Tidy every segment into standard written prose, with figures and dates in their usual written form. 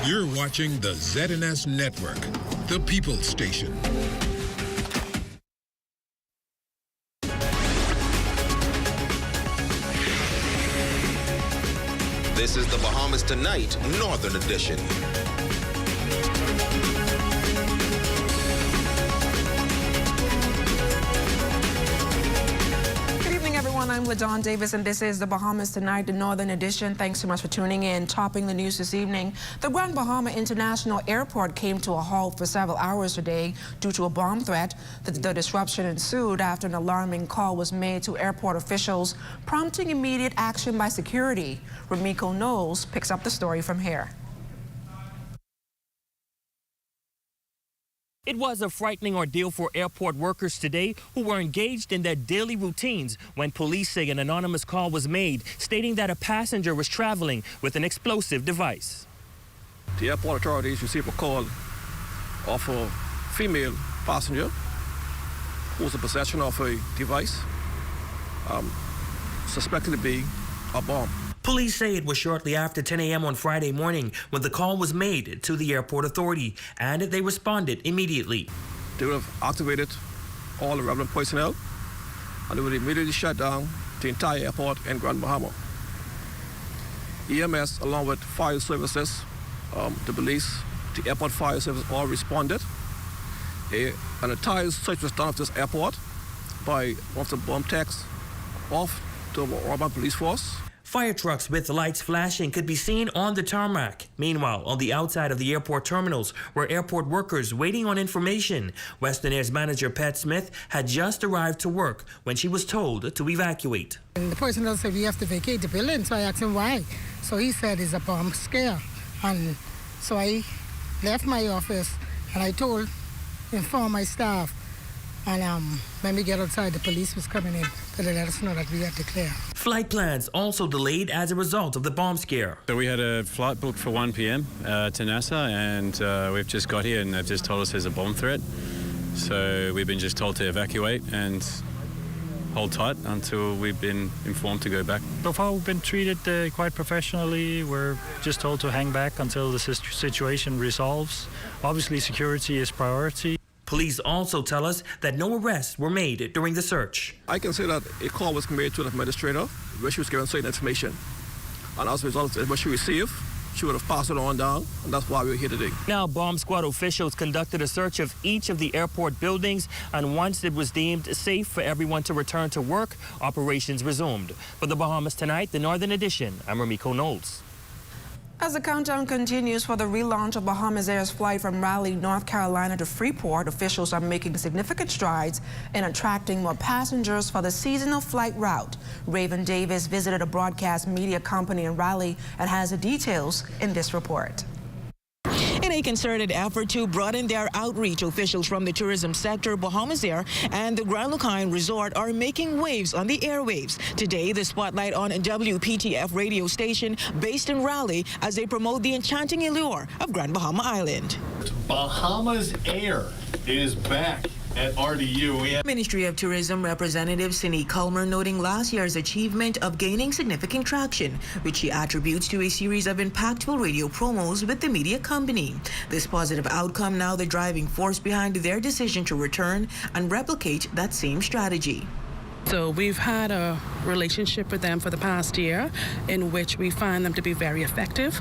You're watching the ZNS Network, the People's Station. This is the Bahamas Tonight, Northern Edition. I'm LaDawn Davis, and this is the Bahamas Tonight, the Northern Edition. Thanks so much for tuning in. Topping the news this evening, the Grand Bahama International Airport came to a halt for several hours today due to a bomb threat. The disruption ensued after an alarming call was made to airport officials, prompting immediate action by security. Ramiko Knowles picks up the story from here. It was a frightening ordeal for airport workers today who were engaged in their daily routines when police say an anonymous call was made stating that a passenger was traveling with an explosive device. The airport authorities received a call of a female passenger who was in possession of a device suspected to be a bomb. Police say it was shortly after 10 a.m. on Friday morning when the call was made to the airport authority, and they responded immediately. They would have activated all the relevant personnel, and they would immediately shut down the entire airport in Grand Bahama. EMS, along with fire services, the police, the airport fire service all responded. An entire search was done of this airport by one of the bomb techs off to the urban police force. Fire trucks with lights flashing could be seen on the tarmac. Meanwhile, on the outside of the airport terminals were airport workers waiting on information. Western Air's manager, Pat Smith, had just arrived to work when she was told to evacuate. And the personnel said we have to vacate the building, so I asked him why. So he said it's a bomb scare. And so I left my office and I informed my staff. And when we get outside, the police was coming in to let us know that we had to clear. Flight plans also delayed as a result of the bomb scare. So we had a flight booked for 1 p.m. To NASA, and we've just got here and they've just told us there's a bomb threat. So we've been just told to evacuate and hold tight until we've been informed to go back. So far we've been treated quite professionally. We're just told to hang back until the situation resolves. Obviously security is priority. Police also tell us that no arrests were made during the search. I can say that a call was made to an administrator where she was given certain information. And as a result of what she received, she would have passed it on down, and that's why we're here today. Now, bomb squad officials conducted a search of each of the airport buildings, and once it was deemed safe for everyone to return to work, operations resumed. For the Bahamas Tonight, the Northern Edition, I'm Ramiko Knowles. As the countdown continues for the relaunch of Bahamas Air's flight from Raleigh, North Carolina to Freeport, officials are making significant strides in attracting more passengers for the seasonal flight route. Raven Davis visited a broadcast media company in Raleigh and has the details in this report. In a concerted effort to broaden their outreach, officials from the tourism sector, Bahamas Air, and the Grand Lucine Resort are making waves on the airwaves. Today, the spotlight on WPTF radio station based in Raleigh as they promote the enchanting allure of Grand Bahama Island. Bahamas Air is back at RDU. Ministry of Tourism Representative Cindy Culmer noting last year's achievement of gaining significant traction, which she attributes to a series of impactful radio promos with the media company. This positive outcome now the driving force behind their decision to return and replicate that same strategy. So we've had a relationship with them for the past year in which we find them to be very effective,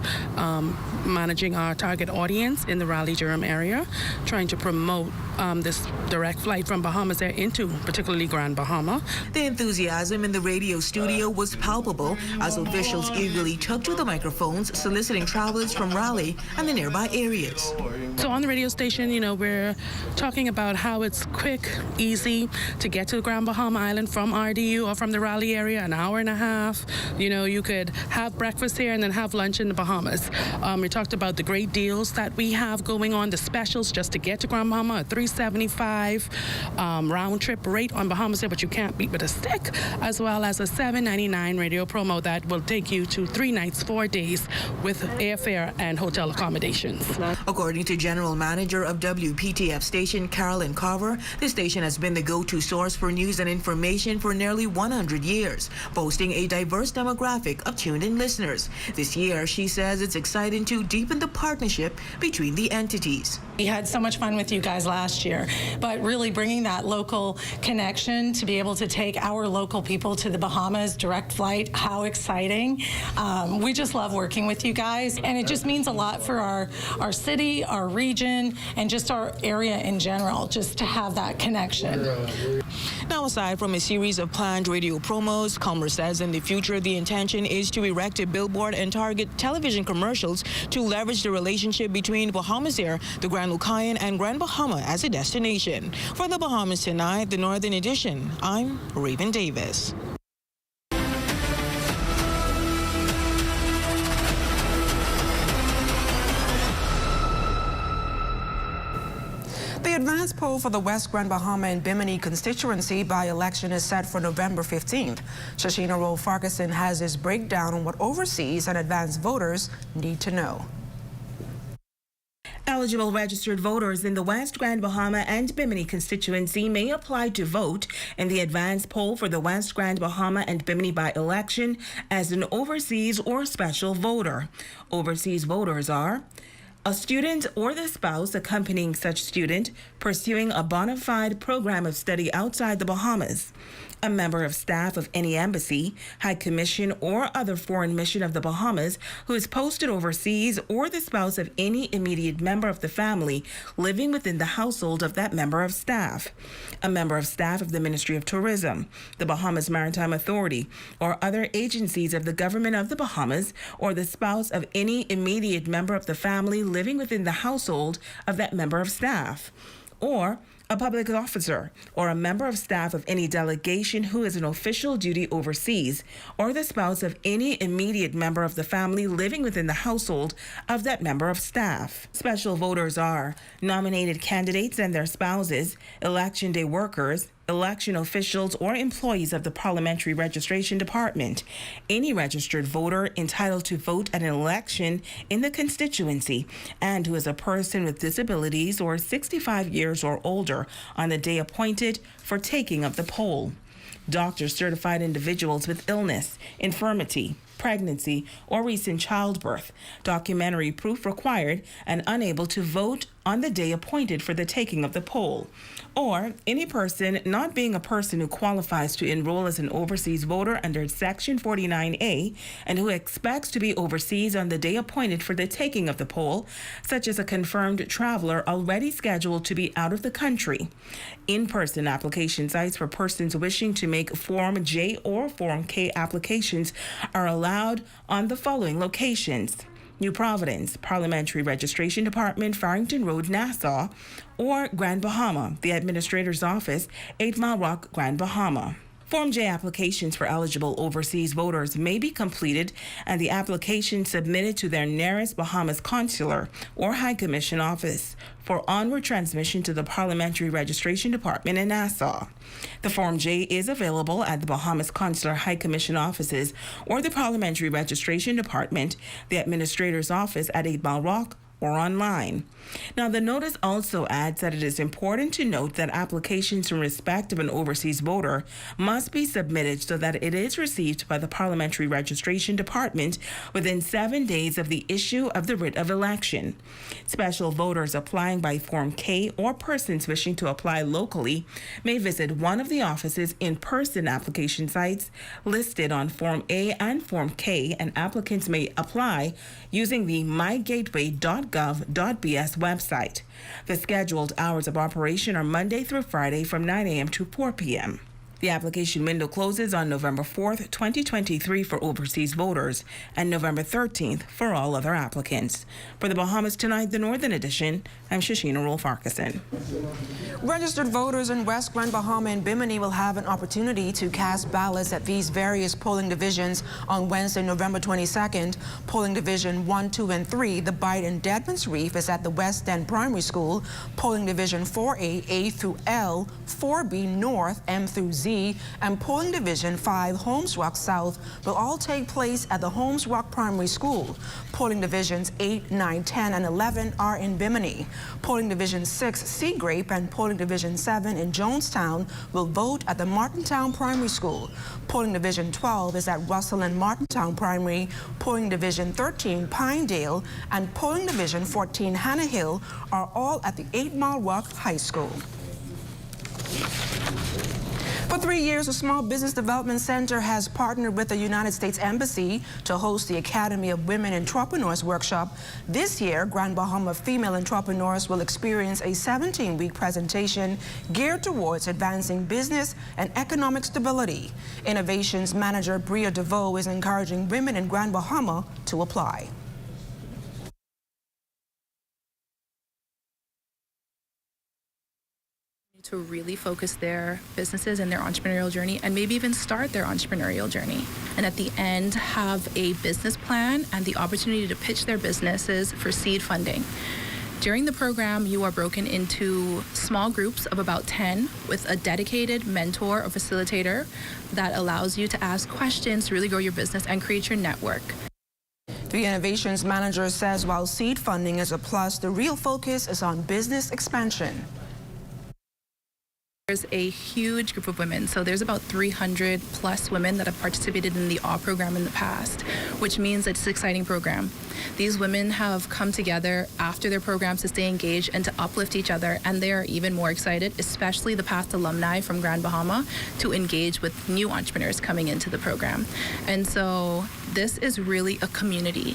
managing our target audience in the Raleigh-Durham area, trying to promote this direct flight from Bahamas Air into particularly Grand Bahama. The enthusiasm in the radio studio was palpable as officials eagerly took to the microphones, soliciting travelers from Raleigh and the nearby areas. So on the radio station, we're talking about how it's quick, easy to get to Grand Bahama Island from RDU or from the Raleigh area, an hour and a half. You could have breakfast here and then have lunch in the Bahamas. We talked about the great deals that we have going on, the specials just to get to Grand Bahama, a 3 $3.75 round trip rate on Bahamas Air, but you can't beat with a stick, as well as a $7.99 radio promo that will take you to 3 nights, 4 days with airfare and hotel accommodations. According to General Manager of WPTF station Carolyn Carver, the station has been the go-to source for news and information for nearly 100 years, boasting a diverse demographic of tuned-in listeners. This year, she says it's exciting to deepen the partnership between the entities. We had so much fun with you guys last year, but really bringing that local connection to be able to take our local people to the Bahamas, direct flight, how exciting. We just love working with you guys, and it just means a lot for our city, our region, and just our area in general, just to have that connection. Now, aside from a series of planned radio promos, Commerce says in the future the intention is to erect a billboard and target television commercials to leverage the relationship between Bahamas Air, the Grand Lucayan, and Grand Bahama as a destination. For the Bahamas Tonight, the Northern Edition, I'm Raven Davis. The advance poll for the West Grand Bahama and Bimini constituency by-election is set for November 15th. Shashina Rowe-Farquharson has his breakdown on what overseas and advanced voters need to know. Eligible registered voters in the West Grand Bahama and Bimini constituency may apply to vote in the advance poll for the West Grand Bahama and Bimini by-election as an overseas or special voter. Overseas voters are a student or the spouse accompanying such student pursuing a bona fide program of study outside the Bahamas, a member of staff of any embassy, high commission, or other foreign mission of the Bahamas who is posted overseas, or the spouse of any immediate member of the family living within the household of that member of staff, a member of staff of the Ministry of Tourism, the Bahamas Maritime Authority, or other agencies of the government of the Bahamas, or the spouse of any immediate member of the family living within the household of that member of staff, or a public officer or a member of staff of any delegation who is on official duty overseas, or the spouse of any immediate member of the family living within the household of that member of staff. Special voters are nominated candidates and their spouses, election day workers, election officials, or employees of the Parliamentary Registration Department, any registered voter entitled to vote at an election in the constituency, and who is a person with disabilities or 65 years or older on the day appointed for taking of the poll. Doctors certified individuals with illness, infirmity, pregnancy, or recent childbirth, documentary proof required, and unable to vote on the day appointed for the taking of the poll, or any person not being a person who qualifies to enroll as an overseas voter under Section 49A and who expects to be overseas on the day appointed for the taking of the poll, such as a confirmed traveler already scheduled to be out of the country. In-person application sites for persons wishing to make Form J or Form K applications are allowed on the following locations: New Providence, Parliamentary Registration Department, Farrington Road, Nassau, or Grand Bahama, the Administrator's Office, 8 Mile Rock, Grand Bahama. Form J applications for eligible overseas voters may be completed and the application submitted to their nearest Bahamas consular or High Commission office for onward transmission to the Parliamentary Registration Department in Nassau. The Form J is available at the Bahamas Consular High Commission offices or the Parliamentary Registration Department, the Administrator's Office at 8 Mile Rock, or online. Now, the notice also adds that it is important to note that applications in respect of an overseas voter must be submitted so that it is received by the Parliamentary Registration Department within 7 days of the issue of the writ of election. Special voters applying by Form K or persons wishing to apply locally may visit one of the office's in-person application sites listed on Form A and Form K, and applicants may apply using the mygateway.gov.bs website. The scheduled hours of operation are Monday through Friday from 9 a.m. to 4 p.m. The application window closes on November 4th, 2023 for overseas voters and November 13th for all other applicants. For the Bahamas Tonight, the Northern Edition, I'm Shashina Rolf-Farquharson. Registered voters in West Grand Bahama and Bimini will have an opportunity to cast ballots at these various polling divisions on Wednesday, November 22nd. Polling Division 1, 2, and 3, the Bight and Deadman's Reef, is at the West End Primary School. Polling Division 4A, A through L, 4B North, M through Z, and Polling Division 5, Holmes Rock South, will all take place at the Holmes Rock Primary School. Polling Divisions 8, 9, 10, and 11 are in Bimini. Polling Division 6, Seagrape, and Polling Division 7 in Jonestown will vote at the Martintown Primary School. Polling Division 12 is at Russell and Martintown Primary. Polling Division 13, Pinedale, and Polling Division 14, Hannah Hill are all at the 8 Mile Rock High School. For 3 years, the Small Business Development Center has partnered with the United States Embassy to host the Academy of Women Entrepreneurs workshop. This year, Grand Bahama female entrepreneurs will experience a 17-week presentation geared towards advancing business and economic stability. Innovations Manager Bria DeVoe is encouraging women in Grand Bahama to apply. To really focus their businesses and their entrepreneurial journey, and maybe even start their entrepreneurial journey. And at the end, have a business plan and the opportunity to pitch their businesses for seed funding. During the program, you are broken into small groups of about 10 with a dedicated mentor or facilitator that allows you to ask questions to really grow your business and create your network. The Innovations Manager says while seed funding is a plus, the real focus is on business expansion. There's a huge group of women, so there's about 300 plus women that have participated in the AW program in the past, which means it's an exciting program. These women have come together after their programs to stay engaged and to uplift each other, and they are even more excited, especially the past alumni from Grand Bahama, to engage with new entrepreneurs coming into the program. And so this is really a community.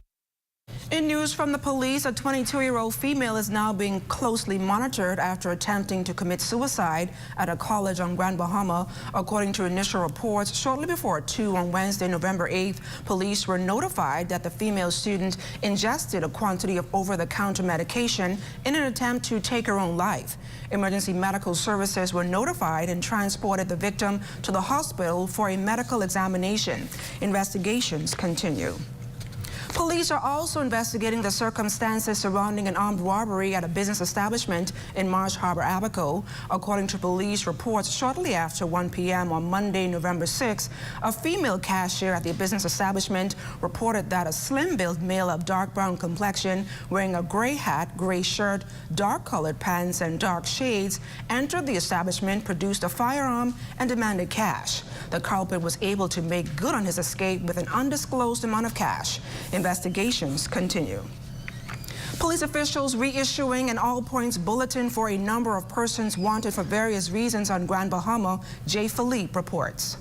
In news from the police, a 22-year-old female is now being closely monitored after attempting to commit suicide at a college on Grand Bahama. According to initial reports, shortly before 2 on Wednesday, November 8th, police were notified that the female student ingested a quantity of over-the-counter medication in an attempt to take her own life. Emergency medical services were notified and transported the victim to the hospital for a medical examination. Investigations continue. Police are also investigating the circumstances surrounding an armed robbery at a business establishment in Marsh Harbor, Abaco. According to police reports, shortly after 1 p.m. on Monday, November 6th, a female cashier at the business establishment reported that a slim-built male of dark brown complexion, wearing a gray hat, gray shirt, dark-colored pants, and dark shades, entered the establishment, produced a firearm, and demanded cash. The culprit was able to make good on his escape with an undisclosed amount of cash. Investigations continue. Police officials reissuing an all-points bulletin for a number of persons wanted for various reasons on Grand Bahama. Jay Philippe reports.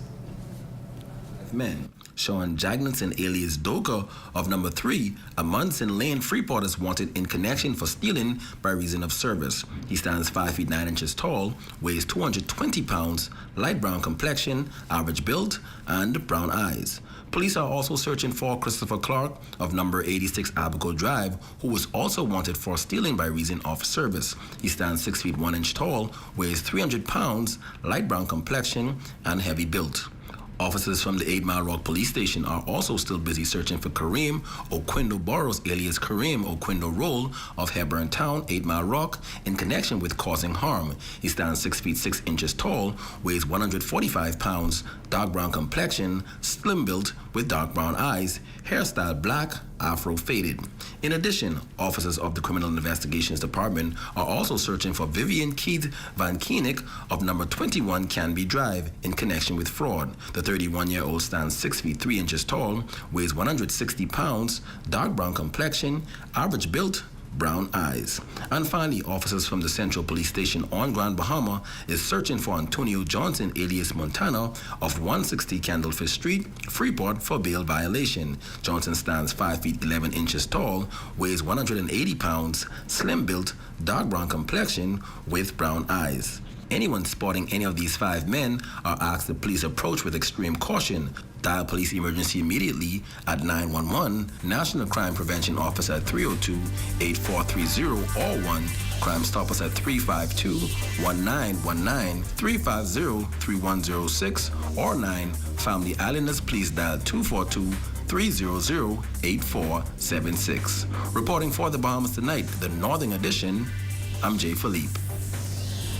Men. Sean Jagninson alias Doka of number 3, a Munson Lane Freeport is wanted in connection for stealing by reason of service. He stands 5 feet 9 inches tall, weighs 220 pounds, light brown complexion, average build, and brown eyes. Police are also searching for Christopher Clark of number 86 Abaco Drive, who was also wanted for stealing by reason of service. He stands 6 feet 1 inch tall, weighs 300 pounds, light brown complexion, and heavy built. Officers from the 8 Mile Rock Police Station are also still busy searching for Kareem Oquindo Burrows, alias Kareem Oquindo Roll of Hebron Town, 8 Mile Rock, in connection with causing harm. He stands 6 feet 6 inches tall, weighs 145 pounds, dark brown complexion, slim built with dark brown eyes, hairstyle black, afro faded. In addition, officers of the Criminal Investigations Department are also searching for Vivian Keith Van Koenig of number 21 Canby Drive in connection with fraud. The 31-year-old stands 6 feet 3 inches tall, weighs 160 pounds, dark brown complexion, average built, brown eyes. And finally, officers from the Central Police Station on Grand Bahama is searching for Antonio Johnson, alias Montana, of 160 Candlefish Street, Freeport, for bail violation. Johnson stands 5 feet 11 inches tall, weighs 180 pounds, slim built, dark brown complexion with brown eyes. Anyone spotting any of these 5 men are asked to please approach with extreme caution. Dial police emergency immediately at 911, National Crime Prevention Office at 302-8430 or 1, Crime Stop us at 352-1919, 350-3106 or 9, Family Islanders please dial 242-300-8476. Reporting for the Bahamas Tonight, the Northern Edition, I'm Jay Philippe.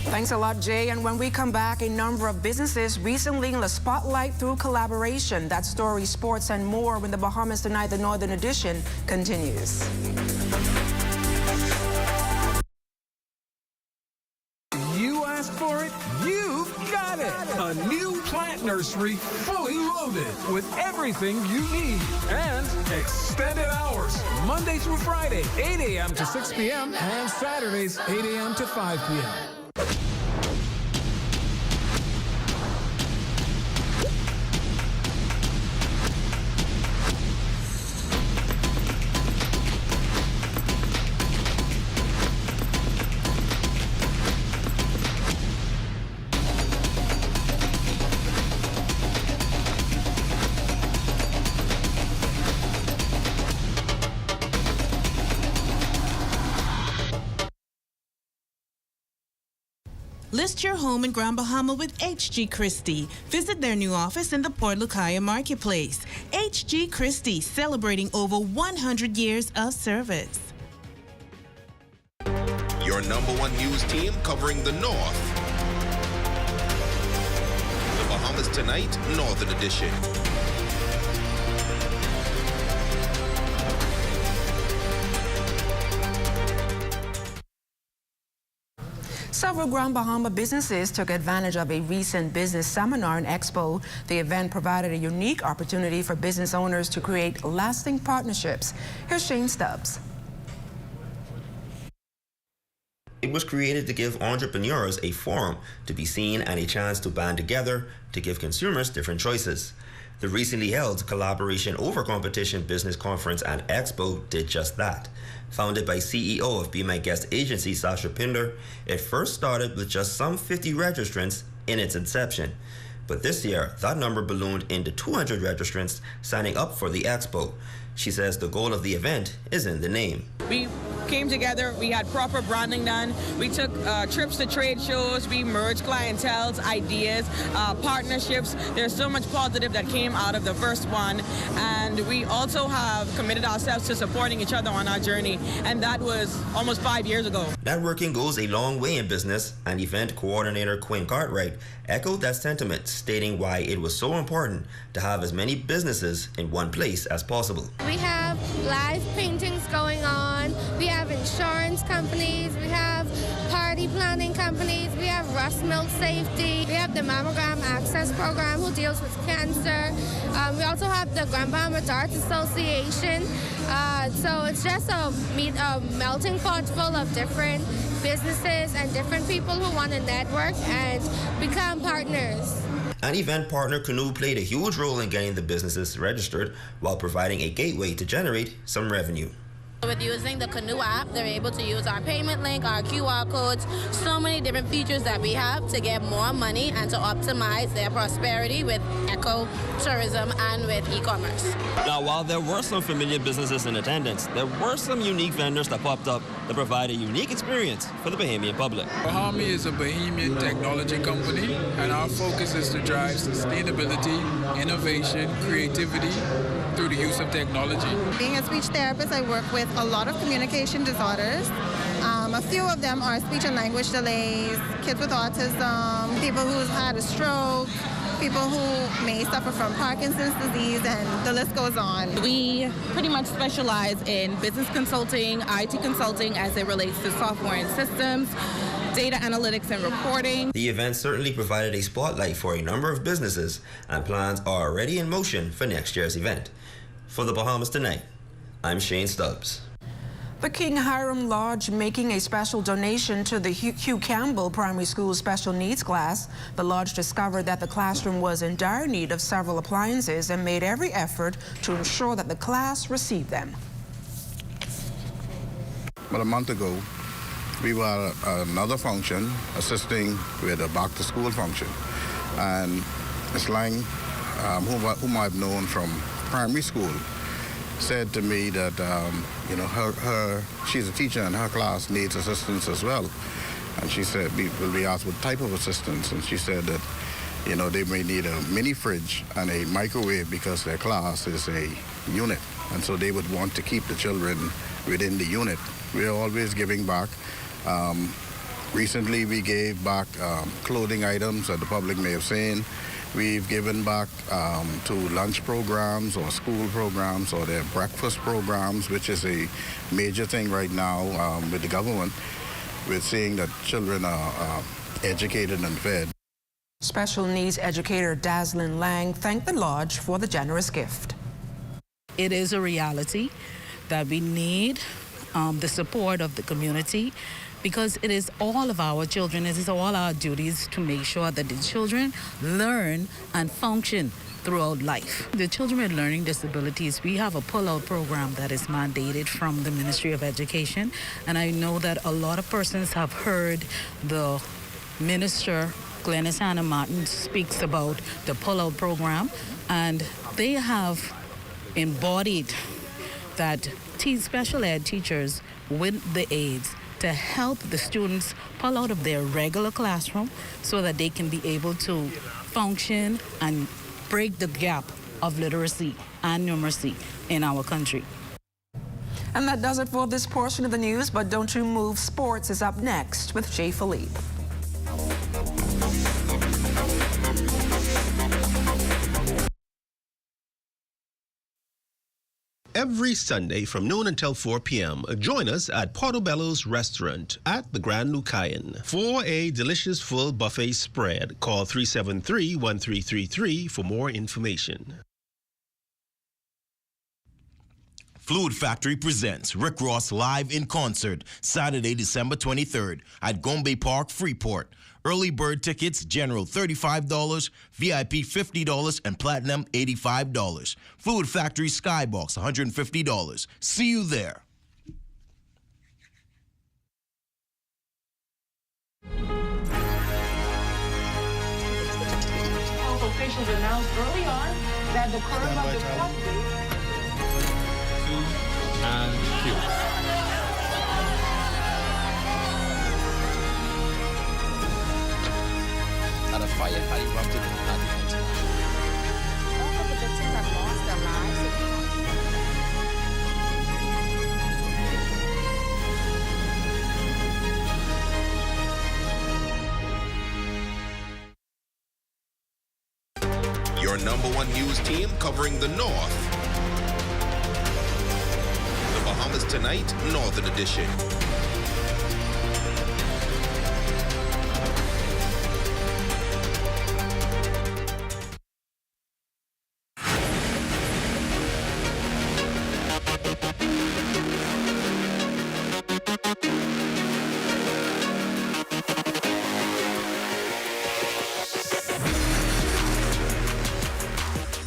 Thanks a lot, Jay. And when we come back, a number of businesses recently in the spotlight through collaboration. That story, sports, and more when the Bahamas Tonight, the Northern Edition, continues. You asked for it, you've got it. A new plant nursery, fully loaded with everything you need and extended hours. Monday through Friday, 8 a.m. to 6 p.m. and Saturdays, 8 a.m. to 5 p.m. List your home in Grand Bahama with H.G. Christie. Visit their new office in the Port Lucaya Marketplace. H.G. Christie, celebrating over 100 years of service. Your #1 news team covering the North. The Bahamas Tonight, Northern Edition. Several Grand Bahama businesses took advantage of a recent business seminar and expo. The event provided a unique opportunity for business owners to create lasting partnerships. Here's Shane Stubbs. It was created to give entrepreneurs a forum to be seen and a chance to band together to give consumers different choices. The recently held Collaboration Over Competition Business Conference and Expo did just that. Founded by CEO of Be My Guest agency Sasha Pinder, it first started with just some 50 registrants in its inception. But this year, that number ballooned into 200 registrants signing up for the Expo. She says the goal of the event is in the name. We came together, we had proper branding done, we took trips to trade shows, we merged clienteles, ideas, partnerships. There's so much positive that came out of the first one, and we also have committed ourselves to supporting each other on our journey, and that was almost 5 years ago. Networking goes a long way in business, and event coordinator Quinn Cartwright echoed that sentiment, stating why it was so important to have as many businesses in one place as possible. We have live paintings going on, we have insurance companies, we have party planning companies, we have Rust Milk Safety, we have the Mammogram Access Program who deals with cancer. We also have the Grand Bahama Darts Association. So it's just a melting pot full of different businesses and different people who want to network and become partners. An event partner, Canoe, played a huge role in getting the businesses registered while providing a gateway to generate some revenue. With using the Canoe app, they're able to use our payment link, our QR codes, so many different features that we have to get more money and to optimize their prosperity with eco-tourism and with e-commerce. Now, while there were some familiar businesses in attendance, there were some unique vendors that popped up that provide a unique experience for the Bahamian public. Bahami is a Bahamian technology company, and our focus is to drive sustainability, innovation, creativity through the use of technology. Being a speech therapist, I work with a lot of communication disorders. A few of them are speech and language delays, kids with autism, people who've had a stroke, people who may suffer from Parkinson's disease, and the list goes on. We pretty much specialize in business consulting, IT consulting as it relates to software and systems, data analytics and reporting. The event certainly provided a spotlight for a number of businesses, and plans are already in motion for next year's event. For the Bahamas Tonight, I'm Shane Stubbs. The King Hiram Lodge making a special donation to the Hugh Campbell Primary School Special Needs class. The lodge discovered that the classroom was in dire need of several appliances and made every effort to ensure that the class received them. About a month ago, we were at another function assisting with a back-to-school function. And Ms. Lang, whom I've known from primary school, said to me that, she's a teacher and her class needs assistance as well. And she said, will be asked what type of assistance? And she said that, they may need a mini fridge and a microwave because their class is a unit. And so they would want to keep the children within the unit. We're always giving back. Recently, we gave back clothing items that the public may have seen. We've given back to lunch programs or school programs or their breakfast programs, which is a major thing right now with the government, with seeing that children are educated and fed. Special needs educator Daslin Lang thanked the lodge for the generous gift. It is a reality that we need the support of the community, because it is all of our children, it is all our duties to make sure that the children learn and function throughout life. The children with learning disabilities, we have a pull-out program that is mandated from the Ministry of Education, and I know that a lot of persons have heard the Minister, Glenys Hannah Martin, speaks about the pull-out program, and they have embodied that special ed teachers with the aids to help the students pull out of their regular classroom so that they can be able to function and break the gap of literacy and numeracy in our country. And that does it for this portion of the news, but don't you move. Sports is up next with Jay Philippe. Every Sunday from noon until 4 p.m., join us at Portobello's Restaurant at the Grand Lucayan. For a delicious full buffet spread, call 373-1333 for more information. Fluid Factory presents Rick Ross live in concert Saturday, December 23rd at Gombe Park, Freeport. Early bird tickets, general $35, VIP $50, and platinum $85. Fluid Factory Skybox $150. See you there. Health officials announced early on that the curve of the and Q. At a fire had erupted at the event. All of the victims have lost their lives. Your #1 news team covering the North. The Bahamas Tonight, Northern Edition.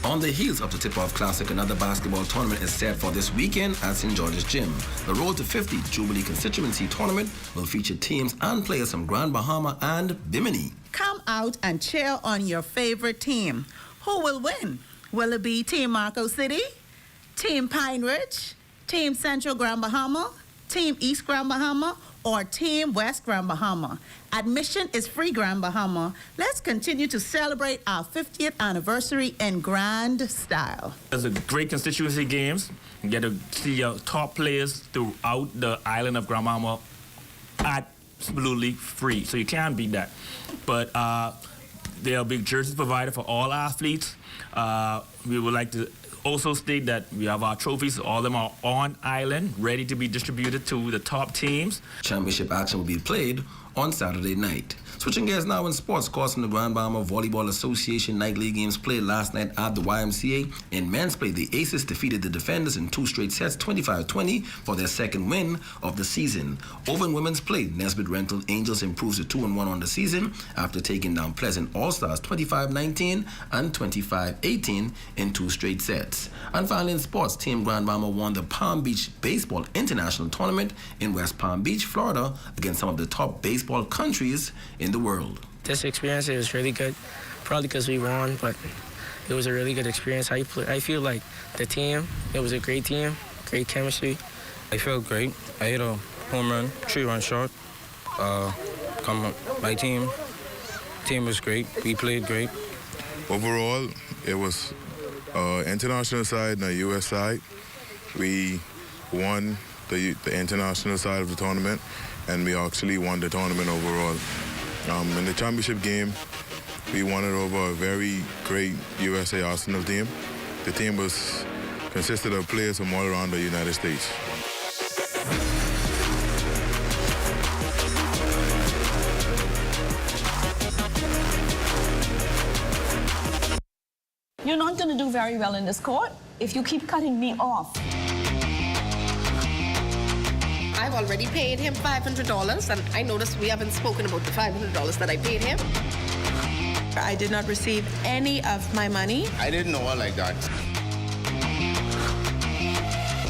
On the heels of the Tip-Off Classic, another basketball tournament is set for this weekend at St. George's Gym. The Road to 50 Jubilee Constituency Tournament will feature teams and players from Grand Bahama and Bimini. Come out and cheer on your favorite team. Who will win? Will it be Team Marco City, Team Pine Ridge, Team Central Grand Bahama, Team East Grand Bahama, or Team West Grand Bahama? Admission is free, Grand Bahama. Let's continue to celebrate our 50th anniversary in grand style. There's a great constituency games. You get to see your top players throughout the island of Grand Bahama absolutely free, so you can't beat that. But there'll be jerseys provided for all athletes. We would like to also state that we have our trophies. All of them are on island, ready to be distributed to the top teams. Championship action will be played on Saturday night. Switching gears now in sports, course in the Grand Bahama Volleyball Association night league games played last night at the YMCA. In men's play, the Aces defeated the defenders in 2 straight sets, 25-20, for their second win of the season. Over in women's play, Nesbitt Rental Angels improves to 2-1 on the season after taking down Pleasant All-Stars 25-19 and 25-18 in 2 straight sets. And finally in sports, Team Grand Bahama won the Palm Beach Baseball International Tournament in West Palm Beach, Florida, against some of the top baseball countries in the world. This experience was really good, probably because we won, but it was a really good experience. I feel like the team, it was a great team, great chemistry. I felt great. I hit a home run, 3-run shot. My team was great. We played great. Overall, it was international side and the U.S. side. We won the international side of the tournament, and we actually won the tournament overall. In the championship game, we won it over a very great USA Arsenal team. The team consisted of players from all around the United States. You're not going to do very well in this court if you keep cutting me off. I've already paid him $500, and I noticed we haven't spoken about the $500 that I paid him. I did not receive any of my money. I didn't know her like that.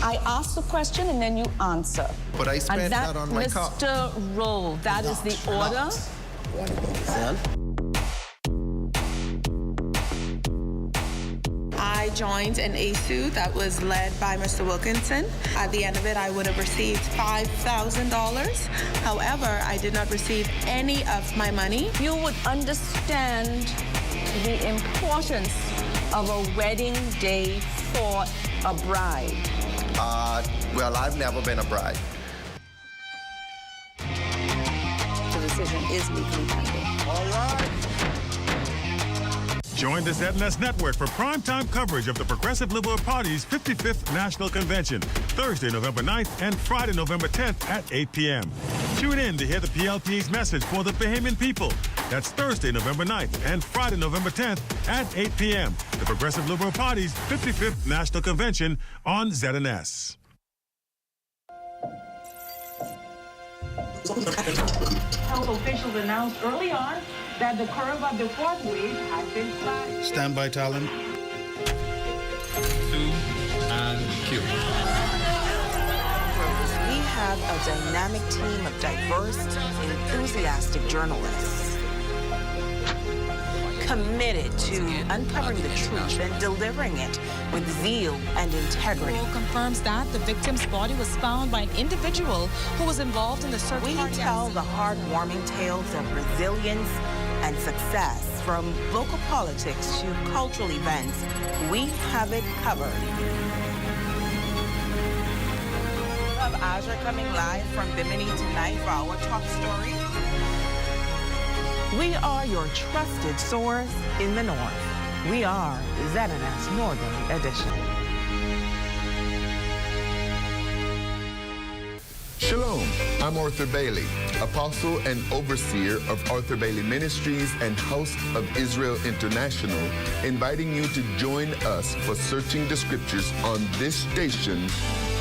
I ask the question and then you answer. But I spent that on my car. Mr. Rowe, that is the order. I joined an ASU that was led by Mr. Wilkinson. At the end of it, I would have received $5,000. However, I did not receive any of my money. You would understand the importance of a wedding day for a bride. Well, I've never been a bride. The decision is legally pending. All right. Join the ZNS Network for primetime coverage of the Progressive Liberal Party's 55th National Convention, Thursday, November 9th and Friday, November 10th at 8 p.m. Tune in to hear the PLP's message for the Bahamian people. That's Thursday, November 9th and Friday, November 10th at 8 p.m. The Progressive Liberal Party's 55th National Convention on ZNS. Health officials announced early on that the curve of the fourth wave has been flat. Standby talent. 2 and cue. We have a dynamic team of diverse, enthusiastic journalists committed to uncovering the truth and delivering it with zeal and integrity. Confirms that the victim's body was found by an individual who was involved in the search party. We tell the heartwarming tales of resilience and success, from local politics to cultural events. We have it covered. We have Azure coming live from Bimini tonight for our top story. We are your trusted source in the North. We are ZNS Northern Edition. Shalom, I'm Arthur Bailey, apostle and overseer of Arthur Bailey Ministries and House of Israel International, inviting you to join us for Searching the Scriptures on this station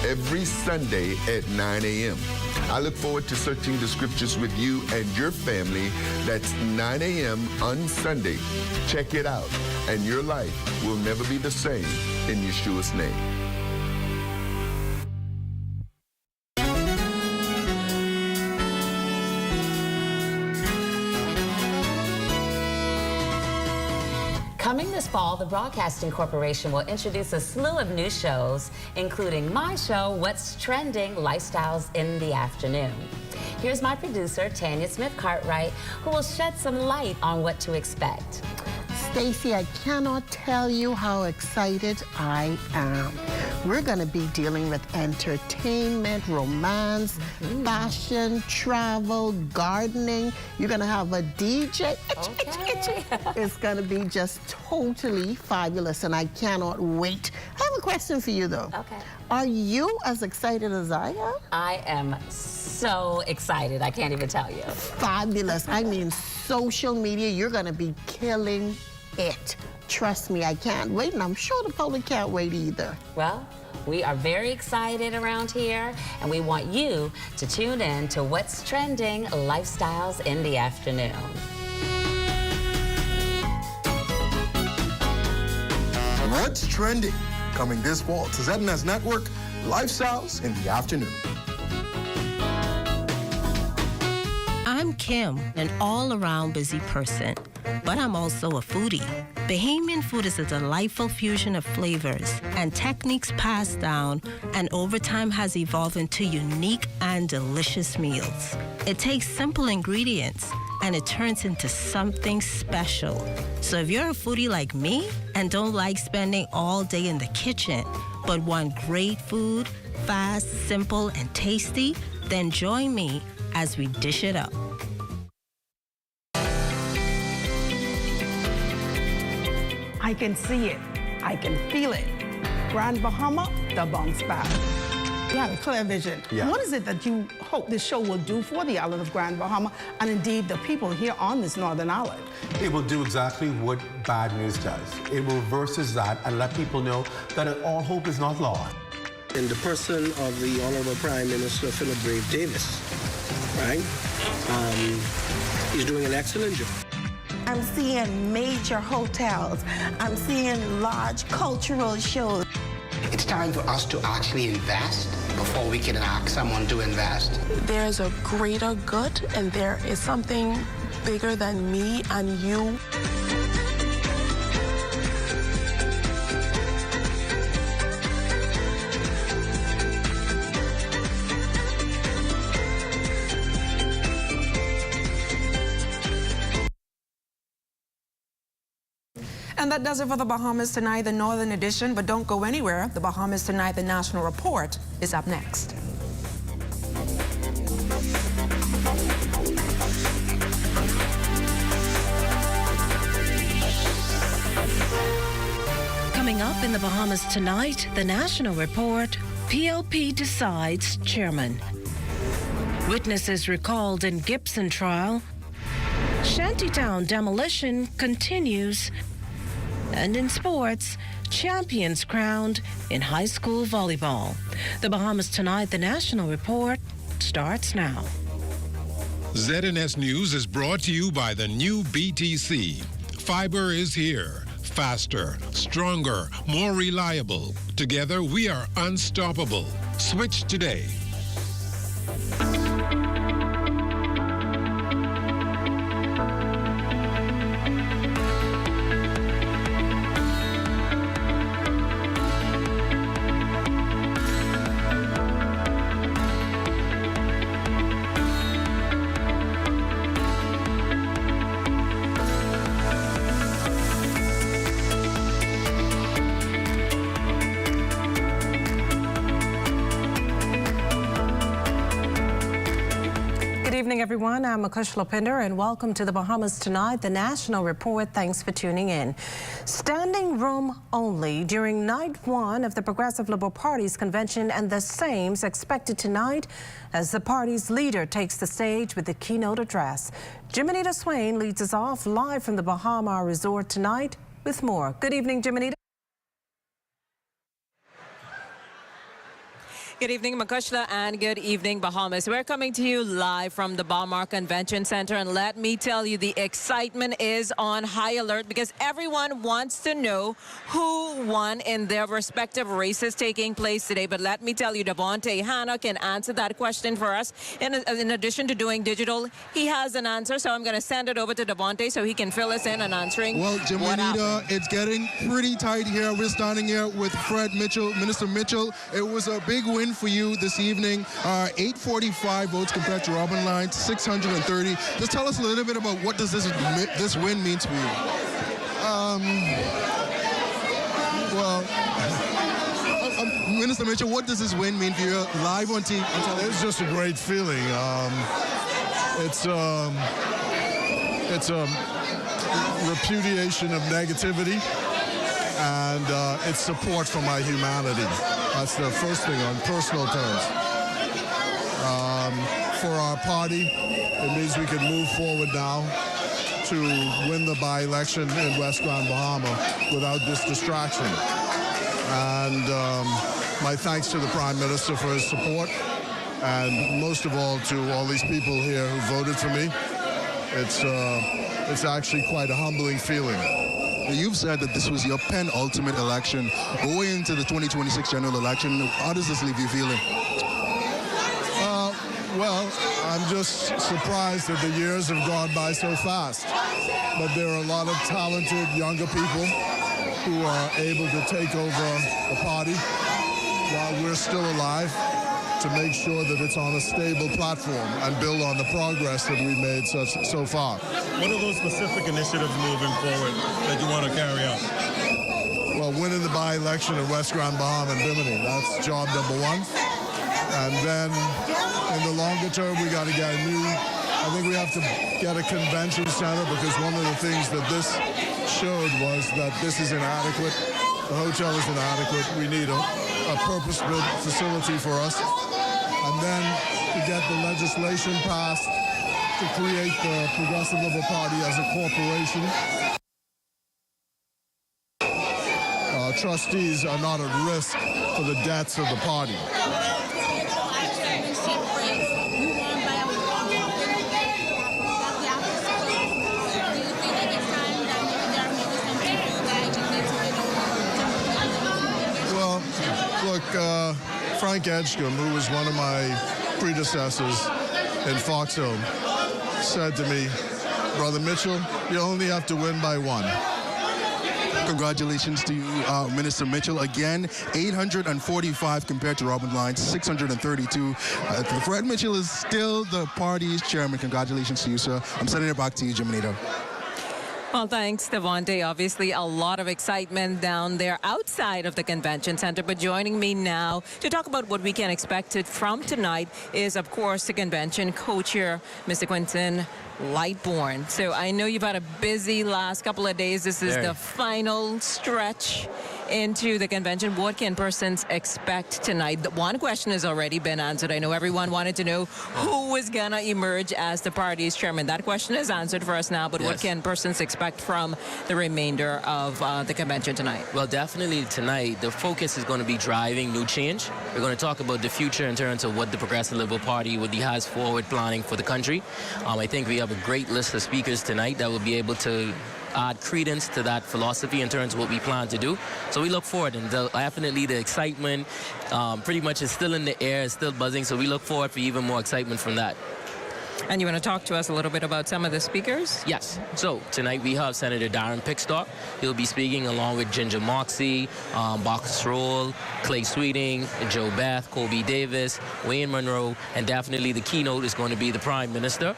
every Sunday at 9 a.m. I look forward to searching the Scriptures with you and your family. That's 9 a.m. on Sunday. Check it out, and your life will never be the same in Yeshua's name. Coming this fall, the Broadcasting Corporation will introduce a slew of new shows, including my show, What's Trending? Lifestyles in the Afternoon. Here's my producer, Tanya Smith-Cartwright, who will shed some light on what to expect. Stacy, I cannot tell you how excited I am. We're going to be dealing with entertainment, romance, fashion, travel, gardening. You're going to have a DJ. Okay. It's going to be just totally fabulous, and I cannot wait. I have a question for you, though. Okay. Are you as excited as I am? I am so excited. I can't even tell you. Fabulous. I mean, social media, you're going to be killing it. Trust me, I can't wait, and I'm sure the public can't wait either. Well, we are very excited around here, and we want you to tune in to What's Trending Lifestyles in the Afternoon. What's Trending? Coming this fall to ZNS Network, Lifestyles in the Afternoon. I'm Kim, an all-around busy person, but I'm also a foodie. Bahamian food is a delightful fusion of flavors and techniques passed down and over time has evolved into unique and delicious meals. It takes simple ingredients and it turns into something special. So if you're a foodie like me and don't like spending all day in the kitchen, but want great food, fast, simple, and tasty, then join me as we dish it up. I can see it. I can feel it. Grand Bahama, the bounce back. You have a clear vision. Yeah. What is it that you hope this show will do for the island of Grand Bahama and indeed the people here on this northern island? It will do exactly what bad news does. It will versus that and let people know that all hope is not lost. In the person of the Honorable Prime Minister Philip Brave Davis, right? He's doing an excellent job. I'm seeing major hotels. I'm seeing large cultural shows. It's time for us to actually invest before we can ask someone to invest. There's a greater good, and there is something bigger than me and you. And that does it for the Bahamas Tonight, the Northern Edition. But don't go anywhere. The Bahamas Tonight, the National Report is up next. Coming up in the Bahamas Tonight, the National Report, PLP decides chairman. Witnesses recalled in Gibson trial. Shantytown demolition continues. And in sports, champions crowned in high school volleyball. The Bahamas Tonight, the National Report, starts now. ZNS News is brought to you by the new BTC. Fiber is here. Faster, stronger, more reliable. Together, we are unstoppable. Switch today. Good evening, everyone. I'm Akush Lopinder, and welcome to the Bahamas Tonight, the National Report. Thanks for tuning in. Standing room only during night one of the Progressive Liberal Party's convention, and the same's expected tonight as the party's leader takes the stage with the keynote address. Jiminita Swain leads us off live from the Bahama Resort tonight with more. Good evening, Jiminita. Good evening, Makushla, and good evening, Bahamas. We're coming to you live from the Bahamas Convention Center, and let me tell you, the excitement is on high alert because everyone wants to know who won in their respective races taking place today. But let me tell you, Devontae Hanna can answer that question for us. In addition to doing digital, he has an answer, so I'm going to send it over to Devontae so he can fill us in on answering. Well, Jiminita, it's getting pretty tight here. We're standing here with Fred Mitchell, Minister Mitchell. It was a big win for you this evening. 845 votes compared to Robin Lyons, 630. Just tell us a little bit about what does this win means for you? Well, Minister Mitchell, what does this win mean for you live on TV? It's just a great feeling. It's a repudiation of negativity, and it's support for my humanity. That's the first thing on personal terms. For our party, it means we can move forward now to win the by-election in West Grand Bahama without this distraction. And my thanks to the Prime Minister for his support, and most of all to all these people here who voted for me. It's actually quite a humbling feeling. You've said that this was your penultimate election. Going into the 2026 general election, how does this leave you feeling? Well, I'm just surprised that the years have gone by so fast. But there are a lot of talented younger people who are able to take over the party while we're still alive, to make sure that it's on a stable platform and build on the progress that we've made so far. What are those specific initiatives moving forward that you want to carry out? Well, winning the by-election in West Grand Bahama and Bimini, that's job number one. And then in the longer term, we got to get I think we have to get a convention center, because one of the things that this showed was that this is inadequate. The hotel is inadequate. We need a purpose-built facility for us. And then to get the legislation passed to create the Progressive Liberal Party as a corporation. Trustees are not at risk for the debts of the party. Well, look, Frank Edgecombe, who was one of my predecessors in Foxhill, said to me, Brother Mitchell, you only have to win by one. Congratulations to you, Minister Mitchell. Again, 845 compared to Robin Lyons, 632. Fred Mitchell is still the party's chairman. Congratulations to you, sir. I'm sending it back to you, Jiminito. Well, thanks, Devontae. Obviously, a lot of excitement down there outside of the convention center. But joining me now to talk about what we can expect from tonight is, of course, the convention co-chair, Mr. Quinton Lightbourne. So I know you've had a busy last couple of days. This is the final stretch into the convention. What can persons expect tonight? One question has already been answered. I know everyone wanted to know who is going to emerge as the party's chairman. That question is answered for us now, but what can persons expect from the remainder of the convention tonight? Well, definitely tonight, the focus is going to be driving new change. We're going to talk about the future in terms of what the Progressive Liberal Party, what he has forward planning for the country. I think we have a great list of speakers tonight that will be able to add credence to that philosophy in terms of what we plan to do. So we look forward, and definitely the excitement pretty much is still in the air, it's still buzzing, so we look forward for even more excitement from that. And you want to talk to us a little bit about some of the speakers? Yes. So tonight we have Senator Daren Pixley. He'll be speaking along with Ginger Moxie, Box Roll, Clay Sweeting, Joe Beth, Colby Davis, Wayne Monroe, and definitely the keynote is going to be the Prime Minister,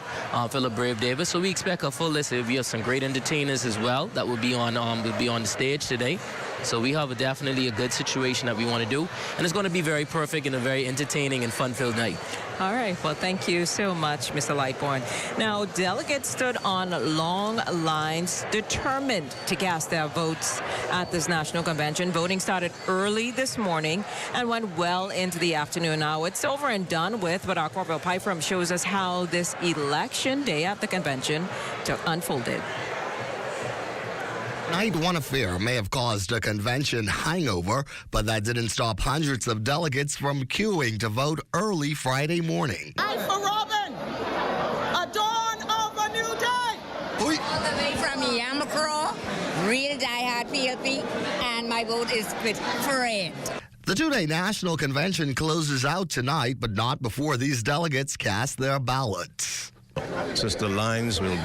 Philip Brave Davis. So we expect a full list. We have some great entertainers as well that will be on the stage today. So we have definitely a good situation that we want to do. And it's going to be very perfect and a very entertaining and fun-filled night. All right. Well, thank you so much, Mr. Lightbourne. Now, delegates stood on long lines, determined to cast their votes at this national convention. Voting started early this morning and went well into the afternoon. Now, it's over and done with, but our Corporal Pyfram shows us how this election day at the convention unfolded. Night one affair may have caused a convention hangover, but that didn't stop hundreds of delegates from queuing to vote early Friday morning. And for Robin, a dawn of a new day. All the way from Yamakro, real diehard PLP, and my vote is with Fred. The two-day national convention closes out tonight, but not before these delegates cast their ballots. Sister Lyons will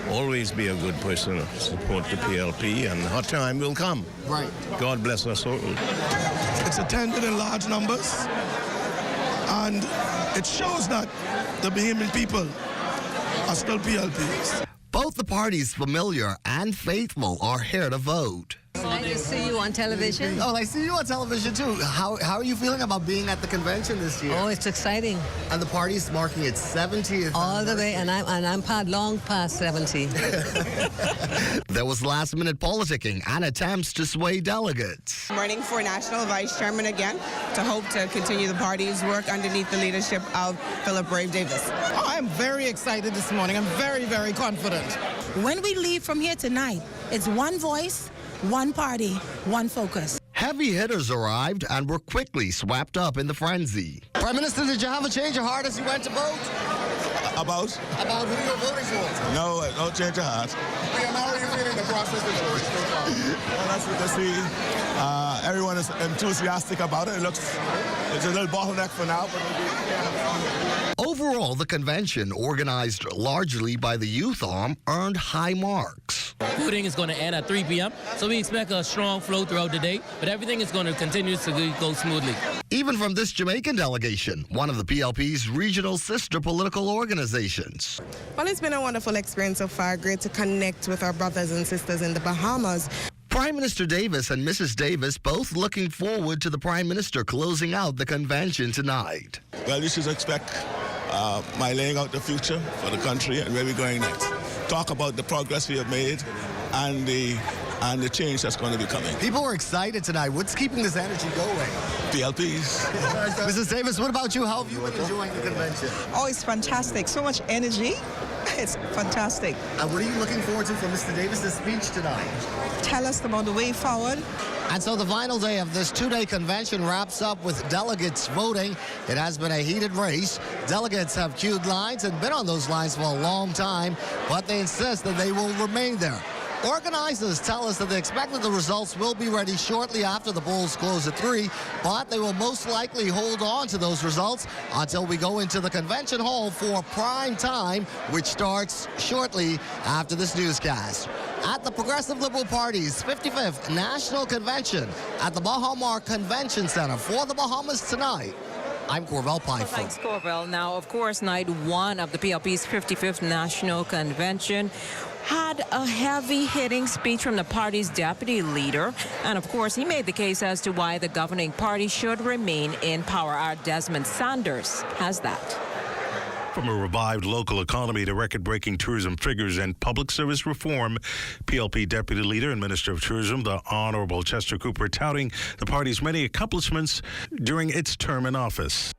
always be a good person to support the PLP, and her time will come. Right. God bless us all. It's attended in large numbers, and it shows that the Bahamian people are still PLPs. Both the party's familiar and faithful are here to vote. So the just see you on television. Oh, I see you on television too. How are you feeling about being at the convention this year? Oh, it's exciting. And the party's marking its 70th. All the way, and I'm long past 70. There was last-minute politicking and attempts to sway delegates. I'm running for National Vice Chairman again to hope to continue the party's work underneath the leadership of Philip Brave Davis. Oh, I'm very excited this morning. I'm very, very confident. When we leave from here tonight, it's one voice, one party, one focus. Heavy hitters arrived and were quickly swept up in the frenzy. Prime Minister, did you have a change of heart as you went to vote? About who you're voting for? No change of heart. How are you feeling the process is going so far? Well, that's good to see. Everyone is enthusiastic about it. It's a little bottleneck for now, but overall, the convention, organized largely by the youth arm, earned high marks. Voting is going to end at 3 p.m., so we expect a strong flow throughout the day, but everything is going to continue to go smoothly. Even from this Jamaican delegation, one of the PLP's regional sister political organizations. Well, it's been a wonderful experience so far. Great to connect with our brothers and sisters in the Bahamas. Prime Minister Davis and Mrs. Davis both looking forward to the Prime Minister closing out the convention tonight. Well, you should expect my laying out the future for the country and where we're going next. Talk about the progress we have made and the change that's going to be coming. People were excited tonight. What's keeping this energy going? PLPs. Mrs. Davis, what about you? How have you been enjoying the convention? Oh, it's fantastic. So much energy. It's fantastic. And what are you looking forward to from Mr. Davis's speech tonight? Tell us about the way forward. And so the final day of this two-day convention wraps up with delegates voting. It has been a heated race. Delegates have queued lines and been on those lines for a long time, but they insist that they will remain there. Organizers tell us that they expect that the results will be ready shortly after the polls close at 3, but they will most likely hold on to those results until we go into the convention hall for prime time, which starts shortly after this newscast. At the Progressive Liberal Party's 55th National Convention at the Bahamas Convention Center for the Bahamas tonight, I'm Corvell Pfeiffer. Thanks, Corvell. Now, of course, night one of the PLP's 55th National Convention had a heavy-hitting speech from the party's deputy leader. And, of course, he made the case as to why the governing party should remain in power. Our Desmond Sanders has that. From a revived local economy to record-breaking tourism figures and public service reform, PLP Deputy Leader and Minister of Tourism, the Honorable Chester Cooper, touting the party's many accomplishments during its term in office.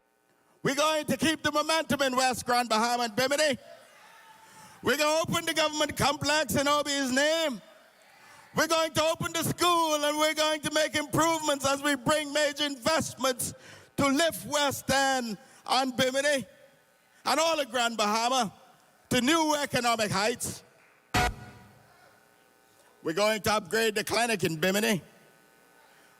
We're going to keep the momentum in West Grand Bahama and Bimini. We're going to open the government complex in Obi's name. We're going to open the school, and we're going to make improvements as we bring major investments to lift West End and Bimini and all of Grand Bahama to new economic heights. We're going to upgrade the clinic in Bimini.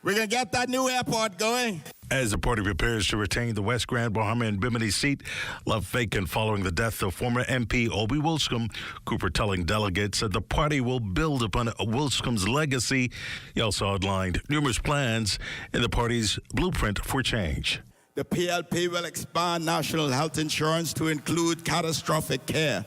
We're going to get that new airport going. As the party prepares to retain the West Grand Bahama and Bimini seat left vacant following the death of former MP Obi Wilscombe, Cooper telling delegates that the party will build upon Wilscomb's legacy. He also outlined numerous plans in the party's blueprint for change. The PLP will expand national health insurance to include catastrophic care.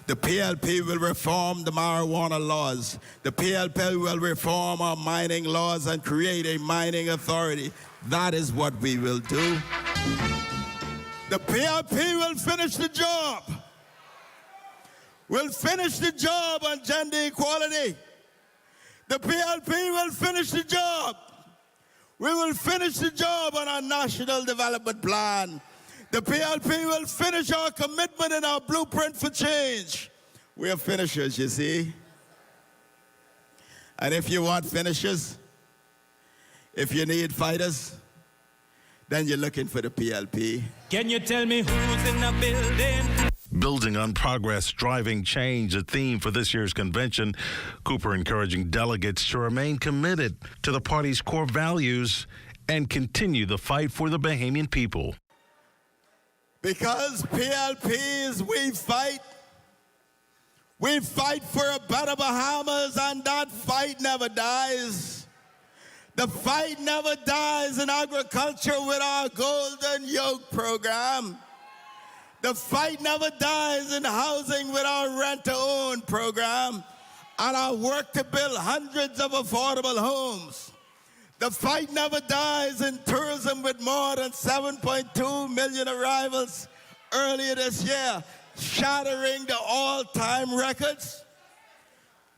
The PLP will reform the marijuana laws. The PLP will reform our mining laws and create a mining authority. That is what we will do. The PLP will finish the job. We'll finish the job on gender equality. The PLP will finish the job. We will finish the job on our national development plan. The PLP will finish our commitment and our blueprint for change. We are finishers, you see. And if you want finishers, if you need fighters, then you're looking for the PLP. Can you tell me who's in the building? Building on progress, driving change, a theme for this year's convention. Cooper encouraging delegates to remain committed to the party's core values and continue the fight for the Bahamian people. Because PLPs, we fight. We fight for a better Bahamas, and that fight never dies. The fight never dies in agriculture with our Golden Yoke program. The fight never dies in housing with our rent-to-own program. and our work to build hundreds of affordable homes. The fight never dies in tourism with more than 7.2 million arrivals earlier this year, shattering the all-time records.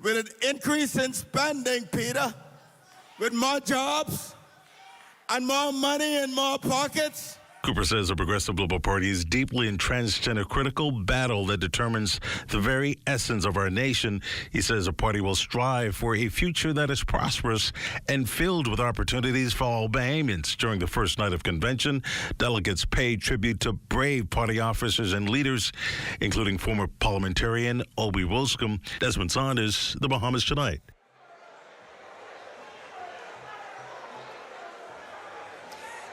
With an increase in spending, Peter, with more jobs and more money in more pockets. Cooper says the Progressive Liberal Party is deeply entrenched in a critical battle that determines the very essence of our nation. He says the party will strive for a future that is prosperous and filled with opportunities for all Bahamians. During the first night of convention, delegates paid tribute to brave party officers and leaders, including former parliamentarian Obie Wilscombe. Desmond Saunders, The Bahamas Tonight.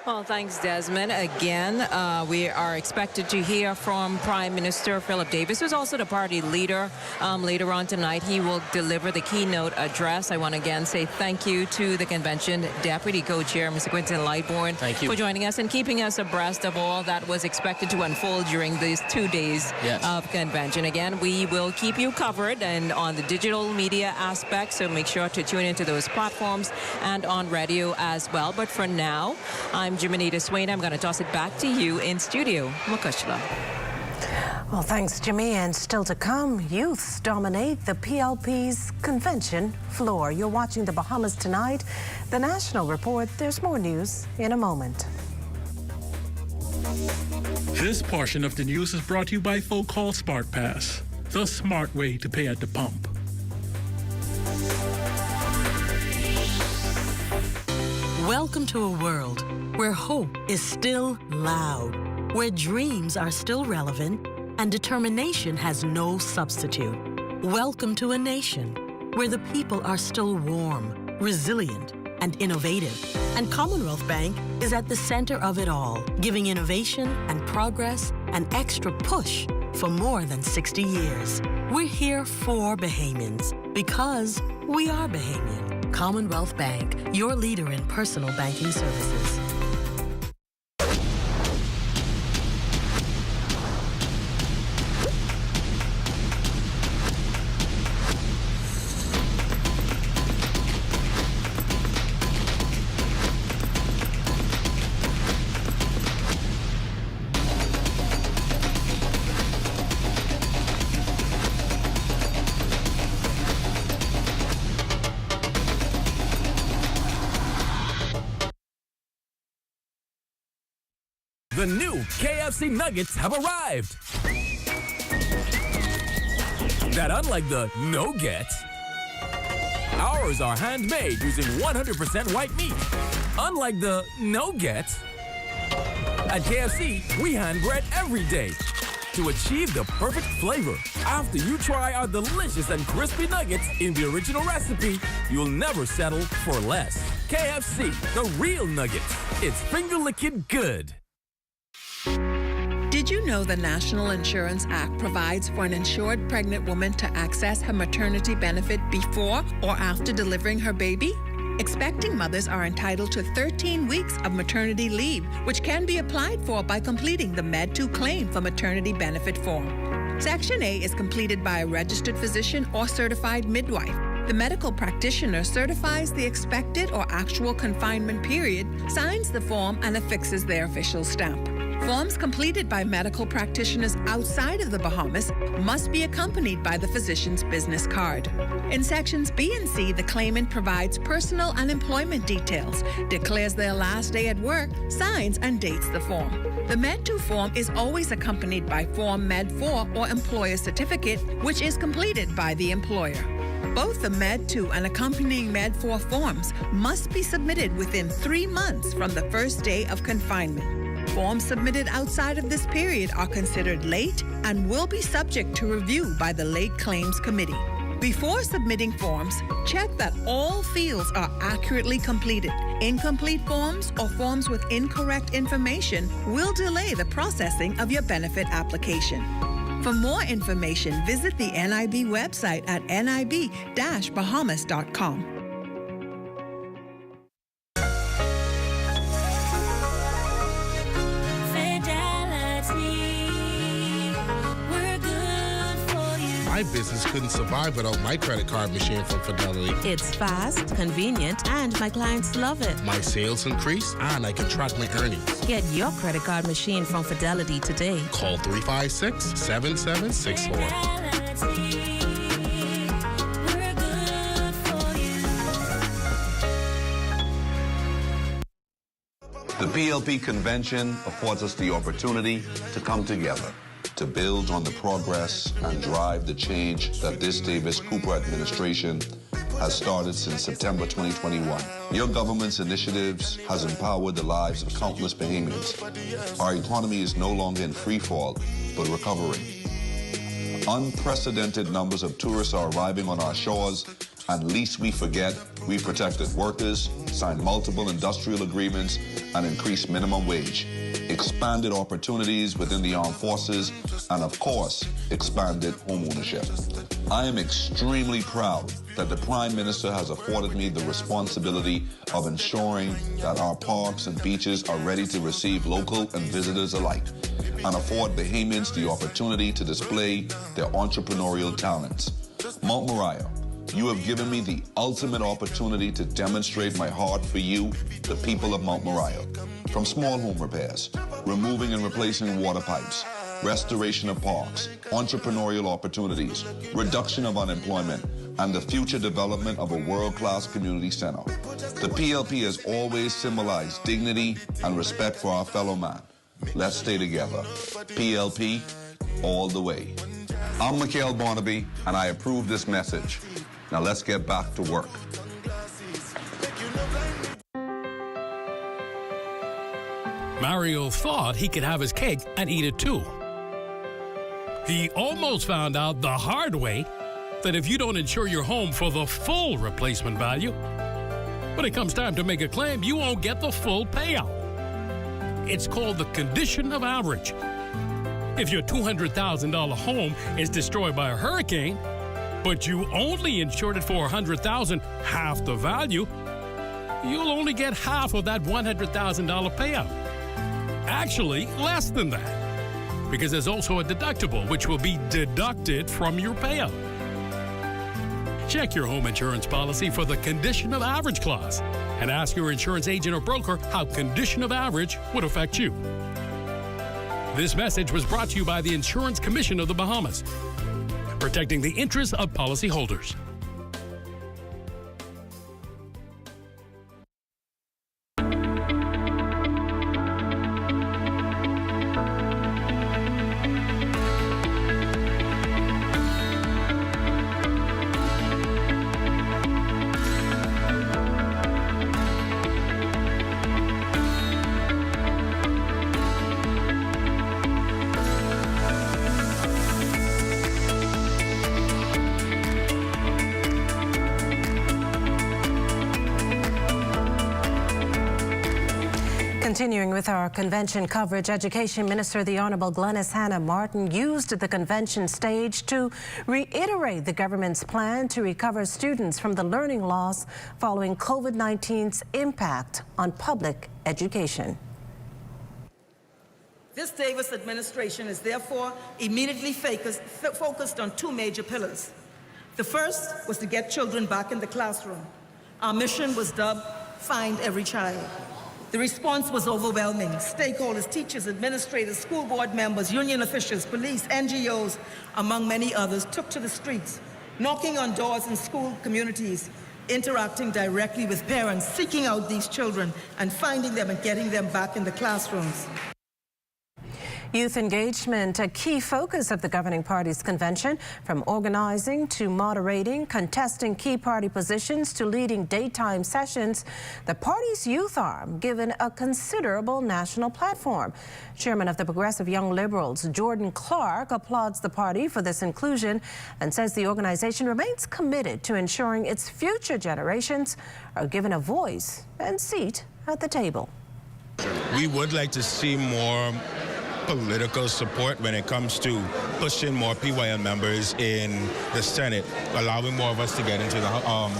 Well, thanks, Desmond. Again, we are expected to hear from Prime Minister Philip Davis, who's also the party leader. Later on tonight, he will deliver the keynote address. I want to again say thank you to the convention deputy co-chair, Mr. Quinton Lightbourne, for joining us and keeping us abreast of all that was expected to unfold during these 2 days of convention. Again, we will keep you covered and on the digital media aspect, so make sure to tune into those platforms and on radio as well. But for now, I'm Jiminita Swain. I'm going to toss it back to you in studio. Makushla. Well, thanks, Jimmy. And still to come, youths dominate the PLP's convention floor. You're watching The Bahamas Tonight, the National Report. There's more news in a moment. This portion of the news is brought to you by folk called Smart Pass, the smart way to pay at the pump. Welcome to a world where hope is still loud, where dreams are still relevant, and determination has no substitute. Welcome to a nation where the people are still warm, resilient, and innovative. And Commonwealth Bank is at the center of it all, giving innovation and progress an extra push for more than 60 years. We're here for Bahamians because we are Bahamian. Commonwealth Bank, your leader in personal banking services. The new KFC nuggets have arrived. That unlike the no-gets, ours are handmade using 100% white meat. Unlike the no-gets, at KFC, we hand bread every day to achieve the perfect flavor. After you try our delicious and crispy nuggets in the original recipe, you'll never settle for less. KFC, the real nuggets. It's finger-licking good. Did you know the National Insurance Act provides for an insured pregnant woman to access her maternity benefit before or after delivering her baby? Expecting mothers are entitled to 13 weeks of maternity leave, which can be applied for by completing the Med-2 claim for maternity benefit form. Section A is completed by a registered physician or certified midwife. The medical practitioner certifies the expected or actual confinement period, signs the form, and affixes their official stamp. Forms completed by medical practitioners outside of the Bahamas must be accompanied by the physician's business card. In sections B and C, the claimant provides personal and employment details, declares their last day at work, signs and dates the form. The Med-2 form is always accompanied by Form Med-4 or Employer Certificate, which is completed by the employer. Both the Med-2 and accompanying Med-4 forms must be submitted within 3 months from the first day of confinement. Forms submitted outside of this period are considered late and will be subject to review by the Late Claims Committee. Before submitting forms, check that all fields are accurately completed. Incomplete forms or forms with incorrect information will delay the processing of your benefit application. For more information, visit the NIB website at nib-bahamas.com. My business couldn't survive without my credit card machine from Fidelity. It's fast, convenient, and my clients love it. My sales increase, and I can track my earnings. Get your credit card machine from Fidelity today. Call 356-7764. The PLP convention affords us the opportunity to come together, to build on the progress and drive the change that this Davis-Cooper administration has started since September 2021. Your government's initiatives has empowered the lives of countless Bahamians. Our economy is no longer in free fall, but recovering. Unprecedented numbers of tourists are arriving on our shores, and lest we forget, we protected workers, signed multiple industrial agreements, and increased minimum wage, expanded opportunities within the armed forces, and of course, expanded home ownership. I am extremely proud that the Prime Minister has afforded me the responsibility of ensuring that our parks and beaches are ready to receive local and visitors alike, and afford Bahamians the opportunity to display their entrepreneurial talents. Mount Moriah, you have given me the ultimate opportunity to demonstrate my heart for you, the people of Mount Moriah. From small home repairs, removing and replacing water pipes, restoration of parks, entrepreneurial opportunities, reduction of unemployment, and the future development of a world-class community center. The PLP has always symbolized dignity and respect for our fellow man. Let's stay together. PLP, all the way. I'm Mikhail Barnaby, and I approve this message. Now let's get back to work. Mario thought he could have his cake and eat it too. He almost found out the hard way that if you don't insure your home for the full replacement value, when it comes time to make a claim, you won't get the full payout. It's called the condition of average. If your $200,000 home is destroyed by a hurricane, but you only insured it for $100,000, half the value, you'll only get half of that $100,000 payout. Actually, less than that, because there's also a deductible which will be deducted from your payout. Check your home insurance policy for the condition of average clause and ask your insurance agent or broker how condition of average would affect you. This message was brought to you by the Insurance Commission of the Bahamas, protecting the interests of policyholders. Continuing with our convention coverage, Education Minister, the Honorable Glenys Hannah Martin, used the convention stage to reiterate the government's plan to recover students from the learning loss following COVID-19's impact on public education. This Davis administration is therefore immediately focused on two major pillars. The first was to get children back in the classroom. Our mission was dubbed Find Every Child. The response was overwhelming. Stakeholders, teachers, administrators, school board members, union officials, police, NGOs, among many others, took to the streets, knocking on doors in school communities, interacting directly with parents, seeking out these children and finding them and getting them back in the classrooms. Youth engagement, a key focus of the governing party's convention, from organizing to moderating, contesting key party positions to leading daytime sessions. The party's youth arm given a considerable national platform. Chairman of the Progressive Young Liberals, Jordan Clark, applauds the party for this inclusion and says the organization remains committed to ensuring its future generations are given a voice and seat at the table. We would like to see more political support when it comes to pushing more PYL members in the Senate, allowing more of us to get into the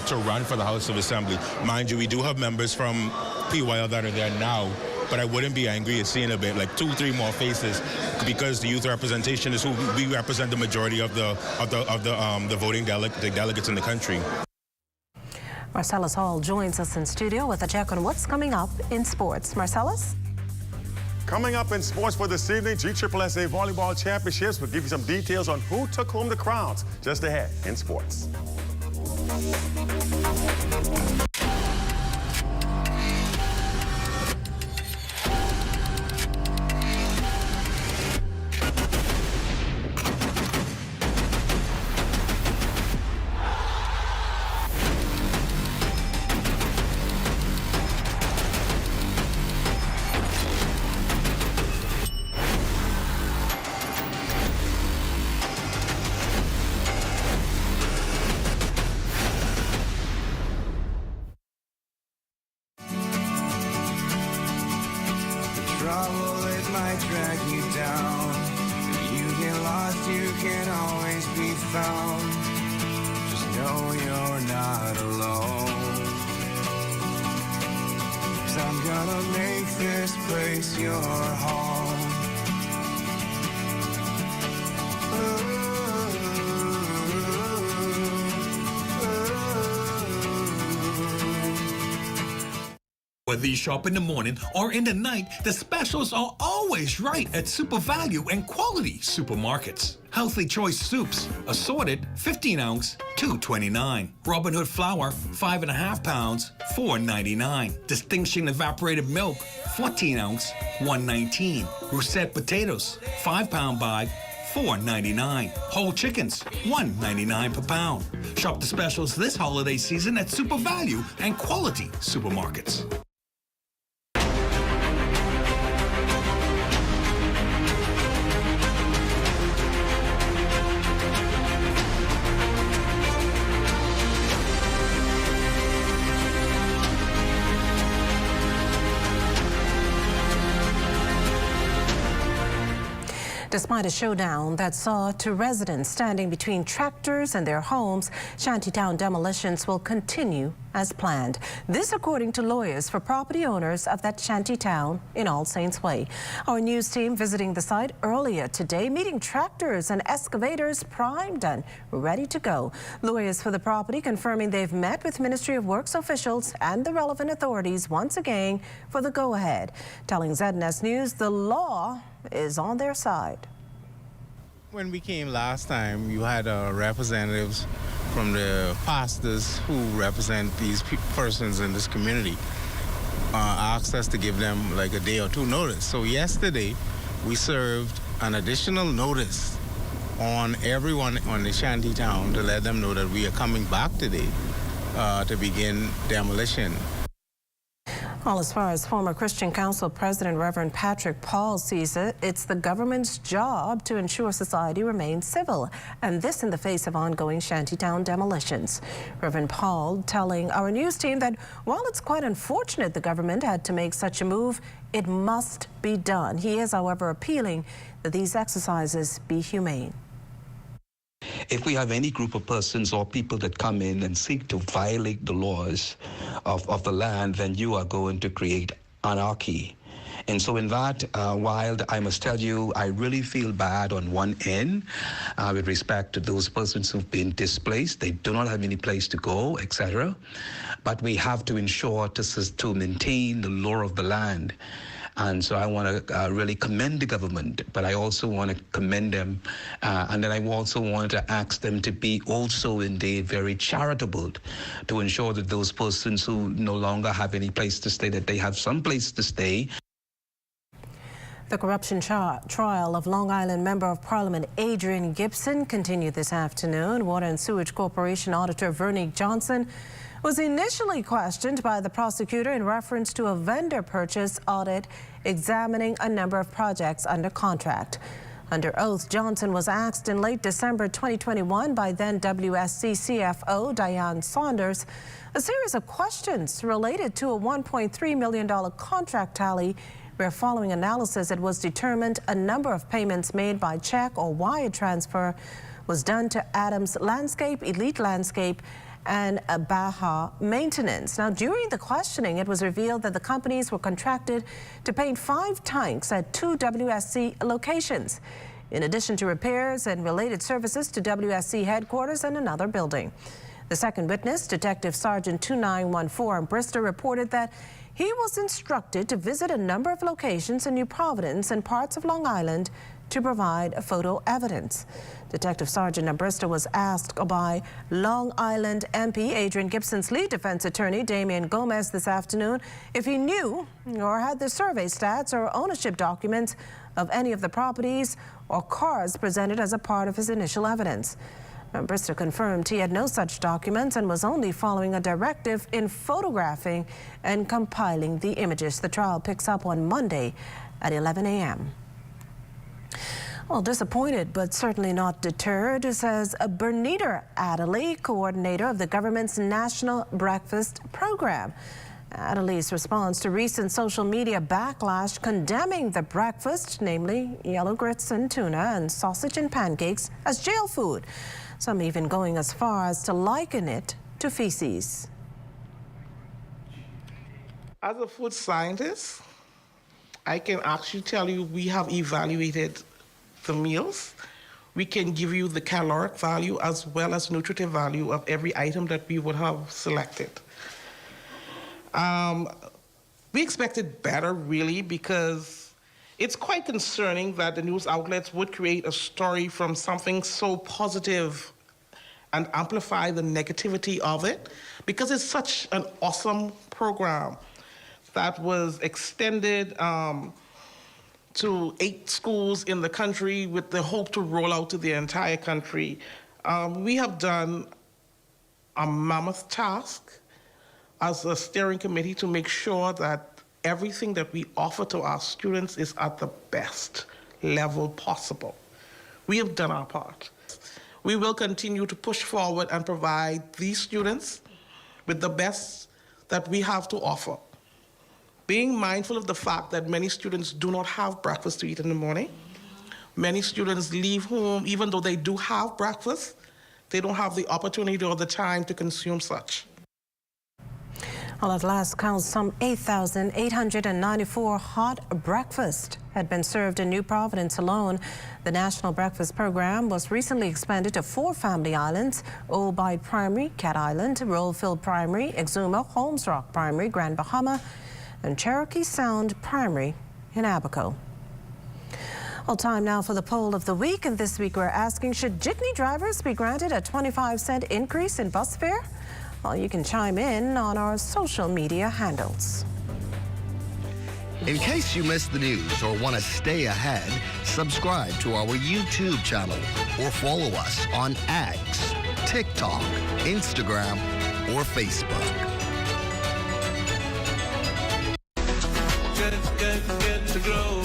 to run for the House of Assembly. Mind you, we do have members from PYL that are there now, but I wouldn't be angry at seeing a bit like 2-3 more faces, because the youth representation is who we represent the majority of the voting delegates in the country. Marcellus Hall joins us in studio with a check on what's coming up in sports. Marcellus? Coming up in sports for this evening, GSSSA Volleyball Championships will give you some details on who took home the crowns just ahead in sports. Trouble, it might drag you down. If you get lost, you can always be found. Just know you're not alone. 'Cause I'm gonna make this place your home. Whether you shop in the morning or in the night, the specials are always right at Super Value and Quality Supermarkets. Healthy Choice Soups, assorted 15-ounce, $2.29. Robin Hood flour, 5.5 pounds, $4.99. Distinction Evaporated Milk, 14-ounce, $1.19. Russet potatoes, 5-pound bag, $4.99. Whole chickens, $1.99 per pound. Shop the specials this holiday season at Super Value and Quality Supermarkets. Despite a showdown that saw two residents standing between tractors and their homes, Shantytown demolitions will continue as planned. This according to lawyers for property owners of that Shantytown in All Saints Way. Our news team visiting the site earlier today, meeting tractors and excavators primed and ready to go. Lawyers for the property confirming they've met with Ministry of Works officials and the relevant authorities once again for the go-ahead. Telling ZNS News the law is on their side. When we came last time, you had representatives from the pastors who represent these persons in this community asked us to give them like a day or two notice. So yesterday, we served an additional notice on everyone on the Shantytown to let them know that we are coming back today to begin demolition. Well, as far as former Christian Council President Reverend Patrick Paul sees it, it's the government's job to ensure society remains civil, and this in the face of ongoing Shantytown demolitions. Reverend Paul telling our news team that while it's quite unfortunate the government had to make such a move, it must be done. He is, however, appealing that these exercises be humane. If we have any group of persons or people that come in and seek to violate the laws of the land, then you are going to create anarchy. And so in that, while I must tell you, I really feel bad on one end with respect to those persons who've been displaced. They do not have any place to go, etc. But we have to ensure to maintain the law of the land. And so I want to really commend the government, but I also want to commend them. And then I also want to ask them to be also indeed very charitable to ensure that those persons who no longer have any place to stay, that they have some place to stay. The corruption trial of Long Island Member of Parliament Adrian Gibson continued this afternoon. Water and Sewage Corporation Auditor Vernique Johnson was initially questioned by the prosecutor in reference to a vendor purchase audit examining a number of projects under contract. Under oath, Johnson was asked in late December 2021 by then WSC CFO Diane Saunders a series of questions related to a $1.3 million contract tally where, following analysis, it was determined a number of payments made by check or wire transfer was done to Adams Landscape, Elite Landscape, and Baja Maintenance. Now, during the questioning, it was revealed that the companies were contracted to paint 5 tanks at 2 WSC locations, in addition to repairs and related services to WSC headquarters and another building. The second witness, Detective Sergeant 2914 Bristol, reported that he was instructed to visit a number of locations in New Providence and parts of Long Island to provide photo evidence. Detective Sergeant Bristol was asked by Long Island MP Adrian Gibson's lead defense attorney, Damian Gomez, this afternoon if he knew or had the survey stats or ownership documents of any of the properties or cars presented as a part of his initial evidence. Bristol confirmed he had no such documents and was only following a directive in photographing and compiling the images. The trial picks up on Monday at 11 a.m. Well, disappointed but certainly not deterred, says Bernita Adderley, coordinator of the government's National Breakfast Program. Adderley's response to recent social media backlash condemning the breakfast, namely yellow grits and tuna and sausage and pancakes, as jail food. Some even going as far as to liken it to feces. As a food scientist, I can actually tell you we have evaluated the meals. We can give you the caloric value as well as nutritive value of every item that we would have selected. We expected better, really, because it's quite concerning that the news outlets would create a story from something so positive and amplify the negativity of it, because it's such an awesome program that was extended to 8 schools in the country with the hope to roll out to the entire country. We have done a mammoth task as a steering committee to make sure that everything that we offer to our students is at the best level possible. We have done our part. We will continue to push forward and provide these students with the best that we have to offer. Being mindful of the fact that many students do not have breakfast to eat in the morning. Many students leave home, even though they do have breakfast, they don't have the opportunity or the time to consume such. Well, at last count, some 8,894 hot breakfasts had been served in New Providence alone. The National Breakfast Program was recently expanded to 4 family islands: Old Bight Primary, Cat Island, Rollfield Primary, Exuma, Holmes Rock Primary, Grand Bahama, and Cherokee Sound Primary in Abaco. Well, time now for the poll of the week, and this week we're asking, should jitney drivers be granted a 25-cent increase in bus fare? Well, you can chime in on our social media handles. In case you missed the news or want to stay ahead, subscribe to our YouTube channel or follow us on X, TikTok, Instagram, or Facebook. Good to grow,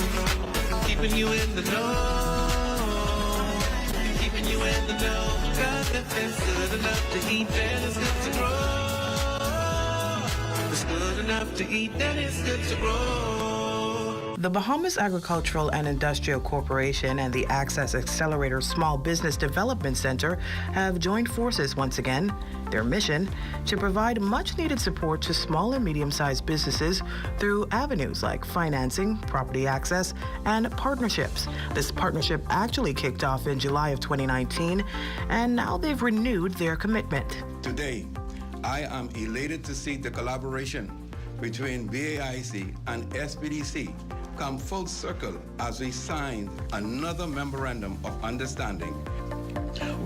keeping you in the know, keeping you in the know. God, it's good enough to eat, then it's good to grow. It's good enough to eat, then it's good to grow. The Bahamas Agricultural and Industrial Corporation and the Access Accelerator Small Business Development Center have joined forces once again. Their mission, to provide much-needed support to small and medium-sized businesses through avenues like financing, property access, and partnerships. This partnership actually kicked off in July of 2019, and now they've renewed their commitment. Today, I am elated to see the collaboration between BAIC and SBDC come full circle as we signed another memorandum of understanding.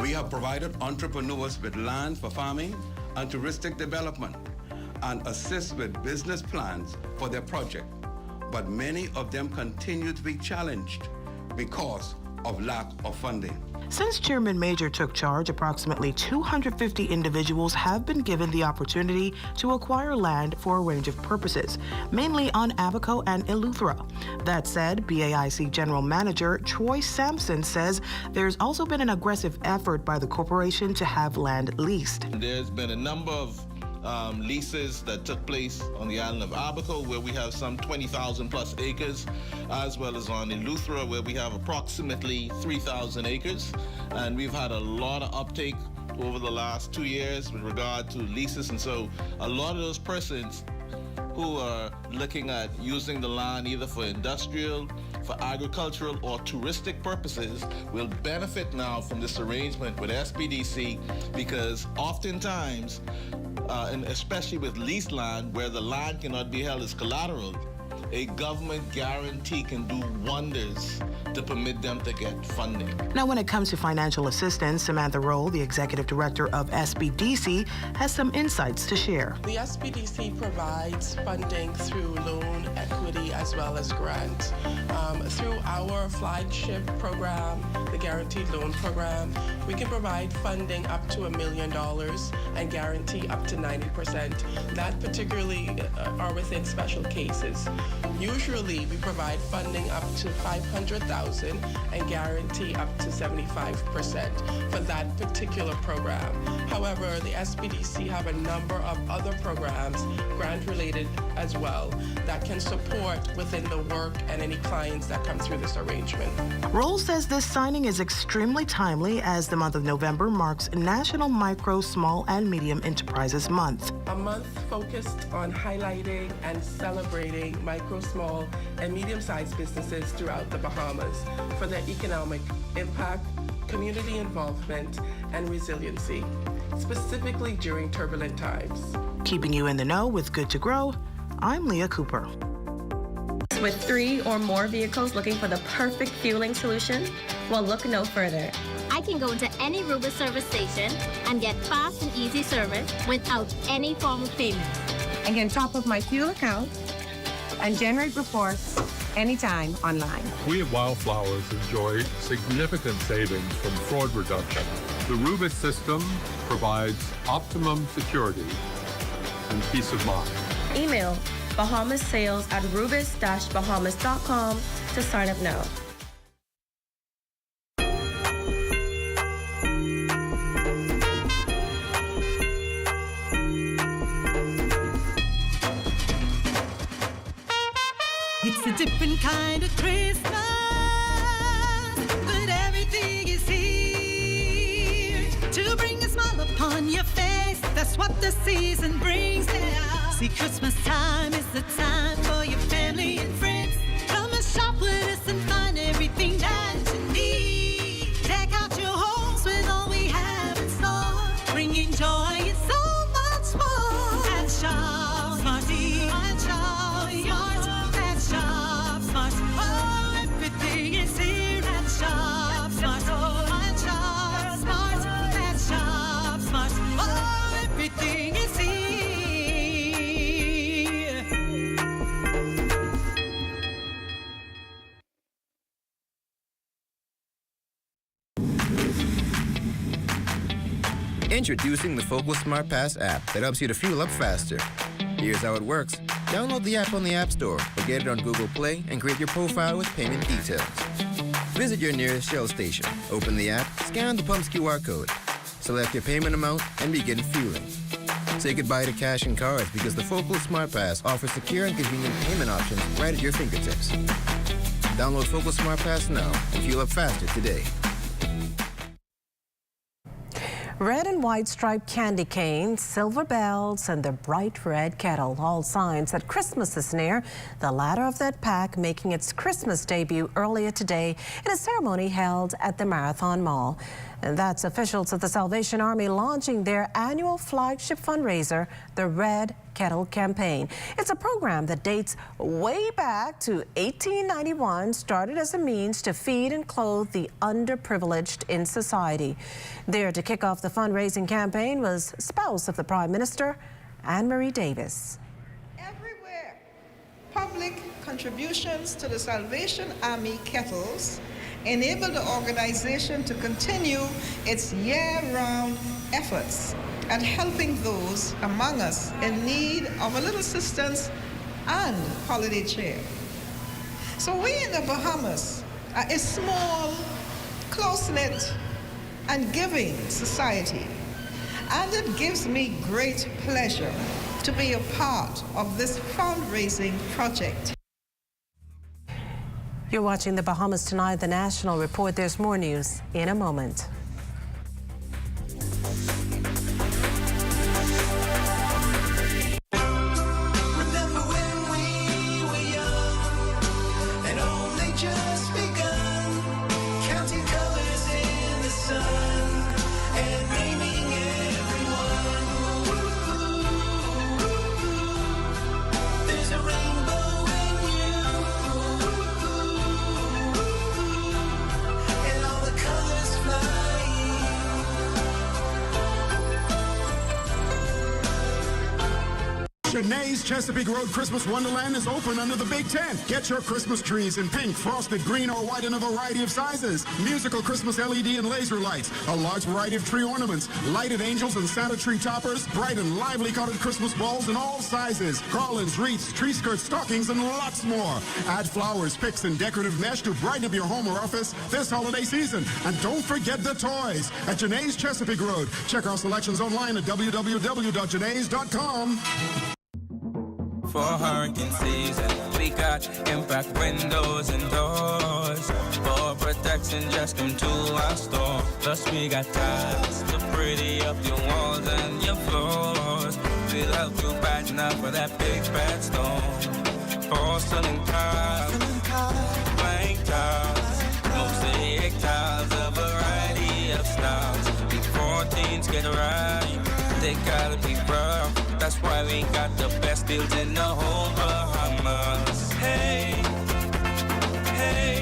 We have provided entrepreneurs with land for farming and touristic development and assist with business plans for their project. But many of them continue to be challenged because of lack of funding. Since Chairman Major took charge, approximately 250 individuals have been given the opportunity to acquire land for a range of purposes, mainly on Abaco and Eleuthera. That said, BAIC General Manager Troy Sampson says there's also been an aggressive effort by the corporation to have land leased. There's been a number of leases that took place on the island of Abaco, where we have some 20,000 plus acres, as well as on Eleuthera, where we have approximately 3,000 acres. And we've had a lot of uptake over the last 2 years with regard to leases. And so a lot of those persons who are looking at using the land either for industrial, for agricultural, or touristic purposes will benefit now from this arrangement with SBDC, because oftentimes, and especially with leased land where the land cannot be held as collateral, a government guarantee can do wonders to permit them to get funding. Now, when it comes to financial assistance, Samantha Roll, the executive director of SBDC, has some insights to share. The SBDC provides funding through loan, equity, as well as grant. Through our flagship program, the Guaranteed Loan Program, we can provide funding up to $1 million and guarantee up to 90%. That particularly are within special cases. Usually, we provide funding up to $500,000 and guarantee up to 75% for that particular program. However, the SBDC have a number of other programs, grant-related as well, that can support within the work and any clients that come through this arrangement. Roll says this signing is extremely timely as the month of November marks National Micro, Small, and Medium Enterprises Month. A month focused on highlighting and celebrating micro, small, and medium-sized businesses throughout the Bahamas for their economic impact, community involvement, and resiliency, specifically during turbulent times. Keeping you in the know with Good to Grow, I'm Leah Cooper. With 3 or more vehicles looking for the perfect fueling solution? Well, look no further. I can go to any Rubis service station and get fast and easy service without any form of payment. I can top up my fuel account and generate reports anytime online. We at Wildflowers enjoy significant savings from fraud reduction. The Rubis system provides optimum security and peace of mind. Email bahamassales@rubis-bahamas.com to sign up now. It's a different kind of Christmas, but everything is here to bring a smile upon your face. That's what the season brings. See, Christmas time is the time for your family and friends. Come and shop with us and find everything that you need. Deck out your homes with all we have in store, bringing joy and so much more. And shop Smarty, and shop Smart, and shop Smart. Oh, everything is here at Shop Smart. And shop Smart, and shop Smart. Oh, everything is here. Introducing the Focal Smart Pass app that helps you to fuel up faster. Here's how it works. Download the app on the App Store or get it on Google Play and create your profile with payment details. Visit your nearest Shell station. Open the app, scan the pump's QR code, select your payment amount, and begin fueling. Say goodbye to cash and cards because the Focal Smart Pass offers secure and convenient payment options right at your fingertips. Download Focal Smart Pass now and fuel up faster today. Red and white striped candy canes, silver bells, and the bright red kettle, all signs that Christmas is near. The latter of that pack making its Christmas debut earlier today in a ceremony held at the Marathon Mall. And that's officials of the Salvation Army launching their annual flagship fundraiser, the Red Kettle Campaign. It's a program that dates way back to 1891, started as a means to feed and clothe the underprivileged in society. There to kick off the fundraising campaign was spouse of the Prime Minister, Anne-Marie Davis. Everywhere, public contributions to the Salvation Army kettles enable the organization to continue its year-round efforts at helping those among us in need of a little assistance and holiday cheer. So we in the Bahamas are a small, close-knit, and giving society. And it gives me great pleasure to be a part of this fundraising project. You're watching the Bahamas Tonight, the National Report. There's more news in a moment. Shanae's Chesapeake Road Christmas Wonderland is open under the Big Tent. Get your Christmas trees in pink, frosted, green, or white in a variety of sizes. Musical Christmas LED and laser lights, a large variety of tree ornaments, lighted angels and Santa tree toppers, bright and lively colored Christmas balls in all sizes, garlands, wreaths, tree skirts, stockings, and lots more. Add flowers, picks, and decorative mesh to brighten up your home or office this holiday season. And don't forget the toys at Janae's Chesapeake Road. Check our selections online at www.janae's.com. For hurricane season, we got impact windows and doors. For protection, just come to our store. Plus we got tiles to pretty up your walls and your floors. We'll help you brighten up for that big bad storm. Porcelain tiles, blank tiles, mosaic tiles, a variety of styles. Before teens get right, they gotta be rough. That's why we got the best deals in the whole Bahamas. Hey, hey.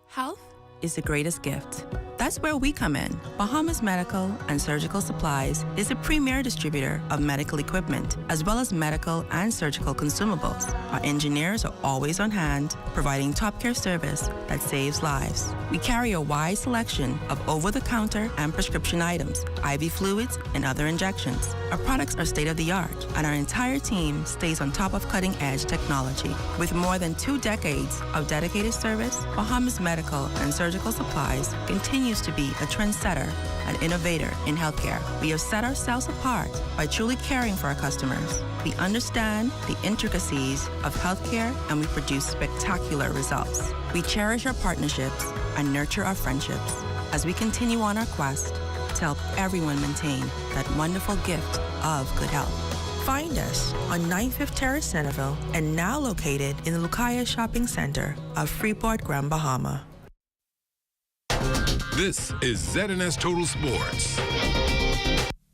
Health is the greatest gift. That's where we come in. Bahamas Medical and Surgical Supplies is a premier distributor of medical equipment, as well as medical and surgical consumables. Our engineers are always on hand, providing top care service that saves lives. We carry a wide selection of over-the-counter and prescription items, IV fluids, and other injections. Our products are state-of-the-art, and our entire team stays on top of cutting-edge technology. With more than 2 decades of dedicated service, Bahamas Medical and Surgical Supplies continues to be a trendsetter and innovator in healthcare. We have set ourselves apart by truly caring for our customers. We understand the intricacies of healthcare, and we produce spectacular results. We cherish our partnerships and nurture our friendships as we continue on our quest to help everyone maintain that wonderful gift of good health. Find us on 95th Terrace, Centerville, and now located in the Lucaya Shopping Center of Freeport, Grand Bahama. This is ZNS Total Sports.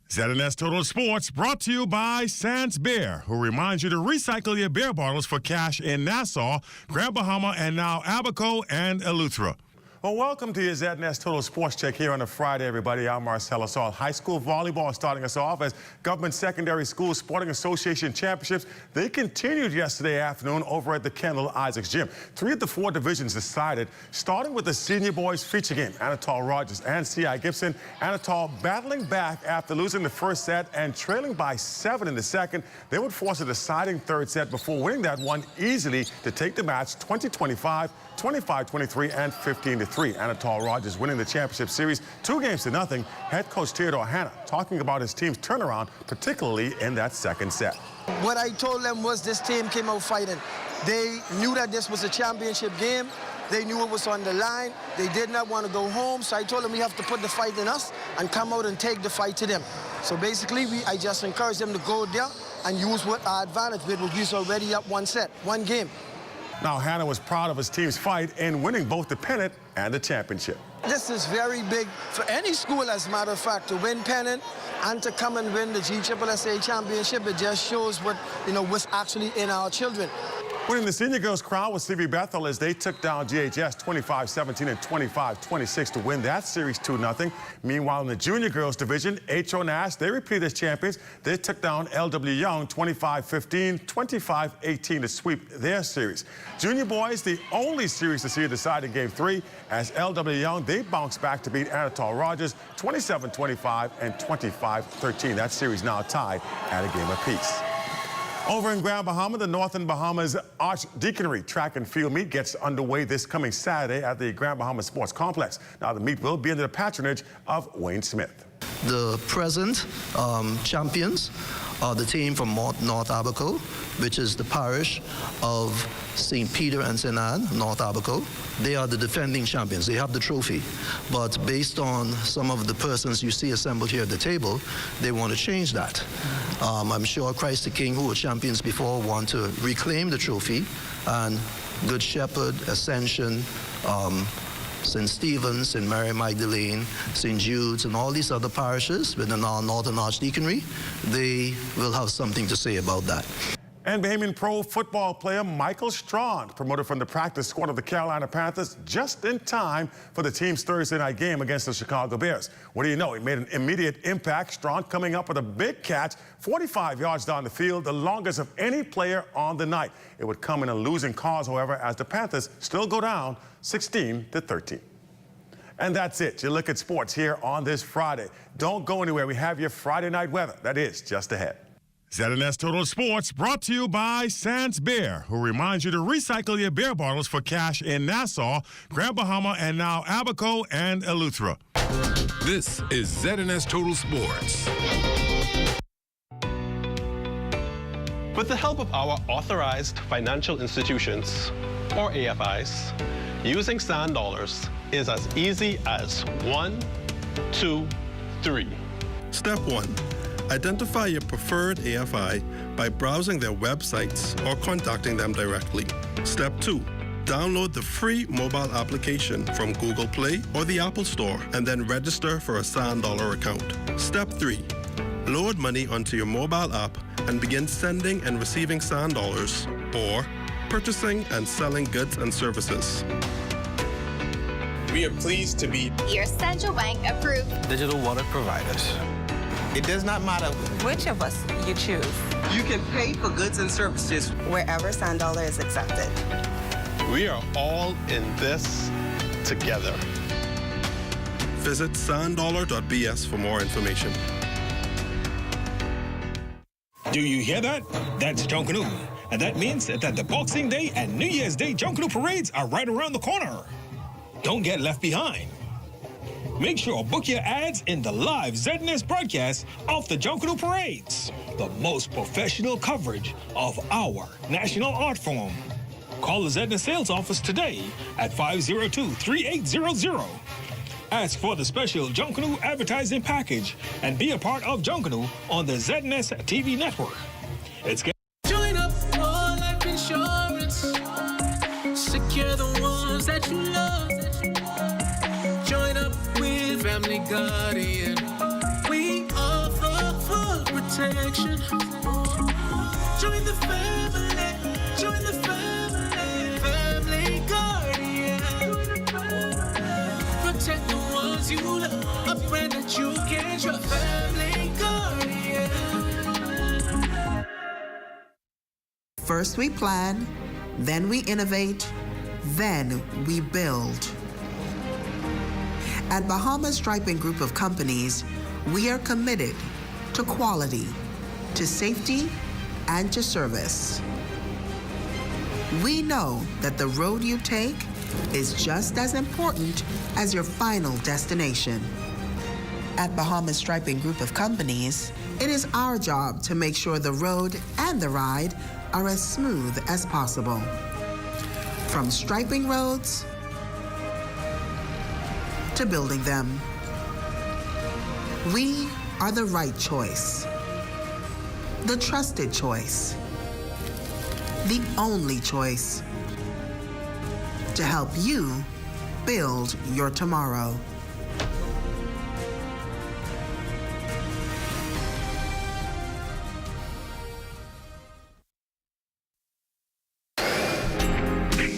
ZNS Total Sports brought to you by Sands Beer, who reminds you to recycle your beer bottles for cash in Nassau, Grand Bahama, and now Abaco and Eleuthera. Well, welcome to your ZNS Total Sports Check here on a Friday, everybody. I'm Marcelo Saul. High school volleyball starting us off as Government Secondary School Sporting Association Championships. They continued yesterday afternoon over at the Kendall Isaacs Gym. 3 of the 4 divisions decided, starting with the senior boys feature game. Anatol Rogers and C.I. Gibson. Anatol battling back after losing the first set and trailing by 7 in the second. They would force a deciding third set before winning that one easily to take the match 20-25, 25-23, and 15-3. Anatol Rogers winning the championship series 2-0. Head coach Theodore Hanna talking about his team's turnaround, particularly in that second set. What I told them was this team came out fighting. They knew that this was a championship game. They knew it was on the line. They did not want to go home, so I told them we have to put the fight in us and come out and take the fight to them. So basically, I just encouraged them to go there and use what our advantage with, which was already up 1 set, 1 game. Now, Hanna was proud of his team's fight in winning both the pennant and the championship. This is very big for any school, as a matter of fact, to win pennant and to come and win the GSSA championship. It just shows what, what's actually in our children. Winning the senior girls crown was C.V. Bethel as they took down GHS 25-17 and 25-26 to win that series 2-0. Meanwhile, in the junior girls division, H.O. Nash, they repeated as champions. They took down L.W. Young 25-15, 25-18 to sweep their series. Junior boys, the only series to see a decided game 3 as L.W. Young, they bounced back to beat Anatol Rogers 27-25 and 25-13. That series now tied at a game apiece. Over in Grand Bahama, the Northern Bahamas Archdeaconry track and field meet gets underway this coming Saturday at the Grand Bahama Sports Complex. Now, the meet will be under the patronage of Wayne Smith. The present champions are the team from North Abaco, which is the parish of St. Peter and St. Anne, North Abaco. They are the defending champions. They have the trophy. But based on some of the persons you see assembled here at the table, they want to change that. I'm sure Christ the King, who were champions before, want to reclaim the trophy. And Good Shepherd, Ascension, St. Stephen's, St. Mary Magdalene, St. Jude's, and all these other parishes within our Northern Archdeaconry, they will have something to say about that. And Bahamian pro football player Michael Strong, promoted from the practice squad of the Carolina Panthers just in time for the team's Thursday night game against the Chicago Bears. What do you know? He made an immediate impact. Strong coming up with a big catch, 45 yards down the field, the longest of any player on the night. It would come in a losing cause, however, as the Panthers still go down 16-13. And that's it. You look at sports here on this Friday. Don't go anywhere. We have your Friday night weather. That is just ahead. ZNS Total Sports brought to you by Sans Beer, who reminds you to recycle your beer bottles for cash in Nassau, Grand Bahama, and now Abaco and Eleuthera. This is ZNS Total Sports. With the help of our authorized financial institutions, or AFIs, using sand dollars is as easy as 1, 2, 3. Step 1. Identify your preferred AFI by browsing their websites or contacting them directly. Step 2. Download the free mobile application from Google Play or the Apple Store and then register for a sand dollar account. Step 3. Load money onto your mobile app and begin sending and receiving sand dollars or purchasing and selling goods and services. We are pleased to be your central bank approved digital wallet providers. It does not matter which of us you choose. You can pay for goods and services wherever sand dollar is accepted. We are all in this together. Visit sanddollar.bs for more information. Do you hear that? That's Junkanoo. And that means that the Boxing Day and New Year's Day Junkanoo parades are right around the corner. Don't get left behind. Make sure to book your ads in the live ZNS broadcast of the Junkanoo parades, the most professional coverage of our national art form. Call the ZNS sales office today at 502-3800. Ask for the special Junkanoo advertising package and be a part of Junkanoo on the ZNS TV network. Join up for life insurance. Secure the ones that you love. Join up with Family Guardian. We offer full protection. Join the family. Join the family. Family Guardian. Protect the ones you love. A friend that you can trust. Family Guardian. First we plan, then we innovate, then we build. At Bahamas Striping Group of Companies, we are committed to quality, to safety, and to service. We know that the road you take is just as important as your final destination. At Bahamas Striping Group of Companies, it is our job to make sure the road and the ride are as smooth as possible. From striping roads to building them, we are the right choice, the trusted choice, the only choice to help you build your tomorrow.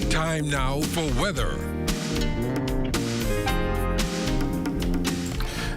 Time now for weather.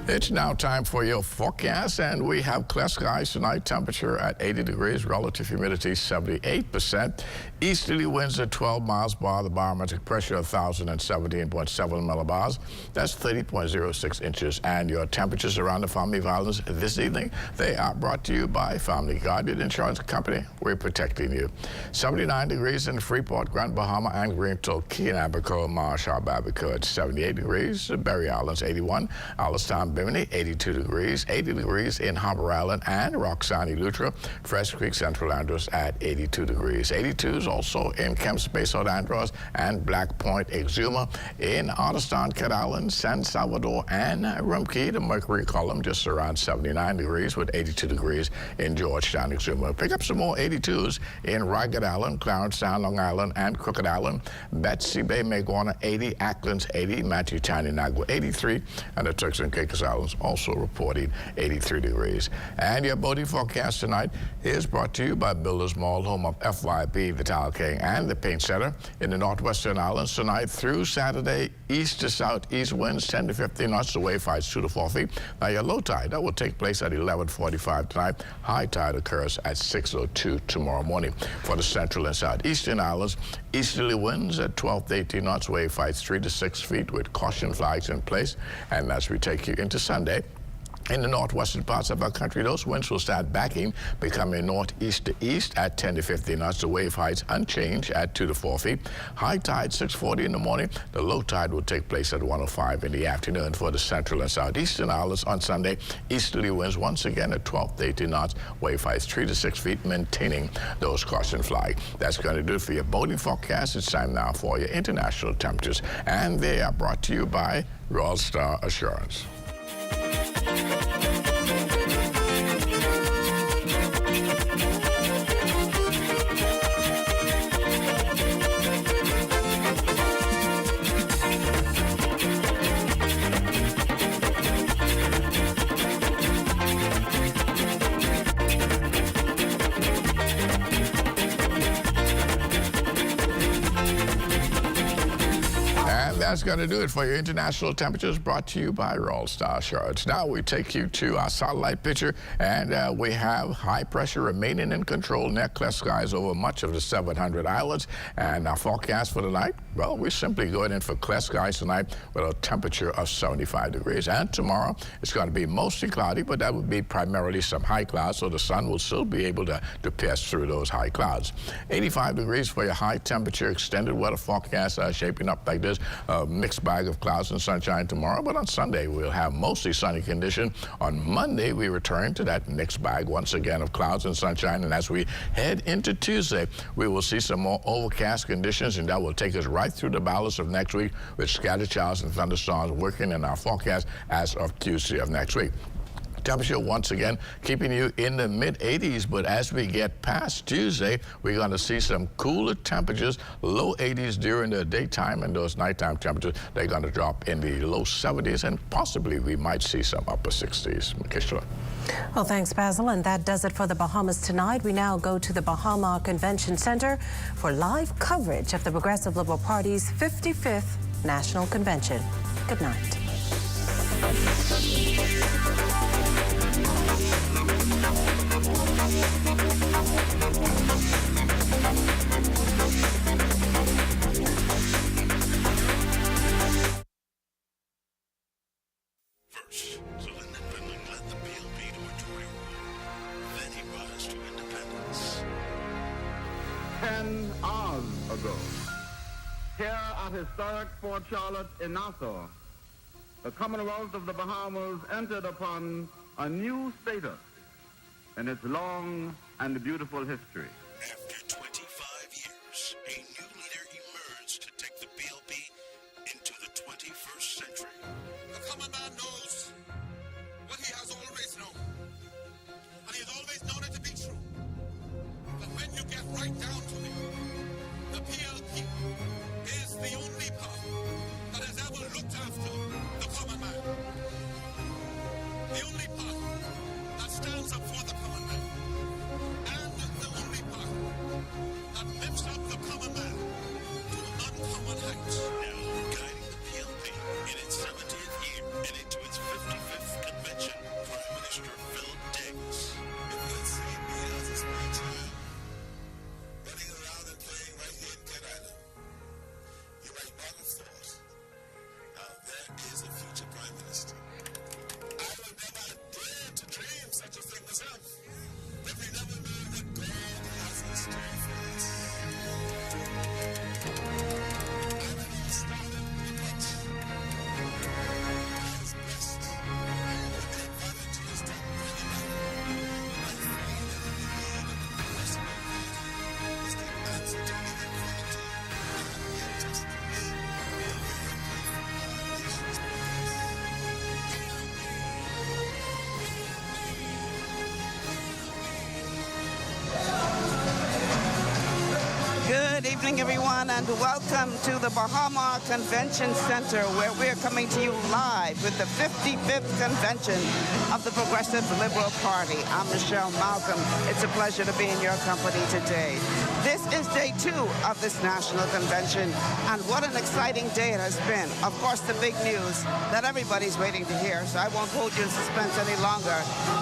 It's now time for your forecast, and we have clear skies tonight. Temperature at 80 degrees, relative humidity 78%. Easterly winds at 12 miles per hour. The barometric pressure 1,017.7 millibars. That's 30.06 inches. And your temperatures around the Family Islands this evening, they are brought to you by Family Guardian Insurance Company. We're protecting you. 79 degrees in Freeport, Grand Bahama, and Greenville, Key and Abaco, Marsh Harbor, Abaco at 78 degrees. Berry Islands 81. Alistown, Bimini, 82 degrees, 80 degrees in Harbor Island and Roxanne, Eleuthera, Fresh Creek, Central Andros at 82 degrees. 82s also in Camp Space, South Andros and Black Point, Exuma. In Otterstown, Cat Island, San Salvador and Rumkey, the mercury column just around 79 degrees with 82 degrees in Georgetown, Exuma. Pick up some more 82s in Ragged Island, Clarence Sound, Long Island and Crooked Island. Betsy Bay, Maguana, 80, Acklands, 80, Matthew Town, Nagua, 83, and the Turks and Caicos Islands also reporting 83 degrees. And your boating forecast tonight is brought to you by Builders Mall, home of FYP, the Tile King, and the Paint Center. In the Northwestern Islands tonight through Saturday, east to southeast winds 10 to 15 knots, the wave heights 2 to 4 feet. Now your low tide, that will take place at 11:45 tonight. High tide occurs at 6:02 tomorrow morning. For the central and southeastern islands, easterly winds at 12 to 18 knots, wave heights 3 to 6 feet with caution flags in place. And as we take you into Sunday, in the northwestern parts of our country, those winds will start backing, becoming northeast to east at 10 to 15 knots. The wave heights unchanged at 2 to 4 feet. High tide 6:40 in the morning. The low tide will take place at 1:05 in the afternoon. For the central and southeastern islands on Sunday, easterly winds once again at 12 to 18 knots. Wave heights 3 to 6 feet, maintaining those caution flag. That's going to do it for your boating forecast. It's time now for your international temperatures, and they are brought to you by Royal Star Assurance. That's going to do it for your international temperatures, brought to you by Royal Star Assurance. Now we take you to our satellite picture, and we have high pressure remaining in control near clear skies over much of the 700 islands. And our forecast for tonight, well, we're simply going in for clear skies tonight with a temperature of 75 degrees. And tomorrow, it's going to be mostly cloudy, but that would be primarily some high clouds, so the sun will still be able to pass through those high clouds. 85 degrees for your high temperature extended weather forecast shaping up like this. Mixed bag of clouds and sunshine tomorrow, but on Sunday we'll have mostly sunny condition. On Monday we return to that mixed bag once again of clouds and sunshine, and as we head into Tuesday we will see some more overcast conditions, and that will take us right through the balance of next week with scattered showers and thunderstorms working in our forecast as of Tuesday of next week. Temperature once again keeping you in the mid-80s, but as we get past Tuesday, we're going to see some cooler temperatures, low 80s during the daytime, and those nighttime temperatures, they're going to drop in the low 70s, and possibly we might see some upper 60s. Kishla. Well, thanks, Basil, and that does it for the Bahamas tonight. We now go to the Bahama Convention Center for live coverage of the Progressive Liberal Party's 55th National Convention. Good night. First, Lieutenant Pindling led the PLP to a Tory rule. Then he brought us to independence. 10 hours ago, here at historic Fort Charlotte in Nassau, the Commonwealth of the Bahamas entered upon a new status in its long and beautiful history. After 25 years, a new leader emerged to take the PLP into the 21st century. The common man knows what he has always known, and he has always known it to be true. But when you get right down to it, the PLP is the only party that has ever looked after the common man. The only party that stands up for the common man. And the only party Good evening, everyone, and welcome to the Bahama Convention Center, where we're coming to you live with the 55th convention of the Progressive Liberal Party. I'm Michelle Malcolm. It's a pleasure to be in your company today. This is day 2 of this national convention, and what an exciting day it has been. Of course, the big news that everybody's waiting to hear, so I won't hold you in suspense any longer.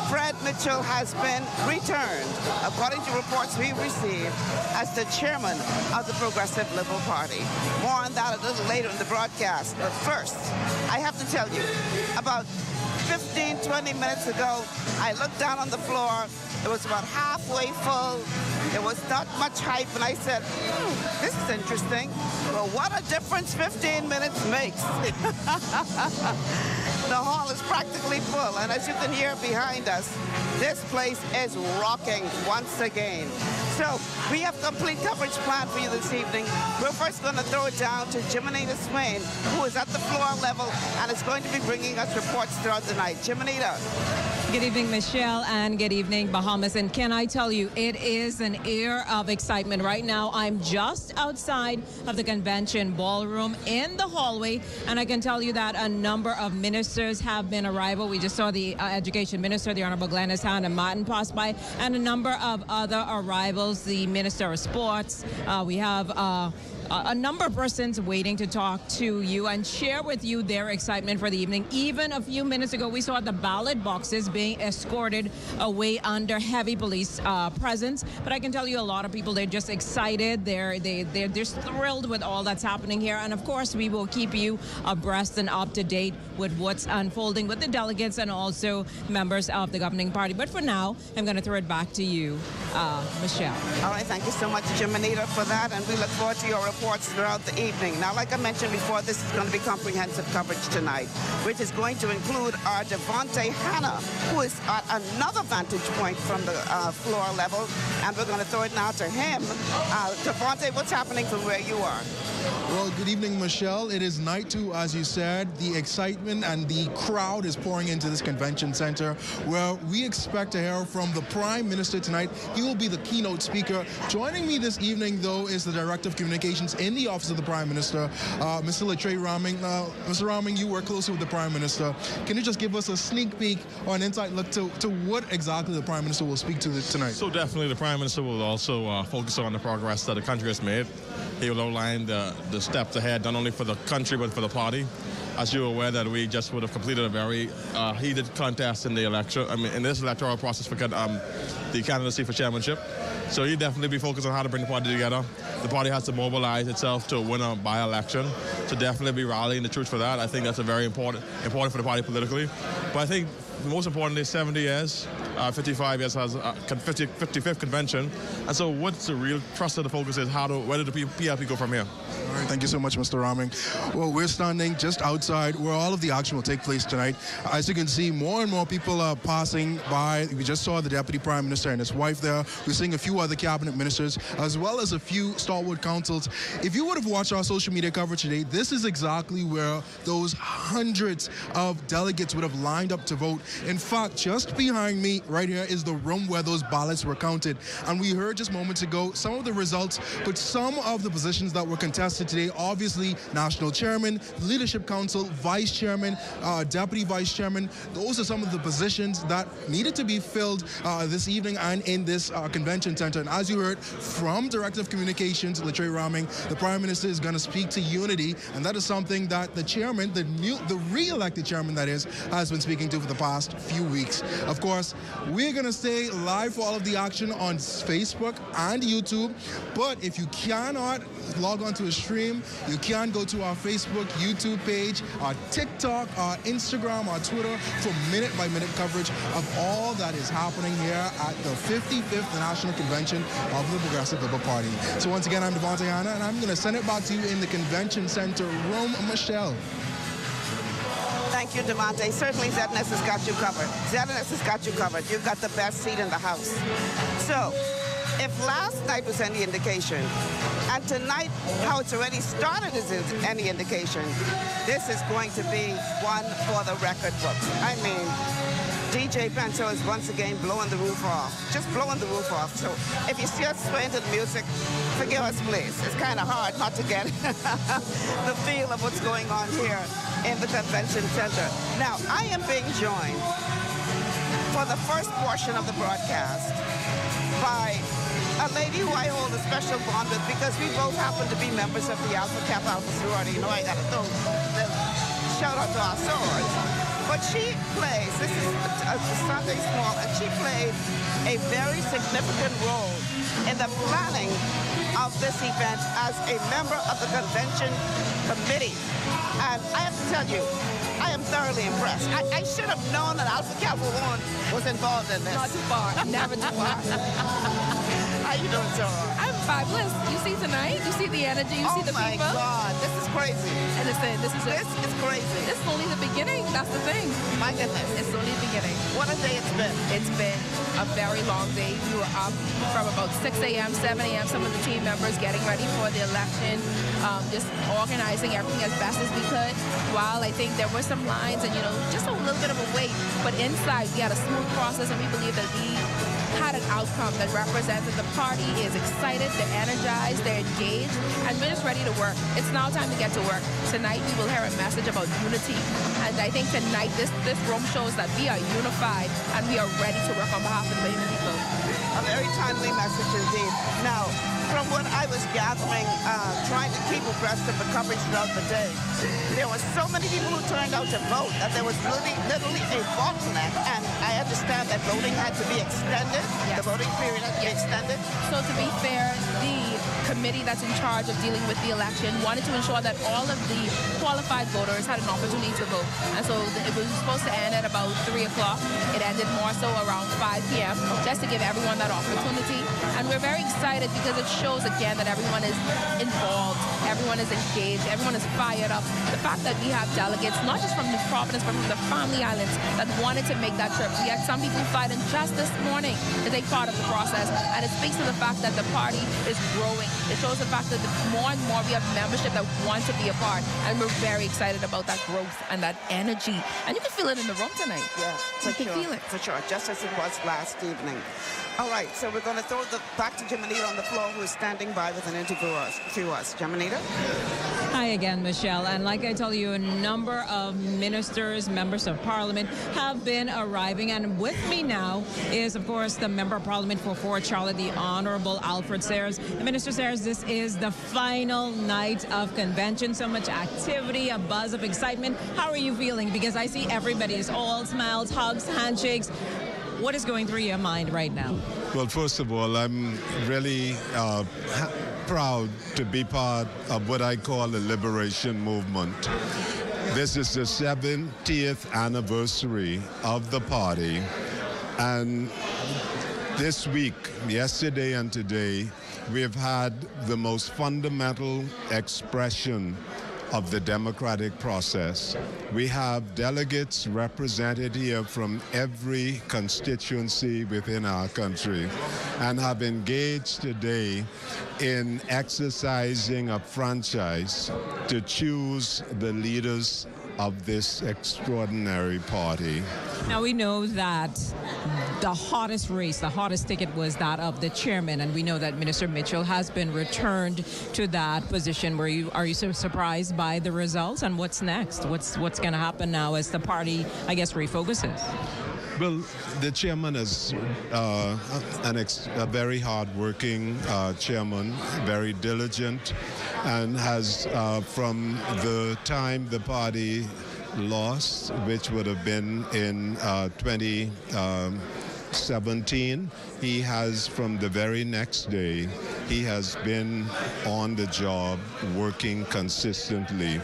Fred Mitchell has been returned, according to reports we received, as the chairman of the Progressive Liberal Party. More on that a little later in the broadcast. But first, I have to tell you, about 15, 20 minutes ago, I looked down on the floor. It was about halfway full. There was not much hype, and I said, this is interesting. Well, what a difference 15 minutes makes. The hall is practically full, and as you can hear behind us, this place is rocking once again. So we have complete coverage planned for you this evening. We're first going to throw it down to Jimenita Swain, who is at the floor level and is going to be bringing us reports throughout the night. Jimenita. Good evening, Michelle, and good evening, Bahamas. And can I tell you, it is an air of excitement. Right now, I'm just outside of the convention ballroom in the hallway, and I can tell you that a number of ministers have been arrival. We just saw the Education Minister, the Honorable Glennis Hannah Martin, pass by, and a number of other arrivals, the Minister of Sports. We have a number of persons waiting to talk to you and share with you their excitement for the evening. Even a few minutes ago, we saw the ballot boxes being escorted away under heavy police presence. But I can tell you, a lot of people, they're just excited. They're just thrilled with all that's happening here. And of course, we will keep you abreast and up to date with what's unfolding with the delegates and also members of the governing party. But for now, I'm going to throw it back to you, Michelle. All right, thank you so much, Jimenita, for that, and we look forward to your reports throughout the evening. Now, like I mentioned before, this is going to be comprehensive coverage tonight, which is going to include our Devontae Hanna, who is at another vantage point from the floor level, and we're going to throw it now to him. Devontae, what's happening from where you are? Well, good evening, Michelle. It is night 2, as you said. The excitement and the crowd is pouring into this convention center, where we expect to hear from the Prime Minister tonight. He will be the keynote speaker. Joining me this evening, though, is the Director of Communications in the Office of the Prime Minister, Mr. Lisa Rahming. Mr. Rahming, you work closely with the Prime Minister. Can you just give us a sneak peek or an inside look to what exactly the Prime Minister will speak to tonight? So definitely the Prime Minister will also focus on the progress that the country has made. He will outline the steps ahead, not only for the country, but for the party. As you're aware that we just would have completed a very heated contest in the election, in this electoral process for the candidacy for chairmanship. So he'll definitely be focused on how to bring the party together. The party has to mobilize itself to win a by-election, to definitely be rallying the troops for that. I think that's a very important for the party politically. But I think most importantly, 70 years, 55 years has 55th convention. And so what's the real thrust of the focus is where did the PLP go from here? All right, thank you so much, Mr. Rahming. Well, we're standing just outside where all of the action will take place tonight. As you can see, more and more people are passing by. We just saw the Deputy Prime Minister and his wife there. We're seeing a few other cabinet ministers, as well as a few stalwart councils. If you would have watched our social media coverage today, this is exactly where those hundreds of delegates would have lined up to vote. In fact, just behind me right here is the room where those ballots were counted. And we heard just moments ago some of the results, but some of the positions that were contested today, obviously National Chairman, Leadership Council, Vice Chairman, Deputy Vice Chairman, those are some of the positions that needed to be filled this evening and in this convention center. And as you heard from Director of Communications, Lisa Rahming, the Prime Minister is going to speak to unity, and that is something that the chairman, the re-elected chairman that is, has been speaking to for the past few weeks. Of course, we're going to stay live for all of the action on Facebook and YouTube, but if you cannot log on to a stream, you can go to our Facebook, YouTube page, our TikTok, our Instagram, our Twitter for minute-by-minute coverage of all that is happening here at the 55th National Convention of the Progressive Liberal Party. So once again, I'm Devontae Hanna, and I'm going to send it back to you in the Convention Center room. Michelle. Thank you, Devontae. Certainly ZNS has got you covered. ZNS has got you covered. You've got the best seat in the House. So, if last night was any indication, and tonight, how it's already started is any indication, this is going to be one for the record books. I mean, do DJ Pancho is once again blowing the roof off, just blowing the roof off. So if you see us swaying to the music, forgive us, please. It's kind of hard not to get the feel of what's going on here in the convention center. Now, I am being joined for the first portion of the broadcast by a lady who I hold a special bond with because we both happen to be members of the Alpha Kappa Alpha sorority. You know, I got to throw the shout out to our sorors. But she plays, this is Sunday Small, and she played a very significant role in the planning of this event as a member of the convention committee. And I have to tell you, I am thoroughly impressed. I should have known that Alpha Kappa One was involved in this. Not too far, never too far. How you doing, Sarah? I'm fabulous. You see tonight, you see the energy, you see the people. Oh my God, this is crazy. And listen, this is crazy. This is only the beginning, that's the thing. My goodness. It's only the beginning. What a day it's been. It's been a very long day. We were up from about 6 a.m., 7 a.m., some of the team members getting ready for the election, just organizing everything as best as we could. While I think there were some lines and, you know, just a little bit of a wait, but inside we had a smooth process and we believe that we had an outcome that represents that the party is excited, they're energized, they're engaged, and we're just ready to work. It's now time to get to work. Tonight we will hear a message about unity, and I think tonight this room shows that we are unified and we are ready to work on behalf of the Bahamian people. A very timely message indeed. Now, from what I was gathering, trying to keep abreast of the coverage throughout the day, there were so many people who turned out to vote that there was literally a bottleneck, and I understand that voting had to be extended. Yes. The voting period had to be extended. So to be fair, the committee that's in charge of dealing with the election wanted to ensure that all of the qualified voters had an opportunity to vote. And so it was supposed to end at about 3 o'clock. It ended more so around 5 p.m. just to give everyone that opportunity. And we're very excited because it shows again that everyone is involved, everyone is engaged, everyone is fired up. The fact that we have delegates, not just from New Providence, but from the Family Islands that wanted to make that trip. We had some people fighting just this morning to take part of the process. And it speaks to the fact that the party is growing. It shows the fact that more and more we have membership that want to be a part. And we're very excited about that growth and that energy. And you can feel it in the room tonight. Yeah, you can feel it. For sure, just as it was last evening. All right, so we're going to throw back to Jamanita on the floor, who is standing by with an interview to us. Jamanita? Hi again, Michelle. And like I told you, a number of ministers, members of parliament have been arriving. And with me now is, of course, the member of parliament for Fort Charlotte, the Honorable Alfred Sayers. And Minister Sayers, this is the final night of convention. So much activity, a buzz of excitement. How are you feeling? Because I see everybody is all smiles, hugs, handshakes. What is going through your mind right now? Well, first of all, I'm really proud to be part of what I call the liberation movement. This is the 70th anniversary of the party, and this week, yesterday and today, we have had the most fundamental expression of the democratic process. We have delegates represented here from every constituency within our country and have engaged today in exercising a franchise to choose the leaders of this extraordinary party. Now, we know that the hottest race, the hottest ticket was that of the chairman, and we know that Minister Mitchell has been returned to that position. Are you so surprised by the results, and what's next? What's going to happen now as the party, I guess, refocuses? Well, the chairman is a very hard-working chairman, very diligent, and has, from the time the party lost, which would have been in 2017, he has, from the very next day, he has been on the job, working consistently.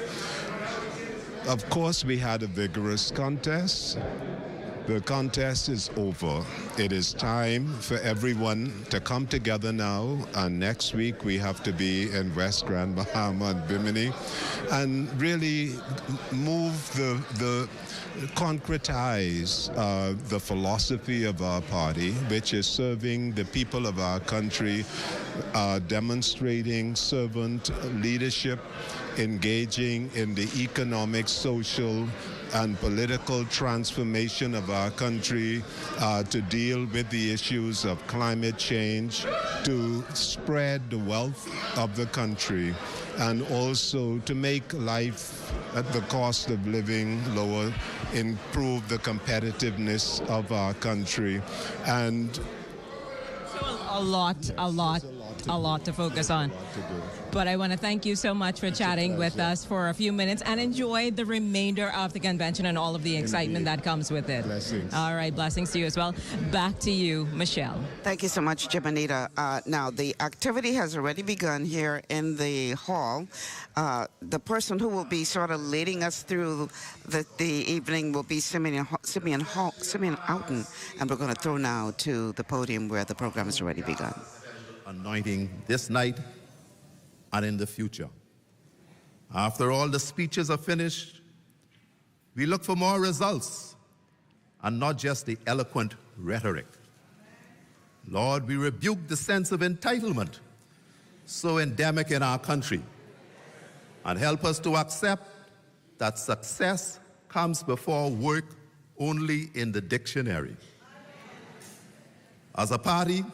Of course, we had a vigorous contest. The contest is over. It is time for everyone to come together now, and next week we have to be in West Grand Bahama and Bimini and really concretize the philosophy of our party, which is serving the people of our country, demonstrating servant leadership, engaging in the economic, social, and political transformation of our country to deal with the issues of climate change, to spread the wealth of the country, and also to make life at the cost of living lower, improve the competitiveness of our country. And a lot to focus on. But I want to thank you so much for chatting with us for a few minutes, and enjoy the remainder of the convention and all of the excitement that comes with it. Blessings. All right, blessings to you as well. Back to you, Michelle. Thank you so much, Jimanita. Now, the activity has already begun here in the hall. The person who will be sort of leading us through the evening will be Simeon Houghton, and we're going to throw now to the podium where the program has already begun. Anointing this night and in the future. After all the speeches are finished, we look for more results and not just the eloquent rhetoric. Lord, we rebuke the sense of entitlement so endemic in our country, and help us to accept that success comes before work only in the dictionary. As a party,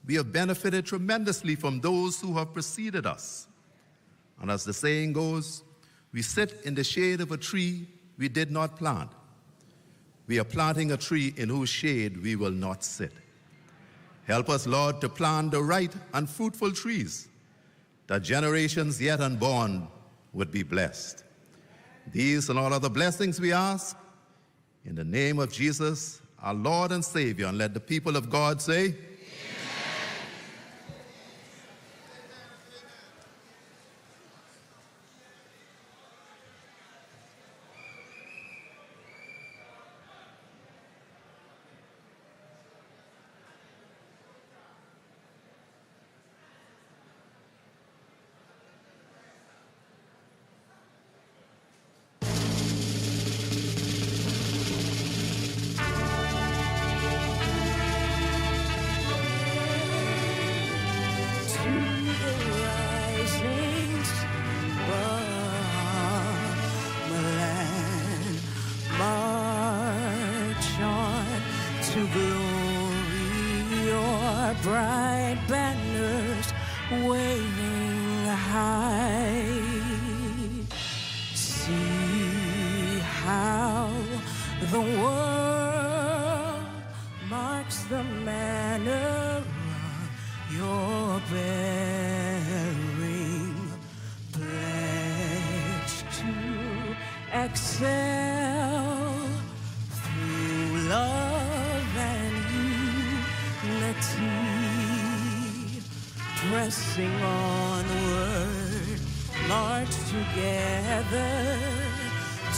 we have benefited tremendously from those who have preceded us. And as the saying goes, we sit in the shade of a tree we did not plant. We are planting a tree in whose shade we will not sit. Help us, Lord, to plant the right and fruitful trees, that generations yet unborn would be blessed. These and all other blessings we ask in the name of Jesus, our Lord and Savior, and let the people of God say, pressing onward, march together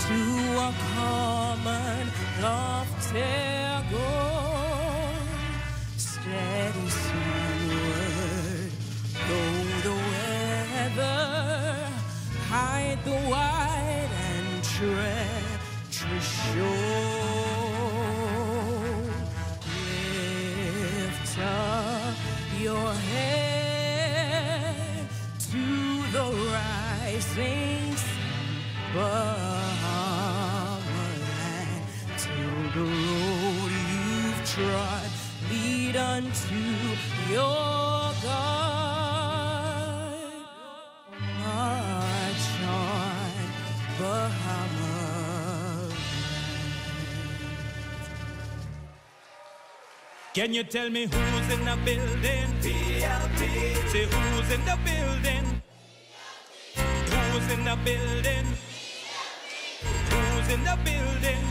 to a common lofty goal. Steady sunward, though the weather hide the wide and treacherous shore. Lift up your head to the rising Bahamas, till the road you've trod lead unto your God. March on, Bahamas. Can you tell me who's in the building? PLP. Say who's in the building? Who's in the building? Who's in the building?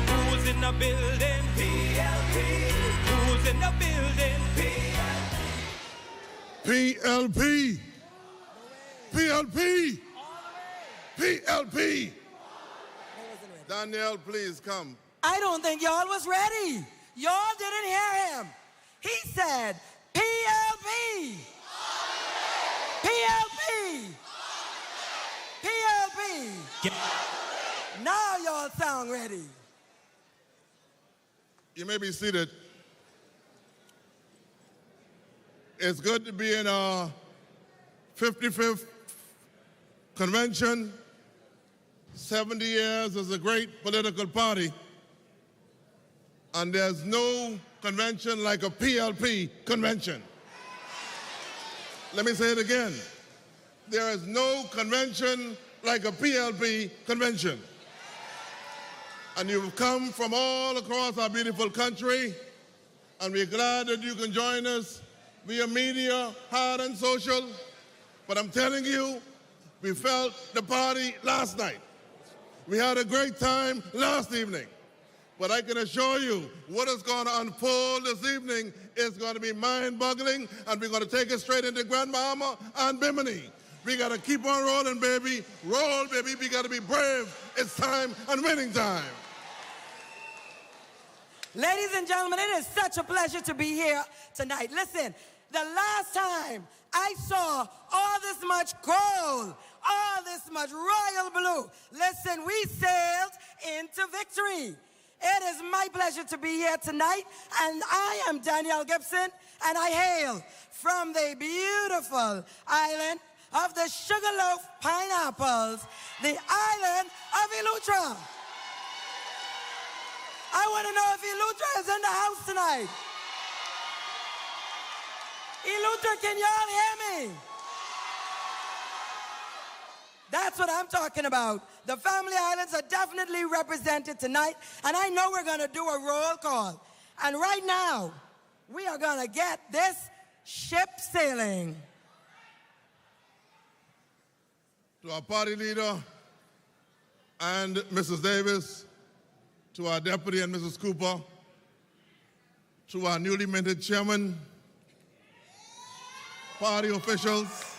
Who's in the building? PLP. Who's in the building? PLP. PLP. PLP. Danielle, please come. I don't think y'all was ready. Y'all didn't hear him. He said, PLP. PLP. PLP. Now y'all sound ready. You may be seated. It's good to be in our 55th convention, 70 years as a great political party, and there's no convention like a PLP convention. Let me say it again. There is no convention like a PLP convention. And you've come from all across our beautiful country, and we're glad that you can join us via media, hard and social. But I'm telling you, we felt the party last night. We had a great time last evening. But I can assure you, what is going to unfold this evening is going to be mind-boggling, and we're going to take it straight into Grand Bahama and Bimini. We got to keep on rolling, baby. Roll, baby. We got to be brave. It's time and winning time. Ladies and gentlemen, it is such a pleasure to be here tonight. Listen, the last time I saw all this much gold, all this much royal blue, listen, we sailed into victory. It is my pleasure to be here tonight, and I am Danielle Gibson, and I hail from the beautiful island of the sugarloaf pineapples, the island of Eleuthera. I want to know if Eleuthera is in the house tonight. Eleuthera, can y'all hear me? That's what I'm talking about. The family islands are definitely represented tonight, and I know we're going to do a roll call. And right now, we are going to get this ship sailing. To our party leader and Mrs. Davis, to our deputy and Mrs. Cooper, to our newly minted chairman, party officials,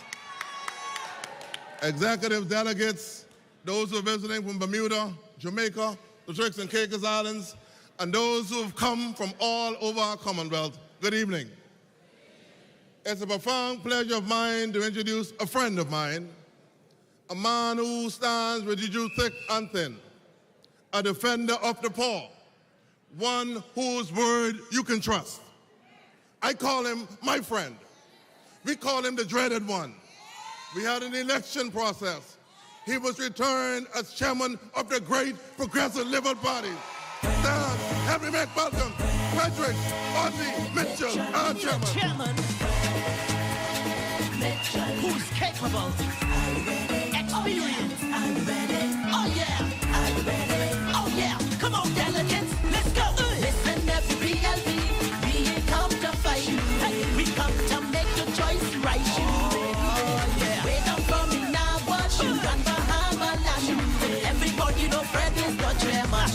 executive delegates, those who are visiting from Bermuda, Jamaica, the Turks and Caicos Islands, and those who have come from all over our Commonwealth, good evening. It's a profound pleasure of mine to introduce a friend of mine, a man who stands with you thick and thin, a defender of the poor, one whose word you can trust. I call him my friend. We call him the dreaded one. We had an election process. He was returned as chairman of the great Progressive Liberal Party. Stand, help me make welcome Frederick Audley Mitchell, our chairman. Who's capable? Experience. Oh yeah. Oh yeah. Come on, delegates. Let's go. Listen, every PLP, we ain't come to fight. Hey, we come to make the choice right. Yeah. Wait up for me now, watch you run Bahama land. Everybody know Fred is the chairman.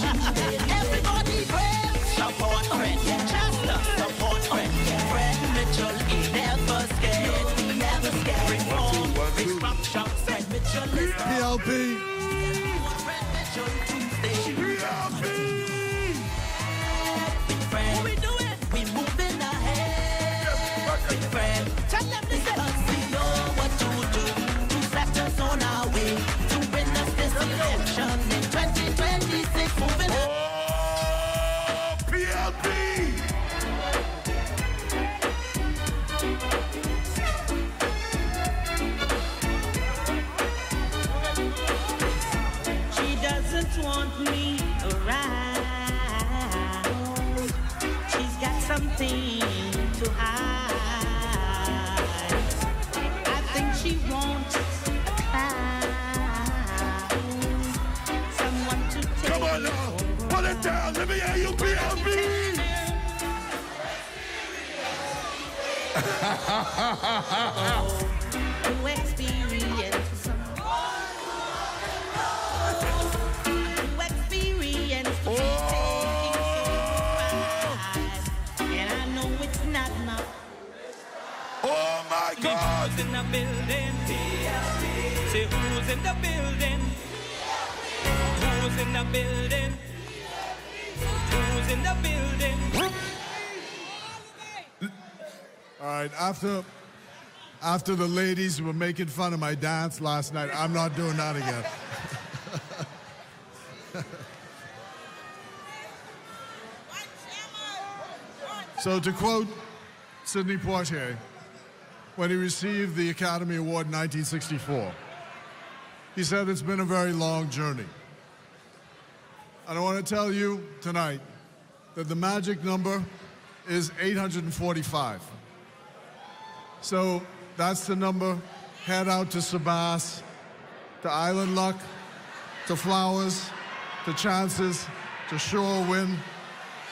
Everybody Fred, support Fred. Chester, support Fred. Fred Mitchell, he never scared. He never scared. Reform, restructure. Fred Mitchell is PLP. Fred Mitchell Tuesday. What we doing? We moving ahead. Big friend, tell them this. Cause we know what to do to set us on our way to win us this election in 2026. Moving on. PLP! She doesn't want me around. She's got something to hide. I think she wants a clown. Someone to take. Come on now, pull it down. Let me hear you, PLP. To experience some. To experience the taking some and I know it's not enough. Oh my God! Who's in the building? Say who's in the building? Who's in the building? Who's in the building? All right, after the ladies were making fun of my dance last night, I'm not doing that again. So to quote Sidney Poitier, when he received the Academy Award in 1964, He said it's been a very long journey. And I want to tell you tonight that the magic number is 845. So that's the number. Head out to Sabas, to Island Luck, to Flowers, to Chances, to Shore Wind,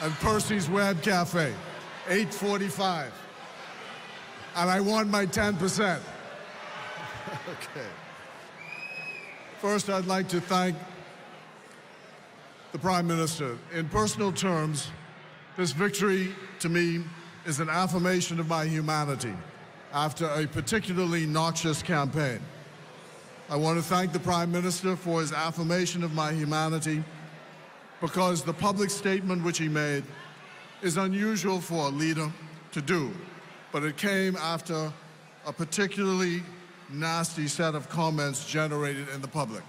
and Percy's Web Cafe. 845. And I want my 10%. Okay. First, I'd like to thank the Prime Minister. In personal terms, this victory to me is an affirmation of my humanity after a particularly noxious campaign. I want to thank the Prime Minister for his affirmation of my humanity because the public statement which he made is unusual for a leader to do, but it came after a particularly nasty set of comments generated in the public.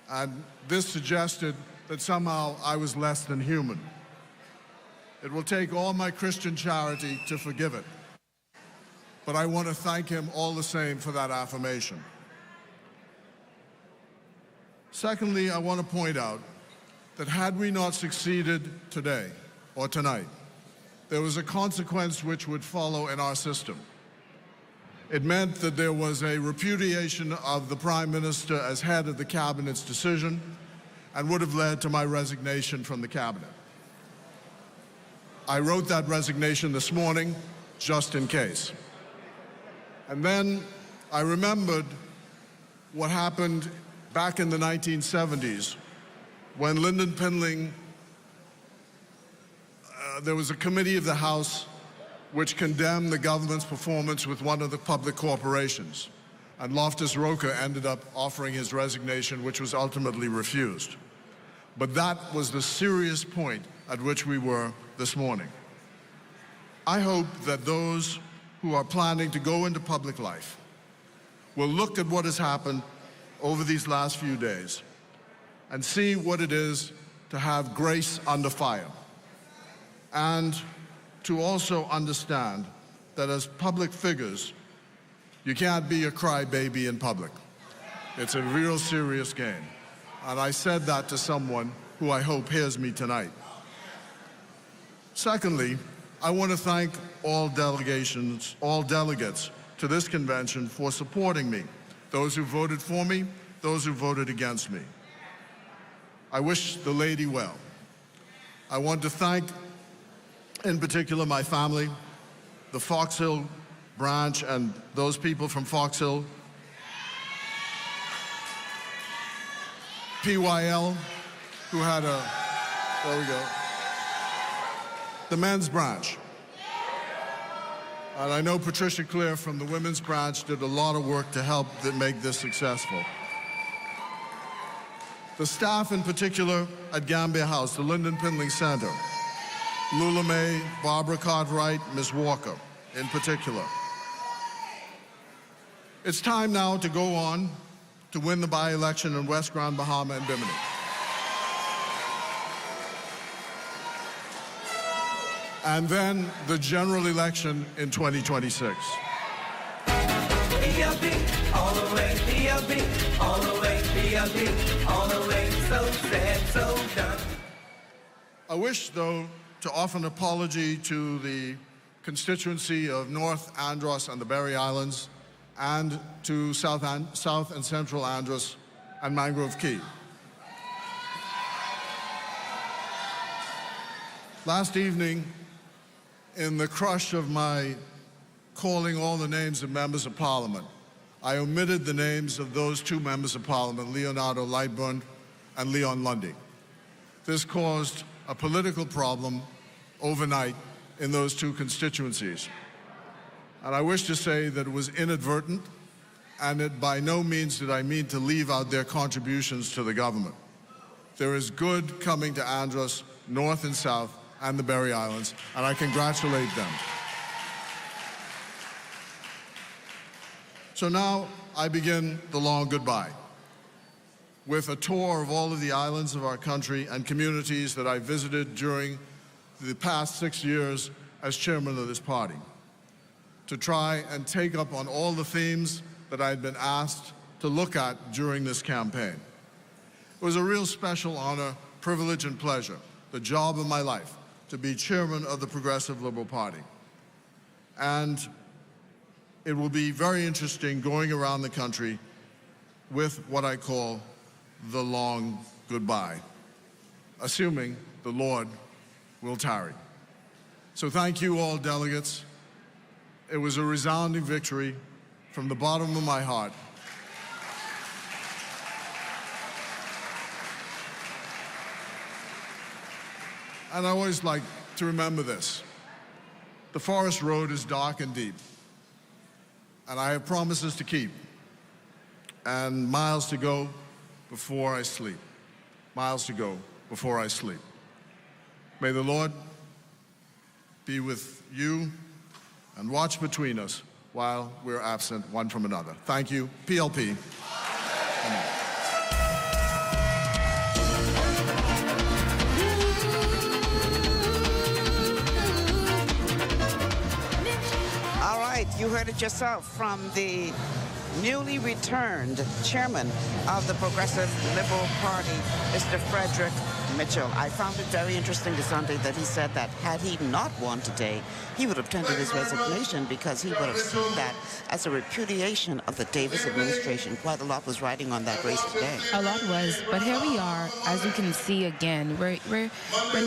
And this suggested that somehow I was less than human. It will take all my Christian charity to forgive it. But I want to thank him all the same for that affirmation. Secondly, I want to point out that had we not succeeded today or tonight, there was a consequence which would follow in our system. It meant that there was a repudiation of the Prime Minister as head of the Cabinet's decision and would have led to my resignation from the Cabinet. I wrote that resignation this morning, just in case. And then I remembered what happened back in the 1970s when Lyndon Pinling, there was a committee of the House which condemned the government's performance with one of the public corporations. And Loftus-Roker ended up offering his resignation, which was ultimately refused. But that was the serious point at which we were this morning. I hope that those who are planning to go into public life will look at what has happened over these last few days and see what it is to have grace under fire, and to also understand that as public figures, you can't be a crybaby in public. It's a real serious game. And I said that to someone who I hope hears me tonight. Secondly, I want to thank all delegates to this convention for supporting me, those who voted for me, those who voted against me. I wish the lady well. I want to thank, in particular, my family, the Fox Hill branch, and those people from Fox Hill, PYL, who had there we go, the men's branch. And I know Patricia Clare from the women's branch did a lot of work to help make this successful. The staff in particular at Gambia House, the Lyndon Pinling Center, Lula May, Barbara Cartwright, Ms. Walker in particular. It's time now to go on to win the by-election in West Grand Bahama and Bimini. And then the general election in 2026. PLP, all the way, PLP, all the way, PLP, all the way, so sad, so done. I wish, though, to offer an apology to the constituency of North Andros and the Berry Islands, and to South and Central Andros and Mangrove Key. Last evening, in the crush of my calling all the names of members of Parliament, I omitted the names of those two members of Parliament, Leonardo Lightburn and Leon Lundy. This caused a political problem overnight in those two constituencies. And I wish to say that it was inadvertent, and that by no means did I mean to leave out their contributions to the government. There is good coming to Andros, North and South, and the Berry Islands, and I congratulate them. So now I begin the long goodbye with a tour of all of the islands of our country and communities that I visited during the past 6 years as chairman of this party, to try and take up on all the themes that I had been asked to look at during this campaign. It was a real special honor, privilege, and pleasure, the job of my life, to be chairman of the Progressive Liberal Party. And it will be very interesting going around the country with what I call the long goodbye, assuming the Lord will tarry. So thank you all, delegates. It was a resounding victory from the bottom of my heart. And I always like to remember this. The forest road is dark and deep, and I have promises to keep, and miles to go before I sleep. Miles to go before I sleep. May the Lord be with you and watch between us while we're absent one from another. Thank you. PLP. All right, you heard it yourself from the newly returned chairman of the Progressive Liberal Party, Mr. Frederick Mitchell. I found it very interesting this Sunday that he said that had he not won today, he would have tendered his resignation because he would have seen that as a repudiation of the Davis administration. Quite a lot was riding on that race today. A lot was, but here we are, as you can see again. We're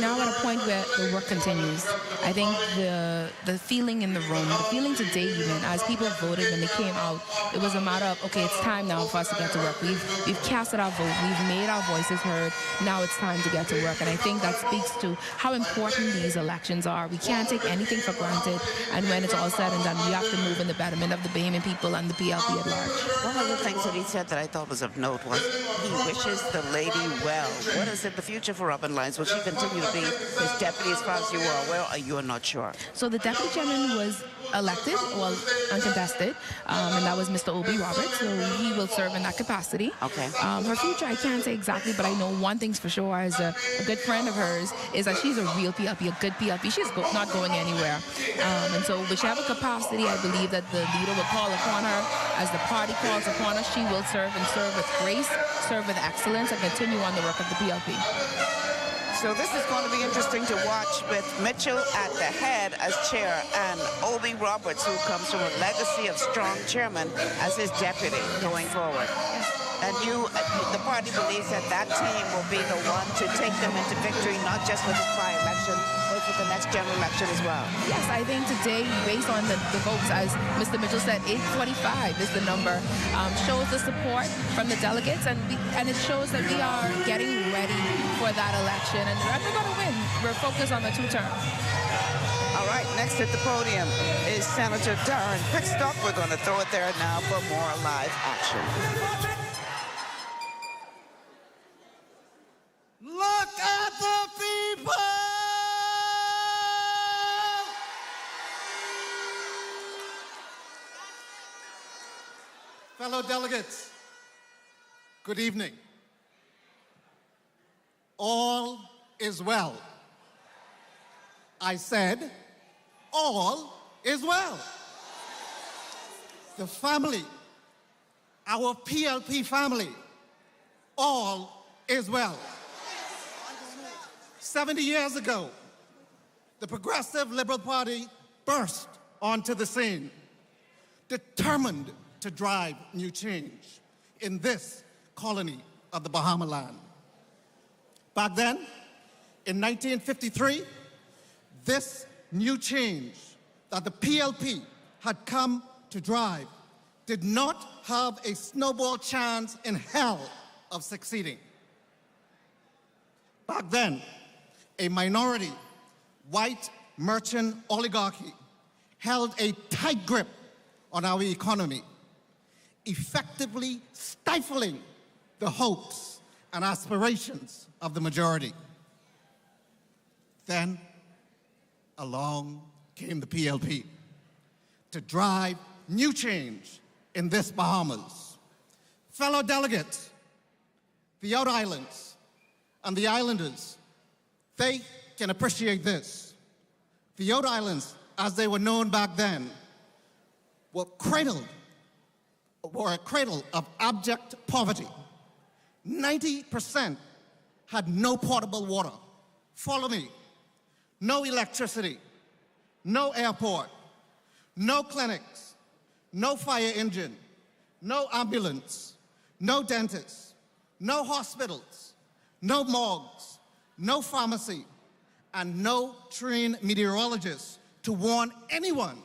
now at a point where the work continues. I think the feeling in the room, the feeling today even, as people voted when they came out, it was a matter of, okay, it's time now for us to get to work. We've casted our vote. We've made our voices heard. Now it's time to get to work. And I think that speaks to how important these elections are. We can't take anything for granted. And when it's all said and done, we have to move in the betterment of the Bahamian people and the PLP at large. One of the things that he said that I thought was of note was he wishes the lady well. What is in the future for Robin Lyons? Will she continue to be his deputy as far as you are aware, or you are not sure? So the deputy chairman was elected, well, uncontested, and that was Mr. Obi Roberts, so he will serve in that capacity. Okay. Her future, I can't say exactly, but I know one thing's for sure, as a good friend of hers, is that she's a real PLP, a good PLP. She's not going anywhere. And so whichever capacity I believe that the leader will call upon her, as the party calls upon her, she will serve, and serve with grace, serve with excellence, and continue on the work of the PLP. So this is going to be interesting to watch with Mitchell at the head as chair and Obi Roberts, who comes from a legacy of strong chairman, as his deputy going forward. And the party believes that that team will be the one to take them into victory, not just with this by-election, but for the next general election as well. Yes, I think today, based on the votes, as Mr. Mitchell said, 845 is the number, shows the support from the delegates, and it shows that we are getting ready for that election, and we're going to win. We're focused on the two-term. All right, next at the podium is Senator Daren Pixley. We're going to throw it there now for more live action. Look at the people! Fellow delegates, good evening. All is well. I said, all is well. The family, our PLP family, all is well. 70 years ago, the Progressive Liberal Party burst onto the scene, determined to drive new change in this colony of the Bahama land. Back then, in 1953, this new change that the PLP had come to drive did not have a snowball chance in hell of succeeding. Back then, a minority white merchant oligarchy held a tight grip on our economy, effectively stifling the hopes and aspirations of the majority. Then, along came the PLP to drive new change in this Bahamas. Fellow delegates, the Outer Islands and the Islanders, they can appreciate this. The Outer Islands, as they were known back then, were cradled were a cradle of abject poverty. 90% had no potable water. Follow me. No electricity, no airport, no clinics, no fire engine, no ambulance, no dentist, no hospitals, no morgues, no pharmacy, and no trained meteorologists to warn anyone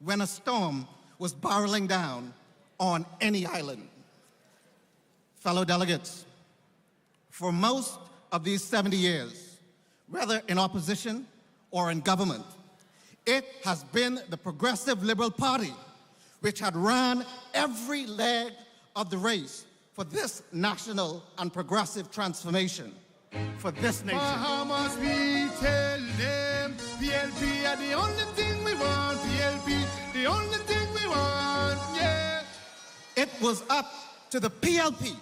when a storm was barreling down on any island. Fellow delegates, for most of these 70 years, whether in opposition or in government, it has been the Progressive Liberal Party which had ran every leg of the race for this national and progressive transformation for this nation. Bahamas, we tell them, PLP are the only thing we want, PLP, the only thing we want, yeah. It was up to the PLP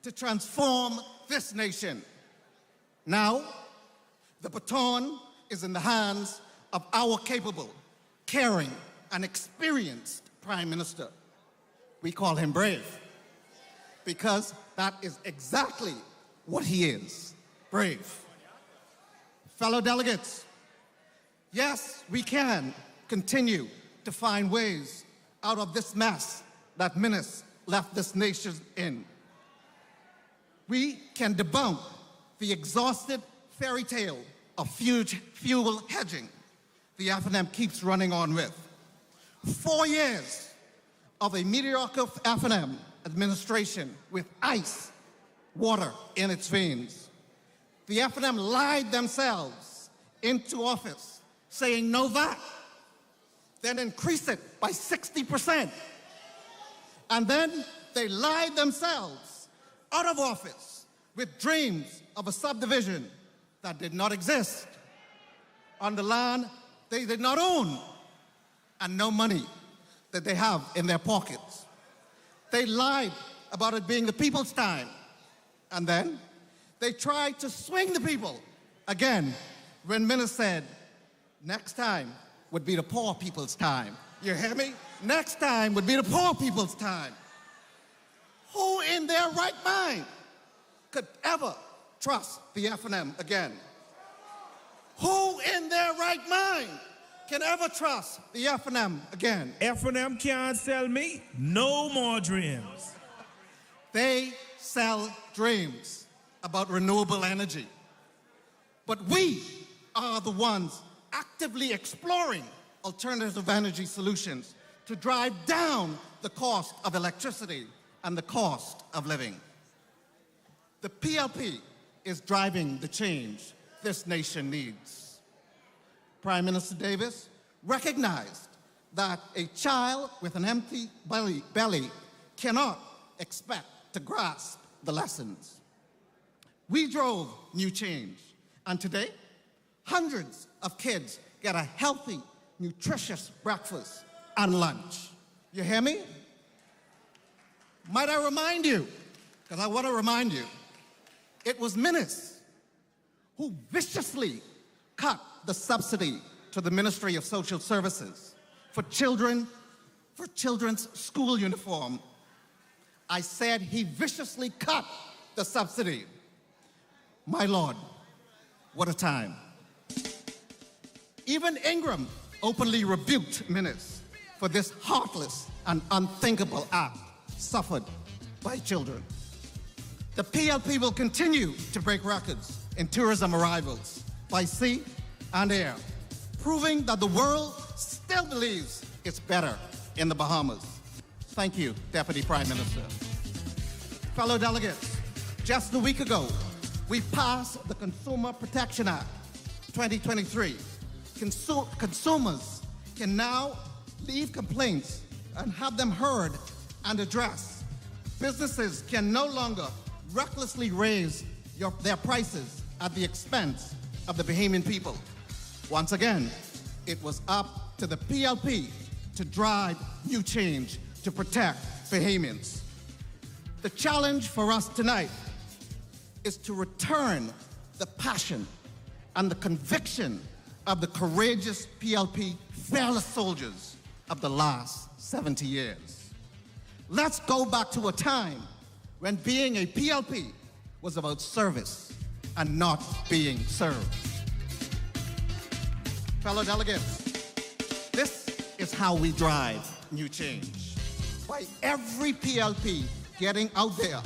to transform this nation. Now, the baton is in the hands of our capable, caring, and experienced Prime Minister. We call him brave, because that is exactly what he is, brave. Fellow delegates, yes, we can continue to find ways out of this mess that Minnis left this nation in. We can debunk the exhausted fairy tale of fuel hedging the F&M keeps running on with. 4 years of a mediocre F&M administration with ice water in its veins. The F&M lied themselves into office saying no VAT, then increase it by 60%. And then they lied themselves out of office with dreams of a subdivision that did not exist on the land they did not own and no money that they have in their pockets. They lied about it being the people's time, and then they tried to swing the people again when Minnis said, next time would be the poor people's time. You hear me? Next time would be the poor people's time. Who in their right mind could ever trust the F&M again? Who in their right mind can ever trust the F&M again? F&M can't sell me no more dreams. They sell dreams about renewable energy. But we are the ones actively exploring alternative energy solutions to drive down the cost of electricity and the cost of living. The PLP is driving the change this nation needs. Prime Minister Davis recognized that a child with an empty belly cannot expect to grasp the lessons. We drove new change, and today, hundreds of kids get a healthy, nutritious breakfast and lunch. You hear me? Might I remind you, because I want to remind you, it was Minnis who viciously cut the subsidy to the Ministry of Social Services for children's school uniform. I said he viciously cut the subsidy. My Lord, what a time. Even Ingram openly rebuked Minnis for this heartless and unthinkable act suffered by children. The PLP will continue to break records in tourism arrivals by sea and air, proving that the world still believes it's better in the Bahamas. Thank you, Deputy Prime Minister. Fellow delegates, just a week ago, we passed the Consumer Protection Act 2023. Consumers can now leave complaints and have them heard and addressed. Businesses can no longer recklessly raise their prices at the expense of the Bahamian people. Once again, it was up to the PLP to drive new change to protect Bahamians. The challenge for us tonight is to return the passion and the conviction of the courageous PLP fearless soldiers of the last 70 years. Let's go back to a time when being a PLP was about service and not being served. Fellow delegates, this is how we drive new change. By every PLP getting out there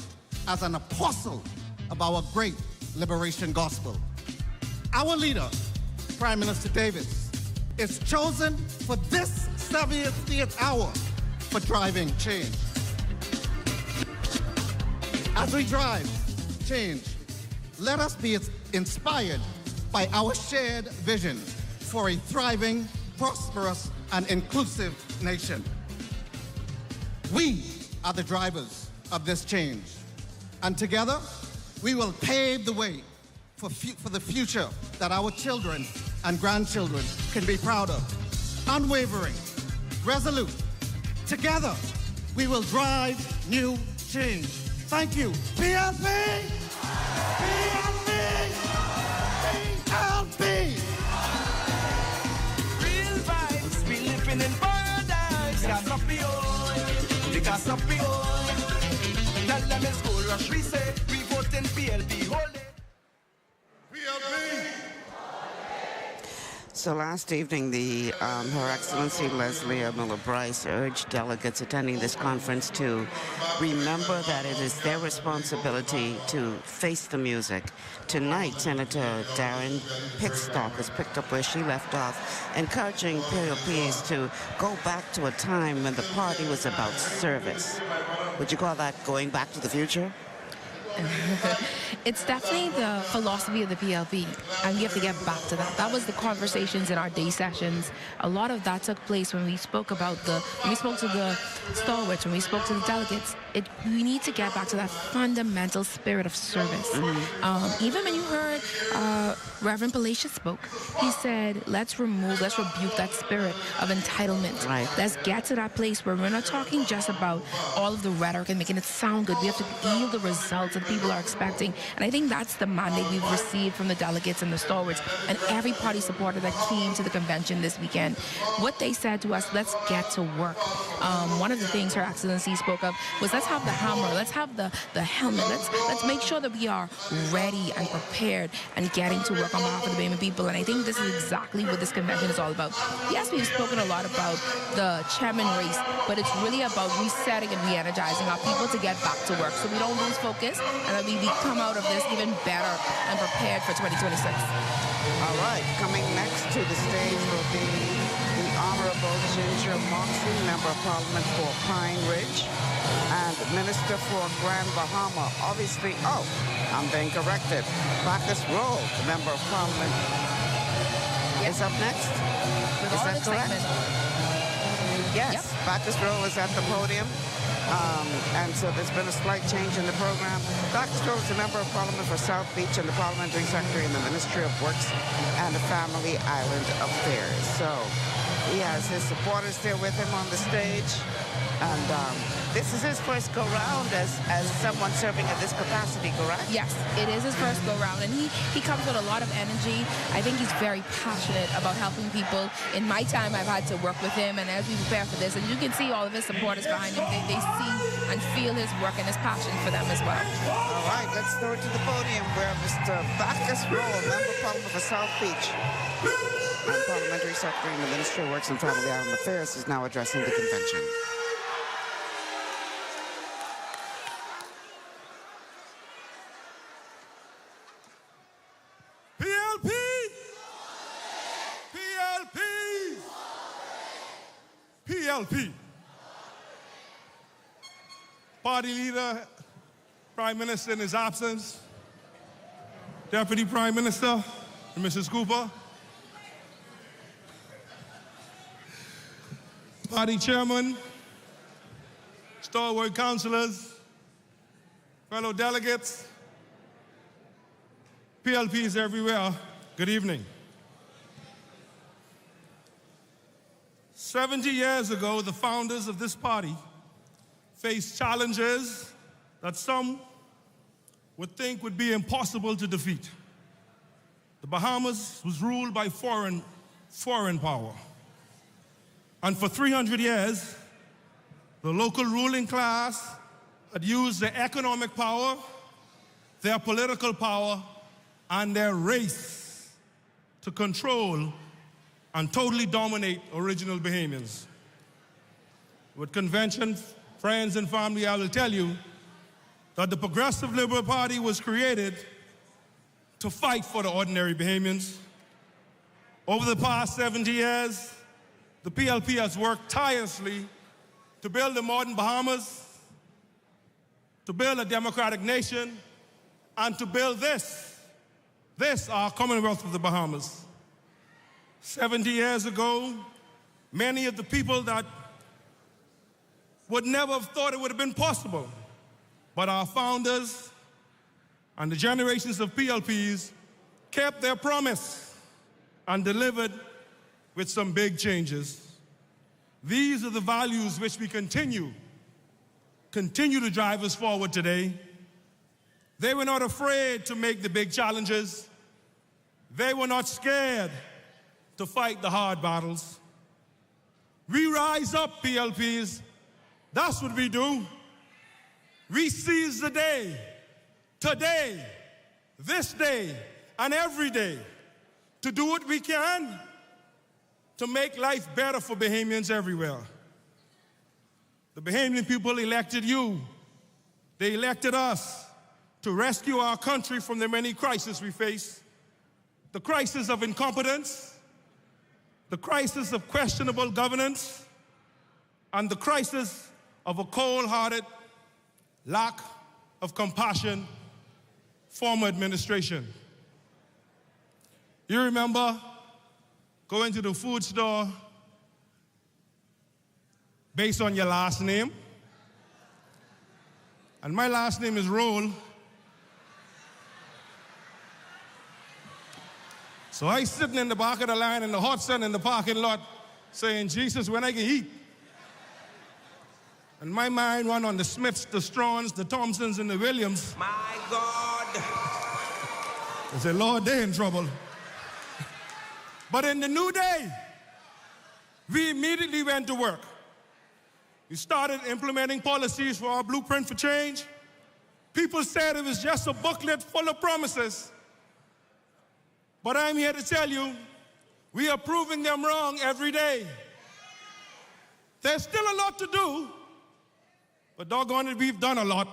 as an apostle of our great liberation gospel. Our leader, Prime Minister Davis, is chosen for this 70th hour for driving change. As we drive change, let us be inspired by our shared vision for a thriving, prosperous, and inclusive nation. We are the drivers of this change, and together we will pave the way for the future that our children and grandchildren can be proud of. Unwavering, resolute, together we will drive new change. Thank you. PLP! PLP! PLP! Real vibes, we living in paradise. Gas up the oil, the gas up the oil. Tell them it's gold rush, we say, we vote in PLP, hold it. So last evening, Her Excellency Leslie Miller Bryce urged delegates attending this conference to remember that it is their responsibility to face the music. Tonight, Senator Daren Pixley has picked up where she left off, encouraging PLPs to go back to a time when the party was about service. Would you call that going back to the future? It's definitely the philosophy of the PLP, and we have to get back to that. That was the conversations in our day sessions. A lot of that took place when we spoke about when we spoke to the stalwarts, when we spoke to the delegates. We need to get back to that fundamental spirit of service. Even when you heard Reverend Palacios spoke, he said, let's rebuke that spirit of entitlement. Right. Let's get to that place where we're not talking just about all of the rhetoric and making it sound good. We have to yield the results that people are expecting. And I think that's the mandate we've received from the delegates and the stalwarts and every party supporter that came to the convention this weekend. What they said to us, let's get to work. One of the things Her Excellency spoke of was let's have the hammer, let's have the helmet, let's make sure that we are ready and prepared and getting to work on behalf of the Bahamian people. And I think this is exactly what this convention is all about. Yes, we've spoken a lot about the chairman race, but it's really about resetting and re-energizing our people to get back to work so we don't lose focus and that we come out of this even better and prepared for 2026. All right, coming next to the stage will be the Honorable Ginger Moxley, Member of Parliament for Pine Ridge, and Minister for Grand Bahama. Obviously, I'm being corrected. Bacchus Roll, the Member of Parliament, is up next. Is that correct? Yes, yep. Bacchus Roll is at the podium. And so there's been a slight change in the program. Dr. Stroll is a Member of Parliament for South Beach and the Parliamentary Secretary in the Ministry of Works and Family Island Affairs. So he has his supporters there with him on the stage. And this is his first go-round as someone serving in this capacity, correct? Yes, it is his first go-round, and he comes with a lot of energy. I think he's very passionate about helping people. In my time, I've had to work with him, and as we prepare for this, and you can see all of his supporters behind him. They see and feel his work and his passion for them as well. All right, let's throw it to the podium where Mr. Bacchus Roll, Member of Parliament for South Beach, and Parliamentary Secretary in the Ministry of Works and Family Island Affairs, is now addressing the convention. PLP! PLP! PLP! Party leader, Prime Minister in his absence, Deputy Prime Minister, Mrs. Cooper, Party Chairman, stalwart councillors, fellow delegates, PLPs everywhere, good evening. 70 years ago, the founders of this party faced challenges that some would think would be impossible to defeat. The Bahamas was ruled by foreign power. And for 300 years, The local ruling class had used their economic power, their political power, and their race to control and totally dominate original Bahamians. With convention friends and family, I will tell you that the Progressive Liberal Party was created to fight for the ordinary Bahamians. Over the past 70 years, the PLP has worked tirelessly to build a modern Bahamas, to build a democratic nation, and to build this, our Commonwealth of the Bahamas. 70 years ago, many of the people that would never have thought it would have been possible, but our founders and the generations of PLPs kept their promise and delivered with some big changes. These are the values which we continue to drive us forward today. They were not afraid to make the big challenges. They were not scared to fight the hard battles. We rise up, PLPs. That's what we do. We seize the day, today, this day, and every day, to do what we can to make life better for Bahamians everywhere. The Bahamian people elected you. They elected us to rescue our country from the many crises we face. The crisis of incompetence, the crisis of questionable governance, and the crisis of a cold-hearted lack of compassion former administration. You remember going to the food store based on your last name? And my last name is Roll. So I sitting in the back of the line in the hot sun in the parking lot saying, Jesus, when I can eat? And my mind went on the Smiths, the Straughns, the Thompsons, and the Williams. My God. I said, Lord, they're in trouble. But in the new day, we immediately went to work. We started implementing policies for our blueprint for change. People said it was just a booklet full of promises. But I'm here to tell you, we are proving them wrong every day. There's still a lot to do, but doggone it, we've done a lot.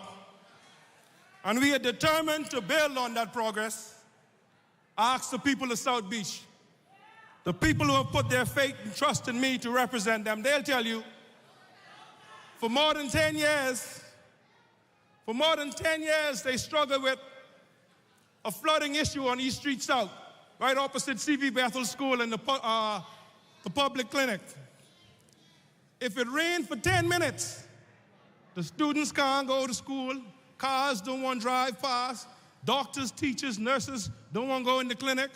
And we are determined to build on that progress. Ask the people of South Beach, the people who have put their faith and trust in me to represent them, they'll tell you, for more than 10 years, they struggled with a flooding issue on East Street South, right opposite C.V. Bethel School and the public clinic. If it rained for 10 minutes, the students can't go to school, cars don't want to drive past, doctors, teachers, nurses don't want to go in the clinic.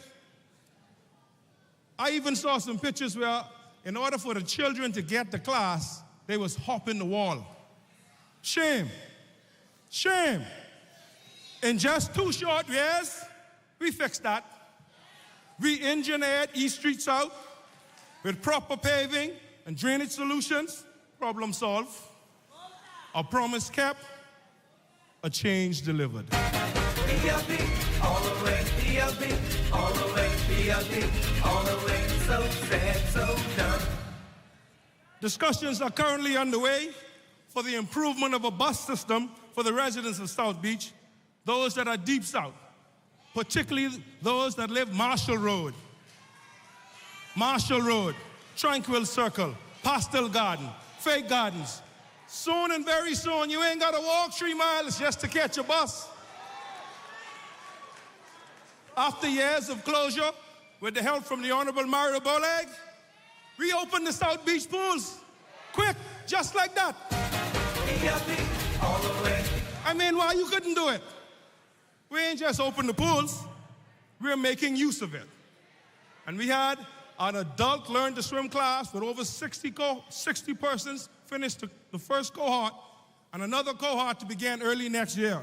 I even saw some pictures where, in order for the children to get to class, they was hopping the wall. Shame. Shame. In just 2 short years, we fixed that. We engineered East Street South with proper paving and drainage solutions. Problem solved. A promise kept. A change delivered. PLP, all the way, PLP, all the way, PLP, all the way, so sad, so done. Discussions are currently underway for the improvement of a bus system for the residents of South Beach, those that are deep south, particularly those that live Marshall Road, Tranquil Circle, Pastel Garden, Fake Gardens. Soon and very soon, you ain't got to walk 3 miles just to catch a bus. After years of closure, with the help from the Honorable Mario Boleg, we opened the South Beach pools. Quick, just like that. All the way. I mean, why you couldn't do it? We ain't just opened the pools, we're making use of it. And we had an adult learn to swim class with over 60 persons finished the first cohort, and another cohort to begin early next year.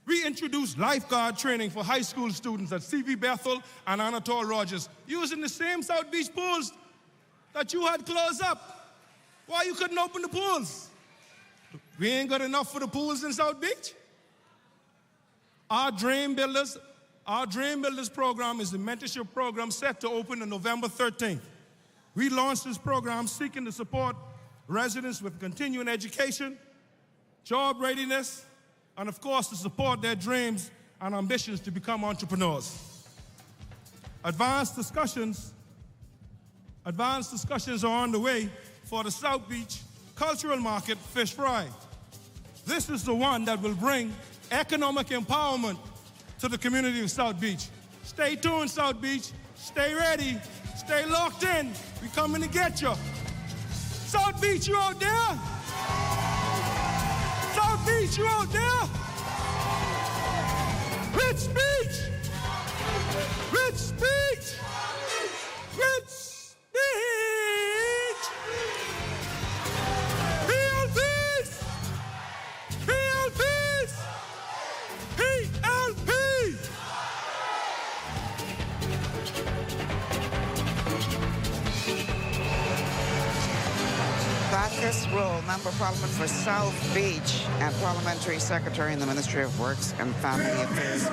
We introduced lifeguard training for high school students at C.V. Bethel and Anatole Rogers, using the same South Beach pools that you had closed up. Why you couldn't open the pools? We ain't got enough for the pools in South Beach. Our Dream Builders program is the mentorship program set to open on November 13th. We launched this program seeking to support residents with continuing education, job readiness, and of course to support their dreams and ambitions to become entrepreneurs. Advanced discussions are on the way for the South Beach Cultural Market Fish Fry. This is the one that will bring economic empowerment to the community of South Beach. Stay tuned, South Beach. Stay ready. Stay locked in. We coming to get you. South Beach, you out there? South Beach, you out there? Rich Beach! Rich Beach! Rich Beach! PLPs! PLPs! PLP! Bacchus Roll, Member of Parliament for South Beach and Parliamentary Secretary in the Ministry of Works and Family Affairs.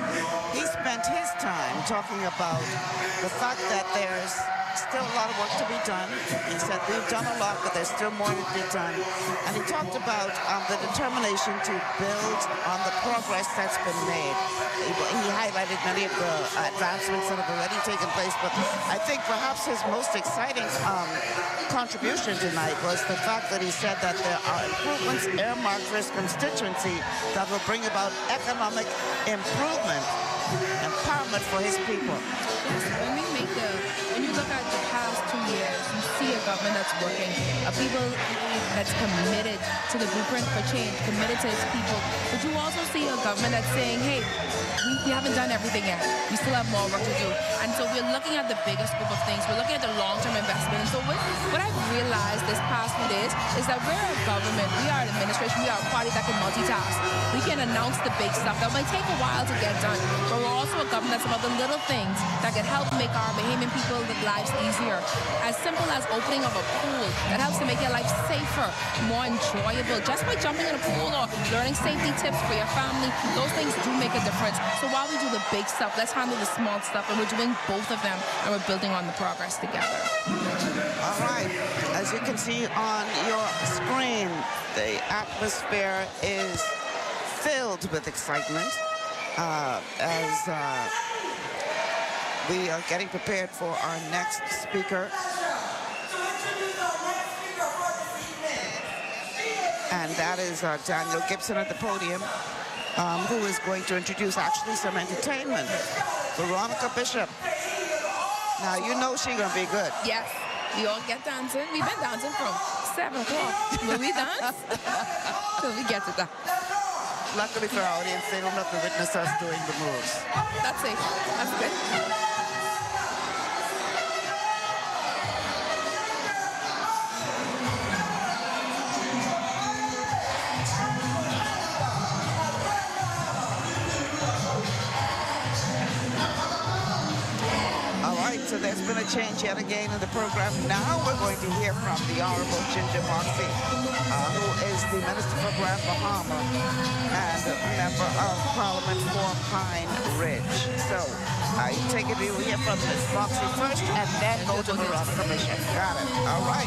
He spent his time talking about the fact that there's still a lot of work to be done. He said we've done a lot, but there's still more to be done. And he talked about the determination to build on the progress that's been made. He highlighted many of the advancements that have already taken place, but I think perhaps his most exciting contribution tonight was the fact that he said that there are improvements earmarked for his constituency that will bring about economic improvement, empowerment for his people. When you look at the past 2 years, you see a government that's working, a people that's committed to the blueprint for change, committed to its people. But you also see a government that's saying, hey, we haven't done everything yet. We still have more work to do. And so we're looking at the biggest group of things. We're looking at the long-term investment. And so what I've realized this past few days is that we're a government, we are an administration, we are a party that can multitask. We can announce the big stuff that might take a while to get done. But we're also a government that's about the little things that can help make our Bahamian people lives easier. As simple as opening of a pool that helps to make your life safer, more enjoyable. Just by jumping in a pool or learning safety tips for your family, those things do make a difference. So while we do the big stuff, let's handle the small stuff, and we're doing both of them, and we're building on the progress together. All right. As you can see on your screen, the atmosphere is filled with excitement as we are getting prepared for our next speaker. And that is Daniel Gibson at the podium, who is going to introduce actually some entertainment. Veronica Bishop. Now, you know she's going to be good. Yes. We all get dancing. We've been dancing from 7 o'clock. Will we dance? Till we get to that. Luckily for our audience, they don't have to witness us doing the moves. That's safe. That's good. So there's been a change yet again in the program. Now we're going to hear from the Honorable Ginger Moxie, who is the Minister for Grand Bahama and a Member of Parliament for Pine Ridge. So I take it we will hear from Ms. Moxie first and then go to Veronica Bishop. Got it. All right.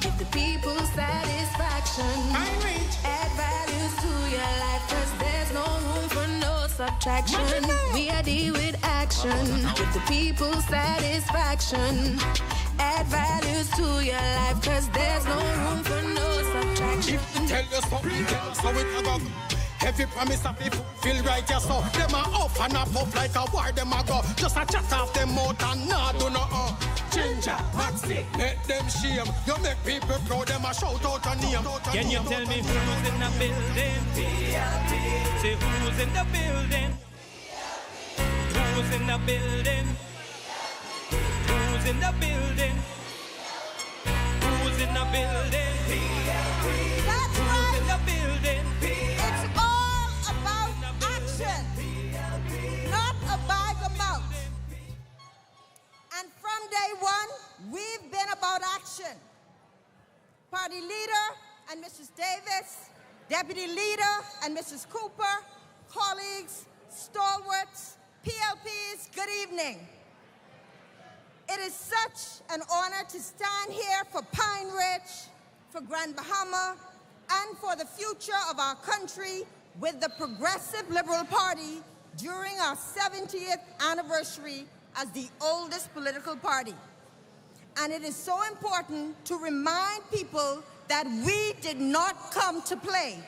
Give the people satisfaction. Add values to your life, cause there's no room for no subtraction. We are deal with action. Give the people satisfaction. Add values to your life, cause there's no room for no subtraction. If tell you something, tell so it go. Every promise of people feel right, yes, so them are off and a puff like a war, them a go. Just a chat off them mouth and not do no Ginger, Maxi, make them shame. You make people proud, them a shout out a name. Can you tell me who's in the building? PLP. Say who's in the building? Who's in the building? Who's in the building? Who's in the building? PLP. That's right. Who's in the building? It's all action. Party leader and Mrs. Davis, deputy leader and Mrs. Cooper, colleagues, stalwarts, PLPs, good evening. It is such an honor to stand here for Pine Ridge, for Grand Bahama, and for the future of our country with the Progressive Liberal Party during our 70th anniversary as the oldest political party. And it is so important to remind people that we did not come to play.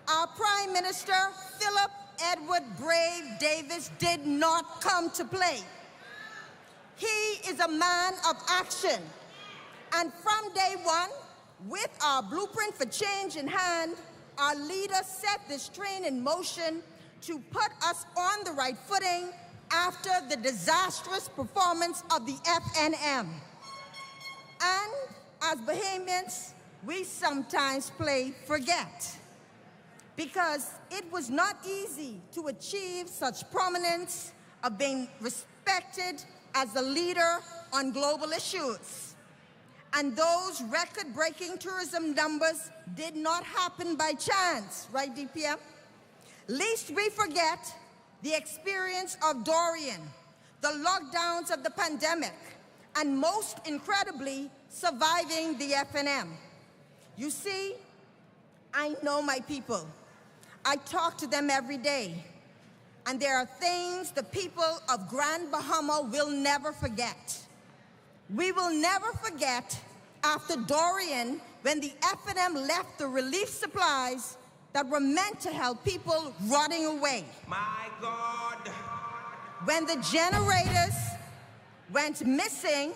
Our Prime Minister, Philip Edward Brave Davis, did not come to play. He is a man of action. And from day one, with our blueprint for change in hand, our leader set this train in motion to put us on the right footing after the disastrous performance of the FNM. And as Bahamians, we sometimes play forget, because it was not easy to achieve such prominence of being respected as a leader on global issues. And those record-breaking tourism numbers did not happen by chance, right, DPM? Lest we forget the experience of Dorian, the lockdowns of the pandemic, and most incredibly, surviving the FNM. You see, I know my people. I talk to them every day. And there are things the people of Grand Bahama will never forget. We will never forget after Dorian, when the FNM left the relief supplies that were meant to help people rotting away. My God. When the generators went missing,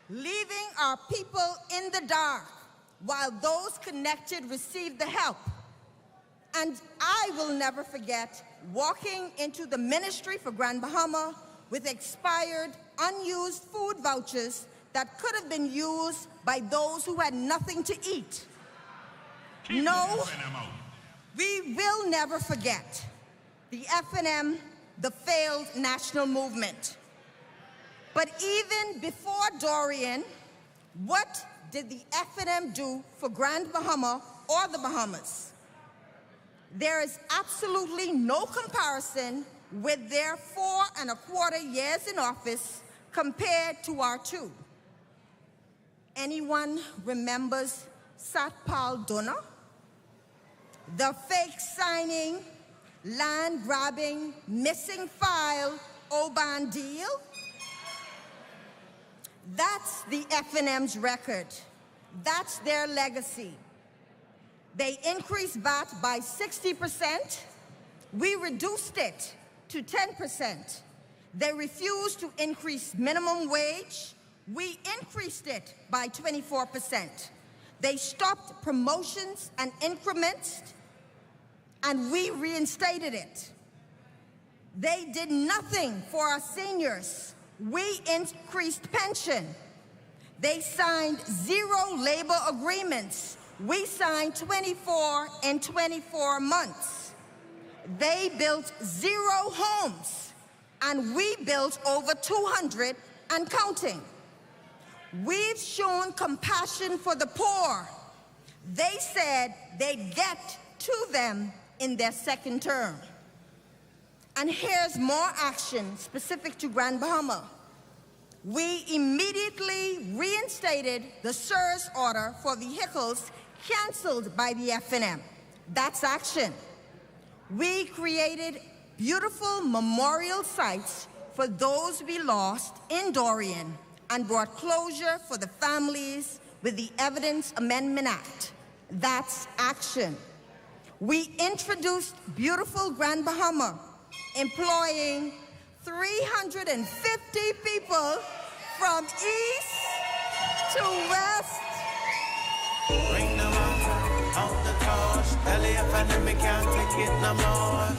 leaving our people in the dark while those connected received the help. And I will never forget walking into the Ministry for Grand Bahama with expired, unused food vouchers that could have been used by those who had nothing to eat. No, we will never forget the FNM, the failed national movement. But even before Dorian, what did the FNM do for Grand Bahama or the Bahamas? There is absolutely no comparison with their 4¼ years in office compared to our 2. Anyone remembers Satpal Dona? The fake signing, land grabbing, missing file, Oban deal? That's the FNM's record. That's their legacy. They increased VAT by 60%. We reduced it to 10%. They refused to increase minimum wage. We increased it by 24%. They stopped promotions and increments, and we reinstated it. They did nothing for our seniors. We increased pension. They signed 0 labor agreements. We signed 24 in 24 months. They built 0 homes, and we built over 200 and counting. We've shown compassion for the poor. They said they'd get to them in their second term. And here's more action specific to Grand Bahama. We immediately reinstated the SIRS order for vehicles canceled by the FNM. That's action. We created beautiful memorial sites for those we lost in Dorian and brought closure for the families with the Evidence Amendment Act. That's action. We introduced beautiful Grand Bahama, employing 350 people from east to west. Bring the water out the torch. Tell the FNM can't take it no more.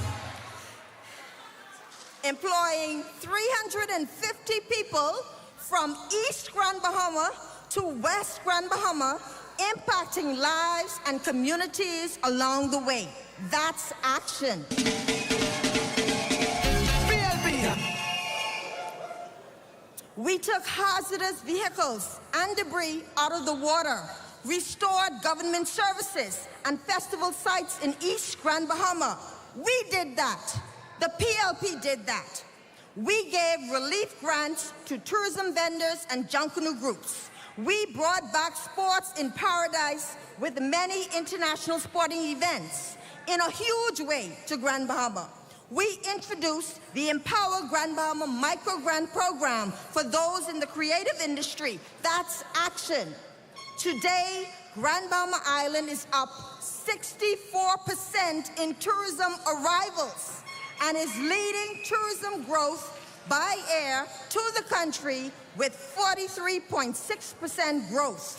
Employing 350 people from East Grand Bahama to West Grand Bahama, impacting lives and communities along the way. That's action. PLP. We took hazardous vehicles and debris out of the water, restored government services and festival sites in East Grand Bahama. We did that. The PLP did that. We gave relief grants to tourism vendors and Junkanoo groups. We brought back sports in paradise with many international sporting events in a huge way to Grand Bahama. We introduced the Empower Grand Bahama Micro Grant Program for those in the creative industry. That's action. Today, Grand Bahama Island is up 64% in tourism arrivals and is leading tourism growth by air to the country with 43.6% growth.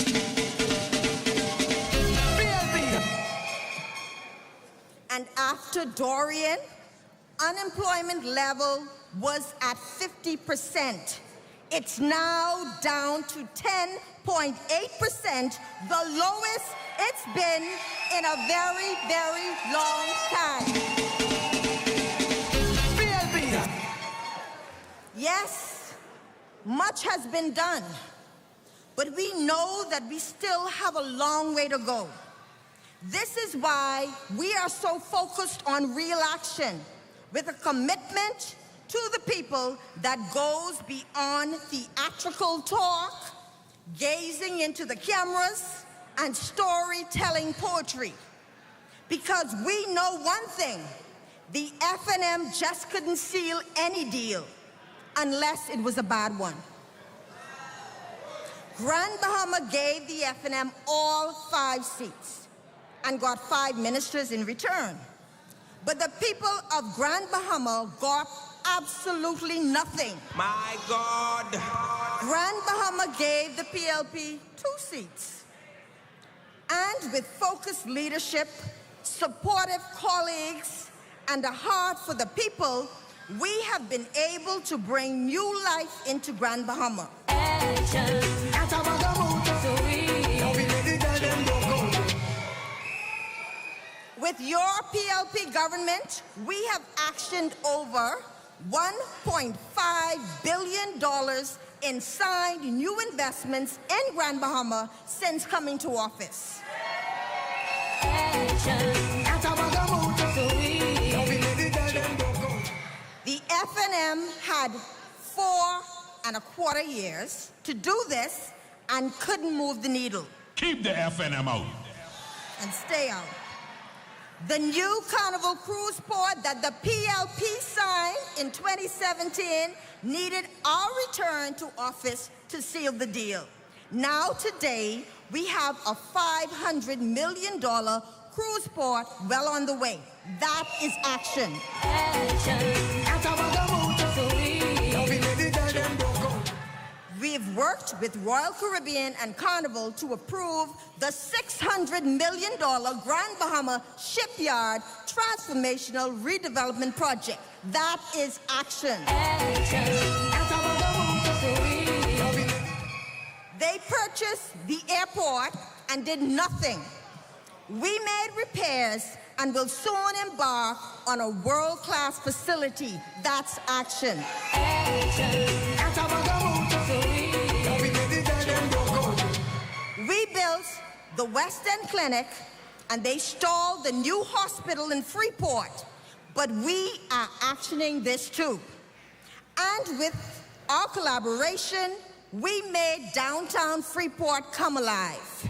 And after Dorian, unemployment level was at 50%. It's now down to 10.8%, the lowest it's been in a very, very long time. Yes, much has been done, but we know that we still have a long way to go. This is why we are so focused on real action, with a commitment to the people that goes beyond theatrical talk, gazing into the cameras, and storytelling poetry. Because we know one thing, the F&M just couldn't seal any deal unless it was a bad one. Grand Bahama gave the F&M all 5 seats and got 5 ministers in return. But the people of Grand Bahama got absolutely nothing. My God. Grand Bahama gave the PLP 2 seats. And with focused leadership, supportive colleagues, and a heart for the people, we have been able to bring new life into Grand Bahama. With your PLP government, we have actioned over $1.5 billion in signed new investments in Grand Bahama since coming to office. The F&M had 4.25 years to do this and couldn't move the needle. Keep the F&M out. And stay out. The new Carnival Cruise Port that the PLP signed in 2017 needed our return to office to seal the deal. Now today, we have a $500 million cruise port well on the way. That is action. We've worked with Royal Caribbean and Carnival to approve the $600 million Grand Bahama Shipyard Transformational Redevelopment Project. That is action. They purchased the airport and did nothing. We made repairs and will soon embark on a world-class facility. That's action. We built the West End Clinic and they stalled the new hospital in Freeport, but we are actioning this too. And with our collaboration, we made downtown Freeport come alive.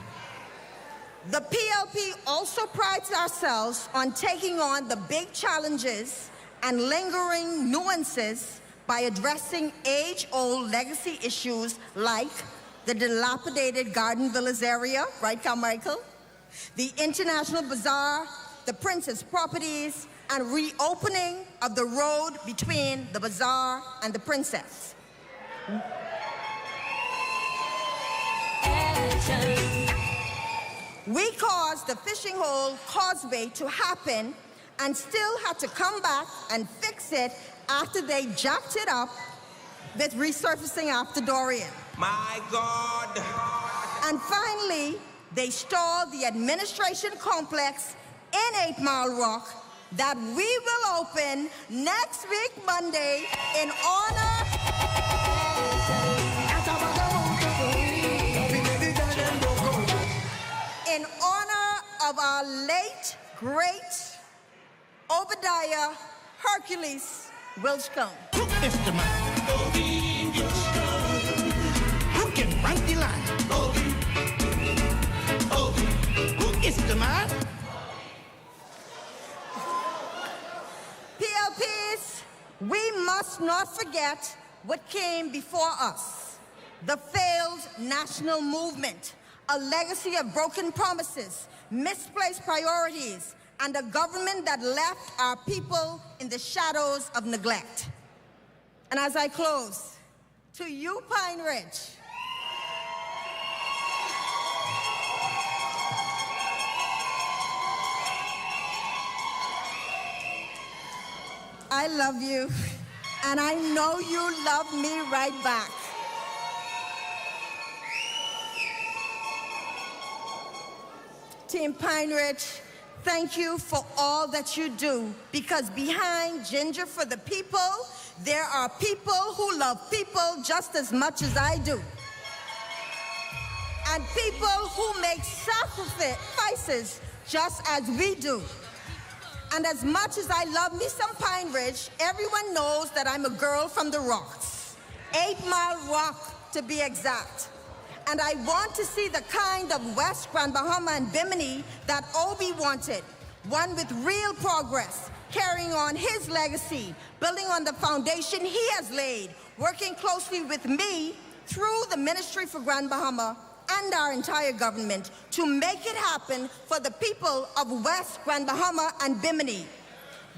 The PLP also prides ourselves on taking on the big challenges and lingering nuances by addressing age-old legacy issues like the dilapidated Garden Villas area, right, Carmichael? The International Bazaar, the Princess Properties, and reopening of the road between the Bazaar and the Princess. We caused the fishing hole causeway to happen and still had to come back and fix it after they jacked it up with resurfacing after Dorian. My God. And finally, they stalled the administration complex in 8 Mile Rock that we will open next week, Monday, in honor great Obadiah Hercules Wilchcombe. Who is the man? Bobby Wilchcombe. Who can run the line? Bobby. Who is the man? PLPs, we must not forget what came before us. The failed national movement, a legacy of broken promises, misplaced priorities, and a government that left our people in the shadows of neglect. And as I close, to you, Pine Ridge, I love you, and I know you love me right back. Team Pine Ridge, thank you for all that you do, because behind Ginger for the People, there are people who love people just as much as I do. And people who make sacrifices just as we do. And as much as I love me some Pine Ridge, everyone knows that I'm a girl from the rocks. 8 Mile Rock, to be exact. And I want to see the kind of West Grand Bahama and Bimini that Obi wanted. One with real progress, carrying on his legacy, building on the foundation he has laid, working closely with me through the Ministry for Grand Bahama and our entire government to make it happen for the people of West Grand Bahama and Bimini.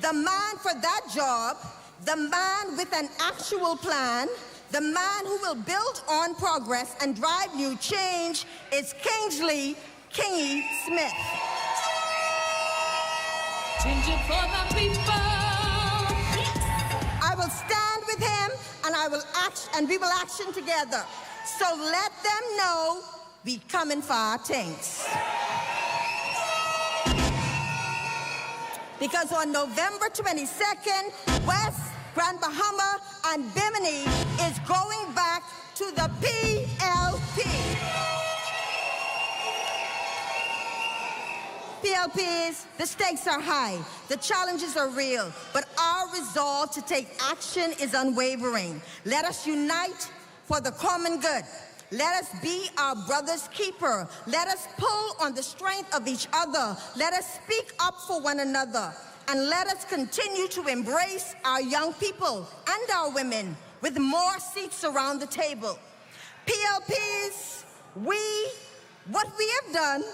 The man for that job, the man with an actual plan, the man who will build on progress and drive new change is Kingsley Kingy Smith. Ginger for the people. I will stand with him and we will action together. So let them know we coming for our things. Because on November 22nd, West Grand Bahama and Bimini is going back to the PLP. PLPs, the stakes are high, the challenges are real, but our resolve to take action is unwavering. Let us unite for the common good. Let us be our brother's keeper. Let us pull on the strength of each other. Let us speak up for one another. And let us continue to embrace our young people and our women with more seats around the table. PLPs, what we have done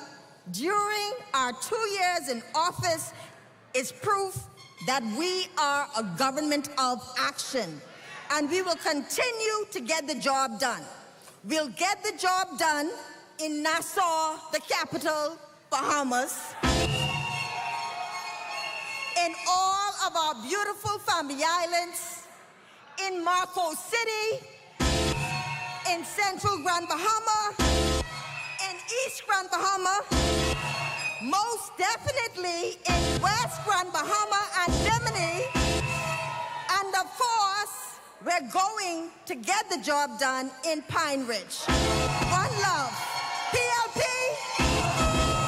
during our 2 years in office is proof that we are a government of action. And we will continue to get the job done. We'll get the job done in Nassau, the capital, Bahamas, in all of our beautiful family islands, in Marco City, in Central Grand Bahama, in East Grand Bahama, most definitely in West Grand Bahama and Bimini, and of course, we're going to get the job done in Pine Ridge. One love. PLP.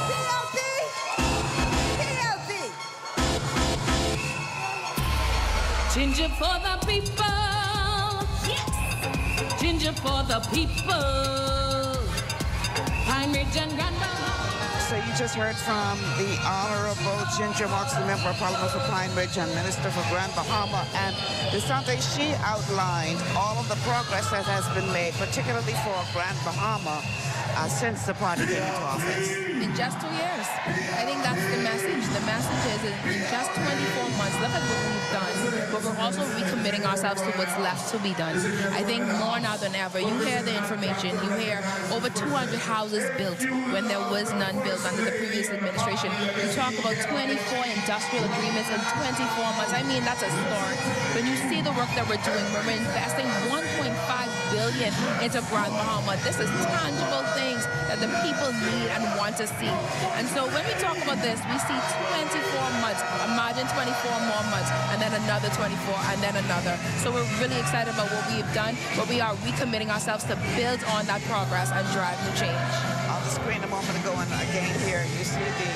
PLP. PLP. Ginger for the people. Yes. Ginger for the people. Pine Ridge and Grand Bahama. So you just heard from the Honorable Ginger Moxley, Member of Parliament for Pine Ridge and Minister for Grand Bahama. And DeSante, she outlined all of the progress that has been made, particularly for Grand Bahama, since the party came into office. In just 2 years. I think that's the message. The message is in just 24 months, look at what we've done, but we're also recommitting ourselves to what's left to be done. I think more now than ever, you hear the information, you hear over 200 houses built when there was none built under the previous administration. You talk about 24 industrial agreements in 24 months. I mean, that's a start. When you see the work that we're doing, we're investing $1.5 billion into Grand Bahama. This is tangible things that the people need and want to see. And so when we talk about this, we see 24 months. Imagine 24 more months, and then another 24, and then another. So we're really excited about what we have done, but we are recommitting ourselves to build on that progress and drive new change. I'll the screen a moment ago, and again here, you see the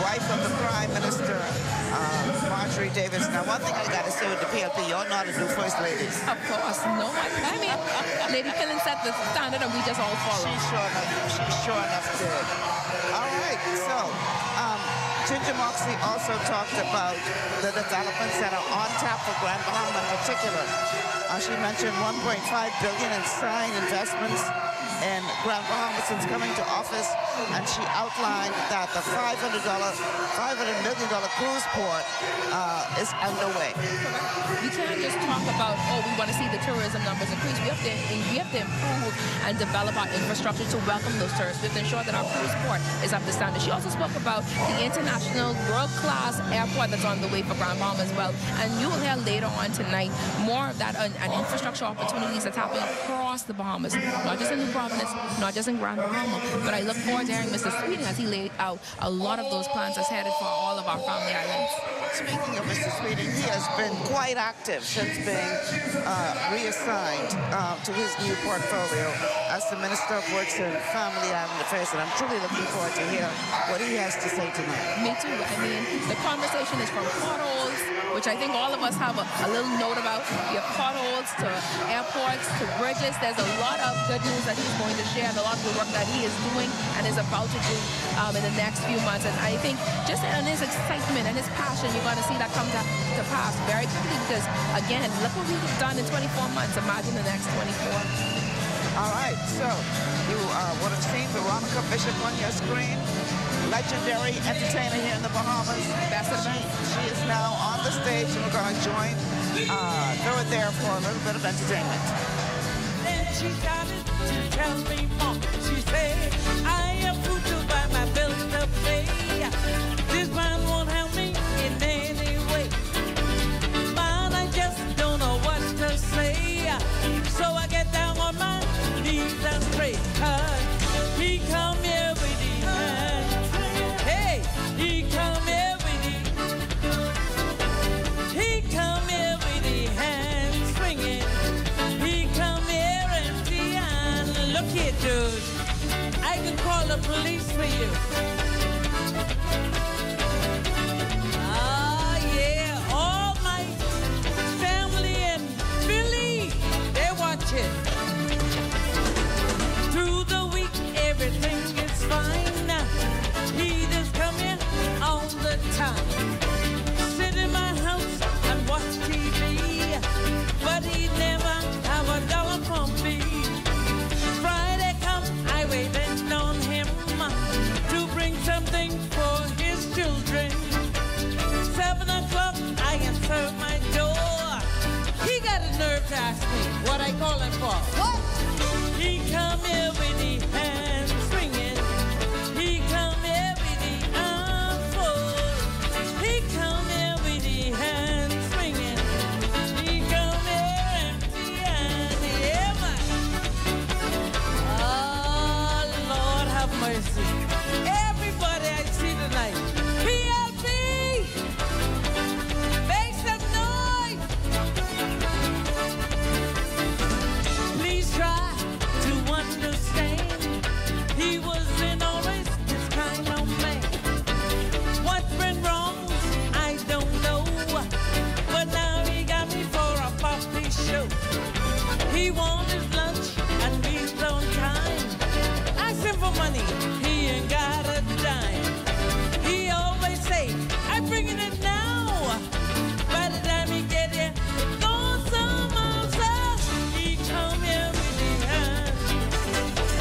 wife of the Prime Minister, Marjorie Davis. Now, one thing I got to say with the PLP, y'all know how to do first ladies. Of course, no one. I mean, Lady Killen set the standard, and we just all follow. She sure enough did. All right, so Ginger Moxley also talked about the developments that are on tap for Grand Bahama in particular. She mentioned $1.5 billion in signed investments in Grand Bahama since coming to office, and she outlined that the $500 million cruise port is underway. We can't just talk about, we want to see the tourism numbers increase. We have to improve and develop our infrastructure to welcome those tourists. We have to ensure that our cruise port is up to standard. She also spoke about the international world-class airport that's on the way for Grand Bahama as well. And you will hear later on tonight more of that and infrastructure opportunities that's happening across the Bahamas, not just in New Providence, not just in Grand Bahama. But I look forward to hearing Mr. Sweeting as he laid out a lot of those plans that's headed for all of our family islands. Speaking of Mr. Sweeting, he has been quite active since being reassigned to his new portfolio as the Minister of Works and Family Island Affairs, and I'm truly looking forward to hear what he has to say tonight. Me too. I mean, the conversation is from potholes, which I think all of us have a little note about. You have potholes to airports to bridges. There's a lot of good news that he's going to share, and a lot of the work that he is doing and is about to do in the next few months. And I think just in his excitement and his passion, you're going to see that come to pass very quickly because, again, look what we've done in 24 months. Imagine the next 24. All right, so you would have seen Veronica Bishop on your screen, legendary entertainer here in the Bahamas. She is now on the stage, and we're going to join her there for a little bit of entertainment. Then she started to tell me more. She said, I am food to buy my bills to pay. This man won't help me in any way. But I just don't know what to say. So I get down on my knees and pray. He come here with the hand. Hey, he come here with the. He come here with the hand swinging. He come here empty and look here, dude. I can call the police for you. Yeah, all my family and Billy, they're watching. Through the week, everything is fine. He just come here all the time. Sit in my house and watch TV, but he never have a dollar from me. Friday come, I waiting on him to bring something for his children. 7 o'clock, I answer my door. He got a nerve to ask me what I call him for. What? He come here with the hands swinging. He come here with the arms full. He come here with the hands swinging. He come here empty and yeah, man. Oh, Lord have mercy. Everybody I see tonight. PLP! Make some noise! Please try to understand. He was in always this kind of man. What's been wrong, I don't know. But now he got me for a puppy show. He wants his lunch and he's on time. Ask him for money, he ain't got a dime. He always say, I'm bringing it now. By the time he get here, gone some other. He come here with the hand.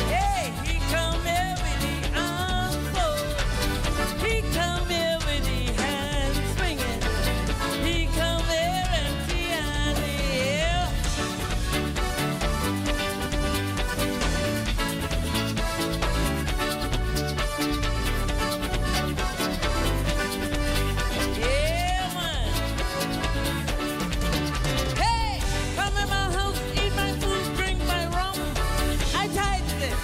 Hey, he come here with the arms full. He come here with the hand swinging. He come here empty and yeah. Yeah, man. Hey, come in my house, eat my food, drink my rum. I tied this.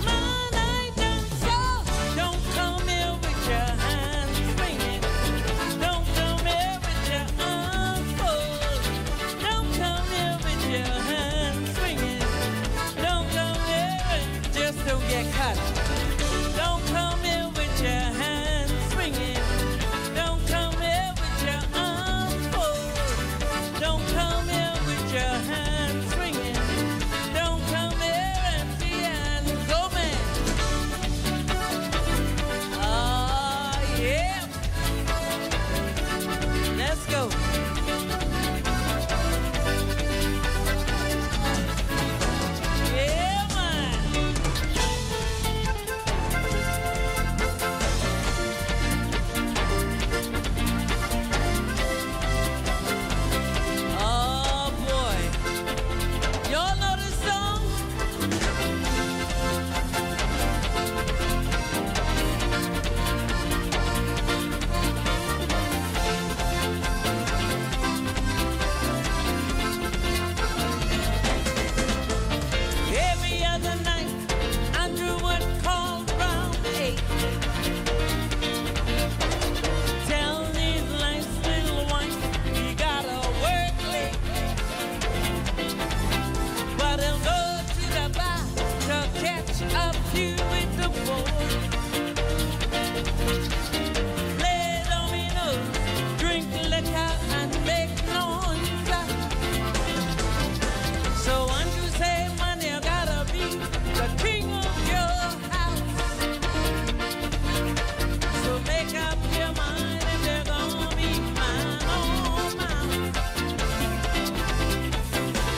Man, I done so. Don't come here with your hands swinging. Don't come here with your arms full. Don't come here with your hands swinging. Don't come here and just don't get caught. few with the board. Play dominoes, drink liquor, and make noise. So once you say money, you gotta be the king of your house. So make up your mind if you're gonna be man or mouse.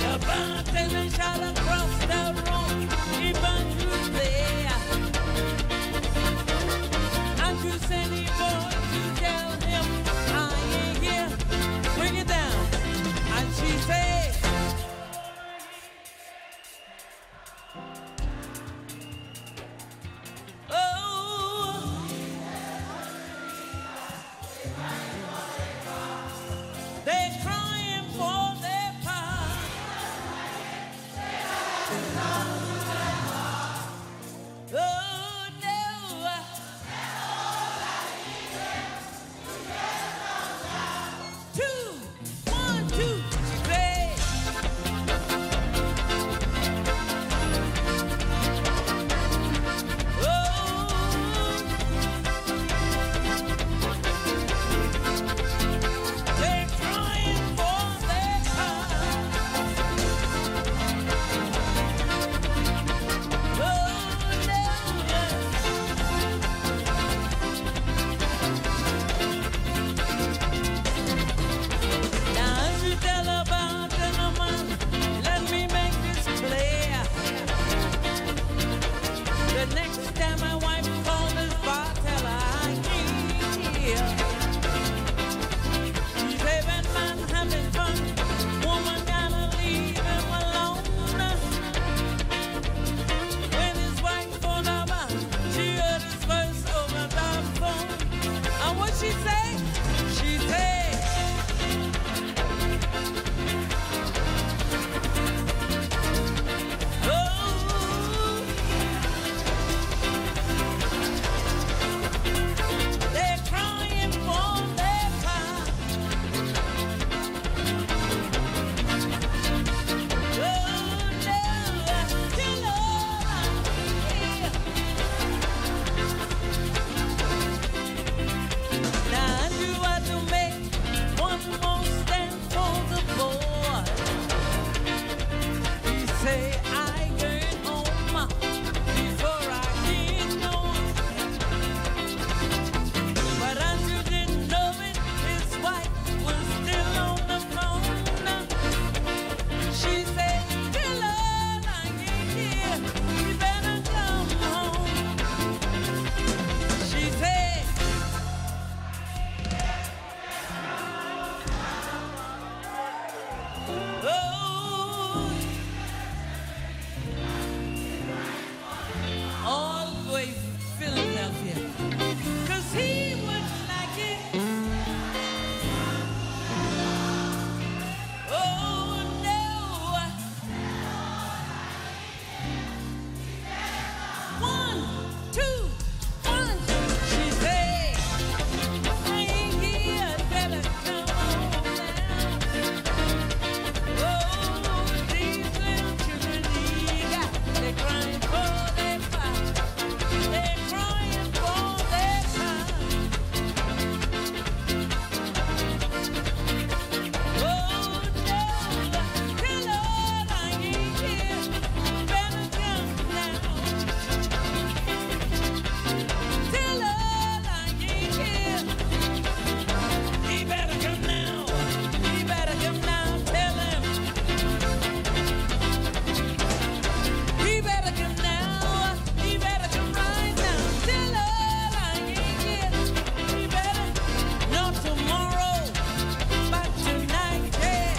The bartender shot across the room, even you there. And you send the boy to tell him, I ain't here, bring it down. And she said, they're crying for their past. Oh no. 2, 1, 2, 3. They're crying for their Now as you tell about gentlemen, let me make this clear. The next time my wife calls this bar, tell her I ain't here. She's having man having fun. Woman gotta leave him alone. When his wife phoned her back, she heard his voice over the phone. And what she say? She said, they're crying for their past. Oh no, kill Now you have to make one more stand for the boy. He say I get home before I get known. But as you didn't know it, his wife was still on the phone. She said, Dylan, I ain't here. You better come home. She said, oh, always Philadelphia. 'Cause he wouldn't like it. Oh no. 1, 2, 1. She said, I ain't here, better come on now. Oh, these little children, they're crying for their past. They're crying for their past. Oh no, tell Lord I ain't here. Better come now. Tell Lord I ain't here. He better come now. He better come now. Tell him. He better come now. He better come right now. Tell Lord I ain't here. He better not tomorrow, but tonight. Yeah.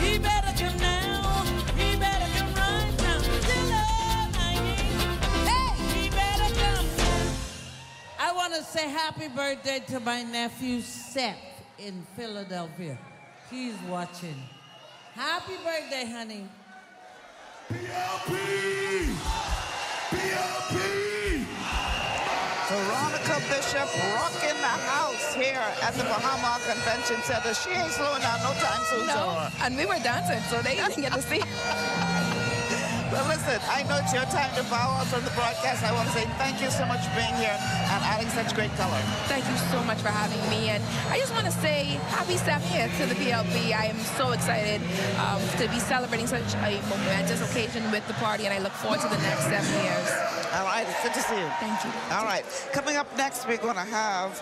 He better come now. He better come right now. Tell Lord I ain't. Hey, he better come now. I want to say happy birthday to my nephew Seth in Philadelphia. He's watching. Happy birthday, honey. PLP! Veronica Bishop rocking the house here at the Bahamas Convention Center. She ain't slowing down no time soon, No, Zora. and we were dancing, so they didn't get to see. Listen, I know it's your time to bow out from the broadcast. I want to say thank you so much for being here and adding such great color. Thank you so much for having me. And I just want to say happy 7th year to the PLP. I am so excited to be celebrating such a momentous occasion with the party, and I look forward to the next 7 years. All right, it's good to see you. Thank you. All right, coming up next, we're going to have,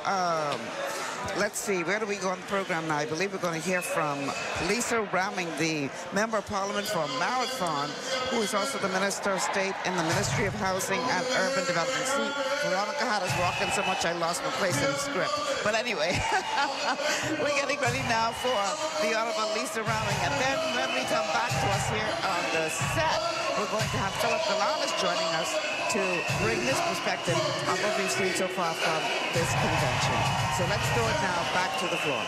let's see, where do we go on the program now? I believe we're going to hear from Lisa Rahming, the Member of Parliament for Marathon, who is also the Minister of State in the Ministry of Housing and Urban Development. See, Veronica had us walking so much I lost my place in the script. But anyway, we're getting ready now for the Honorable Lisa Rahming. And then when we come back to us here on the set, we're going to have Philip Galanis joining us to bring his perspective on what we've seen so far from this convention. So let's do it now. Back to the floor.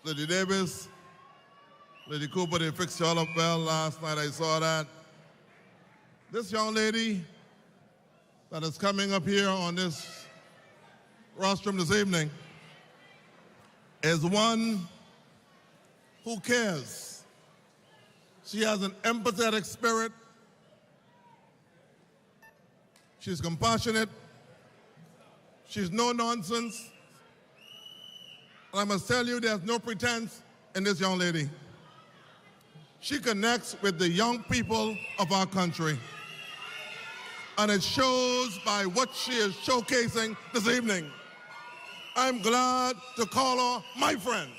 Lady Davis, Lady Cooper, they fixed you all up well last night. I saw that. This young lady that is coming up here on this rostrum this evening is one who cares. She has an empathetic spirit. She's compassionate. She's no nonsense. And I must tell you, there's no pretense in this young lady. She connects with the young people of our country. And it shows by what she is showcasing this evening. I'm glad to call her my friend.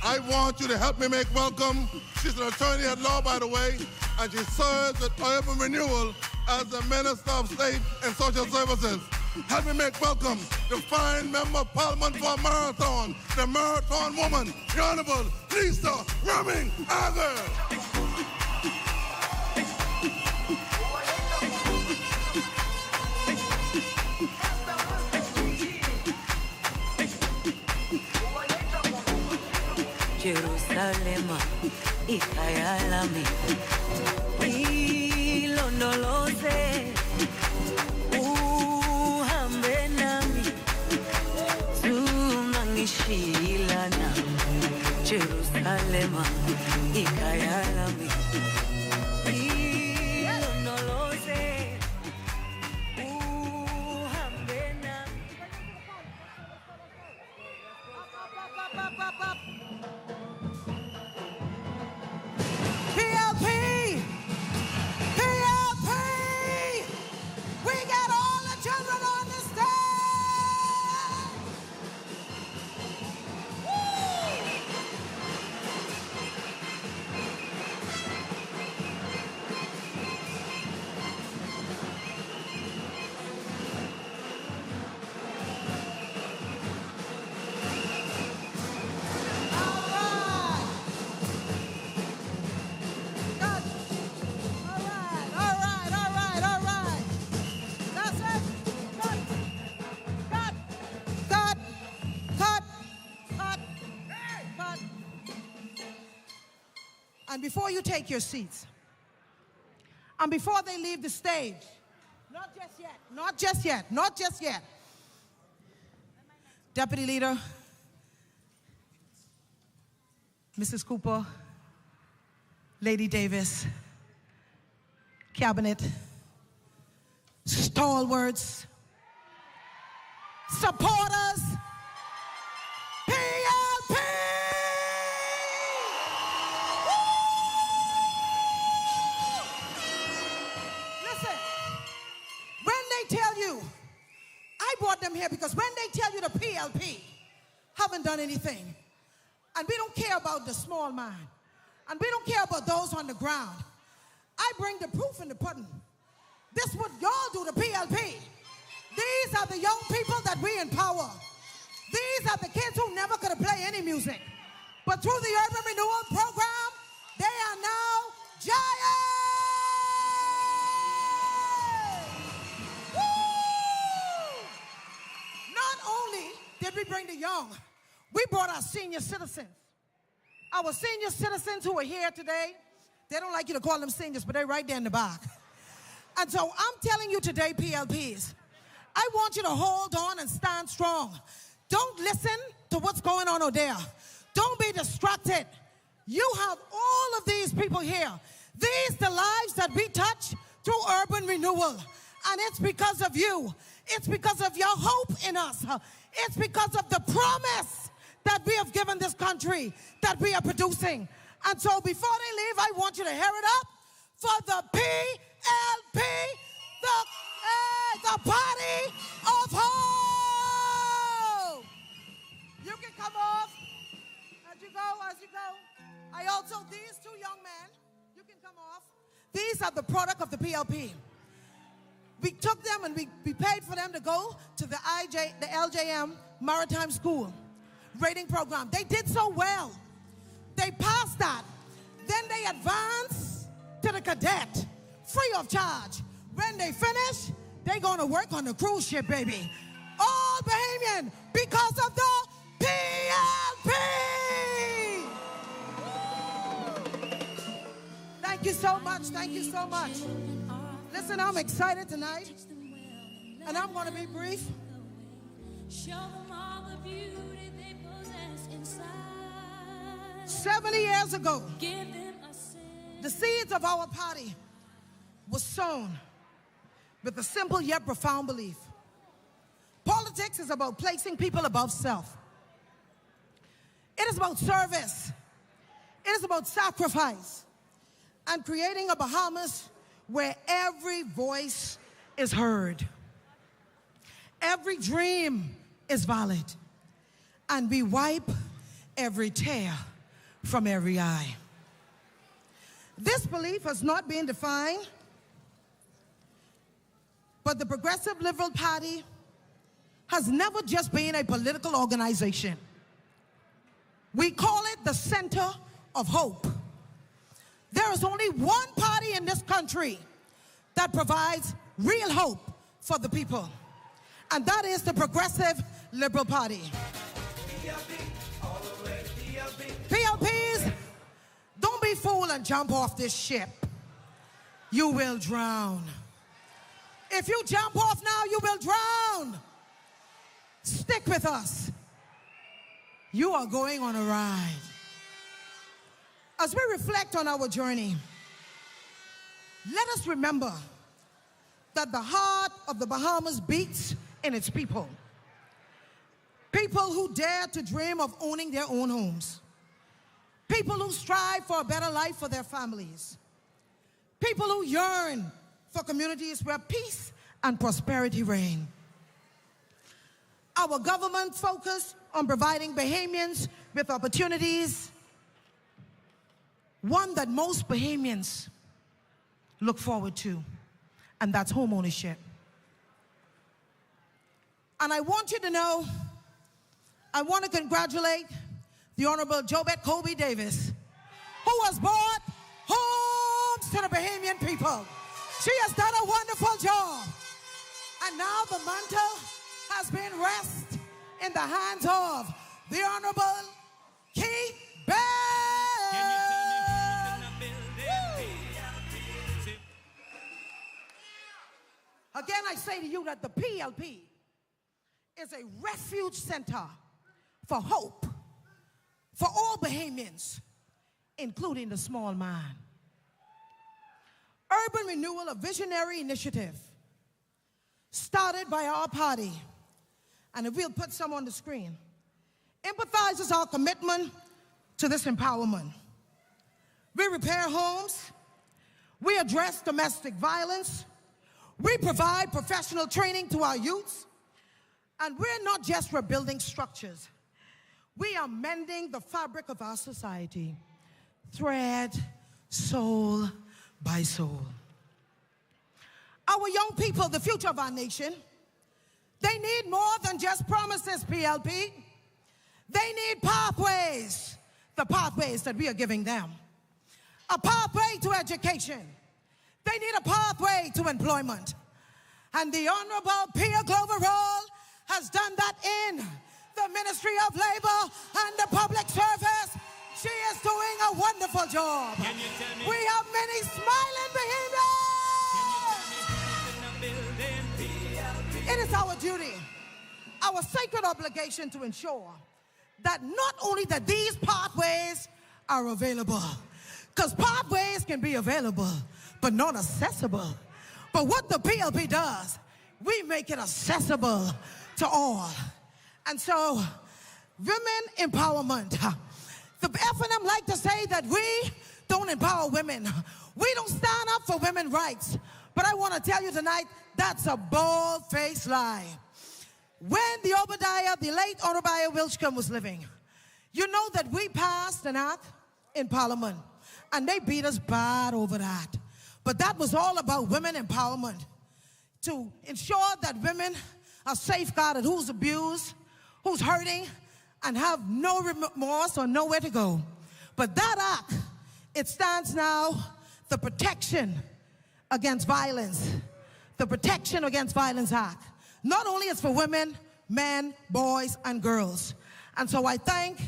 I want you to help me make welcome. She's an attorney at law, by the way, and she serves with urban renewal as the Minister of State and Social Services. Help me make welcome the fine Member of Parliament for Marathon, the Marathon woman, the Honorable Lisa Rahming. Jerusalem, ikayalami, ilondoloze, uhambe nami, zungangishilana. Jerusalem, ikayalami, ilondoloze, uhambe nami. PLP! PLP! We got all the children on the stage! And before you take your seats, and before they leave the stage, not just yet, not just yet, not just yet. Deputy Leader, Mrs. Cooper, Lady Davis, Cabinet, stalwarts, supporters, PLP! Listen, when they tell you, I brought them here because when they tell you the PLP haven't done anything, and we don't care about the small man, and we don't care about those on the ground, I bring the proof in the pudding. This is what y'all do to PLP. These are the young people that we empower. These are the kids who never could have played any music. But through the Urban Renewal Program, they are now giants! Woo! Not only did we bring the young, we brought our senior citizens. Our senior citizens who are here today, they don't like you to call them seniors, but they're right there in the back. And so I'm telling you today, PLPs, I want you to hold on and stand strong. Don't listen to what's going on over there. Don't be distracted. You have all of these people here. These the lives that we touch through urban renewal. And it's because of you. It's because of your hope in us. It's because of the promise that we have given this country that we are producing. And so before they leave, I want you to hear it up for the PLP, the Party of Hope. You can come off as you go. I also, these two young men, you can come off. These are the product of the PLP. We took them and we paid for them to go to the LJM Maritime School rating program. They did so well. They passed that. Then they advanced to the cadet, free of charge. When they finish, they're going to work on the cruise ship, baby. All Bahamian because of the PLP. Thank you so much. Thank you so much. Listen, I'm excited tonight, and I'm going to be brief. 70 years ago, the seeds of our party were sown with a simple yet profound belief. Politics is about placing people above self. It is about service. It is about sacrifice and creating a Bahamas where every voice is heard, every dream is valid, and we wipe every tear from every eye. This belief has not been defined, but the Progressive Liberal Party has never just been a political organization. We call it the Center of Hope. There is only one party in this country that provides real hope for the people, and that is the Progressive Liberal Party. PLPs, don't be fooled and jump off this ship. You will drown. If you jump off now, you will drown. Stick with us. You are going on a ride. As we reflect on our journey, let us remember that the heart of the Bahamas beats in its people. People who dare to dream of owning their own homes. People who strive for a better life for their families. People who yearn for communities where peace and prosperity reign. Our government focus on providing Bahamians with opportunities, one that most Bahamians look forward to, and that's home ownership. And I want you to know, I want to congratulate the Honorable Jobette Colby Davis, who has brought homes to the Bahamian people. She has done a wonderful job. And now the mantle has been rest in the hands of the Honorable Keith Bell. Again, I say to you that the PLP is a refuge center for hope for all Bahamians, including the small man. Urban Renewal, a visionary initiative started by our party, and if we'll put some on the screen, empathizes our commitment to this empowerment. We repair homes, we address domestic violence, we provide professional training to our youths, and we're not just rebuilding structures. We are mending the fabric of our society, thread, soul by soul. Our young people, the future of our nation, they need more than just promises, PLP. They need pathways, the pathways that we are giving them. A pathway to education. They need a pathway to employment. And the Honorable Pia Glover Roll has done that in the Ministry of Labor and the Public Service. She is doing a wonderful job. We have many smiling Bahamians. It is our duty, our sacred obligation to ensure that not only that these pathways are available. Because pathways can be available, but not accessible. But what the PLP does, we make it accessible to all. And so, women empowerment. The FNM like to say that we don't empower women. We don't stand up for women's rights. But I want to tell you tonight, that's a bold-faced lie. When the late Obadiah Wilchcombe was living, you know that we passed an act in Parliament, and they beat us bad over that. But that was all about women empowerment, to ensure that women are safeguarded, who's abused, who's hurting, and have no remorse or nowhere to go. But that act, it stands now, the Protection Against Violence. The Protection Against Violence Act. Not only is for women, men, boys, and girls. And so I thank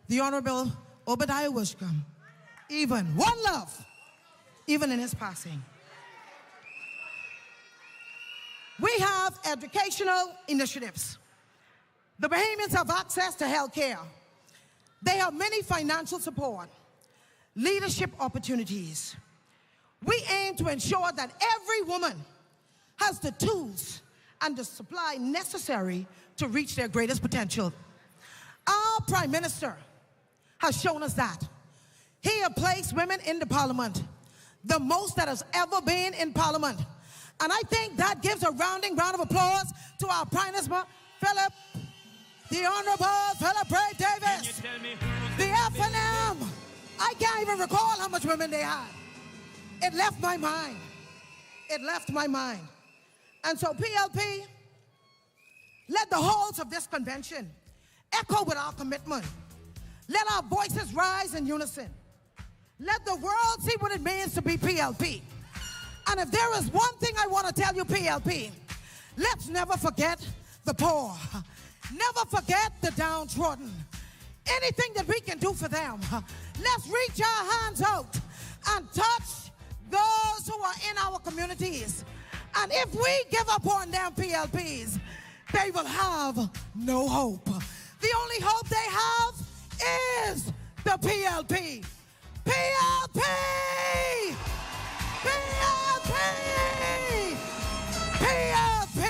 the Honorable Obadiah Wilchcombe, even one love, even in his passing. We have educational initiatives. The Bahamians have access to health care. They have many financial support, leadership opportunities. We aim to ensure that every woman has the tools and the supply necessary to reach their greatest potential. Our Prime Minister has shown us that. He has placed women in the Parliament, the most that has ever been in Parliament. And I think that gives a rounding round of applause to our Prime Minister, the Honorable Philip Ray Davis. The FNM, I can't even recall how much women they had. It left my mind. It left my mind. And so PLP, let the halls of this convention echo with our commitment. Let our voices rise in unison. Let the world see what it means to be PLP. And if there is one thing I want to tell you, PLP, let's never forget the poor. Never forget the downtrodden. Anything that we can do for them, let's reach our hands out and touch those who are in our communities. And if we give up on them PLPs, they will have no hope. The only hope they have is the PLP. PLP! PLP! PLP!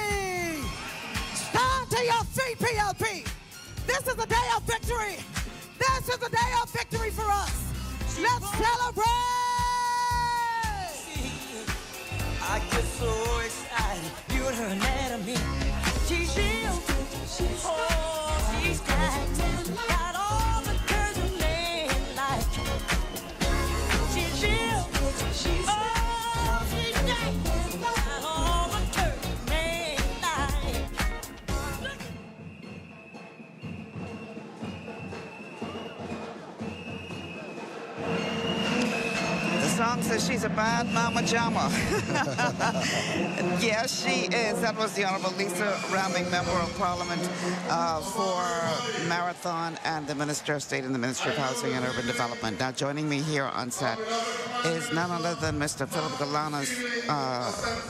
Stand to your feet, PLP! This is a day of victory. This is a day of victory for us. Let's celebrate! I get so excited, viewed her anatomy. She's ill, oh, she's got all the curves a man like. She's ill, oh, she's got all the curves a man like. The song says she's a bad mama jama. Yes, she is. That was the Honorable Lisa Rahming, Member of Parliament for Marathon and the Minister of State in the Ministry of Housing and Urban Development. Now, joining me here on set is none other than Mr. Philip Galanis.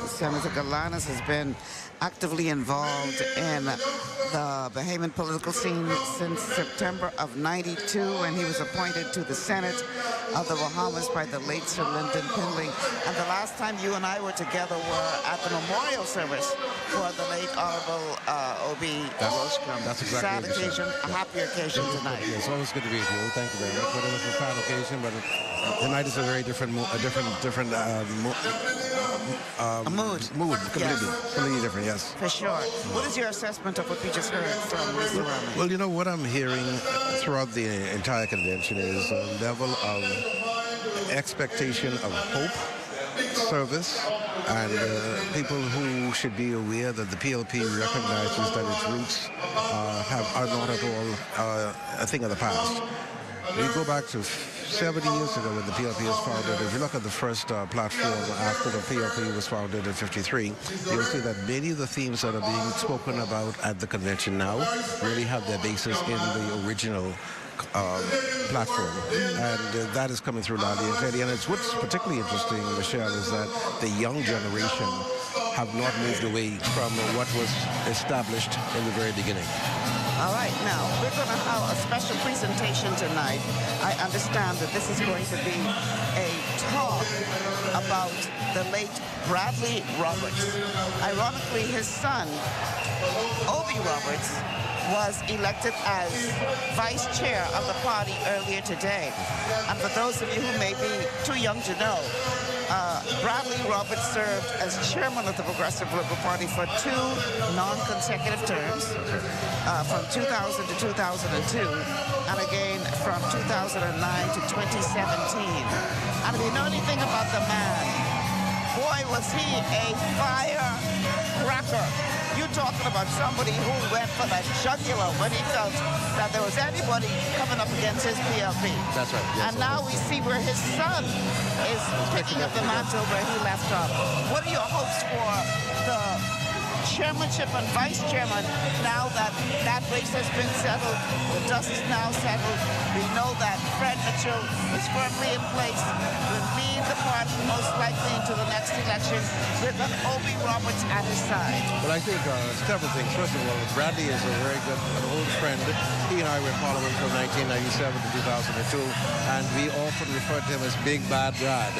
Senator Galanis has been actively involved in the Bahamian political scene since September of '92, and he was appointed to the Senate of the Bahamas by the late Sir Lyndon Pindling. And the last time you and I were together were at the memorial service for the late Honorable O.B. Wilchcombe. That's exactly Sad occasion, a happy occasion tonight. It's always good to be with you. Thank you very much. But it was a sad occasion, but tonight is a very different mood. Completely different, yes. For sure. What is your assessment of what we just heard from Lisa Rahming? Well, you know, what I'm hearing throughout the entire convention is a level of expectation of hope, service, and people who should be aware that the PLP recognizes that its roots are not at all a thing of the past. We go back to 70 years ago when the PLP was founded. If you look at the first platform after the PLP was founded in '53, you'll see that many of the themes that are being spoken about at the convention now really have their basis in the original platform, and that is coming through loudly and clearly. And it's what's particularly interesting, Michelle, is that the young generation have not moved away from what was established in the very beginning. All right, now we're going to have a special presentation tonight. I understand that this is going to be a talk about the late Bradley Roberts. Ironically, his son, Obie Roberts, was elected as vice chair of the party earlier today. And for those of you who may be too young to know, Bradley Roberts served as chairman of the Progressive Liberal Party for 2 non-consecutive terms, from 2000 to 2002, and again from 2009 to 2017. And if you know anything about the man, boy, was he a firecracker. You're talking about somebody who went for the jugular when he felt that there was anybody coming up against his PLP. That's right. Yes, and now we see where his son is picking up the mantle where he left off. What are your hopes for the chairmanship and vice chairman now that that race has been settled, the dust is now settled? We know that Fred Mitchell is firmly in place, will lead the party most likely into the next election with an Obie Roberts at his side. Well, I think several things. First of all, Bradley is a very good, an old friend. He and I were in Parliament from 1997 to 2002, and we often referred to him as Big Bad Brad.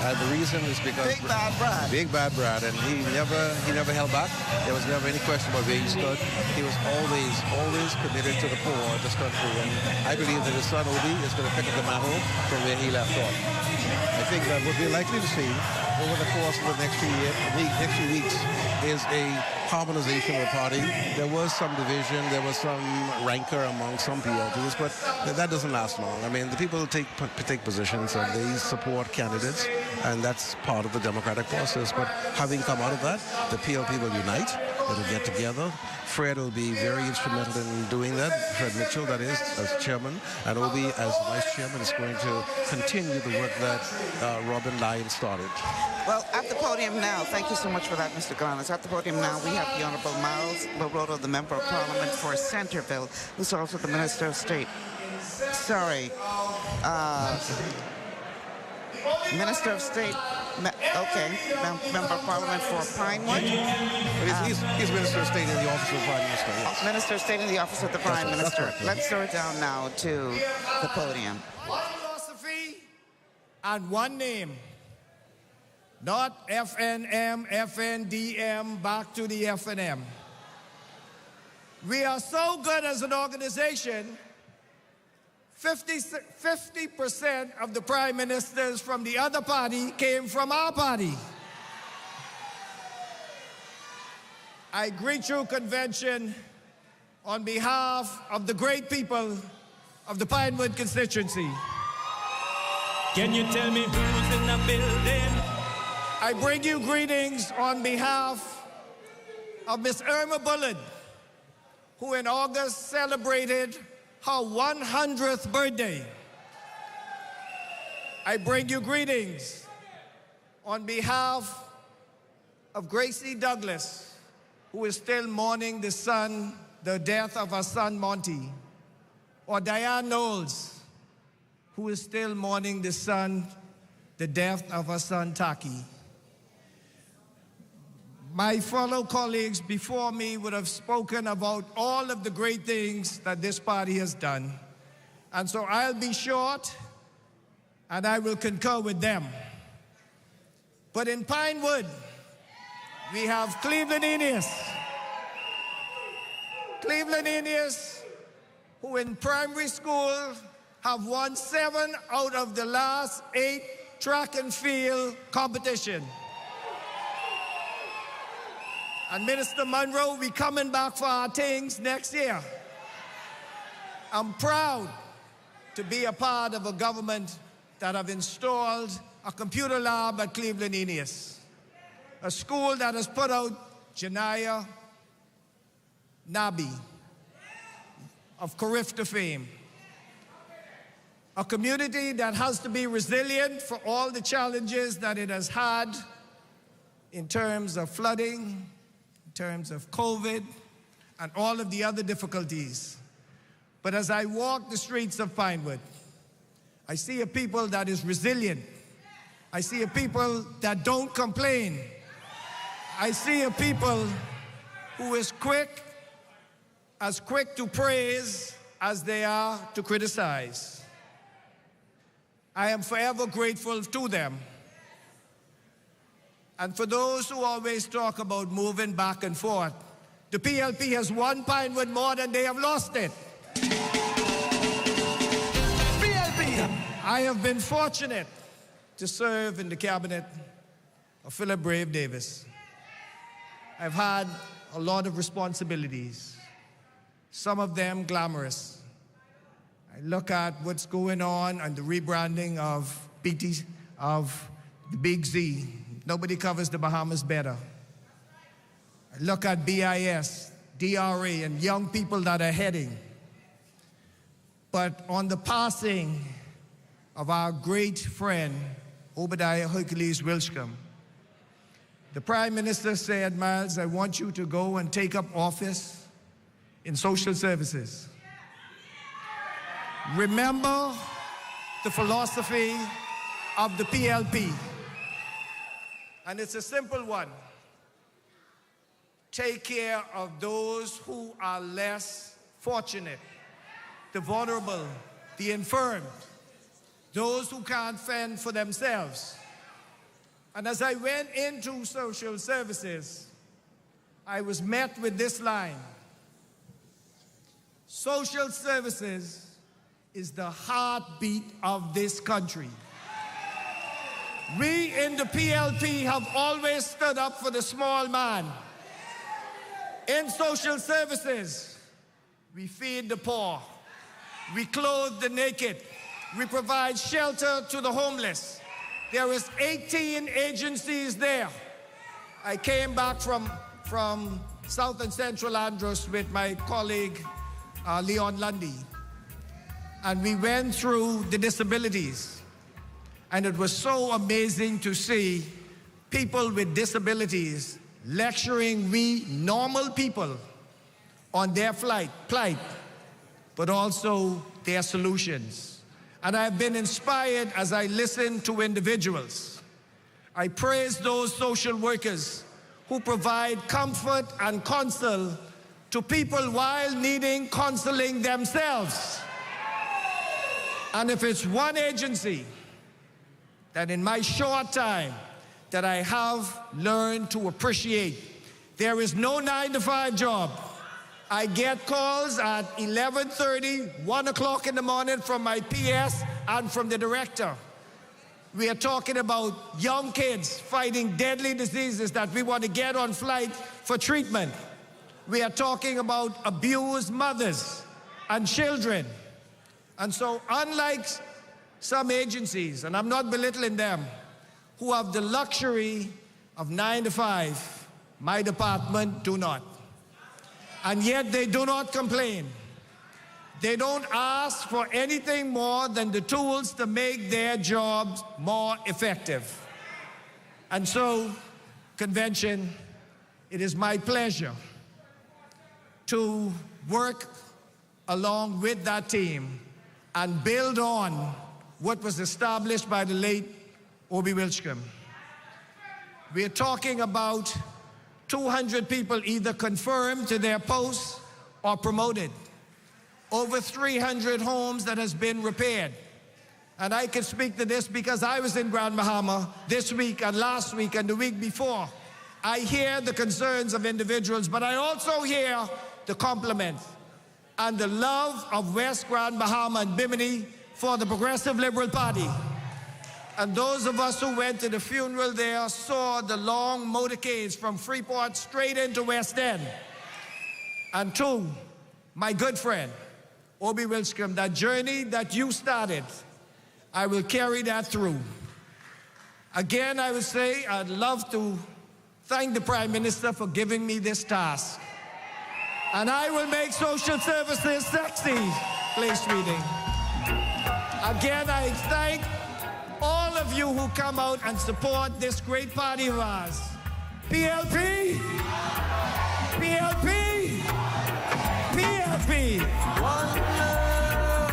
And the reason is because... Big Bad Brad. Big Bad Brad, and he never held back. There was never any question about where he stood. He was always committed to the poor of this country, and I believe that his son Obie is going to pick up the mantle from where he left off. I think that what we're likely to see over the course of the next few weeks is a harmonization of the party. There was some division, there was some rancor among some PLPs, but that doesn't last long. I mean, the people take positions and they support candidates, and that's part of the democratic process. But having come out of that, the PLP will unite, it'll get together. Fred will be very instrumental in doing that. Fred Mitchell, that is, as chairman, and Obie as vice chairman is going to continue the work that Robin Lyon started. Well, at the podium now, thank you so much for that, Mr. Garnes. At the podium now, we have the Honorable Miles Loroto, the Member of Parliament for Centerville, who's also the Minister of State. Minister of State, Member of Parliament for Pinewood. He's Minister of State in the Office of the Prime Minister. Yes. Minister of State in the Office of the Prime Minister. Right, Let's throw it down now to the podium. One philosophy and one name. Not FNM, FNDM, back to the FNM. We are so good as an organization, 50% of the prime ministers from the other party came from our party. I greet you, convention, on behalf of the great people of the Pinewood constituency. Can you tell me who's in the building? I bring you greetings on behalf of Miss Irma Bullard, who in August celebrated her 100th birthday. I bring you greetings on behalf of Gracie Douglas, who is still mourning the death of her son Monty, or Diane Knowles, who is still mourning the death of her son Taki. My fellow colleagues before me would have spoken about all of the great things that this party has done. And so I'll be short, and I will concur with them. But in Pinewood, we have Cleveland Enius. Cleveland Enius, who in primary school have won 7 out of the last 8 track and field competition. And Minister Monroe, we coming back for our things next year. I'm proud to be a part of a government that have installed a computer lab at Cleveland Enius, a school that has put out Janaya Nabi of Carifta fame, a community that has to be resilient for all the challenges that it has had in terms of flooding, in terms of COVID, and all of the other difficulties. But as I walk the streets of Pinewood, I see a people that is resilient. I see a people that don't complain. I see a people who is quick as quick to praise as they are to criticize. I am forever grateful to them. And for those who always talk about moving back and forth, the PLP has won Pinewood more than they have lost it. PLP! I have been fortunate to serve in the cabinet of Philip Brave Davis. I've had a lot of responsibilities, some of them glamorous. I look at what's going on and the rebranding of of the Big Z. Nobody covers the Bahamas better. I look at BIS, DRA, and young people that are heading. But on the passing of our great friend, Obadiah Hercules Wilshcombe, the Prime Minister said, Miles, I want you to go and take up office in social services. Remember the philosophy of the PLP. And it's a simple one. Take care of those who are less fortunate, the vulnerable, the infirm, those who can't fend for themselves. And as I went into social services, I was met with this line: social services is the heartbeat of this country. We in the PLP have always stood up for the small man. In social services, we feed the poor, we clothe the naked, we provide shelter to the homeless. There is 18 agencies there. I came back from South and Central Andros with my colleague Leon Lundy, and we went through the disabilities. And it was so amazing to see people with disabilities lecturing we normal people on their plight, but also their solutions. And I've been inspired as I listen to individuals. I praise those social workers who provide comfort and counsel to people while needing counseling themselves. And if it's one agency that in my short time that I have learned to appreciate, there is no 9-to-5 job. I get calls at 11:30, 1 o'clock in the morning from my PS and from the director. We are talking about young kids fighting deadly diseases that we want to get on flight for treatment. We are talking about abused mothers and children. And so unlike some agencies, and I'm not belittling them, who have the luxury of 9 to 5, my department do not. And yet they do not complain. They don't ask for anything more than the tools to make their jobs more effective. And so, convention, it is my pleasure to work along with that team and build on what was established by the late Obie Wilshcombe. We are talking about 200 people either confirmed to their posts or promoted. Over 300 homes that has been repaired. And I can speak to this because I was in Grand Bahama this week and last week and the week before. I hear the concerns of individuals, but I also hear the compliments and the love of West Grand Bahama and Bimini for the Progressive Liberal Party. And those of us who went to the funeral there saw the long motorcades from Freeport straight into West End. And to my good friend, Obie Wilshcombe, that journey that you started, I will carry that through. Again, I would say I'd love to thank the Prime Minister for giving me this task. And I will make social services sexy, place reading. Again, I thank all of you who come out and support this great party of ours. PLP! PLP! PLP! One love,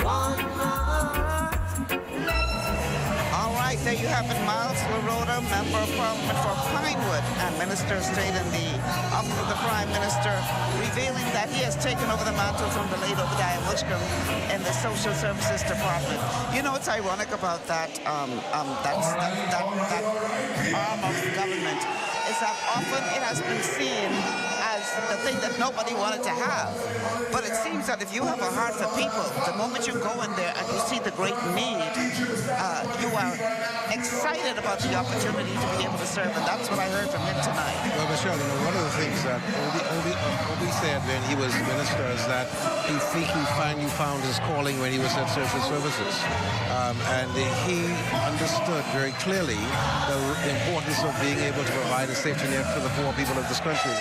one heart. All right, there you have it, Miles LaRota, Member of Parliament for Pinewood and Minister of State in the Office of the Prime Minister, revealing that he has taken over the mantle from the late Obadiah Witchcomb in the Social Services Department. You know what's ironic about that arm of government is that often it has been seen as the thing that nobody wanted to have. But it seems that if you have a heart for people, the moment you go in there and you see the great need, you are excited about the opportunity to be able to serve, and that's what I heard from him tonight. Well, Michelle, you know, one of the things that Obi said when he was minister is that he finally found his calling when he was at Social Services. And he understood very clearly the importance of being able to provide a safety net for the poor people of this country.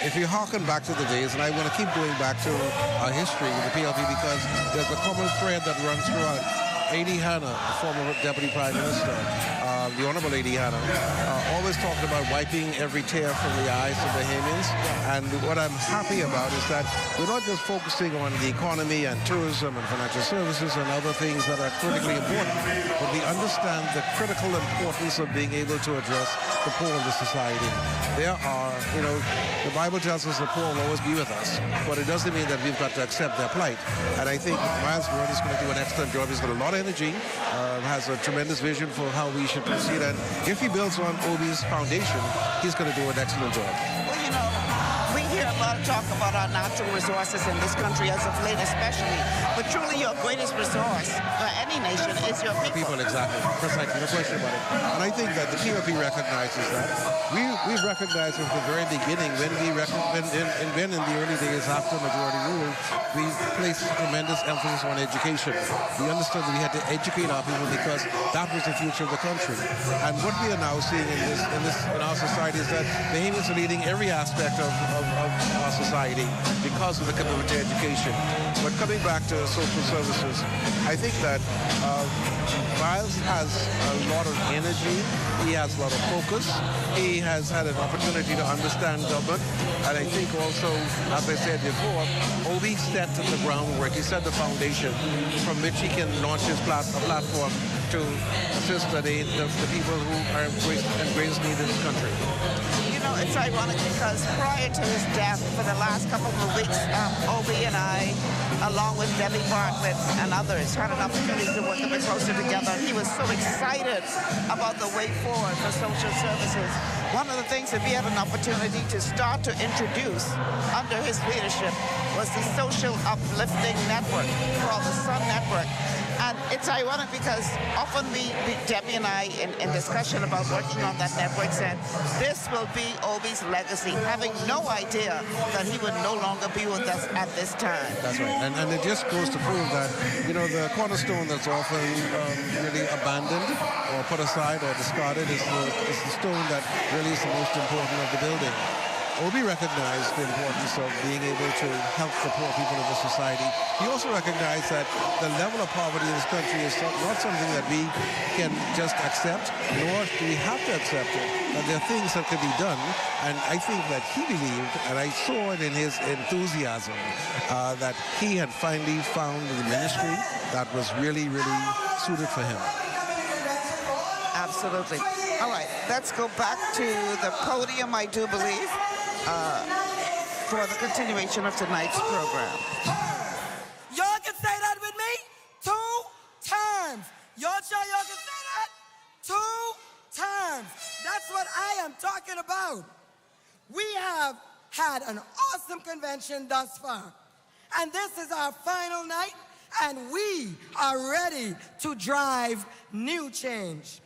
If you hearken back to the days, and I want to keep going back to our history with the PLP because there's a common thread that runs throughout. Lady Hannah, former Deputy Prime Minister, the Honorable Lady Hannah, always talked about wiping every tear from the eyes of Bahamians. And what I'm happy about is that we're not just focusing on the economy and tourism and financial services and other things that are critically important, but we understand the critical importance of being able to address the poor of the society. There are, you know, the Bible tells us the poor will always be with us, but it doesn't mean that we've got to accept their plight. And I think Miles Gordon is going to do an excellent job. He's got a lot of energy, has a tremendous vision for how we should proceed. And if he builds on Obi's foundation, he's going to do an excellent job. Well, you know, we hear a lot of talk about our natural resources in this country as of late especially, but truly your greatest resource for any nation is your people. Exactly. Precisely. No question about it. And I think that the PLP recognizes that. We've recognized from the very beginning when in the early days after majority rule, we placed tremendous emphasis on education. We understood that we had to educate our people because that was the future of the country. And what we are now seeing in our society is that Bahamians are leading every aspect of our society because of the commitment to education. But coming back to social services, I think that Miles has a lot of energy. He has a lot of focus. He has had an opportunity to understand government. And I think also, as I said before, Obi set the groundwork. He set the foundation from which he can launch his platform to assist the people who are in greatest need in this country. You know, it's ironic because prior to his death, for the last couple of weeks, Obi and I, along with Debbie Bartlett and others, had an opportunity to work a bit closer together. He was so excited about the way forward for social services. One of the things that we had an opportunity to start to introduce under his leadership was the Social Uplifting Network, called the Sun Network. And it's ironic because often Debbie and I, in discussion about working on that network, said this will be Obi's legacy, having no idea that he would no longer be with us at this time. That's right. And it just goes to prove that, you know, the cornerstone that's often really abandoned or put aside or discarded is the stone that really is the most important of the building. Obi recognized the importance of being able to help the poor people of the society. He also recognized that the level of poverty in this country is not something that we can just accept, nor do we have to accept it. But there are things that can be done, and I think that he believed, and I saw it in his enthusiasm, that he had finally found the ministry that was really, really suited for him. Absolutely. All right, let's go back to the podium, I do believe, for the continuation of tonight's program. Y'all can say that with me 2 times. Y'all sure y'all can say that 2 times. That's what I am talking about. We have had an awesome convention thus far, and this is our final night, and we are ready to drive new change.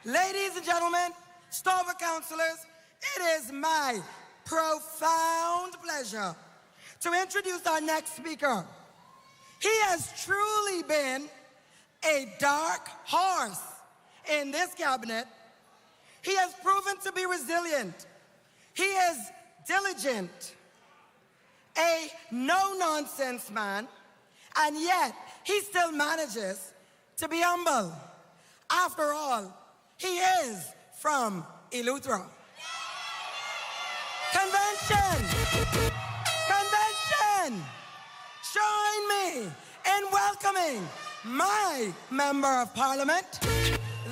Ladies and gentlemen, Stover councilors, it is my profound pleasure to introduce our next speaker. He has truly been a dark horse in this cabinet. He has proven to be resilient. He is diligent, a no-nonsense man, and yet he still manages to be humble. After all, he is from Eleuthera. Convention! Join me in welcoming my Member of Parliament,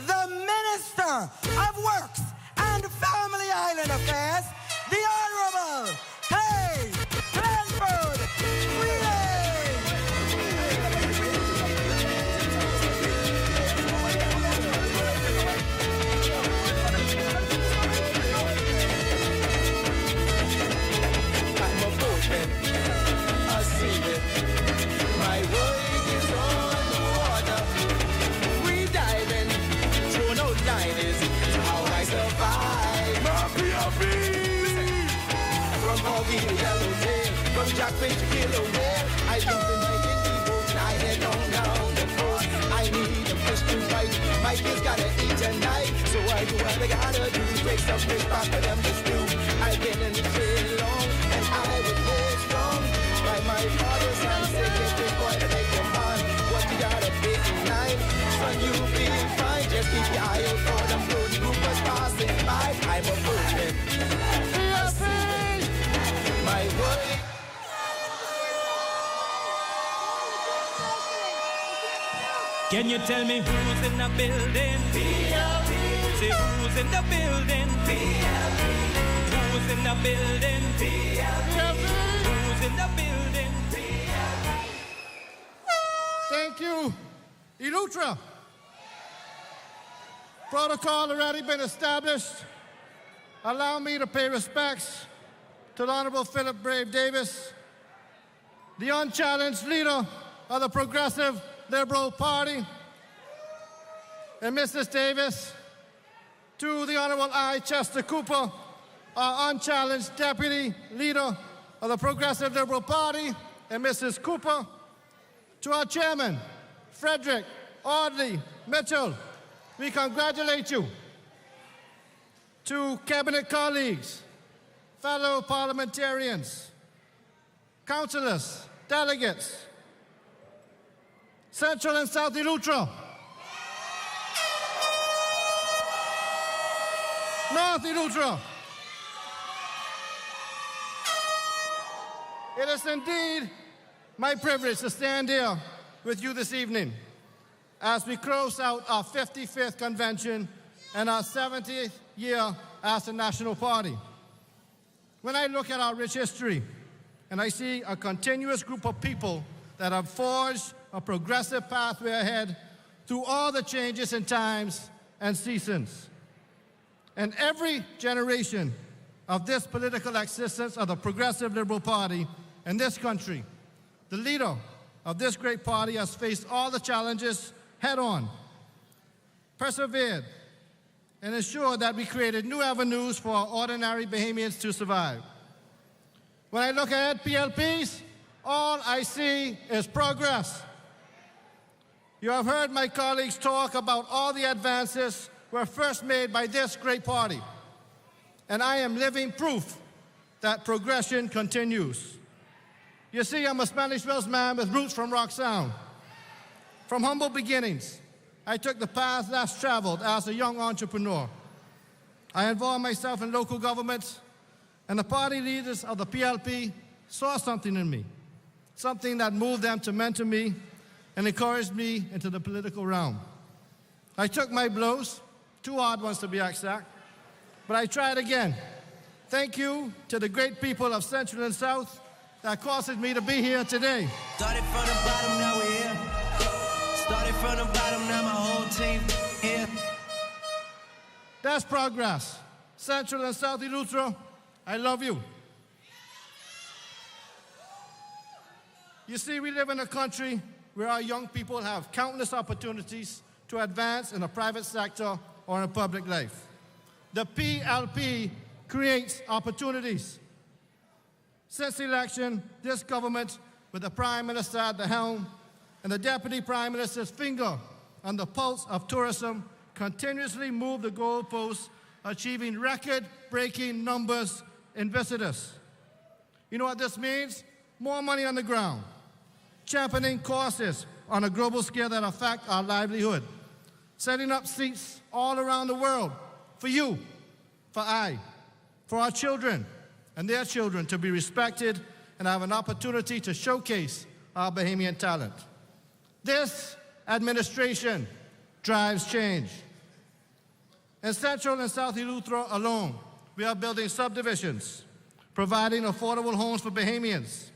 the the Minister of Works and Family Island Affairs, the Honorable Clay Blanford Freeling. I'm a boatman, a seaman. My work is on the water. We diving, thrown out line is how I survive. My PLP! From Hoggy to Yellowtail, from Jackfish to Kilo Whale, I jump in my dingy boat and I head down the coast. I need a fish to fight, my kids gotta eat tonight, so I do what I gotta do, break some fish back for them to stew. I've been in the trade long, and I was made strong by my father's hand, say get this boy to make your man. What you got a big night, son, you be fine, just keep your eye out for them road groupers passing by. I'm a boatman, my work. Can you tell me who's in the building? PLP. Say who's in the building? PLP. Who's in the building? PLP. Who's in the building? PLP. Thank you, Elutra. Protocol already been established. Allow me to pay respects to the Honorable Philip Brave Davis, the unchallenged leader of the Progressive Liberal Party, and Mrs. Davis, to the Honorable I. Chester Cooper, our unchallenged deputy leader of the Progressive Liberal Party, and Mrs. Cooper, to our chairman, Frederick Audley Mitchell, we congratulate you. To cabinet colleagues, fellow parliamentarians, councillors, delegates, Central and South Elutra, North Elutra. It is indeed my privilege to stand here with you this evening as we close out our 55th convention and our 70th year as a national party. When I look at our rich history and I see a continuous group of people that have forged a progressive pathway ahead through all the changes in times and seasons. And every generation of this political existence of the Progressive Liberal Party in this country, the leader of this great party has faced all the challenges head on, persevered, and ensured that we created new avenues for ordinary Bahamians to survive. When I look ahead, PLPs, all I see is progress. You have heard my colleagues talk about all the advances were first made by this great party. And I am living proof that progression continues. You see, I'm a Spanish Welsh man with roots from Rock Sound. From humble beginnings, I took the path less traveled as a young entrepreneur. I involved myself in local government, and the party leaders of the PLP saw something in me, something that moved them to mentor me and encouraged me into the political realm. I took my blows, 2 hard ones to be exact, but I tried again. Thank you to the great people of Central and South that causes me to be here today. Started from the bottom, now we're here. Started from the bottom, now my whole team here. That's progress. Central and South Elutra, I love you. You see, we live in a country where our young people have countless opportunities to advance in the private sector or in public life. The PLP creates opportunities. Since the election, this government, with the Prime Minister at the helm and the Deputy Prime Minister's finger on the pulse of tourism, continuously moved the goalposts, achieving record-breaking numbers in visitors. You know what this means? More money on the ground, championing causes on a global scale that affect our livelihood, setting up seats all around the world for you, for I, for our children and their children to be respected and have an opportunity to showcase our Bahamian talent. This administration drives change. In Central and South Eleuthera alone, we are building subdivisions, providing affordable homes for Bahamians.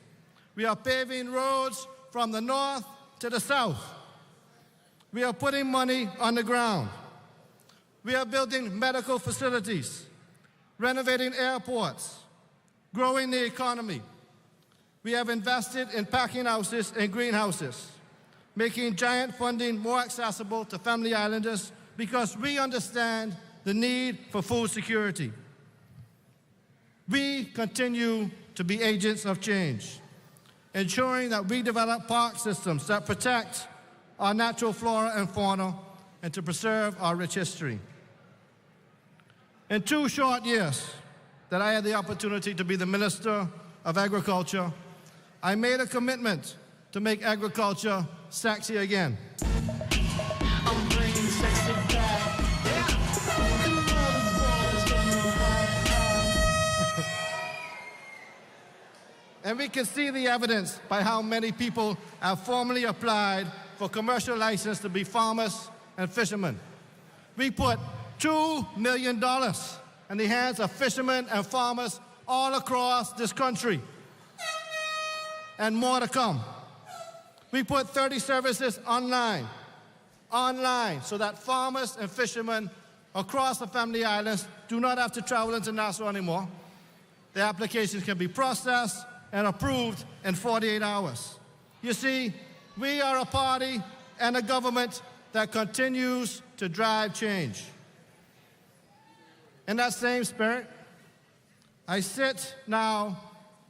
We are paving roads from the north to the south. We are putting money on the ground. We are building medical facilities, renovating airports, growing the economy. We have invested in packing houses and greenhouses, making giant funding more accessible to family islanders because we understand the need for food security. We continue to be agents of change, ensuring that we develop park systems that protect our natural flora and fauna and to preserve our rich history. In 2 short years that I had the opportunity to be the Minister of Agriculture, I made a commitment to make agriculture sexy again. And we can see the evidence by how many people have formally applied for commercial license to be farmers and fishermen. We put $2 million in the hands of fishermen and farmers all across this country, and more to come. We put 30 services online, so that farmers and fishermen across the Family Islands do not have to travel into Nassau anymore. Their applications can be processed and approved in 48 hours. You see, we are a party and a government that continues to drive change. In that same spirit, I sit now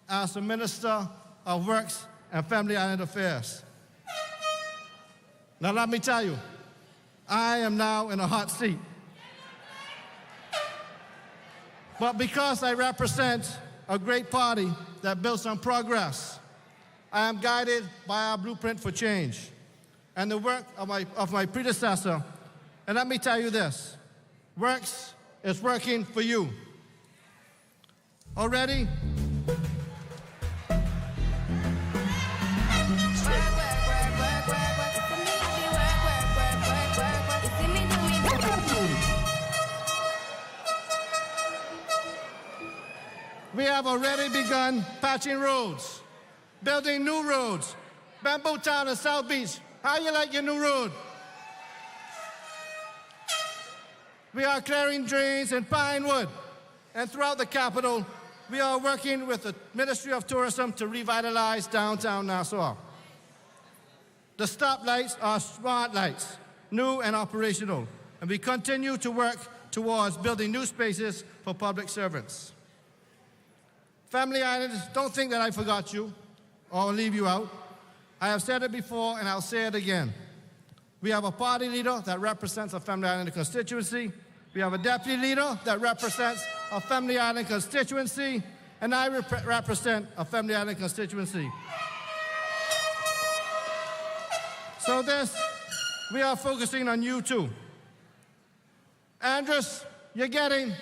as the Minister of Works and Family Island Affairs. Now let me tell you, I am now in a hot seat. But because I represent a great party that builds on progress, I am guided by our blueprint for change and the work of my predecessor. And let me tell you this, Works is working for you. Already, we have already begun patching roads, building new roads. Bamboo Town and South Beach, how you like your new road? We are clearing drains in Pinewood. And throughout the capital, we are working with the Ministry of Tourism to revitalize downtown Nassau. The stoplights are smart lights, new and operational. And we continue to work towards building new spaces for public servants. Family Islanders, don't think that I forgot you or leave you out. I have said it before and I'll say it again. We have a party leader that represents a Family Islander constituency. We have a deputy leader that represents a Family Island constituency. And I represent a Family Island constituency. So we are focusing on you too. Andres, you're getting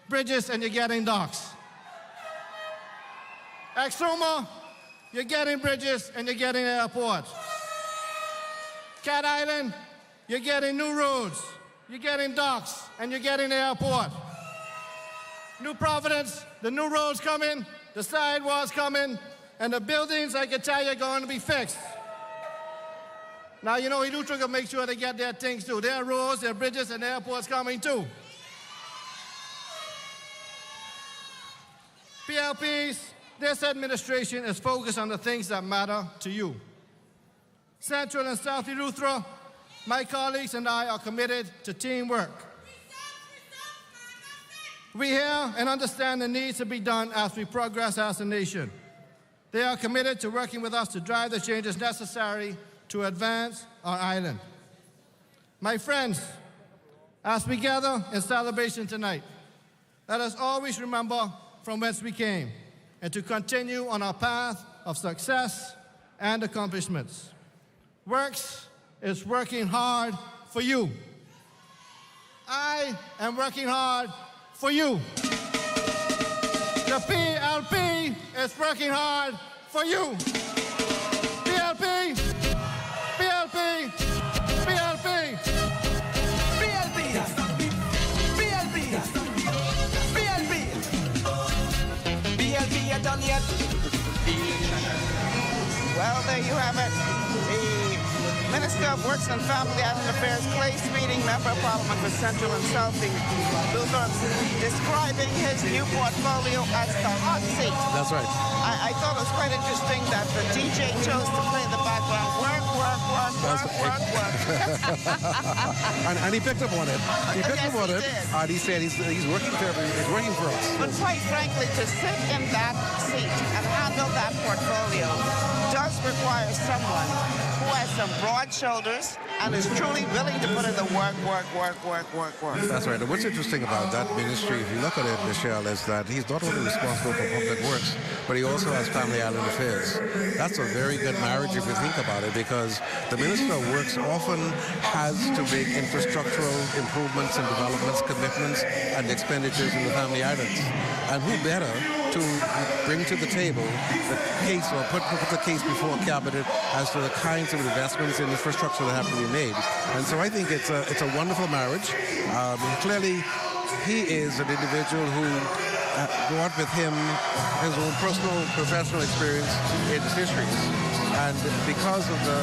bridges and you're getting docks. Exuma, you're getting bridges and you're getting airports. Cat Island, you're getting new roads, you're getting docks, and you're getting airport. New Providence, the new roads coming, the sidewalks coming, and the buildings, I can tell you, are going to be fixed. Now, you know, Eleuthera can make sure they get their things too. Their roads, their bridges, and airports coming too. PLPs, this administration is focused on the things that matter to you. Central and South Eleuthera, my colleagues and I are committed to teamwork. We hear and understand the needs to be done as we progress as a nation. They are committed to working with us to drive the changes necessary to advance our island. My friends, as we gather in celebration tonight, let us always remember from whence we came and to continue on our path of success and accomplishments. Works is working hard for you. I am working hard for you. The PLP is working hard for you. PLP, PLP, PLP, PLP, done yet? Well, there you have it. The Minister of Works and Family Island Affairs, Clay Speeding, Member of Parliament for Central and Southie, describing his new portfolio as the hot seat. That's right. I thought it was quite interesting that the DJ chose to play in the background. Work, work, work, work, work, work. and he picked up on it. He picked up on it. And he said he's working for he's working for us. But quite frankly, to sit in that seat and handle that portfolio does require someone who has some broad shoulders and is truly willing to put in the work. That's right. And what's interesting about that ministry, if you look at it, Michelle, is that he's not only responsible for public works, but he also has family island affairs. That's a very good marriage if you think about it, because the Minister of Works often has to make infrastructural improvements and developments, commitments, and expenditures in the family islands. And who better to bring to the table the case, or put the case before cabinet as to the kinds of investments in infrastructure that have to be made. And so I think it's a wonderful marriage. Clearly, he is an individual who brought with him his own personal, professional experience in fisheries. And because of the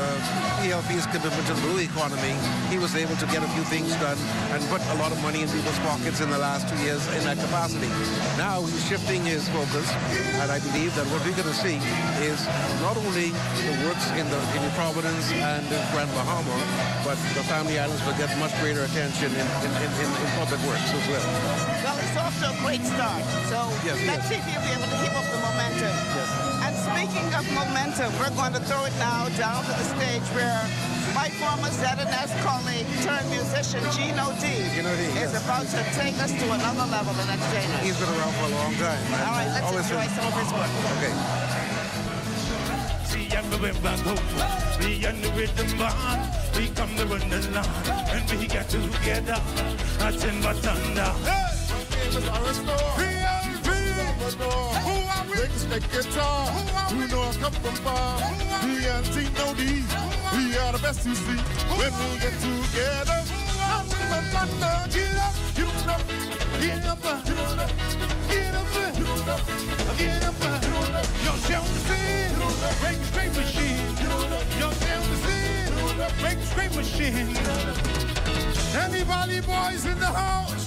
PLP's commitment to the blue economy, he was able to get a few things done and put a lot of money in people's pockets in the last 2 years in that capacity. Now he's shifting his focus, and I believe that what we're going to see is not only the works in the Providence and Grand Bahama, but the family islands will get much greater attention in public works as well. Well, it's off to a great start. So let's see if you'll be able to keep up the momentum. Yes. And speaking of momentum, we're going to throw it now down to the stage where my former ZNS colleague turned musician Gino D is about to take us to another level in entertainment. He's been around for a long time. All right, let's enjoy some of his work. Okay. See everywhere I go, we and the rhythm band, we come to run the line, and we get together, a timber thunder. Hey! PLP! Who are we? Take guitar. You know I come from far. PLP no D. We are the best you see. When we get together, timber thunder. Get up, get up, get up, get up, get up, get up. You're down the scene, break the straight machine. You're down the scene, break the straight machine. Any Valley boys in the house?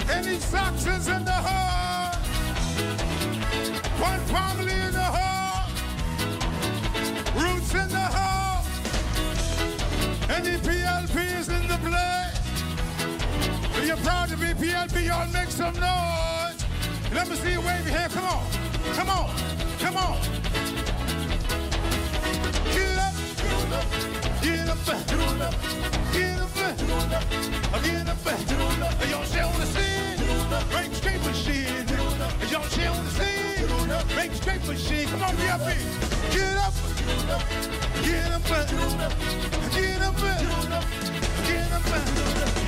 Any Saxons in the house? One family in the house? Roots in the house? Any PLPs in the place? Are you proud to be PLP? Y'all make some noise. Let me see you wave your hand. Come on. Come on. Come on. Get up. Get up. Get up. Get up. Get up. Y'all shall on the scene. Break the straight machine. Y'all shall on the scene. Break the straight machine. Come on, PLP. Get up. Get up. Get up. Get up.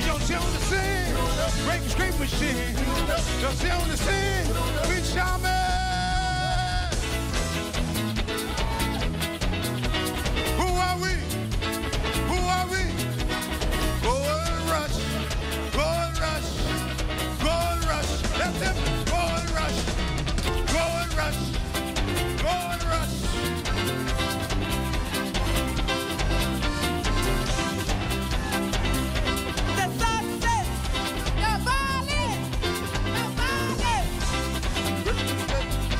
Y'all shall on the scene. Break the straight machine. Y'all shall on the scene. We shall man. Who are we? Who are we? Gold rush. Gold rush. Gold rush. Let them gold rush. Gold rush. Gold rush.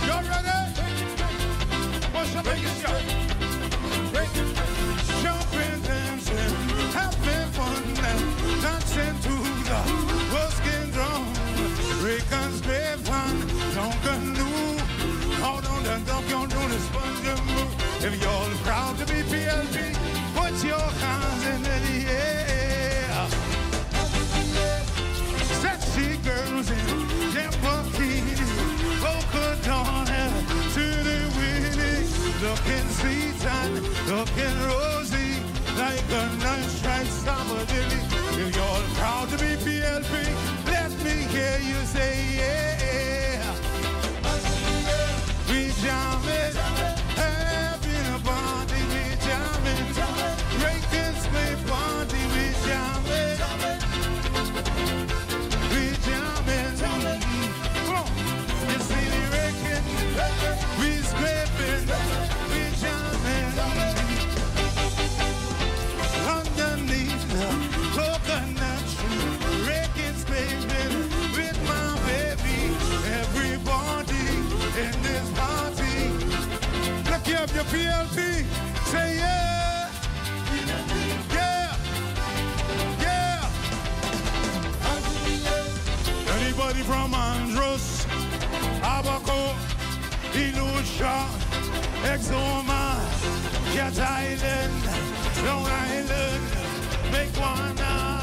Y'all ready? What's up, biggest shot? Jumping, dancing, having fun, and dancing to the Ruskin drum. Rickens, Grapevine, Duncanoo. Hold on, the dunk, you're doing the sponge move. If you're proud to be PLP, put your hands in the air. Sexy girls in their bikinis, polka dot hair to the winning, looking sweet and looking rosy, like a nice striped summer lily. If you're proud to be PLP, let me hear you say yeah. We jamming, having a party, we jamming, breaking square party, we jamming. We jamming. Come on. You see the your PLP, say yeah. Yeah. Yeah. Anybody from Andros, Abaco, Ilusha, Exoma, Cat Island, Long Island, make one now.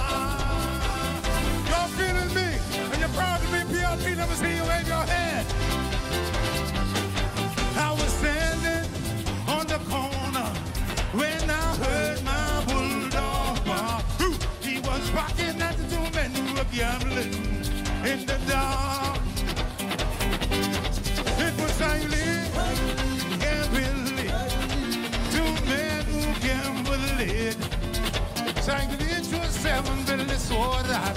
Y'all feeling me? And you're proud to be PLP, never see you wave your hand. I was standing on the corner when I heard my bulldog bark. He was barking at the two men who were gambling in the dark. It was Siley and Billy, two men who gambled it. Siley drew 7, Billy swore that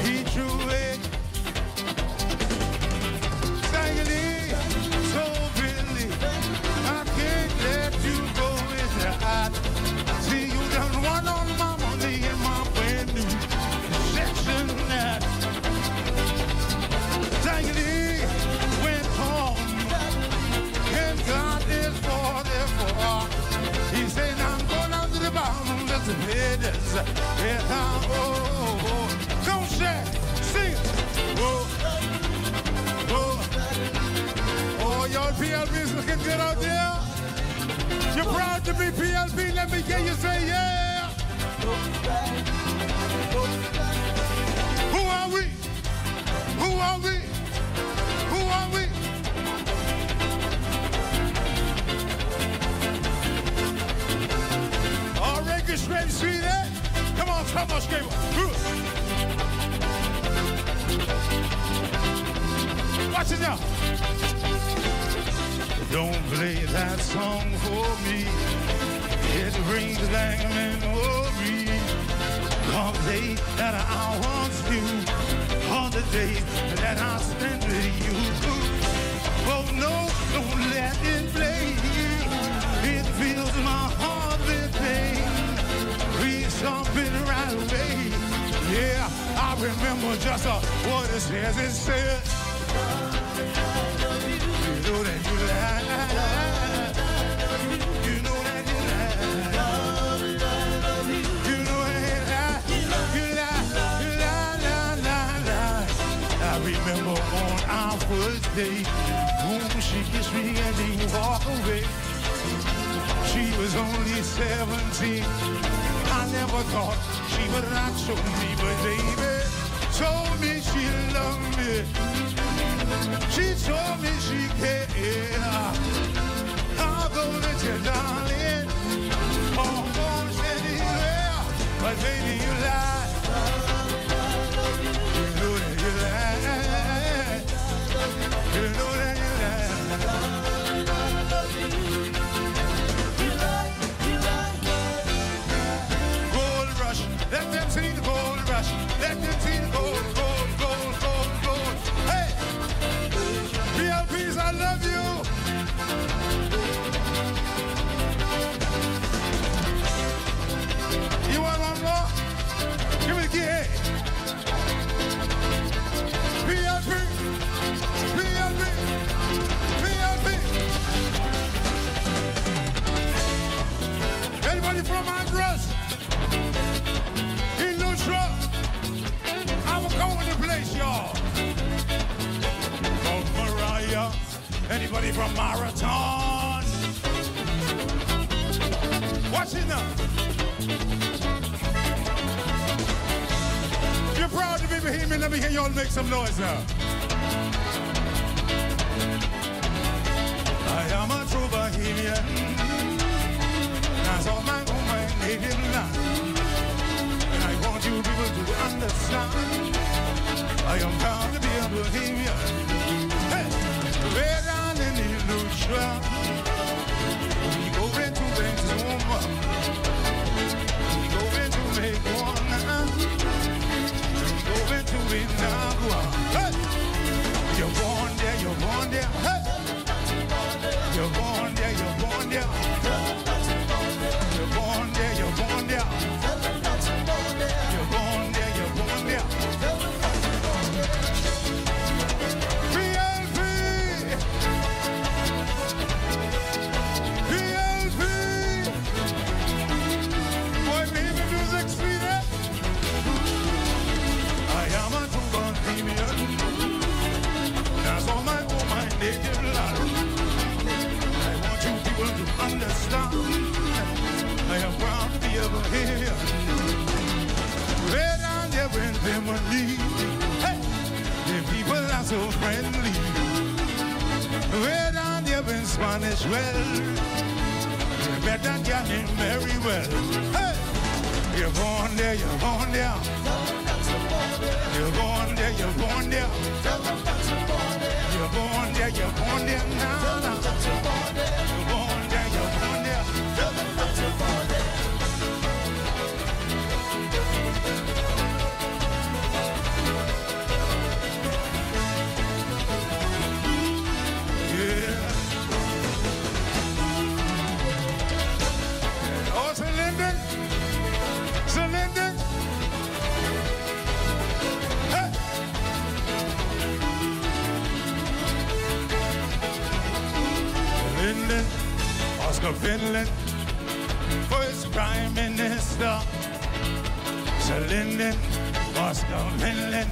he drew it. Siley told Billy, I can't let you go with that. See, you done one on my money in my brand new section that. Siley went home and got his $44. He said, I'm going down to the bottom, let's pay this. Yeah, oh, come share, sing it. Oh, oh, oh, y'all PLP's looking good out there. You're proud to be PLP, let me hear you say yeah. Who are we? Who are we? Who are we? All right, get straight, see that? Come on, Skate. Watch it now. Don't play that song for me. It brings back memories of the day that I once knew, on the day that I spent with you. Oh no, don't let it play. It fills my heart with pain. Please stop it right away. Yeah, I remember just what it says. It says, you know that you lie. You know that you lie. You know that you lie. You lie. I remember on our first date, she kissed me and then walked away. She was only 17. I never thought she would not show me, but baby told me she loved me. She told me she cared. I'll go with you, darling. Almost anywhere, but baby you lie. You know that you lie. You know that you lie. Gold rush, let them see the gold rush. Let them see the gold, gold, gold, gold, gold. Hey, PLPs, I love you. You want one more? Give me the key. Hey. PLP, PLP, PLP. Anybody from Andros? In Lutra? I will go in the place, y'all. From Mariah. Anybody from Marathon? Watch it now. You're proud to be Bohemian. Let me hear y'all make some noise now. I am a true Bohemian. That's all my own native land. And I want you people to understand. I am proud to be a Bohemian. Hey, way down in the Lutra. We go into Benzoma. We go into Meguana. We go into Inagua. Hey, you're born there, you're born there. Hey, you're born there, you're born there. You're born there, you're born there. You're born there, you're born there. so friendly. Way down there in Spanish well, you better get him very well. Hey! You're born there, you're born there. You're born there, you're born there. You're born there, you're born there now. You're born there, you're born there. Oh, Cylinder! Cylinder! Hey! Linden, Oscar Finland, first Prime Minister. Linden, Oscar Finland.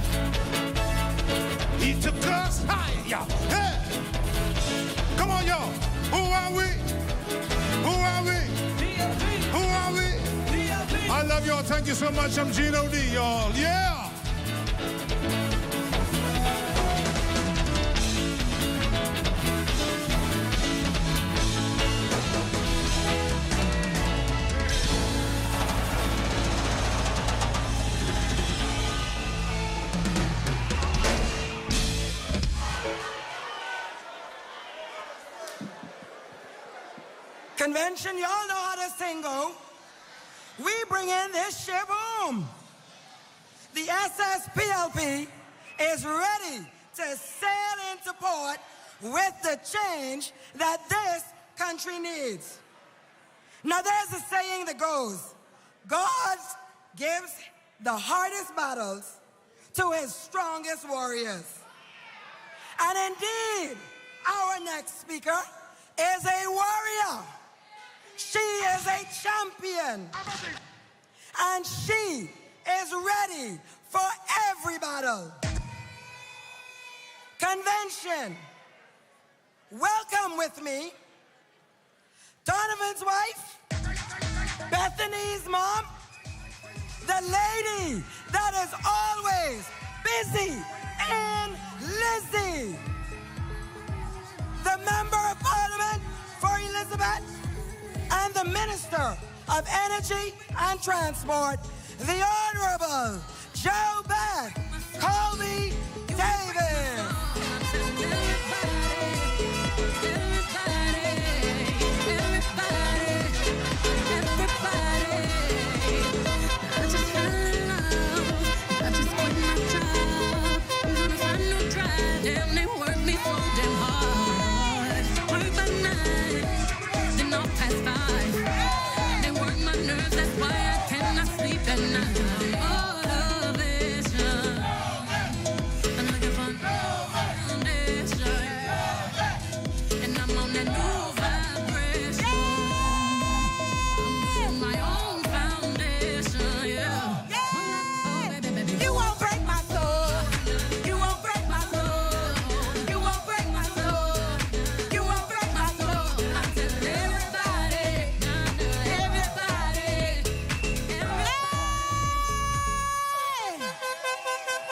He took us higher. Hey! Come on, y'all. Who are we? Who are we? Who are we? I love y'all. Thank you so much. I'm Gino D, y'all. Yeah! Convention, y'all know how this thing go. We bring in this ship home. The SSPLP is ready to sail into port with the change that this country needs. Now there's a saying that goes, God gives the hardest battles to his strongest warriors. And indeed, our next speaker is a warrior. She is a champion. And she is ready for every battle. Convention, welcome with me Donovan's wife, Bethany's mom, the lady that is always busy, and Lizzie, the Member of Parliament for Elizabeth, and the Minister of Energy and Transport, the Honorable Joe Beth Colby Davis.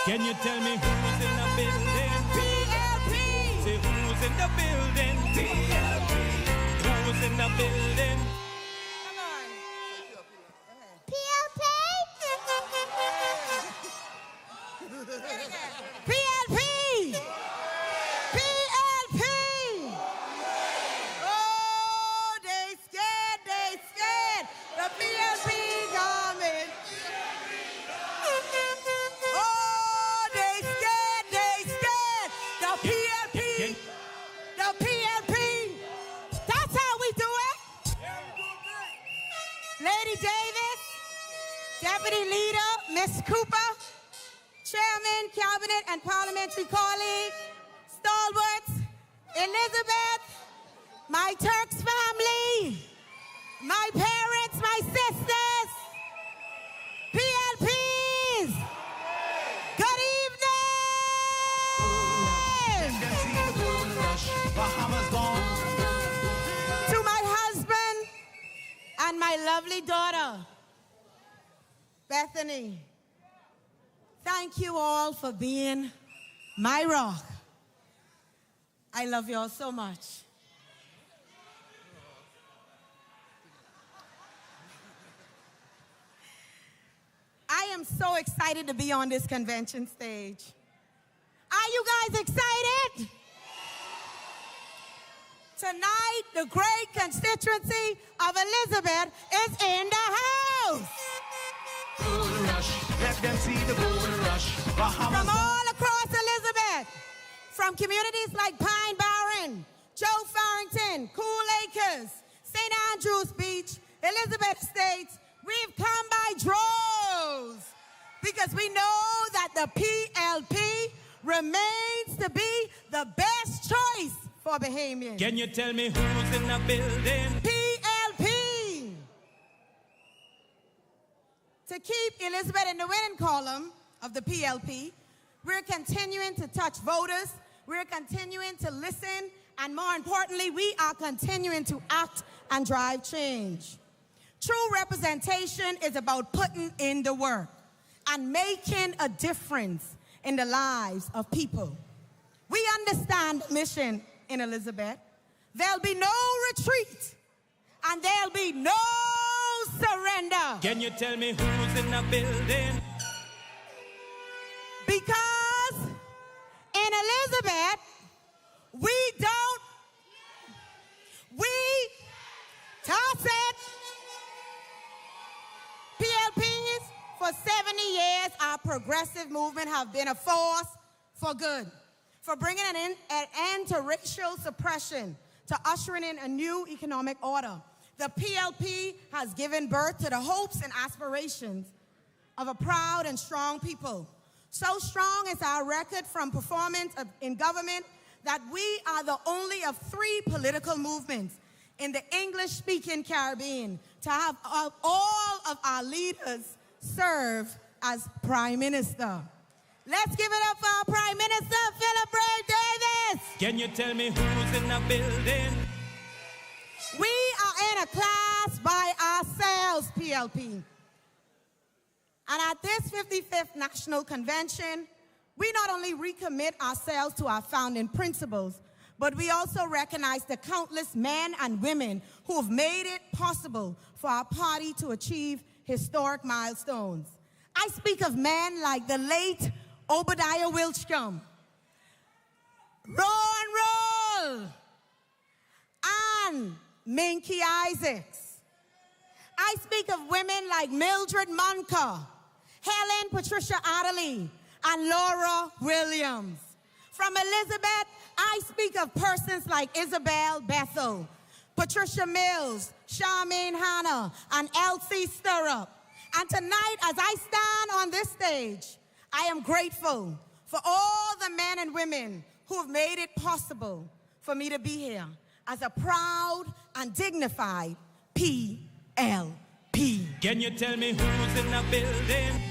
Can you tell me who's in the building? PLP! Say who's in the building? PLP! Who's in the building? Come on. PLP! PLP! PLP! Oh, they scared. The PLP government. Oh, they scared. The PLP. The PLP. That's how we do it. Lady Davis, Deputy Leader, Miss Cooper, Chairman, Cabinet, and Parliamentary colleague, stalwarts, Elizabeth, my Turks family, my parents, my sisters, PLPs, good evening! To my husband and my lovely daughter, Bethany, thank you all for being my rock. I love y'all so much. I am so excited to be on this convention stage. Are you guys excited? Tonight, the great constituency of Elizabeth is in the house. Gold rush, let them see the gold rush. Bahamas. From all across Elizabeth, from communities like Pine Barren, Joe Farrington, Cool Acres, St. Andrews Beach, Elizabeth Estates, we've come by droves because we know that the PLP remains to be the best choice for Bahamians. Can you tell me who's in the building? PLP. To keep Elizabeth in the winning column of the PLP, we're continuing to touch voters, we're continuing to listen, and more importantly, we are continuing to act and drive change. True representation is about putting in the work and making a difference in the lives of people. We understand the mission in Elizabeth. There'll be no retreat and there'll be no surrender. Can you tell me who's in the building? Because in Elizabeth, we toss it. PLPs, for 70 years, our progressive movement have been a force for good, for bringing an end to racial suppression, to ushering in a new economic order. The PLP has given birth to the hopes and aspirations of a proud and strong people. So strong is our record from performance in government that we are the only of 3 political movements in the English-speaking Caribbean to have all of our leaders serve as Prime Minister. Let's give it up for our Prime Minister, Philip Ray Davis. Can you tell me who's in the building? We are in a class by ourselves, PLP. And at this 55th National Convention, we not only recommit ourselves to our founding principles, but we also recognize the countless men and women who have made it possible for our party to achieve historic milestones. I speak of men like the late Obadiah Wilchcombe, Roll, and Minky Isaacs. I speak of women like Mildred Munker, Helen Patricia Adderley, and Laura Williams. From Elizabeth, I speak of persons like Isabel Bethel, Patricia Mills, Charmaine Hanna, and Elsie Stirrup. And tonight, as I stand on this stage, I am grateful for all the men and women who have made it possible for me to be here as a proud and dignified PLP. Can you tell me who's in the building?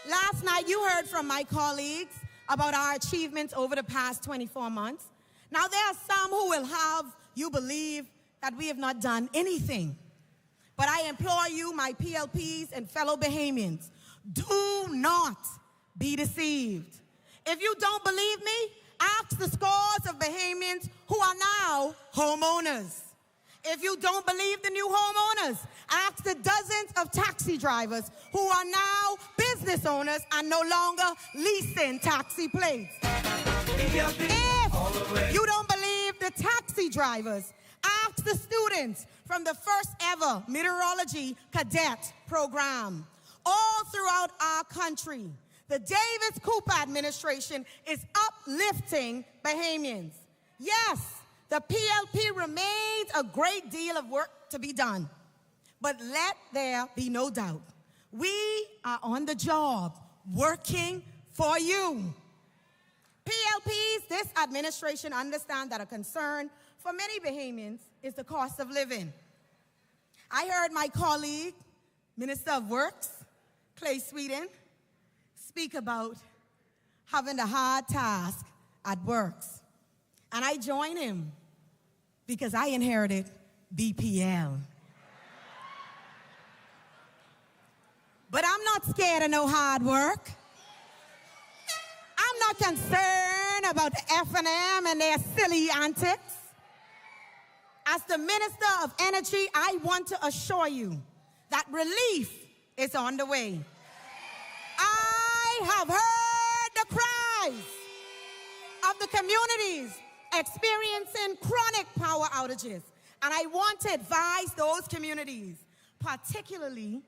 Last night, you heard from my colleagues about our achievements over the past 24 months. Now, there are some who will have you believe that we have not done anything. But I implore you, my PLPs and fellow Bahamians, do not be deceived. If you don't believe me, ask the scores of Bahamians who are now homeowners. If you don't believe the new homeowners, ask the dozens of taxi drivers who are now business owners and no longer leasing taxi plates. If you don't believe the taxi drivers, ask the students from the first ever meteorology cadet program. All throughout our country, the Davis Cooper administration is uplifting Bahamians. Yes, the PLP remains a great deal of work to be done. But let there be no doubt, we are on the job, working for you. PLPs, this administration understands that a concern for many Bahamians is the cost of living. I heard my colleague, Minister of Works, Clay Sweden, speak about having the hard task at Works. And I join him because I inherited BPL. But I'm not scared of no hard work. I'm not concerned about the F&M and their silly antics. As the Minister of Energy, I want to assure you that relief is on the way. I have heard the cries of the communities experiencing chronic power outages, and I want to advise those communities, particularly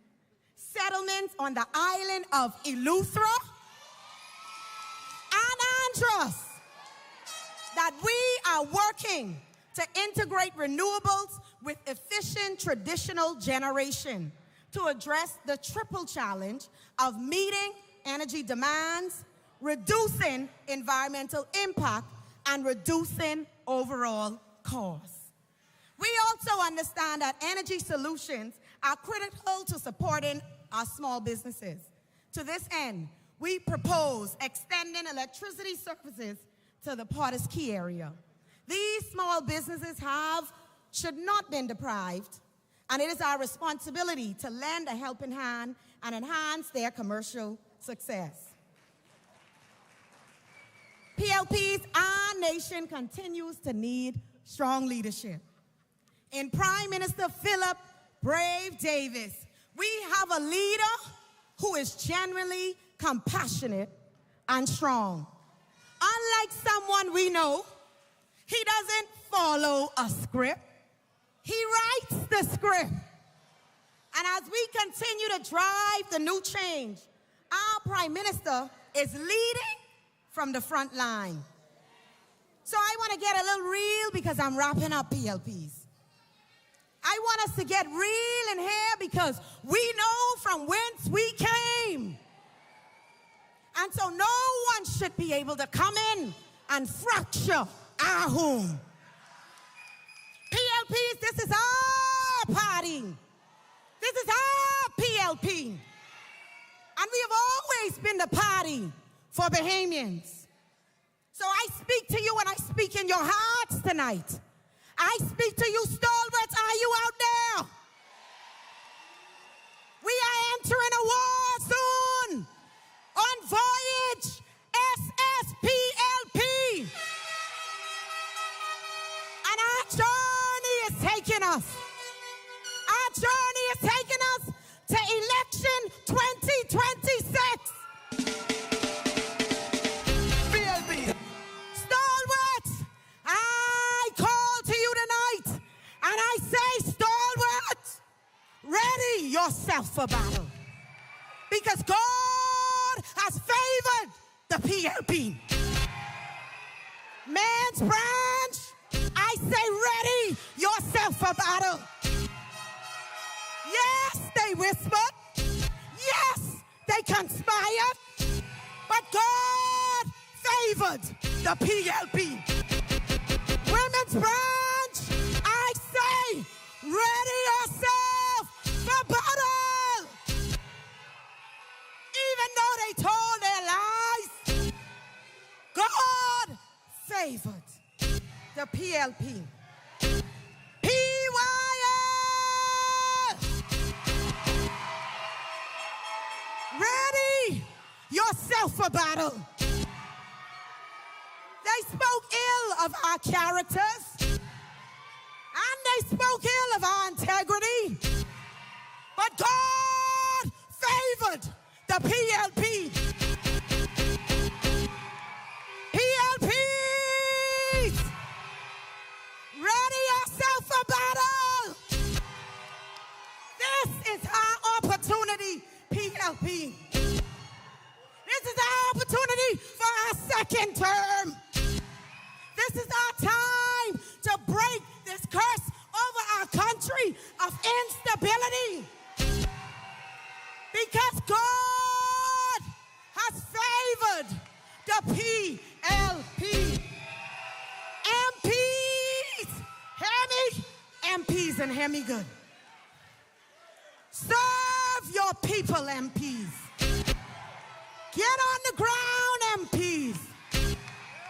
settlements on the island of Eleuthera and Andros, that we are working to integrate renewables with efficient traditional generation to address the triple challenge of meeting energy demands, reducing environmental impact, and reducing overall costs. We also understand that energy solutions are critical to supporting our small businesses. To this end, we propose extending electricity services to the Potter's Key area. These small businesses should not been deprived, and it is our responsibility to lend a helping hand and enhance their commercial success. PLP's our nation continues to need strong leadership. In Prime Minister Philip Brave Davis, we have a leader who is genuinely compassionate and strong. Unlike someone we know, he doesn't follow a script. He writes the script. And as we continue to drive the new change, our Prime Minister is leading from the front line. So I want to get a little real because I'm wrapping up PLPs. I want us to get real in here because we know from whence we came. And so no one should be able to come in and fracture our home. PLPs, this is our party. This is our PLP. And we have always been the party for Bahamians. So I speak to you and I speak in your hearts tonight. I speak to you, stalwarts. Are you out there? We are entering a war soon on voyage SSPLP. And our journey is taking us. Our journey is taking us to election 2026. PLP. Stalwarts, I call to you tonight, and I say, stalwarts, ready yourself for battle. Because God has favored the PLP. Man's branch, I say, ready yourself for battle. Yes, they whispered. Yes, they conspired. But God favored the PLP. Women's branch, I say, ready yourself for battle. Even though they told their lies, God favored the PLP. Ready yourself for battle. They spoke ill of our characters, and they spoke ill of our integrity. But God favored the PLP. PLPs, ready yourself for battle. This is our opportunity, PLP. This is our opportunity for our second term. This is our time to break this curse over our country of instability. Because God has favored the PLP. MPs, hear me? MPs and hear me good. Serve your people, MPs. Get on the ground, MPs.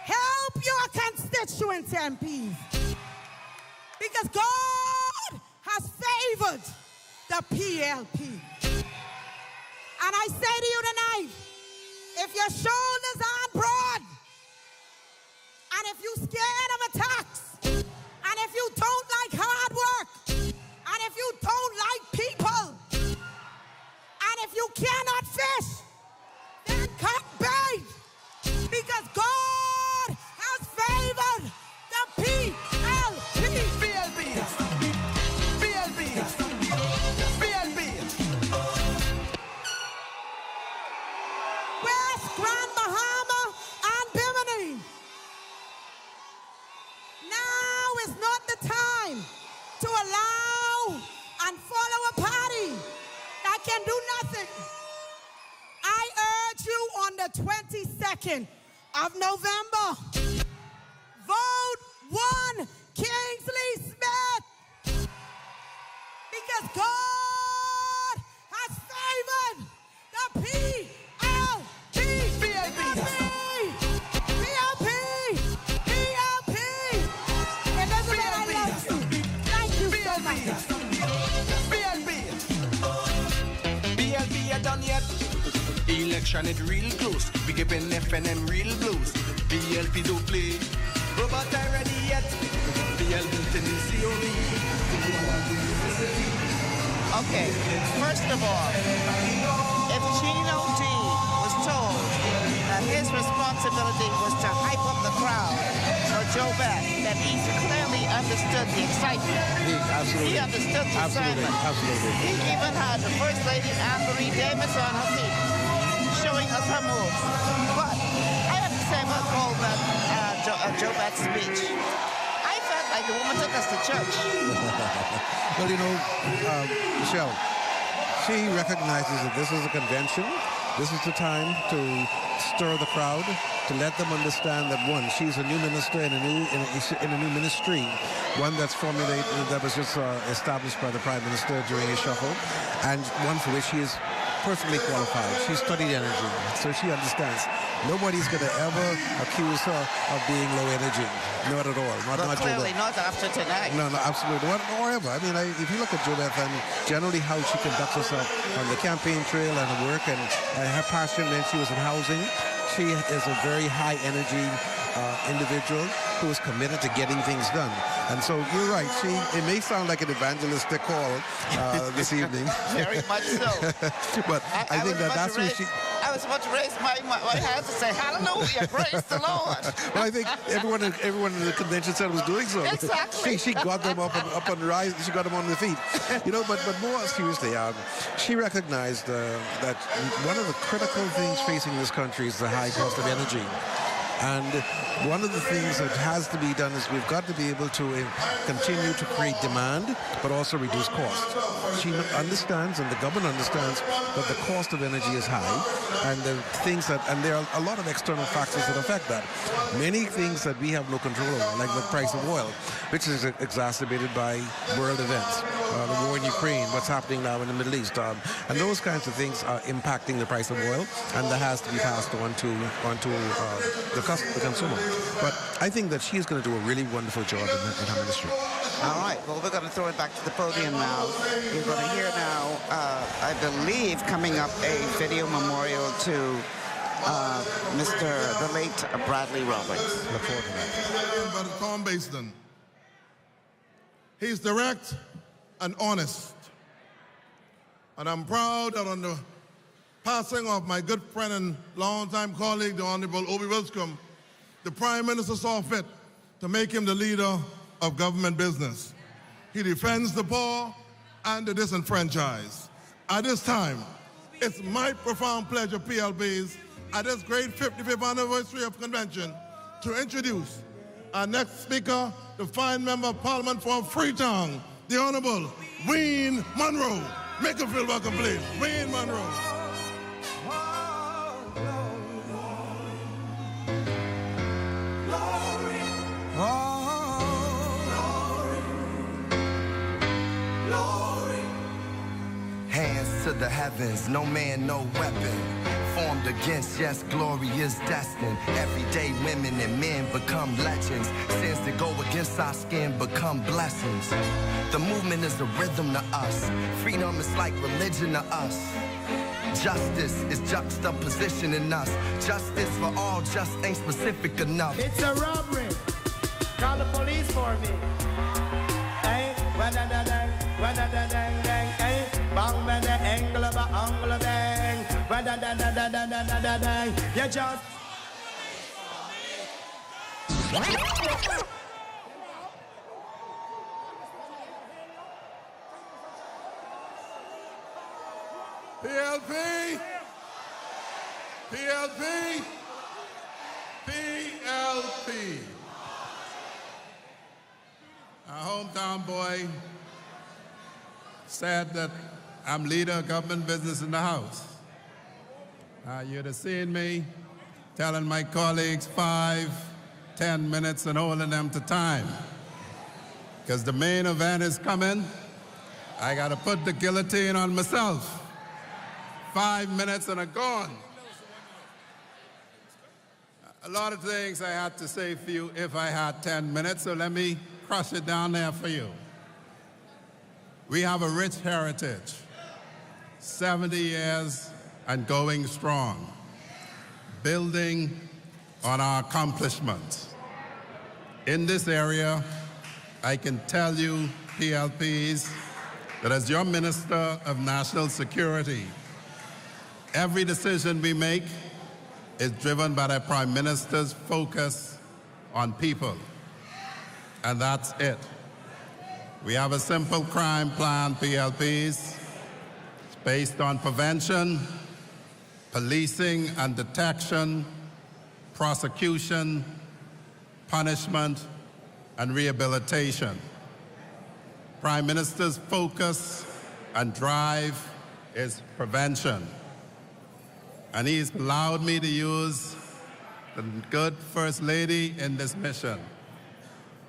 Help your constituents, MPs. Because God has favored the PLP. And I say to you tonight, if your shoulders aren't broad, And if you scared of attacks, and if you don't like hard work, and if you don't like people, and if you cannot fish, then come bait. Because God has favored the PLP. West Grand Bahama and Bimini. Now is not the time to allow and follow a party that can do nothing. I urge you on the 22nd of November, vote 1 Kingsley Smith, because God has favored the PLP. Elizabeth, I love you. Thank you so much. PLP are done yet. Election it real close. We giving FNM real blues. PLP don't play. Robot I ready yet. PLP in the COV. Okay, first of all, if Chino D was told that his responsibility was to hype up the crowd for Joe Beck, that he clearly understood the excitement. He understood the assignment. He even had the First Lady Anne-Marie Davis on her feet, showing us her moves. But I have to say about Goldman, Joe Beck's speech, I felt like the woman took us to church. Well, you know, Michelle, she recognizes that this is a convention. This is the time to stir the crowd, to let them understand that, one, she's a new minister in a new ministry, one that's formulated, that was just established by the Prime Minister during a shuffle, and one for which she is perfectly qualified. She studied energy, so she understands. Nobody's going to ever accuse her of being low energy. Not at all. But clearly not after tonight. No, absolutely. Or ever. I mean, if you look at Jo Beth and generally how she conducts herself on the campaign trail and her work and her passion when she was in housing, she is a very high energy individual who is committed to getting things done. And so you're right. It may sound like an evangelistic call this evening. Very much so. But I think that's who she... I was about to raise my hand to say, hallelujah, praise the Lord. Well, I think everyone in the convention center was doing so. Exactly. She got them up and rise. She got them on their feet. You know, but more seriously, she recognized that one of the critical things facing this country is the high cost of energy. And one of the things that has to be done is we've got to be able to continue to create demand, but also reduce cost. She understands, and the government understands, that the cost of energy is high, and and there are a lot of external factors that affect that. Many things that we have no control over, like the price of oil, which is exacerbated by world events, the war in Ukraine, what's happening now in the Middle East, and those kinds of things are impacting the price of oil, and that has to be passed on to the consumer. But I think that she's going to do a really wonderful job in her ministry. All right, well, we're going to throw it back to the podium now. You're going to hear now, I believe, coming up a video memorial to the late Bradley Roberts. Look forward to that. By Tom Basin. He's direct and honest. And I'm proud that on the passing of my good friend and longtime colleague, the Honorable Obi Wilscombe, the Prime Minister saw fit to make him the leader of government business. He defends the poor and the disenfranchised. At this time, it's my profound pleasure, PLBs, at this great 55th anniversary of convention, to introduce our next speaker, the fine Member of Parliament for Freetown, the Honorable Wayne Munro. Make him feel welcome, please. Wayne Munro. Hands to the heavens, no man, no weapon. Formed against, yes, glory is destined. Everyday women and men become legends. Sins that go against our skin become blessings. The movement is a rhythm to us. Freedom is like religion to us. Justice is juxtapositioning us. Justice for all just ain't specific enough. It's a robbery. Call the police for me. Hey, wa-da-da-dang, wa-da-da-dang-dang, hey. Bang, ba-da, angle, ba-angle, bang. Wa-da-da-da-da-da-da-da-dang. You just... PLP! PLP! PLP! Our hometown boy said that I'm leader of government business in the House. You'd have seen me telling my colleagues 5, 10 minutes and holding them to time. Because the main event is coming. I got to put the guillotine on myself. 5 minutes and I'm gone. A lot of things I had to say for you if I had 10 minutes, so let me crush it down there for you. We have a rich heritage, 70 years and going strong, building on our accomplishments. In this area, I can tell you, PLPs, that as your Minister of National Security, every decision we make is driven by the Prime Minister's focus on people. And that's it. We have a simple crime plan, PLPs. It's based on prevention, policing and detection, prosecution, punishment, and rehabilitation. Prime Minister's focus and drive is prevention. And he's allowed me to use the good First Lady in this mission.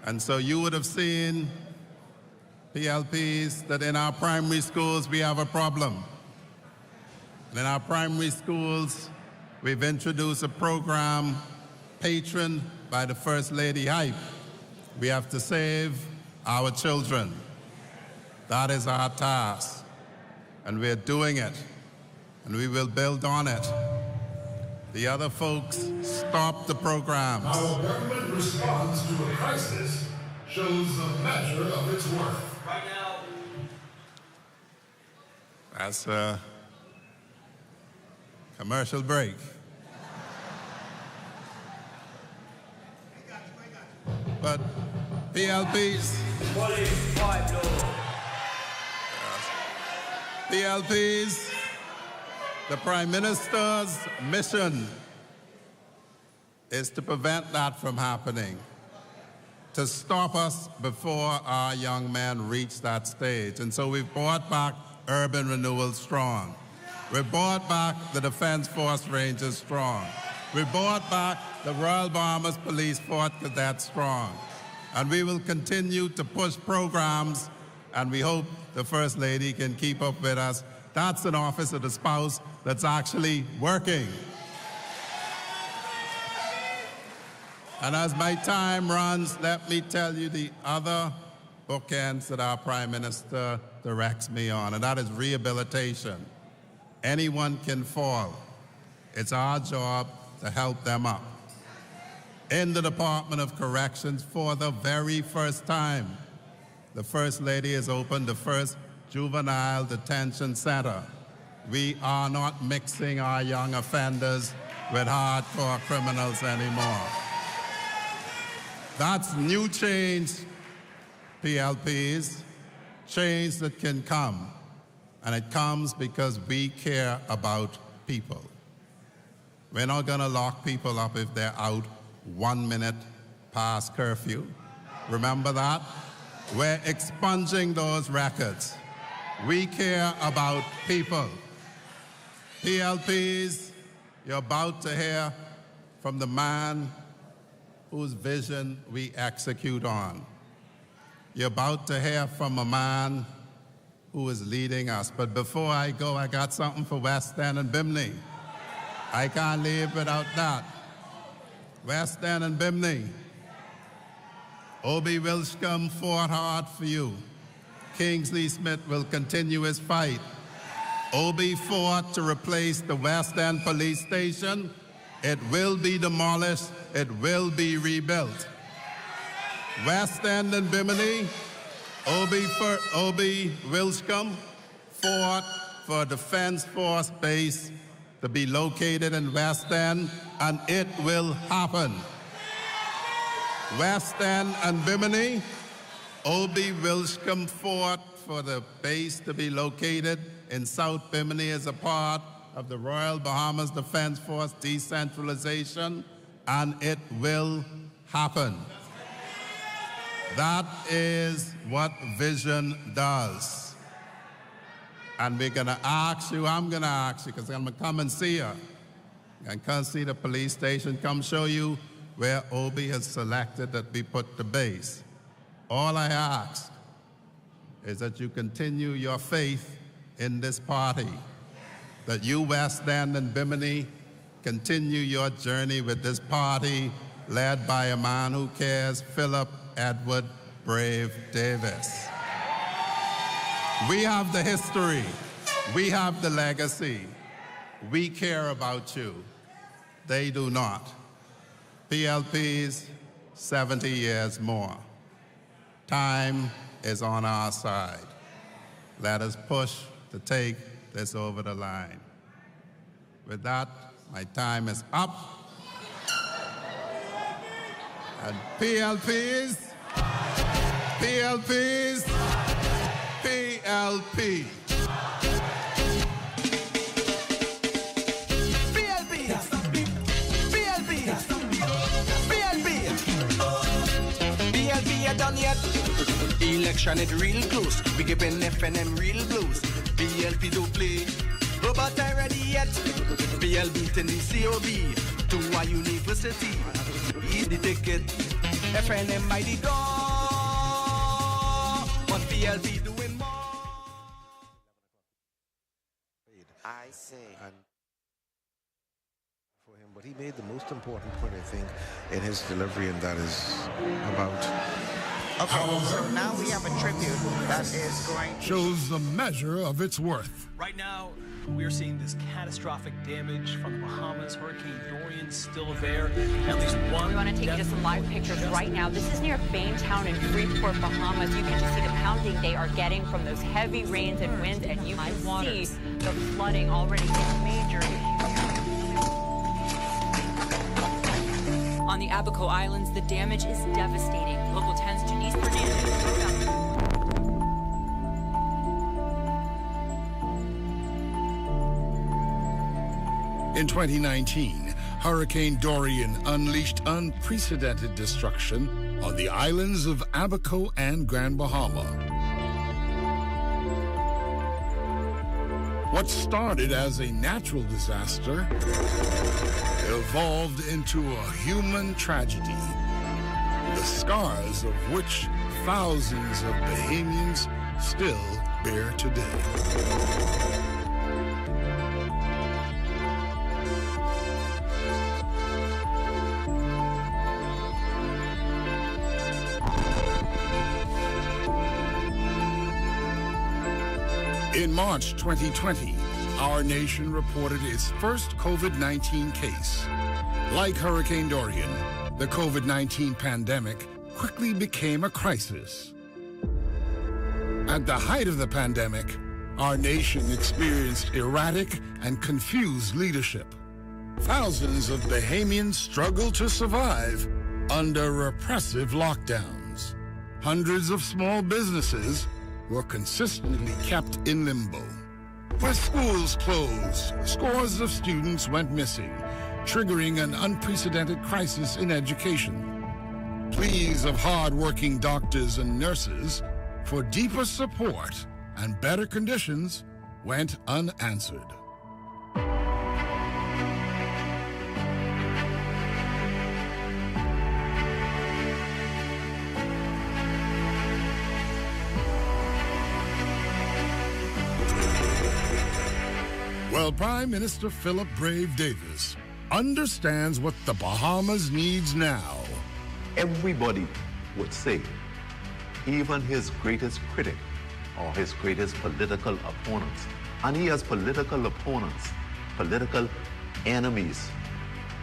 And so you would have seen, PLPs, that in our primary schools we have a problem. And in our primary schools, we've introduced a program patroned by the First Lady Hype. We have to save our children. That is our task. And we're doing it. And we will build on it. The other folks stopped the programs. Our government response to a crisis shows the measure of its worth. Right now. That's a commercial break. But PLPs, PLPs, the Prime Minister's mission is to prevent that from happening, to stop us before our young men reach that stage. And so we've brought back urban renewal strong. We brought back the Defense Force Rangers strong. We brought back the Royal Bahamas Police Fort Cadet strong. And we will continue to push programs, and we hope the First Lady can keep up with us. That's an Office of the Spouse that's actually working. And as my time runs, let me tell you the other bookends that our Prime Minister directs me on, and that is rehabilitation. Anyone can fall. It's our job to help them up. In the Department of Corrections, for the very first time, the First Lady has opened the first juvenile detention center. We are not mixing our young offenders with hardcore criminals anymore. That's new change, PLPs, change that can come. And it comes because we care about people. We're not going to lock people up if they're out 1 minute past curfew. Remember that? We're expunging those records. We care about people. PLPs, you're about to hear from the man whose vision we execute on. You're about to hear from a man who is leading us. But before I go, I got something for West End and Bimini. I can't leave without that. West End and Bimini. Obie Wilshcombe fought hard for you. Kingsley Smith will continue his fight. OB fought to replace the West End Police Station. It will be demolished. It will be rebuilt. West End and Bimini, OB Wilscombe fought for Defense Force Base to be located in West End, and it will happen. West End and Bimini, OB Wilscombe fought for the base to be located in South Bimini as a part of the Royal Bahamas Defense Force decentralization, and it will happen. That is what vision does. And we're gonna ask you, I'm gonna ask you, because I'm gonna come and see you. And come see the police station, come show you where OB has selected that we put the base. All I ask is that you continue your faith in this party, that you, West End and Bimini, continue your journey with this party led by a man who cares, Philip Edward Brave Davis. We have the history. We have the legacy. We care about you. They do not. PLP's 70 years more. Time is on our side. Let us push to take this over the line. With that, my time is up. And PLPs, PLPs, PLP. PLP are done yet. Election it real close. We giving FNM real blows. PLP do play. But I ready yet. PLP in the COB to our university. Eat the ticket. FNM by the door. But PLP doing more. I see. For him, but he made the most important point, I think, in his delivery, and that is about. Okay, so now we have a tribute that is going to shows the measure of its worth. Right now, we are seeing this catastrophic damage from the Bahamas. Hurricane Dorian still there. At least one. We want to take you to some live pictures right now. This is near Baintown in Freeport, Bahamas. You can just see the pounding they are getting from those heavy rains and winds, and you can see the flooding already a major issue. On the Abaco Islands, the damage is devastating. Local 10's Janice Fernandez. In 2019, Hurricane Dorian unleashed unprecedented destruction on the islands of Abaco and Grand Bahama. What started as a natural disaster evolved into a human tragedy, the scars of which thousands of Bahamians still bear today. In March 2020, our nation reported its first COVID-19 case. Like Hurricane Dorian, the COVID-19 pandemic quickly became a crisis. At the height of the pandemic, our nation experienced erratic and confused leadership. Thousands of Bahamians struggled to survive under repressive lockdowns. Hundreds of small businesses were consistently kept in limbo. With schools closed, scores of students went missing, triggering an unprecedented crisis in education. Pleas of hard-working doctors and nurses for deeper support and better conditions went unanswered. Well, Prime Minister Philip Brave Davis understands what the Bahamas needs now. Everybody would say, even his greatest critic or his greatest political opponents And he has political opponents, political enemies,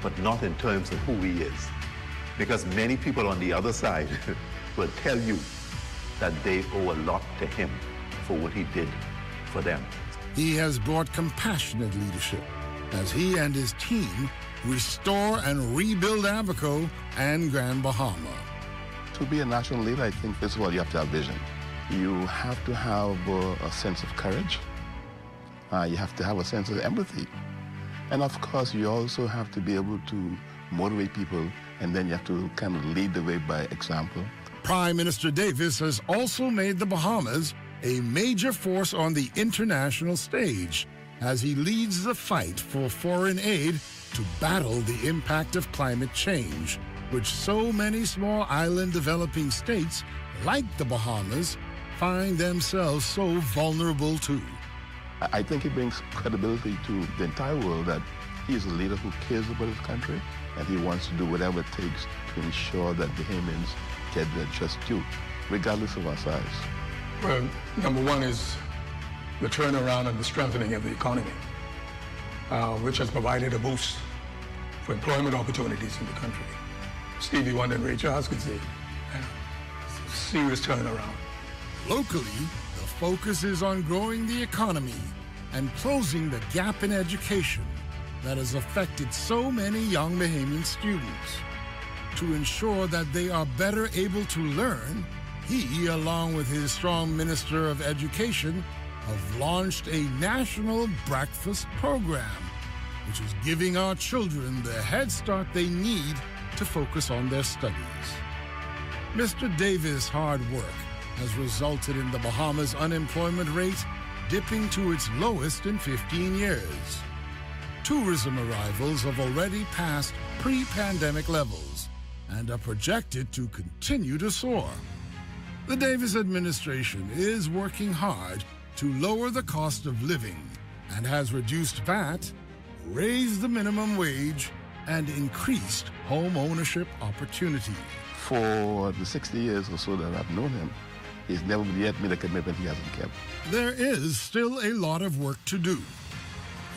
but not in terms of who he is. Because many people on the other side will tell you that they owe a lot to him for what he did for them. He has brought compassionate leadership as he and his team restore and rebuild Abaco and Grand Bahama. To be a national leader, I think, first of all, you have to have vision. You have to have a sense of courage. You have to have a sense of empathy. And of course, you also have to be able to motivate people, and then you have to kind of lead the way by example. Prime Minister Davis has also made the Bahamas a major force on the international stage as he leads the fight for foreign aid to battle the impact of climate change, which so many small island developing states, like the Bahamas, find themselves so vulnerable to. I think it brings credibility to the entire world that he is a leader who cares about his country, and he wants to do whatever it takes to ensure that Bahamians get their just due, regardless of our size. Well, number one is the turnaround and the strengthening of the economy, which has provided a boost for employment opportunities in the country. Stevie Wonder and Ray Charles could see a serious turnaround. Locally, the focus is on growing the economy and closing the gap in education that has affected so many young Bahamian students. To ensure that they are better able to learn, he, along with his strong Minister of Education, have launched a national breakfast program, which is giving our children the head start they need to focus on their studies. Mr. Davis' hard work has resulted in the Bahamas' unemployment rate dipping to its lowest in 15 years. Tourism arrivals have already passed pre-pandemic levels and are projected to continue to soar. The Davis administration is working hard to lower the cost of living and has reduced VAT, raised the minimum wage, and increased home ownership opportunity. For the 60 years or so that I've known him, he's never yet made a commitment he hasn't kept. There is still a lot of work to do.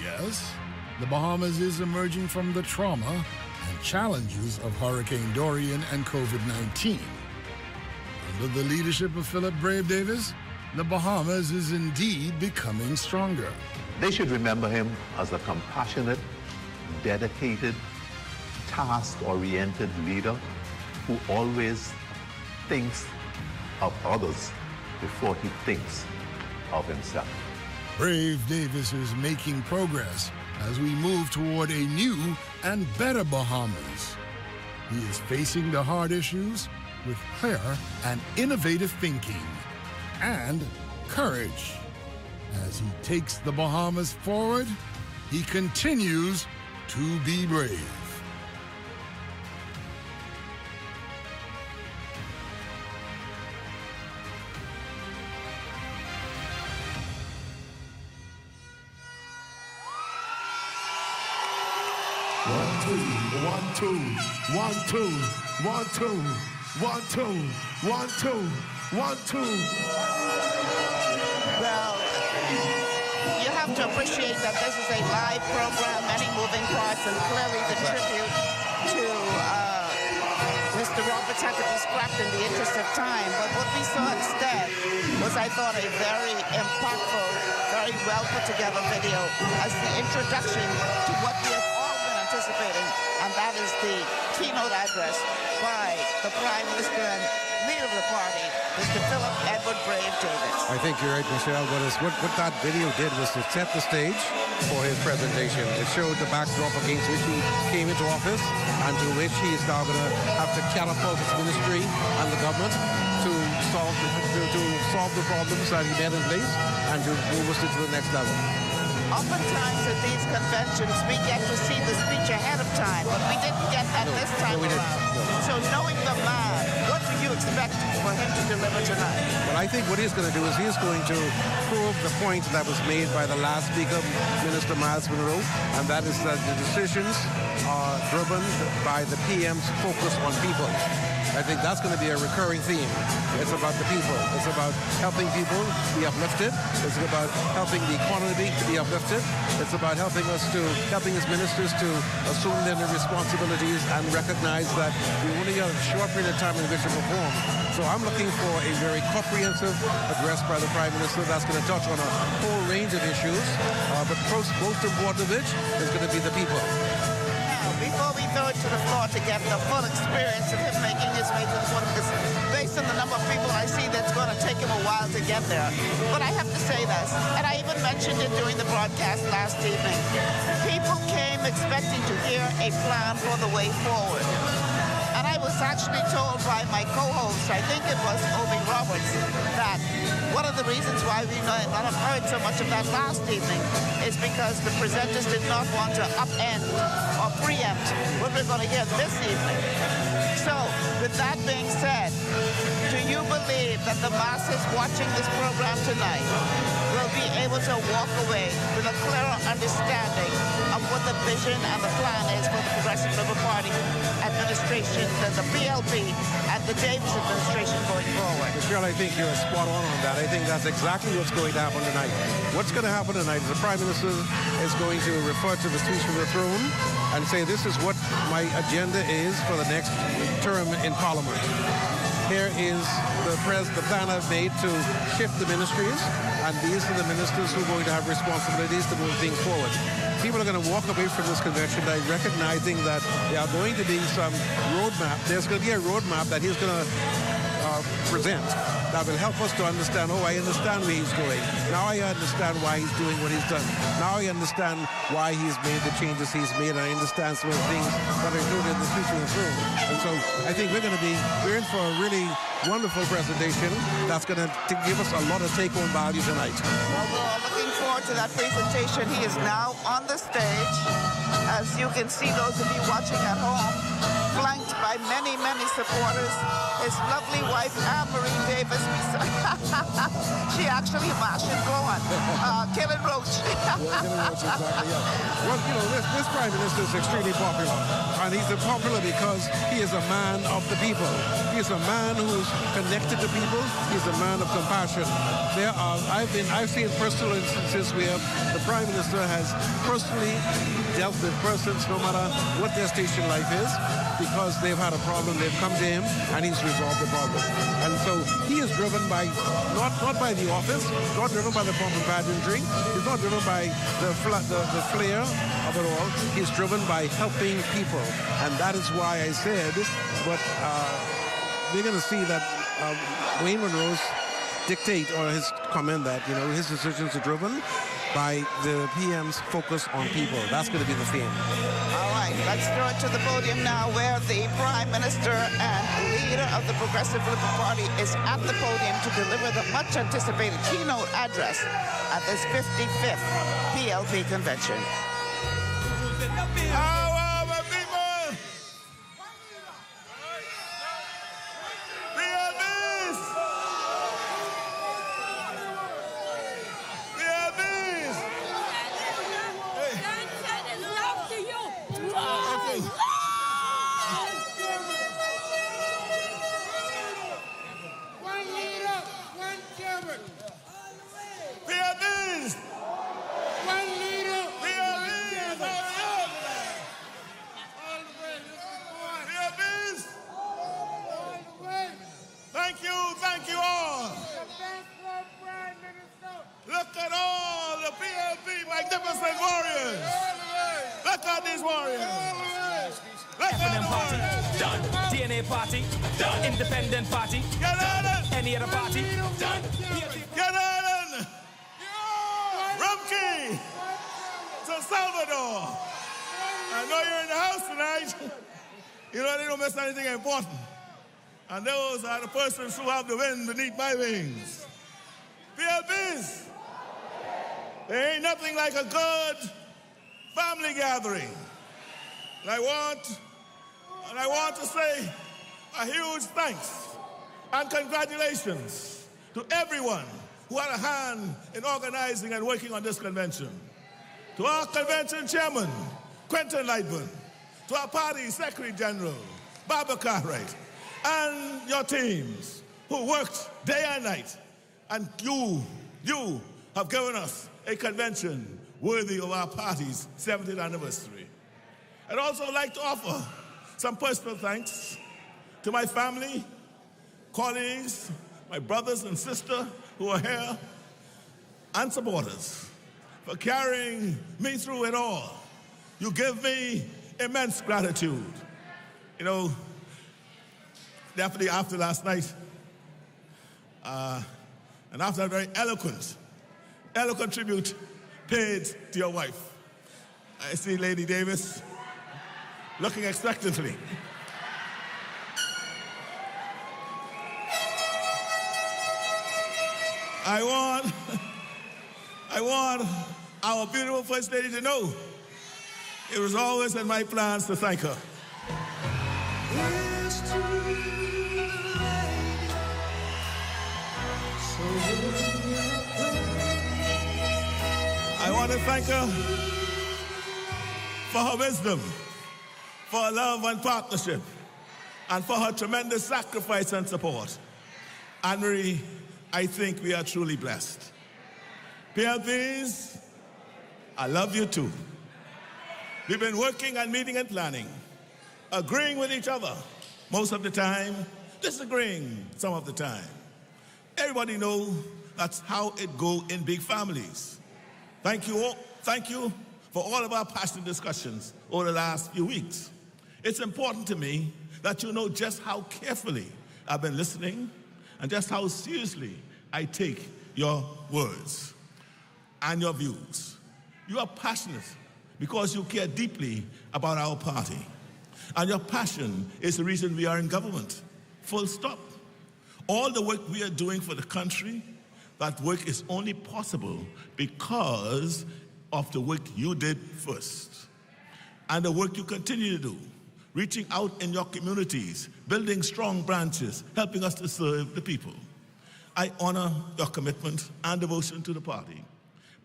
Yes, the Bahamas is emerging from the trauma and challenges of Hurricane Dorian and COVID-19. Under the leadership of Philip Brave Davis, the Bahamas is indeed becoming stronger. They should remember him as a compassionate, dedicated, task-oriented leader who always thinks of others before he thinks of himself. Brave Davis is making progress as we move toward a new and better Bahamas. He is facing the hard issues with clear and innovative thinking and courage. As he takes the Bahamas forward, he continues to be brave. One, two, one, two, one, two, one, two, one, two, one, two. Well, you have to appreciate that this is a live program, many moving parts, and clearly the tribute to Mr. Roberts had to be scrapped in the interest of time. But what we saw instead was, I thought, a very impactful, very well put together video as the introduction to what we have all been anticipating, and that is the keynote address by the Prime Minister and leader of the party, Mr. Philip Edward Brave Davis. I think you're right, Michelle, but what that video did was to set the stage for his presentation. It showed the backdrop against which he came into office and to which he is now going to have to catapult his ministry and the government to solve the problems that he met in place and to move us to the next level. Oftentimes at these conventions, we get to see the speech ahead of time, but we didn't get that this time around. So knowing the man, what do you expect for him to deliver tonight? Well, I think what he's going to do is he's going to prove the point that was made by the last speaker, Minister Miles Monroe, and that is that the decisions are driven by the PM's focus on people. I think that's going to be a recurring theme. It's about the people. It's about helping people be uplifted. It's about helping the economy to be uplifted. It's about helping his ministers to assume their responsibilities and recognize that we only have a short period of time in which to perform. So I'm looking for a very comprehensive address by the Prime Minister that's going to touch on a whole range of issues, but most important of which is going to be the people. Before we throw it to the floor to get the full experience of him making his way to the podium, because based on the number of people I see, that's going to take him a while to get there. But I have to say this, and I even mentioned it during the broadcast last evening. People came expecting to hear a plan for the way forward. And I was actually told by my co-host, I think it was Obi Roberts, that one of the reasons why we not have heard so much of that last evening is because the presenters did not want to upend or preempt what we're going to hear this evening. So, with that being said, do you believe that the masses watching this program tonight will be able to walk away with a clearer understanding of what the vision and the plan is for the Progressive Liberal Party administration, the PLP, and the Davis administration going forward? Michelle, I think you're spot on that. I think that's exactly what's going to happen tonight. What's going to happen tonight is the Prime Minister is going to refer to the speech from the throne and say, this is what my agenda is for the next term in Parliament. Here is the plan I've made to shift the ministries, and these are the ministers who are going to have responsibilities to move things forward. People are going to walk away from this convention by recognizing that there are going to be some roadmap. There's going to be a roadmap that he's going to present that will help us to understand, I understand where he's going. Now I understand why he's doing what he's done. Now I understand why he's made the changes he's made, and I understand some of the things that are included in the speech of the throne. And so I think we're in for a really wonderful presentation that's going to give us a lot of take-home value tonight. Well, we're all looking forward to that presentation. He is now on the stage. As you can see, those of you watching at home, flanked by many, many supporters. His lovely wife, Anne-Marie Davis, she actually mashed it going. Kevin Roach. Exactly, yeah. Well, this Prime Minister is extremely popular. And he's popular because he is a man of the people. He is a man who's connected to people. He's a man of compassion. I've seen personal instances where the Prime Minister has personally dealt with persons, no matter what their station life is, because they've had a problem, they've come to him, and he's resolved the problem. And so he is driven by, not by the office, not driven by the pomp and pageantry, he's not driven by the flair of it all, he's driven by helping people. And that is why I said, but we're going to see that Wayne Monroe's dictate, or his comment that, his decisions are driven by the PM's focus on people. That's going to be the theme. All right, let's throw it to the podium now, where the Prime Minister and leader of the Progressive Liberal Party is at the podium to deliver the much-anticipated keynote address at this 55th PLP convention. Thank you all. Look at all the PLP magnificent warriors. Look at these warriors. Look at the warriors. Done. DNA party. Done. Independent party. Get on it. Any other party. Done. Get on it. Rumkey to Salvador. I know you're in the house tonight. They don't miss anything important. And those are the persons who have the wind beneath my wings. PLPs, there ain't nothing like a good family gathering. And I want to say a huge thanks and congratulations to everyone who had a hand in organizing and working on this convention. To our convention chairman, Quentin Lightburn, to our party secretary general, Barbara Cartwright, and your teams who worked day and night. And you have given us a convention worthy of our party's 70th anniversary. I'd also like to offer some personal thanks to my family, colleagues, my brothers and sisters who are here, and supporters for carrying me through it all. You give me immense gratitude. You know, definitely after last night, and after a very eloquent tribute paid to your wife, I see Lady Davis looking expectantly. I want our beautiful First Lady to know it was always in my plans to thank her. I want to thank her for her wisdom, for her love and partnership, and for her tremendous sacrifice and support. Anne-Marie, I think we are truly blessed. PLPs, I love you too. We've been working and meeting and planning, agreeing with each other most of the time, disagreeing some of the time. Everybody knows that's how it goes in big families. Thank you all. Thank you for all of our passionate discussions over the last few weeks. It's important to me that you know just how carefully I've been listening and just how seriously I take your words and your views. You are passionate because you care deeply about our party. And your passion is the reason we are in government. Full stop. All the work we are doing for the country, that work is only possible because of the work you did first. And the work you continue to do, reaching out in your communities, building strong branches, helping us to serve the people. I honor your commitment and devotion to the party.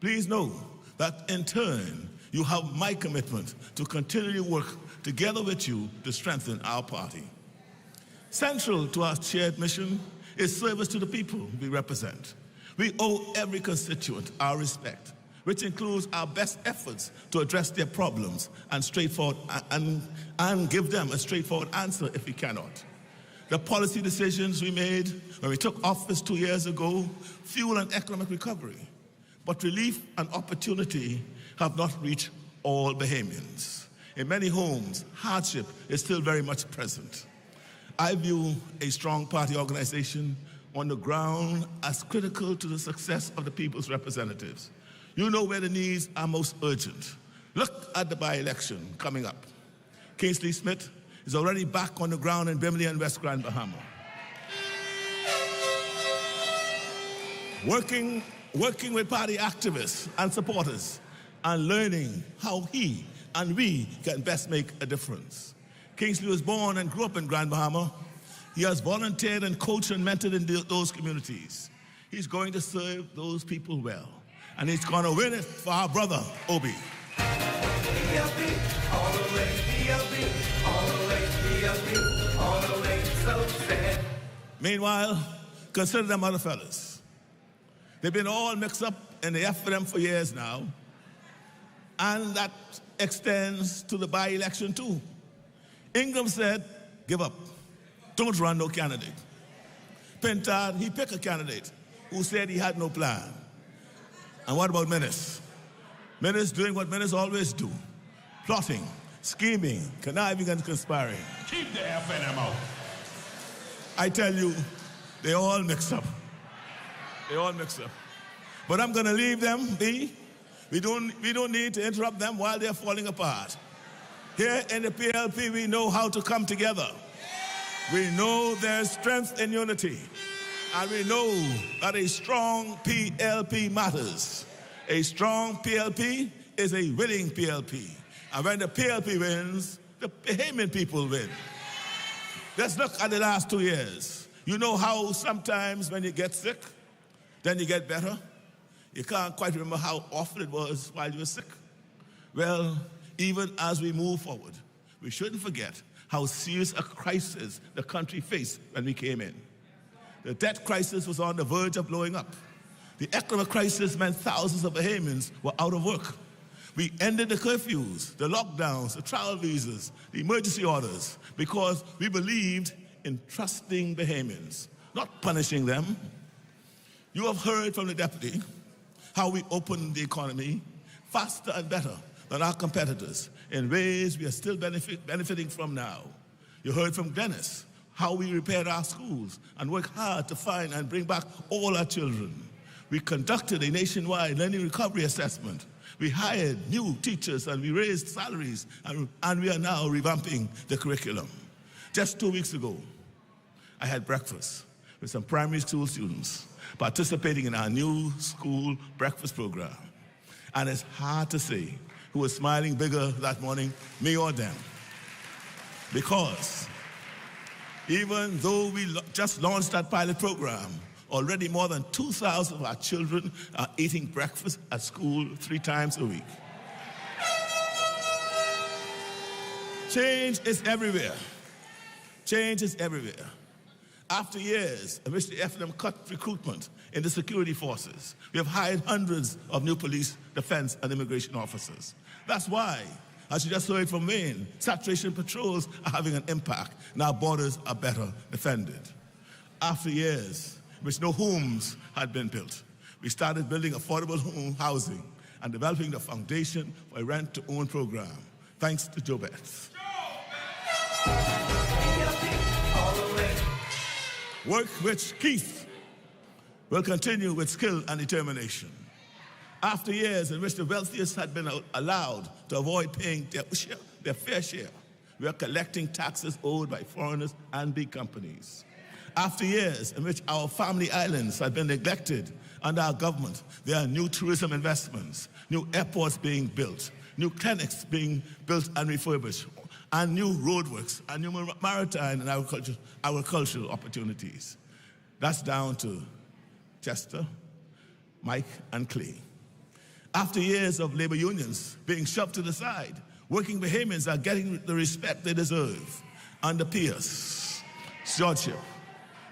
Please know that in turn, you have my commitment to continually work together with you to strengthen our party. Central to our shared mission is service to the people we represent. We owe every constituent our respect, which includes our best efforts to address their problems and give them a straightforward answer if we cannot. The policy decisions we made when we took office 2 years ago fuel an economic recovery, but relief and opportunity have not reached all Bahamians. In many homes, hardship is still very much present. I view a strong party organization on the ground as critical to the success of the people's representatives. You know where the needs are most urgent. Look at the by-election coming up. Kingsley Smith is already back on the ground in Bimini and West Grand Bahama. Working with party activists and supporters and learning how he and we can best make a difference. Kingsley was born and grew up in Grand Bahama. He has volunteered and coached and mentored in those communities. He's going to serve those people well. And he's going to win it for our brother, Obi. PLP, all the way, PLP, all the way, PLP, all the way, so sad. Meanwhile, consider them other fellas. They've been all mixed up in the F for them for years now. And that extends to the by-election too. Ingram said, give up. Don't run no candidate. Pintard, he picked a candidate who said he had no plan. And what about Menace? Menace doing what Menace always do. Plotting, scheming, conniving and conspiring. Keep the F in them out. I tell you, they all mix up. They all mix up. But I'm gonna leave them be. We don't need to interrupt them while they're falling apart. Here in the PLP, we know how to come together. We know there's strength in unity. And we know that a strong PLP matters. A strong PLP is a winning PLP. And when the PLP wins, the Bahamian people win. Let's look at the last 2 years. You know how sometimes when you get sick, then you get better? You can't quite remember how awful it was while you were sick. Well, even as we move forward, we shouldn't forget how serious a crisis the country faced when we came in. The debt crisis was on the verge of blowing up. The economic crisis meant thousands of Bahamians were out of work. We ended the curfews, the lockdowns, the travel visas, the emergency orders, because we believed in trusting Bahamians, not punishing them. You have heard from the deputy how we opened the economy faster and better than our competitors in ways we are still benefiting from now. You heard from Dennis how we repaired our schools and worked hard to find and bring back all our children. We conducted a nationwide learning recovery assessment. We hired new teachers and we raised salaries, and we are now revamping the curriculum. Just 2 weeks ago, I had breakfast with some primary school students participating in our new school breakfast program. And it's hard to say who was smiling bigger that morning, me or them. Because even though we just launched that pilot program, already more than 2,000 of our children are eating breakfast at school 3 times a week. Change is everywhere. Change is everywhere. After years in which the FNM cut recruitment in the security forces, we have hired hundreds of new police, defense, and immigration officers. That's why, as you just heard from Wayne, saturation patrols are having an impact, and our borders are better defended. After years in which no homes had been built, we started building affordable home housing and developing the foundation for a rent-to-own program, thanks to Joe Betts. Work which Keith will continue with skill and determination. After years in which the wealthiest had been allowed to avoid paying their fair share, we are collecting taxes owed by foreigners and big companies. After years in which our family islands had been neglected under our government, there are new tourism investments, new airports being built, new clinics being built and refurbished, and new roadworks, and new maritime and agricultural opportunities. That's down to Chester, Mike, and Clay. After years of labor unions being shoved to the side, working Bahamians are getting the respect they deserve. Under Pierce stewardship,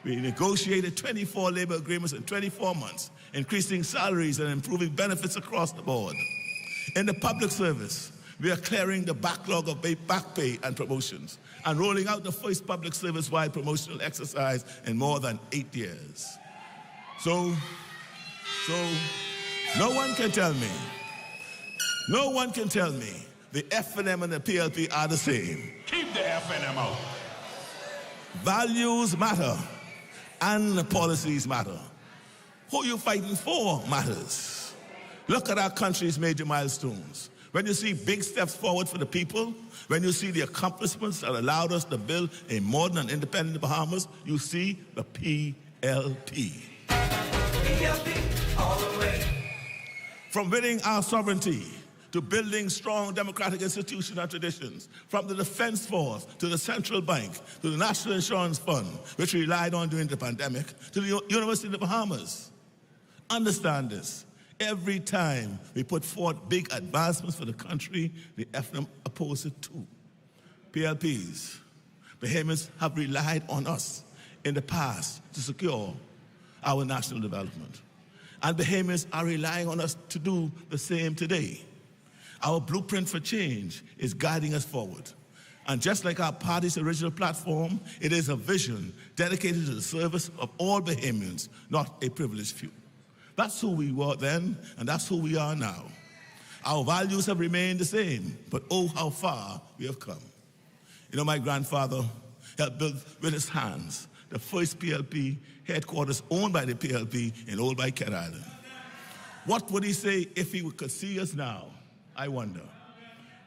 we negotiated 24 labor agreements in 24 months, increasing salaries and improving benefits across the board. In the public service, we are clearing the backlog of back pay and promotions and rolling out the first public service-wide promotional exercise in more than 8 years. So no one can tell me the FNM and the PLP are the same. Keep the FNM out. Values matter and policies matter. Who you're fighting for matters. Look at our country's major milestones. When you see big steps forward for the people, when you see the accomplishments that allowed us to build a modern and independent Bahamas, you see the PLP. PLP all the way. From winning our sovereignty to building strong democratic institutions and traditions, from the Defense Force to the Central Bank to the National Insurance Fund, which we relied on during the pandemic, to the University of the Bahamas. Understand this. Every time we put forth big advancements for the country, the FNM opposed it too. PLPs, Bahamians have relied on us in the past to secure our national development. And Bahamians are relying on us to do the same today. Our blueprint for change is guiding us forward. And just like our party's original platform, it is a vision dedicated to the service of all Bahamians, not a privileged few. That's who we were then, and that's who we are now. Our values have remained the same, but oh, how far we have come. You know, my grandfather helped build with his hands the first PLP headquarters owned by the PLP in Old Biket Island. What would he say if he could see us now? I wonder.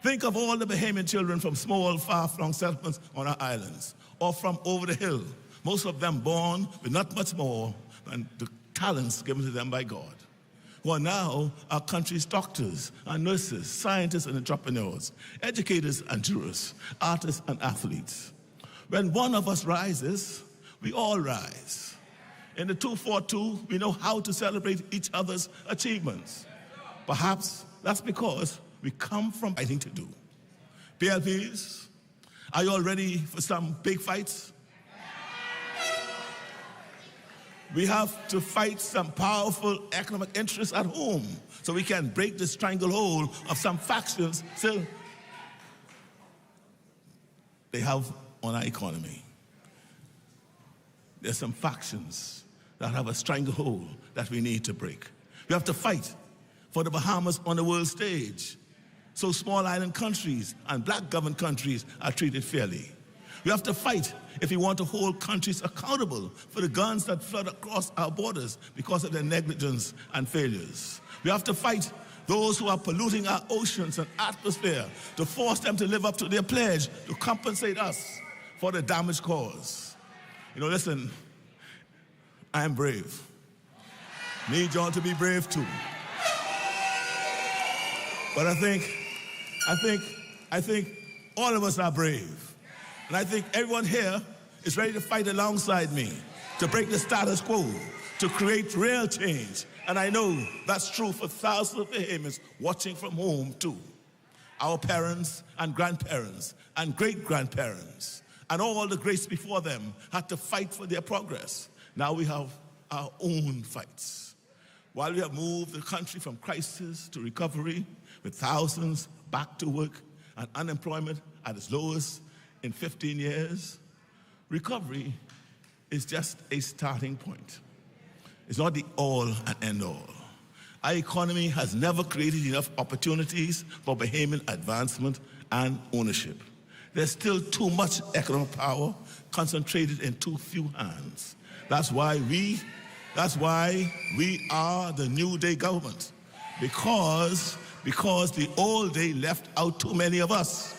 Think of all the Bahamian children from small, far-flung settlements on our islands, or from over the hill, most of them born with not much more than the talents given to them by God. who are now our country's doctors and nurses, scientists and entrepreneurs, educators and jurors, artists and athletes. When one of us rises, we all rise. In the 242, we know how to celebrate each other's achievements. Perhaps that's because we come from fighting to do. PLPs, are you all ready for some big fights? We have to fight some powerful economic interests at home so we can break the stranglehold of some factions still they have on our economy. There's some factions that have a stranglehold that we need to break. We have to fight for the Bahamas on the world stage, so small island countries and black-governed countries are treated fairly. We have to fight if we want to hold countries accountable for the guns that flood across our borders because of their negligence and failures. We have to fight those who are polluting our oceans and atmosphere to force them to live up to their pledge to compensate us for the damage caused. You know, listen, I am brave. Need y'all to be brave too. But I think all of us are brave. And I think everyone here is ready to fight alongside me to break the status quo, to create real change. And I know that's true for thousands of Bahamians watching from home too. Our parents and grandparents and great-grandparents and all the greats before them had to fight for their progress. Now we have our own fights. While we have moved the country from crisis to recovery, with thousands back to work and unemployment at its lowest in 15 years, recovery is just a starting point. It's not the all and end all. Our economy has never created enough opportunities for Bahamian advancement and ownership. There's still too much economic power concentrated in too few hands. That's why we are the new day government, because the old day left out too many of us.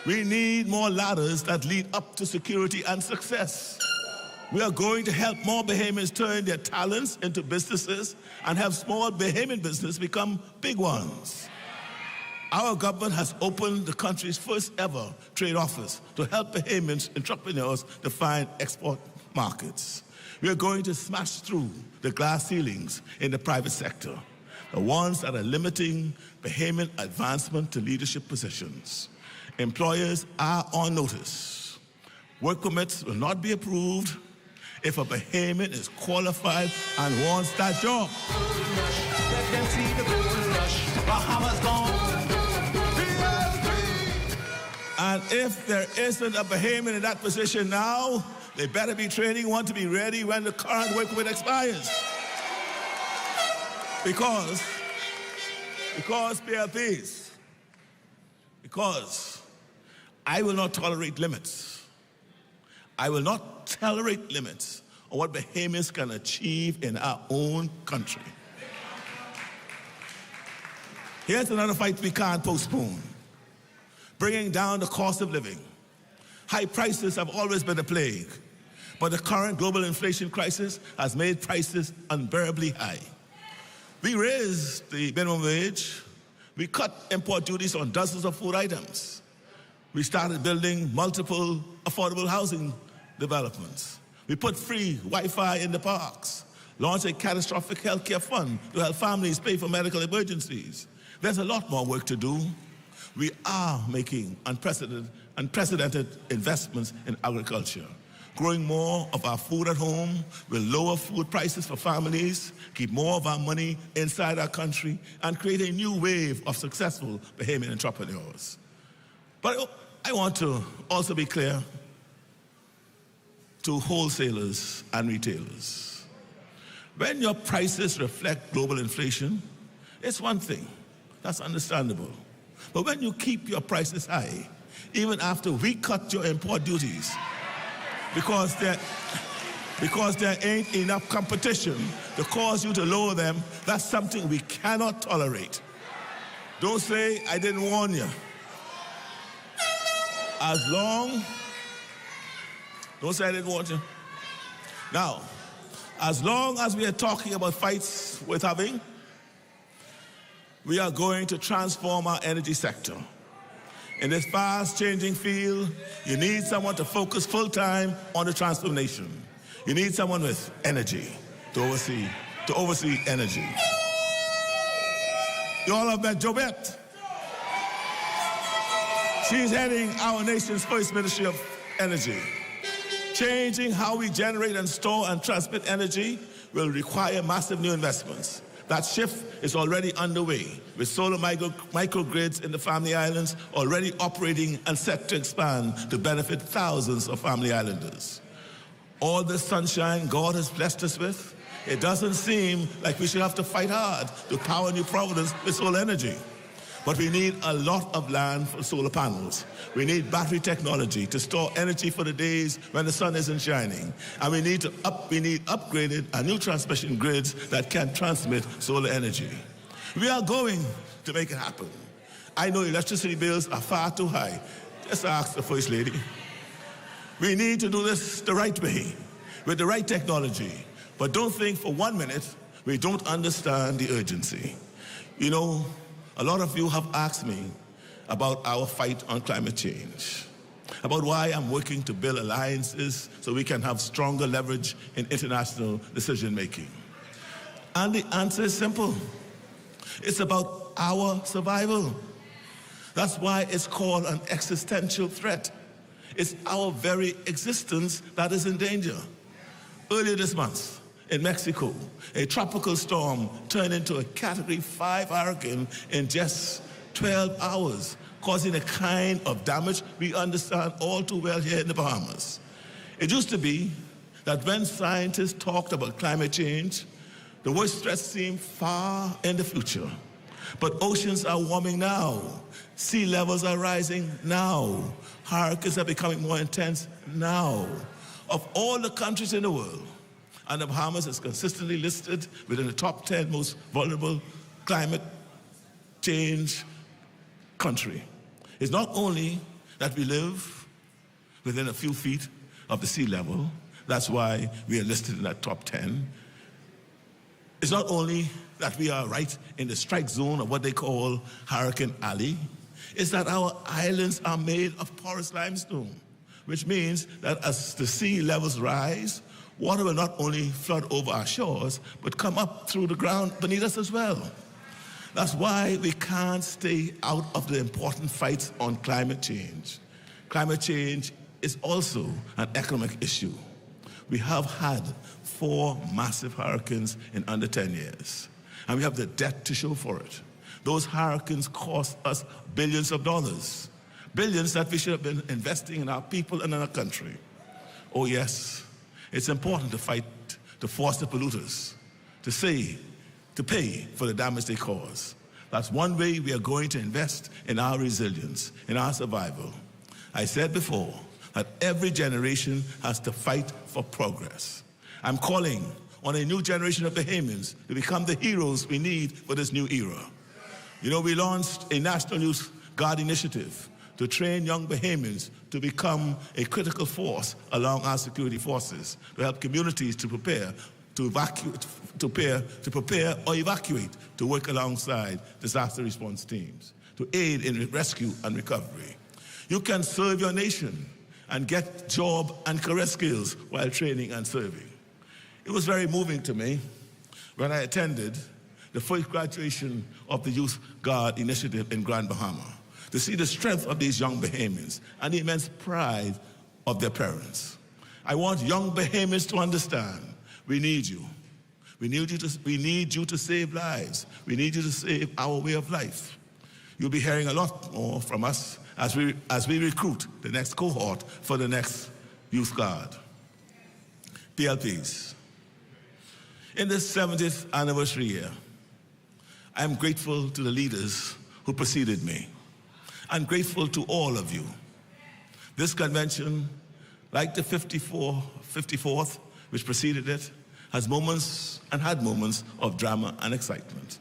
We need more ladders that lead up to security and success. We are going to help more Bahamians turn their talents into businesses and have small Bahamian business become big ones. Our government has opened the country's first ever trade office to help Bahamian entrepreneurs to find export markets. We are going to smash through the glass ceilings in the private sector, the ones that are limiting Bahamian advancement to leadership positions. Employers are on notice. Work permits will not be approved if a Bahamian is qualified and wants that job. Let them see the gold rush. Bahamas gone. And if there isn't a Bahamian in that position now, they better be training one to be ready when the current work permit expires. Because PLPs, because I will not tolerate limits. I will not tolerate limits on what Bahamians can achieve in our own country. Here's another fight we can't postpone. Bringing down the cost of living. High prices have always been a plague, but the current global inflation crisis has made prices unbearably high. We raised the minimum wage. We cut import duties on dozens of food items. We started building multiple affordable housing developments. We put free Wi-Fi in the parks, launched a catastrophic healthcare fund to help families pay for medical emergencies. There's a lot more work to do. We are making unprecedented investments in agriculture. Growing more of our food at home will lower food prices for families, keep more of our money inside our country, and create a new wave of successful Bahamian entrepreneurs. But I want to also be clear to wholesalers and retailers. When your prices reflect global inflation, it's one thing. That's understandable. But when you keep your prices high, even after we cut your import duties, because there ain't enough competition to cause you to lower them, that's something we cannot tolerate. Don't say I didn't warn you. Don't say I didn't warn you. Now, As long as we are talking about fights worth having, we are going to transform our energy sector. In this fast-changing field, you need someone to focus full-time on the transformation. You need someone with energy to oversee energy. You all have met Jobette. She's heading our nation's first Ministry of Energy. Changing how we generate and store and transmit energy will require massive new investments. That shift is already underway, with solar microgrids in the Family Islands already operating and set to expand to benefit thousands of Family Islanders. All this sunshine God has blessed us with, it doesn't seem like we should have to fight hard to power New Providence with solar energy. But we need a lot of land for solar panels. We need battery technology to store energy for the days when the sun isn't shining. And we need upgraded and new transmission grids that can transmit solar energy. We are going to make it happen. I know electricity bills are far too high. Just ask the First Lady. We need to do this the right way, with the right technology. But don't think for 1 minute we don't understand the urgency. You know, a lot of you have asked me about our fight on climate change, about why I'm working to build alliances so we can have stronger leverage in international decision-making. And the answer is simple. It's about our survival. That's why it's called an existential threat. It's our very existence that is in danger. Earlier this month, in Mexico, a tropical storm turned into a Category 5 hurricane in just 12 hours, causing the kind of damage we understand all too well here in the Bahamas. It used to be that when scientists talked about climate change, the worst threats seemed far in the future. But oceans are warming now. Sea levels are rising now. Hurricanes are becoming more intense now. Of all the countries in the world, and the Bahamas is consistently listed within the top 10 most vulnerable climate change country. It's not only that we live within a few feet of the sea level, that's why we are listed in that top 10. It's not only that we are right in the strike zone of what they call Hurricane Alley, it's that our islands are made of porous limestone, which means that as the sea levels rise, water will not only flood over our shores, but come up through the ground beneath us as well. That's why we can't stay out of the important fights on climate change. Climate change is also an economic issue. We have had 4 massive hurricanes in under 10 years, and we have the debt to show for it. Those hurricanes cost us billions of dollars, billions that we should have been investing in our people and in our country. Oh yes, it's important to fight, to force the polluters, to pay for the damage they cause. That's one way we are going to invest in our resilience, in our survival. I said before that every generation has to fight for progress. I'm calling on a new generation of Bahamians to become the heroes we need for this new era. You know, we launched a National Youth Guard initiative to train young Bahamians to become a critical force along our security forces, to help communities to prepare or evacuate, to work alongside disaster response teams, to aid in rescue and recovery. You can serve your nation and get job and career skills while training and serving. It was very moving to me when I attended the first graduation of the Youth Guard initiative in Grand Bahama, to see the strength of these young Bahamians and the immense pride of their parents. I want young Bahamians to understand, we need you. We need you to save lives. We need you to save our way of life. You'll be hearing a lot more from us as we recruit the next cohort for the next Youth Guard. PLPs. In this 70th anniversary year, I am grateful to the leaders who preceded me. I'm grateful to all of you. This convention, like the 54th, which preceded it, has moments and had moments of drama and excitement.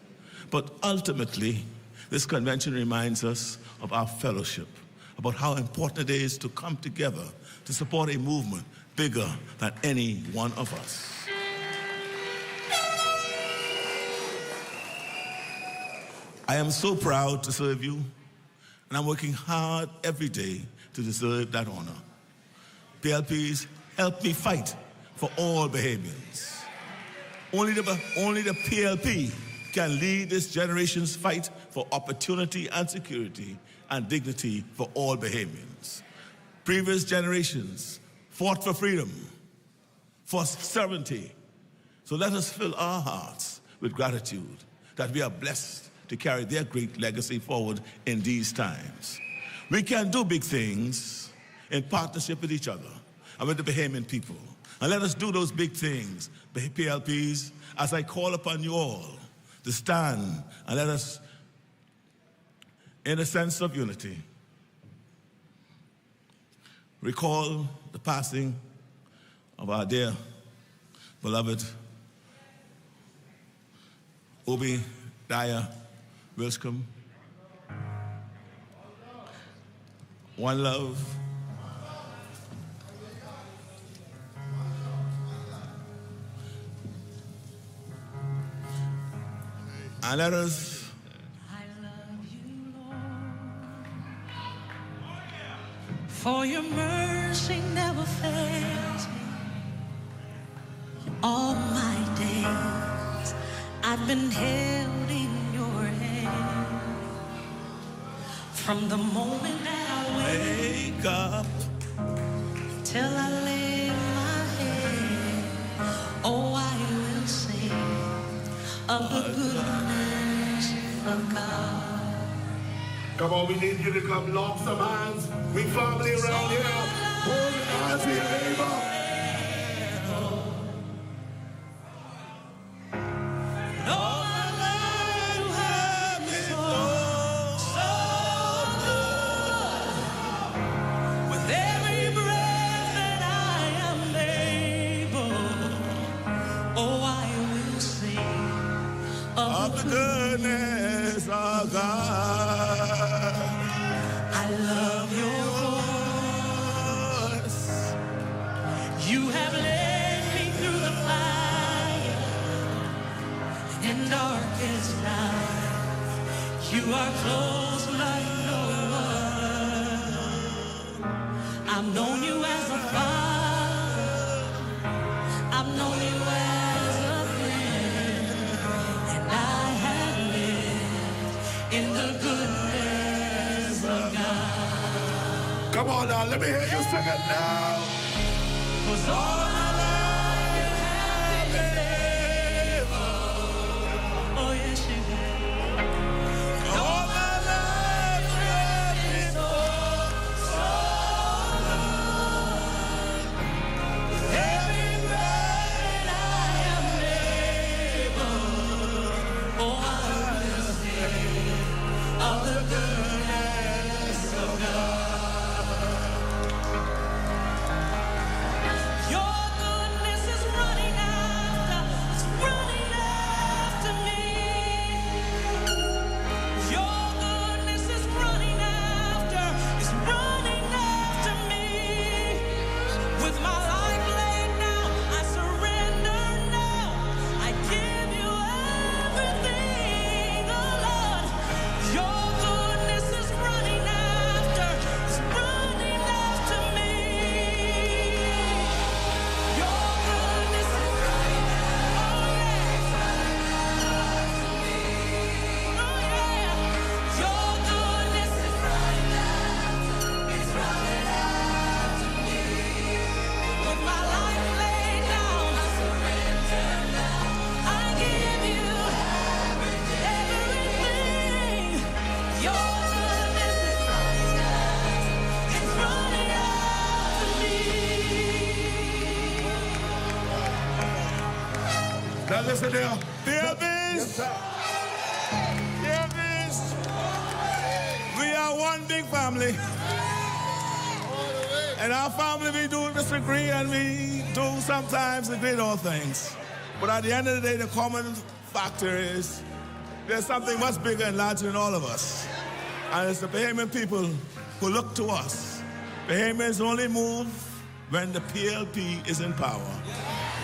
But ultimately, this convention reminds us of our fellowship, about how important it is to come together to support a movement bigger than any one of us. I am so proud to serve you, and I'm working hard every day to deserve that honor. PLPs help me fight for all Bahamians. Only the PLP can lead this generation's fight for opportunity and security and dignity for all Bahamians. Previous generations fought for freedom, for sovereignty. So let us fill our hearts with gratitude that we are blessed to carry their great legacy forward in these times. We can do big things in partnership with each other and with the Bahamian people. And let us do those big things, PLPs, as I call upon you all to stand and let us, in a sense of unity, recall the passing of our dear, beloved Obi Dyer Wilscombe. One love. And let us for your mercy never fails me. All my days I've been held in your hand. From the moment that I wake up till I lay my head, oh, I will sing of the goodness of God. Come on, we need you to come lock some hands. We family around here. Hold hands with your neighbor. Goodness of God. I love your voice. You have led me through the fire and darkest night. You are close like no one. I've known you as a father. I've known you as a friend, and I have lived in the goodness of God. Come on now, let me hear you sing it now. 'Cause all my life you have been faithful. Oh yes you have. All my life you have been so good. With every breath I am able, oh I will sing of the goodness of God. Your goodness is running after me. Your goodness is running after me. With my life laid down, I surrender now. I give you everything, oh Lord. Your goodness is running after me. Your goodness is running after, oh yeah. Oh yeah. Your goodness is running after me. With my life laid down, I surrender now. I give you everything. Your goodness is running after me. Now listen there. PLPs, PLPs, we are one big family. And our family, we do disagree and we do sometimes agree on all things. But at the end of the day, the common factor is there's something much bigger and larger than all of us. And it's the Bahamian people who look to us. Bahamians only move when the PLP is in power.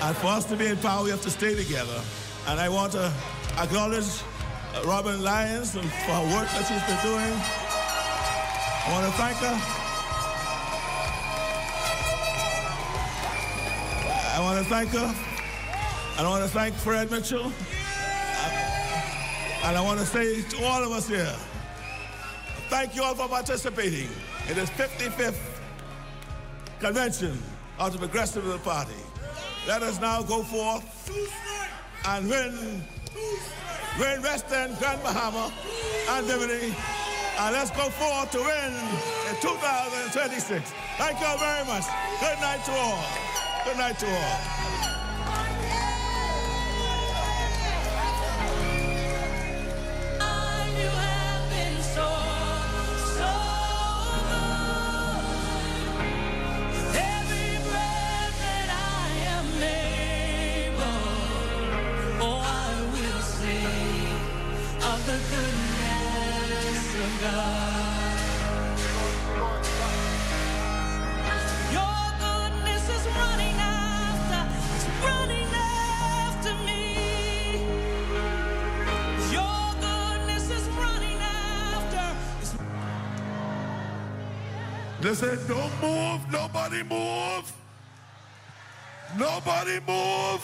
And for us to be in power, we have to stay together. And I want to acknowledge Robin Lyons for her work that she's been doing. I want to thank her. I want to thank her. And I want to thank Fred Mitchell. And I want to say to all of us here, thank you all for participating in this 55th convention of the Progressive Liberal Party. Let us now go forth and win West End, Grand Bahama, and Bimini. And let's go forth to win in 2026. Thank you all very much. Good night to all. Good night to all. Listen, don't move. Nobody move. Nobody move.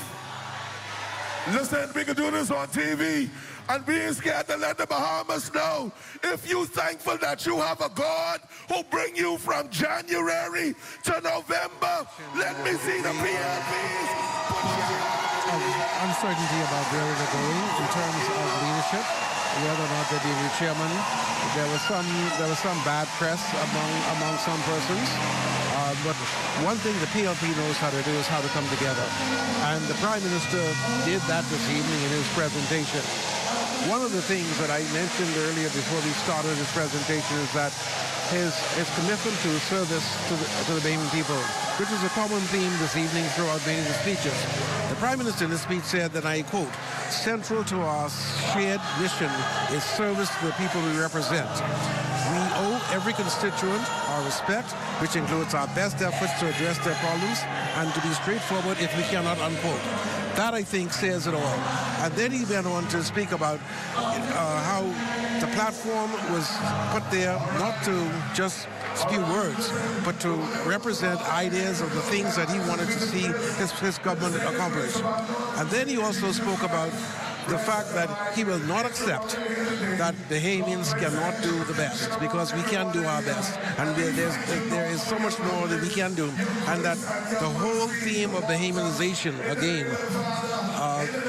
Listen, we can do this on TV. And being scared to let the Bahamas know, if you're thankful that you have a God who bring you from January to November, let me see the PLPs. Uncertainty about where we're going in terms of leadership, whether or not they'll be the chairman. There was some bad press among some persons. But one thing the PLP knows how to do is how to come together. And the Prime Minister did that this evening in his presentation. One of the things that I mentioned earlier before we started his presentation is that his commitment to service to the Bahamian people, which is a common theme this evening throughout many of the speeches. The Prime Minister in his speech said that, I quote, "Central to our shared mission is service to the people we represent. We owe every constituent our respect, which includes our best efforts to address their problems and to be straightforward if we cannot," unquote. That, I think, says it all. And then he went on to speak about how the platform was put there not to just spew words, but to represent ideas of the things that he wanted to see his government accomplish. And then he also spoke about the fact that he will not accept that Bahamians cannot do the best, because we can do our best, and there is so much more that we can do, and that the whole theme of Bahamianization again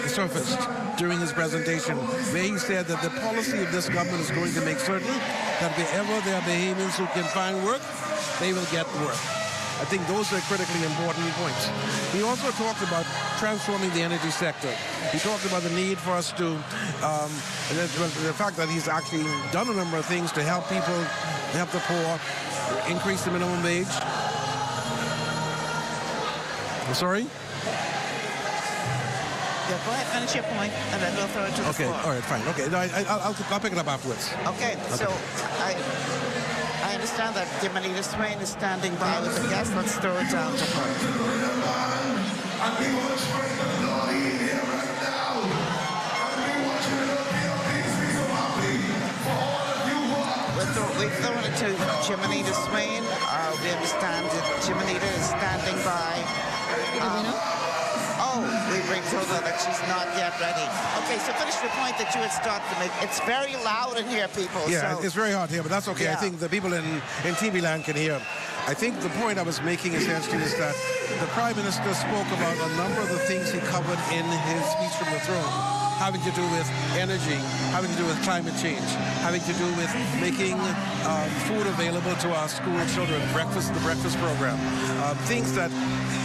surfaced during his presentation, where he said that the policy of this government is going to make certain that wherever there are Bahamians who can find work, they will get work. I think those are critically important points. He also talked about transforming the energy sector. He talked about the need for us to, the fact that he's actually done a number of things to help people, help the poor, increase the minimum wage. I'm sorry? Yeah, go ahead, finish your point, and then we'll throw it to the floor. All right, fine. Okay, no, I'll pick it up afterwards. Okay, so I understand that Jimenita Swain is standing by with the guest. Let's throw it down to her. We've thrown it to Jimenita Swain. We understand that Jimenita is standing by. We bring told her that she's not yet ready. Okay, so finish the point that you had started to make. It's very loud in here, people. Yeah, so. It's very hard here, but that's okay. Yeah. I think the people in TV land can hear. I think the point I was making essentially is that the Prime Minister spoke about a number of the things he covered in his speech from the throne, having to do with energy, having to do with climate change, having to do with making food available to our school children, the breakfast program, things that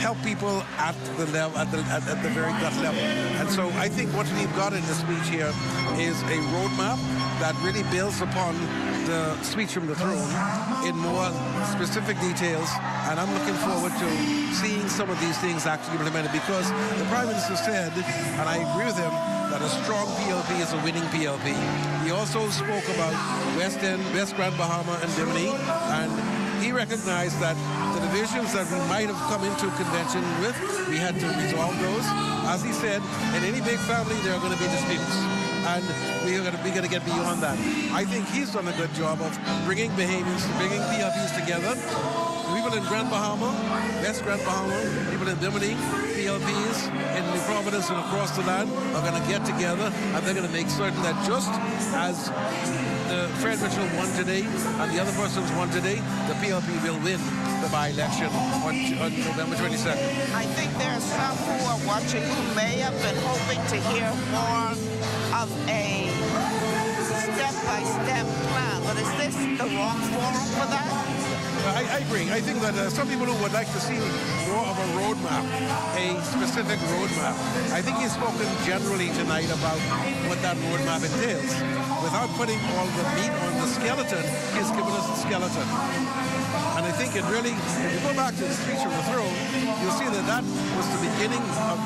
help people at the level, at the very gut level. And so I think what we've got in the speech here is a roadmap that really builds upon the speech from the throne in more specific details, and I'm looking forward to seeing some of these things actually implemented, because the Prime Minister said, and I agree with him, that a strong PLP is a winning PLP. He also spoke about West End, West Grand Bahama, and Bimini, and he recognized that the divisions that we might have come into convention with, we had to resolve those. As he said, in any big family, there are going to be disputes. and we're going to get beyond that. I think he's done a good job of bringing Bahamians, bringing PLPs together. People in Grand Bahama, West Grand Bahama, people in Bimini, PLPs in New Providence and across the land are going to get together, and they're going to make certain that just as Fred Mitchell won today and the other persons won today, the PLP will win the by-election on November 22nd. I think there are some who are watching who may have been hoping to hear more of a step-by-step plan, but is this the wrong forum for that? I agree. I think that some people who would like to see more of a roadmap, a specific roadmap. I think he's spoken generally tonight about what that roadmap entails. Without putting all the meat on the skeleton, he's given us the skeleton. And I think it really, if you go back to the speech of the throne, you'll see that that was the beginning of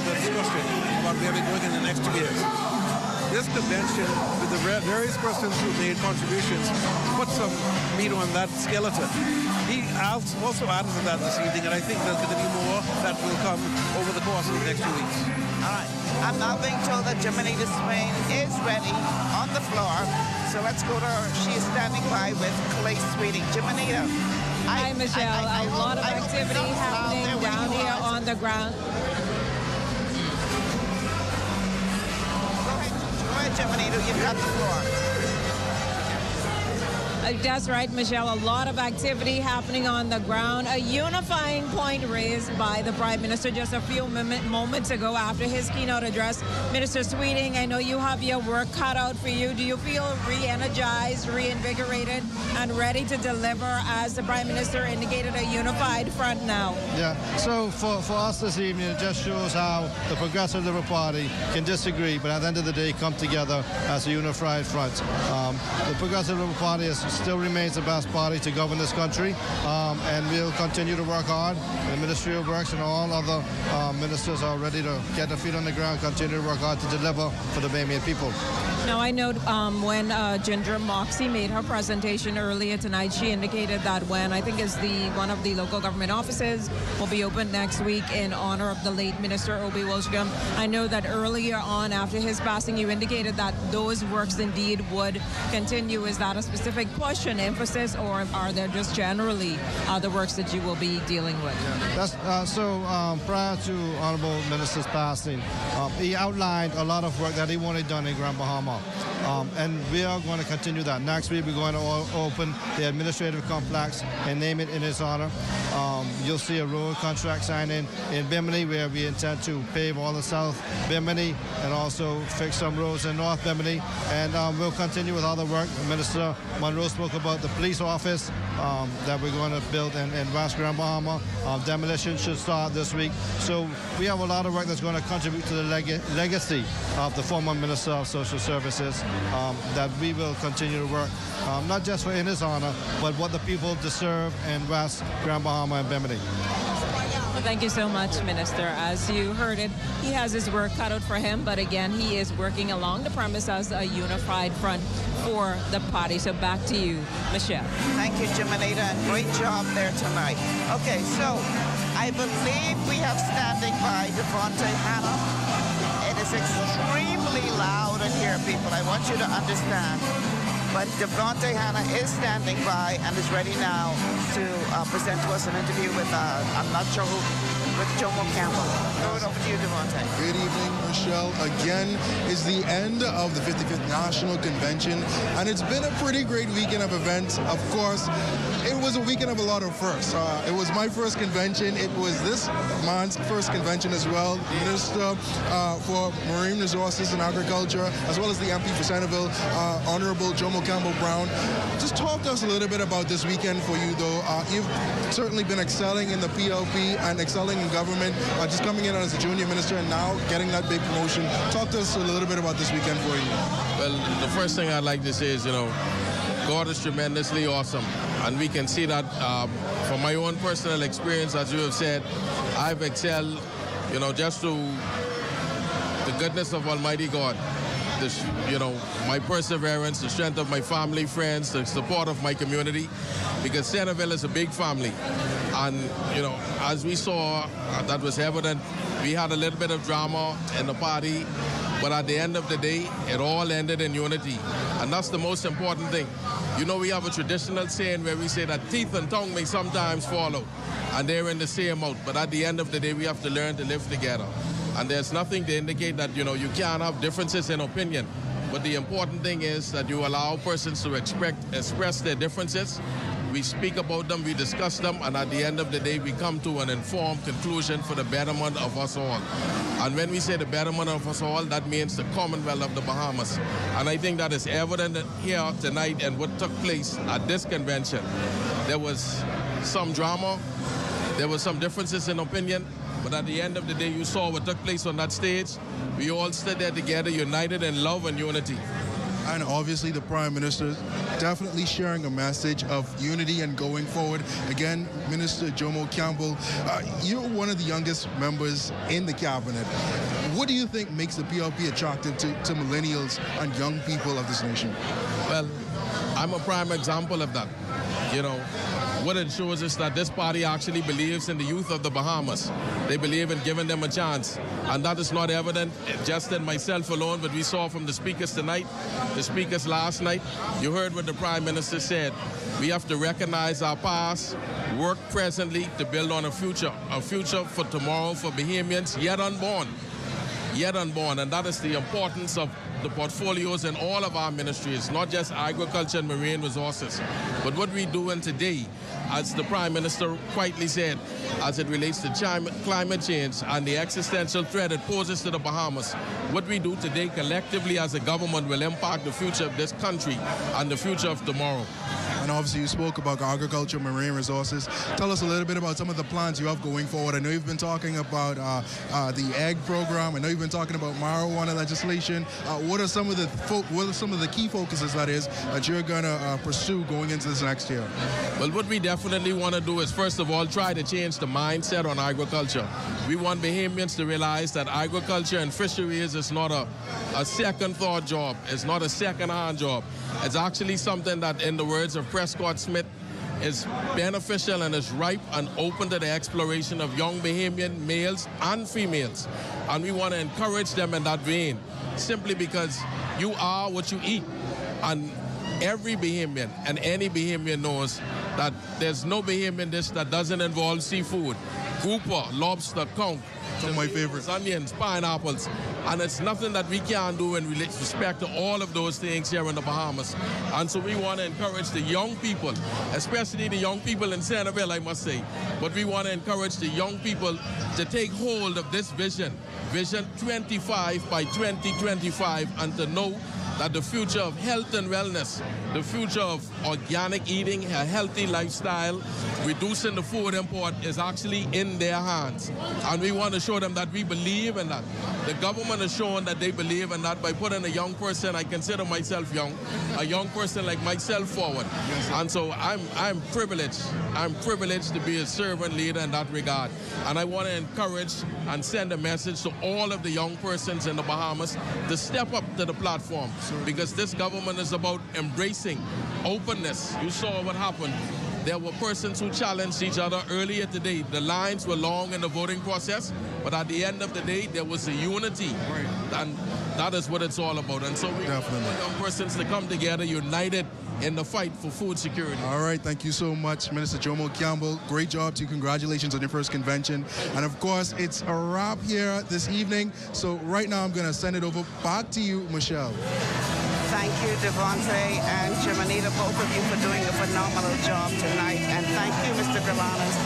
the discussion about where we're going in the next 2 years. This convention, with the various persons who made contributions, put some meat on that skeleton. He also added to that this evening, and I think there's going to be more that will come over the course of the next 2 weeks. All right. I'm now being told that Jimenita Swain is ready on the floor, so let's go to her. She is standing by with Clay Sweeting. Jimenita. Hi, Michelle. A lot of activity happening down here on the ground. Jimenita, you've got the floor. That's right, Michelle. A lot of activity happening on the ground. A unifying point raised by the Prime Minister just a few moments ago after his keynote address. Minister Sweeting, I know you have your work cut out for you. Do you feel re-energized, reinvigorated, and ready to deliver, as the Prime Minister indicated, a unified front now? Yeah, so for us this evening, it just shows how the Progressive Liberal Party can disagree, but at the end of the day, come together as a unified front. The Progressive Liberal Party still remains the best party to govern this country, and we'll continue to work hard. The Ministry of Works and all other ministers are ready to get their feet on the ground, continue to work hard to deliver for the Bahamian people. Now, I know when Ginger Moxie made her presentation earlier tonight, she indicated that when I think is one of the local government offices will be opened next week in honor of the late Minister Obie Wilsham. I know that earlier on, after his passing, you indicated that those works indeed would continue. Is that a specific push and emphasis, or are there just generally the works that you will be dealing with? Yeah. Prior to Honorable Minister's passing, he outlined a lot of work that he wanted done in Grand Bahama. And we are going to continue that. Next week, we're going to open the administrative complex and name it in his honor. You'll see a road contract signing in Bimini, where we intend to pave all the South Bimini and also fix some roads in North Bimini. And we'll continue with other work. Minister Monroe spoke about the police office that we're going to build in West Grand Bahama. Demolition should start this week. So we have a lot of work that's going to contribute to the legacy of the former Minister of Social Services, that we will continue to work, not just for in his honor, but what the people deserve in West Grand Bahama and Bimini. Well, thank you so much, Minister. As you heard it, he has his work cut out for him, but again, he is working along the premise as a unified front for the party. So back to you, Michelle. Thank you, Jimenita, and great job there tonight. Okay, so I believe we have standing by Devontae Hannah. It is extremely loud in here, people. I want you to understand. But Devontae Hannah is standing by and is ready now to present to us an interview with, I'm not sure who, with Jomo Campbell. Throw it over to you, Devontae. Good evening, Michelle. Again, it's the end of the 55th National Convention, and it's been a pretty great weekend of events. Of course, it was a weekend of a lot of firsts. It was my first convention. It was this man's first convention as well. Minister for Marine Resources and Agriculture, as well as the MP for Centerville, Honorable Jomo Campbell Brown. Just talk to us a little bit about this weekend for you, though. You've certainly been excelling in the PLP and excelling in government, just coming in as a junior minister and now getting that big promotion. Talk to us a little bit about this weekend for you. Well, the first thing I'd like to say is, God is tremendously awesome. And we can see that from my own personal experience, as you have said, I've excelled, just through the goodness of Almighty God. My perseverance, the strength of my family, friends, the support of my community, because Centerville is a big family. And, as we saw, that was evident. We had a little bit of drama in the party, But at the end of the day, it all ended in unity. And that's the most important thing. You know, we have a traditional saying where we say that teeth and tongue may sometimes fall out, and they're in the same mouth. But at the end of the day, we have to learn to live together. And there's nothing to indicate that, you know, you can't have differences in opinion. But the important thing is that you allow persons to express their differences. We speak about them, we discuss them, and at the end of the day, we come to an informed conclusion for the betterment of us all. And when we say the betterment of us all, that means the Commonwealth of the Bahamas. And I think that is evident here tonight and what took place at this convention. There was some drama, there were some differences in opinion, but at the end of the day, you saw what took place on that stage. We all stood there together, united in love and unity. And obviously the Prime Minister definitely sharing a message of unity and going forward. Again, Minister Jomo Campbell, you're one of the youngest members in the cabinet. What do you think makes the PLP attractive to millennials and young people of this nation? Well, I'm a prime example of that. You know, what it shows is that this party actually believes in the youth of the Bahamas. They believe in giving them a chance. And that is not evident just in myself alone, but we saw from the speakers tonight, the speakers last night. You heard what the Prime Minister said. We have to recognize our past, work presently to build on a future for tomorrow for Bahamians yet unborn. And that is the importance of the portfolios in all of our ministries, not just agriculture and marine resources, but what we do in today, as the Prime Minister quietly said, as it relates to climate change and the existential threat it poses to the Bahamas. What we do today collectively as a government will impact the future of this country and the future of tomorrow. And obviously you spoke about agriculture, marine resources. Tell us a little bit about some of the plans you have going forward. I know you've been talking about the egg program. I know you've been talking about marijuana legislation. What are some of the key focuses that you're going to pursue going into this next year? Well, what we definitely want to do is, first of all, try to change the mindset on agriculture. We want Bahamians to realize that agriculture and fisheries is not a second thought job. It's not a second-hand job. It's actually something that, in the words of Prescott Smith, is beneficial and is ripe and open to the exploration of young Bahamian males and females. And we want to encourage them in that vein, simply because you are what you eat. And every Bahamian and any Bahamian knows that there's no Bahamian dish that doesn't involve seafood. Grouper, lobster, conch, some of my favorites, onions, pineapples, and it's nothing that we can't do in respect to all of those things here in the Bahamas. And so we want to encourage the young people, especially the young people in Centerville, I must say, but we want to encourage the young people to take hold of this vision 25 by 2025, and to know that the future of health and wellness, the future of organic eating, a healthy lifestyle, reducing the food import is actually in their hands. And we want to show them that we believe in that. The government has shown that they believe in that by putting a young person, I consider myself young, a young person like myself forward. And so I'm privileged. I'm privileged to be a servant leader in that regard. And I want to encourage and send a message to all of the young persons in the Bahamas to step up to the platform, because this government is about embracing openness. You saw what happened. There were persons who challenged each other earlier today. The lines were long in the voting process, but at the end of the day, there was a unity. And that is what it's all about. And so we want young persons to come together, united in the fight for food security. All right, thank you so much, Minister Jomo Campbell. Great job to you. Congratulations on your first convention. And of course, it's a wrap here this evening. So right now, I'm going to send it over back to you, Michelle. Thank you, Devontae and Jimanita, both of you, for doing a phenomenal job tonight. And thank you, Mr. Galanis,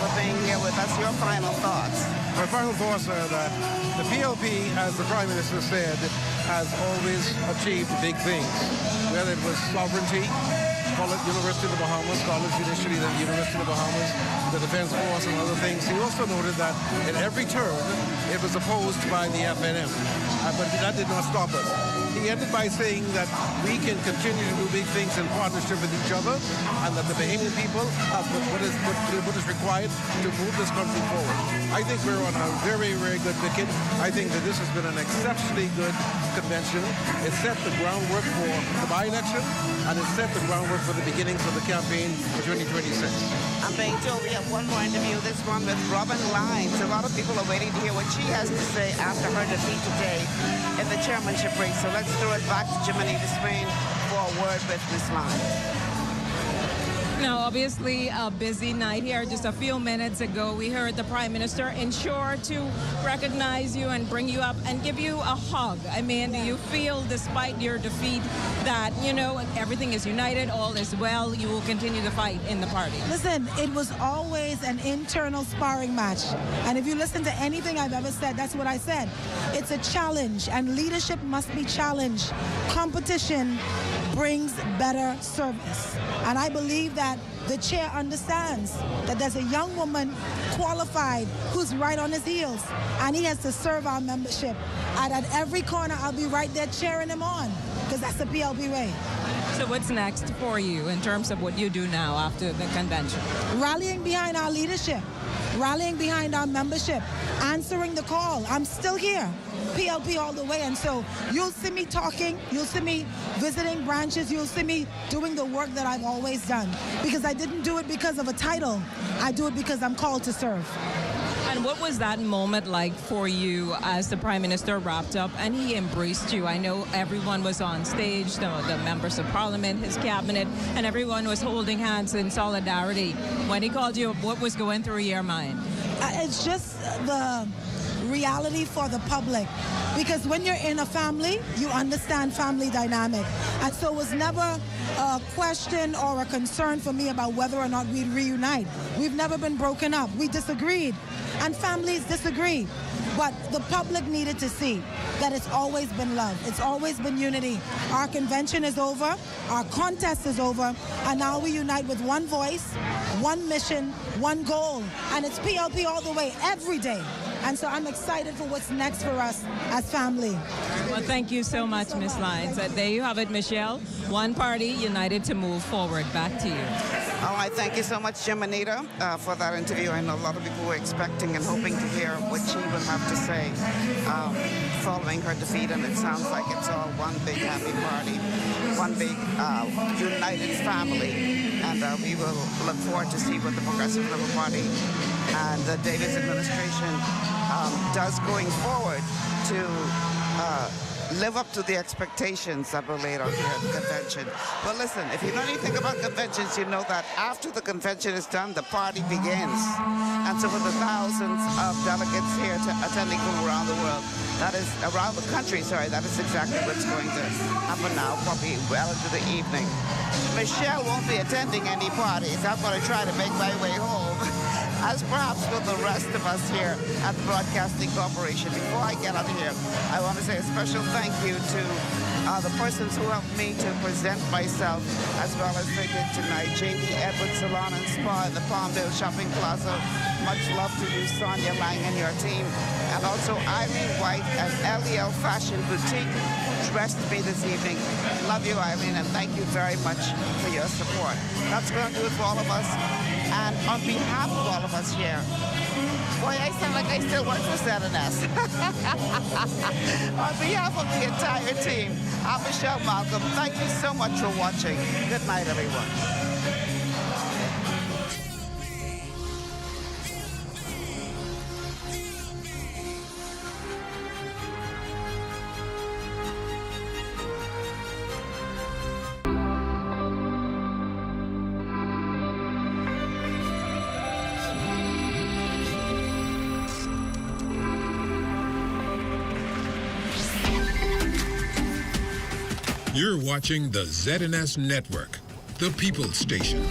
for being here with us. Your final thoughts. My final thoughts are that the PLP, as the Prime Minister said, has always achieved big things, whether it was sovereignty, University of the Bahamas, college initially, then University of the Bahamas, the Defense Force and other things. He also noted that in every turn, it was opposed by the FNM, but that did not stop us. He ended by saying that we can continue to do big things in partnership with each other, and that the Bahamian people have what is required to move this country forward. I think we're on a very, very good wicket. I think that this has been an exceptionally good convention. It set the groundwork for the by-election, and it set the groundwork for the beginnings of the campaign for 2026. I'm Beto. We have one more interview, this one with Robin Lines. A lot of people are waiting to hear what she has to say after her defeat today in the chairmanship race. So let's throw it back to Jiminy Deswain for a word with Ms. Lines. Now, obviously, a busy night here. Just a few minutes ago, we heard the Prime Minister ensure to recognize you and bring you up and give you a hug. I mean, do you feel, despite your defeat, that, you know, everything is united, all is well, you will continue to fight in the party? Listen, it was always an internal sparring match. And if you listen to anything I've ever said, that's what I said. It's a challenge, and leadership must be challenged. Competition brings better service. And I believe that the chair understands that there's a young woman qualified who's right on his heels, and he has to serve our membership. And at every corner, I'll be right there cheering him on, because that's the PLP way. So what's next for you in terms of what you do now after the convention? Rallying behind our leadership, rallying behind our membership, answering the call. I'm still here, PLP all the way. And so you'll see me talking, you'll see me visiting branches, you'll see me doing the work that I've always done. Because I didn't do it because of a title, I do it because I'm called to serve. And what was that moment like for you as the Prime Minister wrapped up and he embraced you? I know everyone was on stage, the members of Parliament, his cabinet, and everyone was holding hands in solidarity. When he called you, what was going through your mind? It's just the reality for the public. Because when you're in a family, you understand family dynamic. And so it was never a question or a concern for me about whether or not we'd reunite. We've never been broken up. We disagreed. And families disagree. But the public needed to see that it's always been love. It's always been unity. Our convention is over. Our contest is over. And now we unite with one voice, one mission, one goal. And it's PLP all the way, every day. And so I'm excited for what's next for us as family. Well, thank you so much, Ms. Lines. There you have it, Michelle. One party united to move forward. Back to you. All right, thank you so much, Jimanita, for that interview. I know a lot of people were expecting and hoping to hear what she would have to say following her defeat, and it sounds like it's all one big happy party, one big united family, and we will look forward to see what the Progressive Liberal Party and the Davis administration does going forward to live up to the expectations that were laid out here at the convention. But listen, if you know anything about conventions, you know that after the convention is done, the party begins. And so for the thousands of delegates here attending from around the world, that is around the country, sorry, that is exactly what's going to happen now, probably well into the evening. Michelle won't be attending any parties. I'm going to try to make my way home. As perhaps with the rest of us here at the Broadcasting Corporation. Before I get out of here, I want to say a special thank you to the persons who helped me to present myself, as well as they did tonight. J.D. Edwards Salon and Spa in the Palmdale Shopping Plaza. Much love to you, Sonia Lang, and your team. And also Eileen White at LEL Fashion Boutique, who dressed me this evening. Love you, Eileen, and thank you very much for your support. That's going to do it for all of us. And on behalf of all of us here, boy, I sound like I still work for ZNS. On behalf of the entire team, I'm Michelle Malcolm. Thank you so much for watching. Good night, everyone. You're watching the ZNS Network, the People's Station.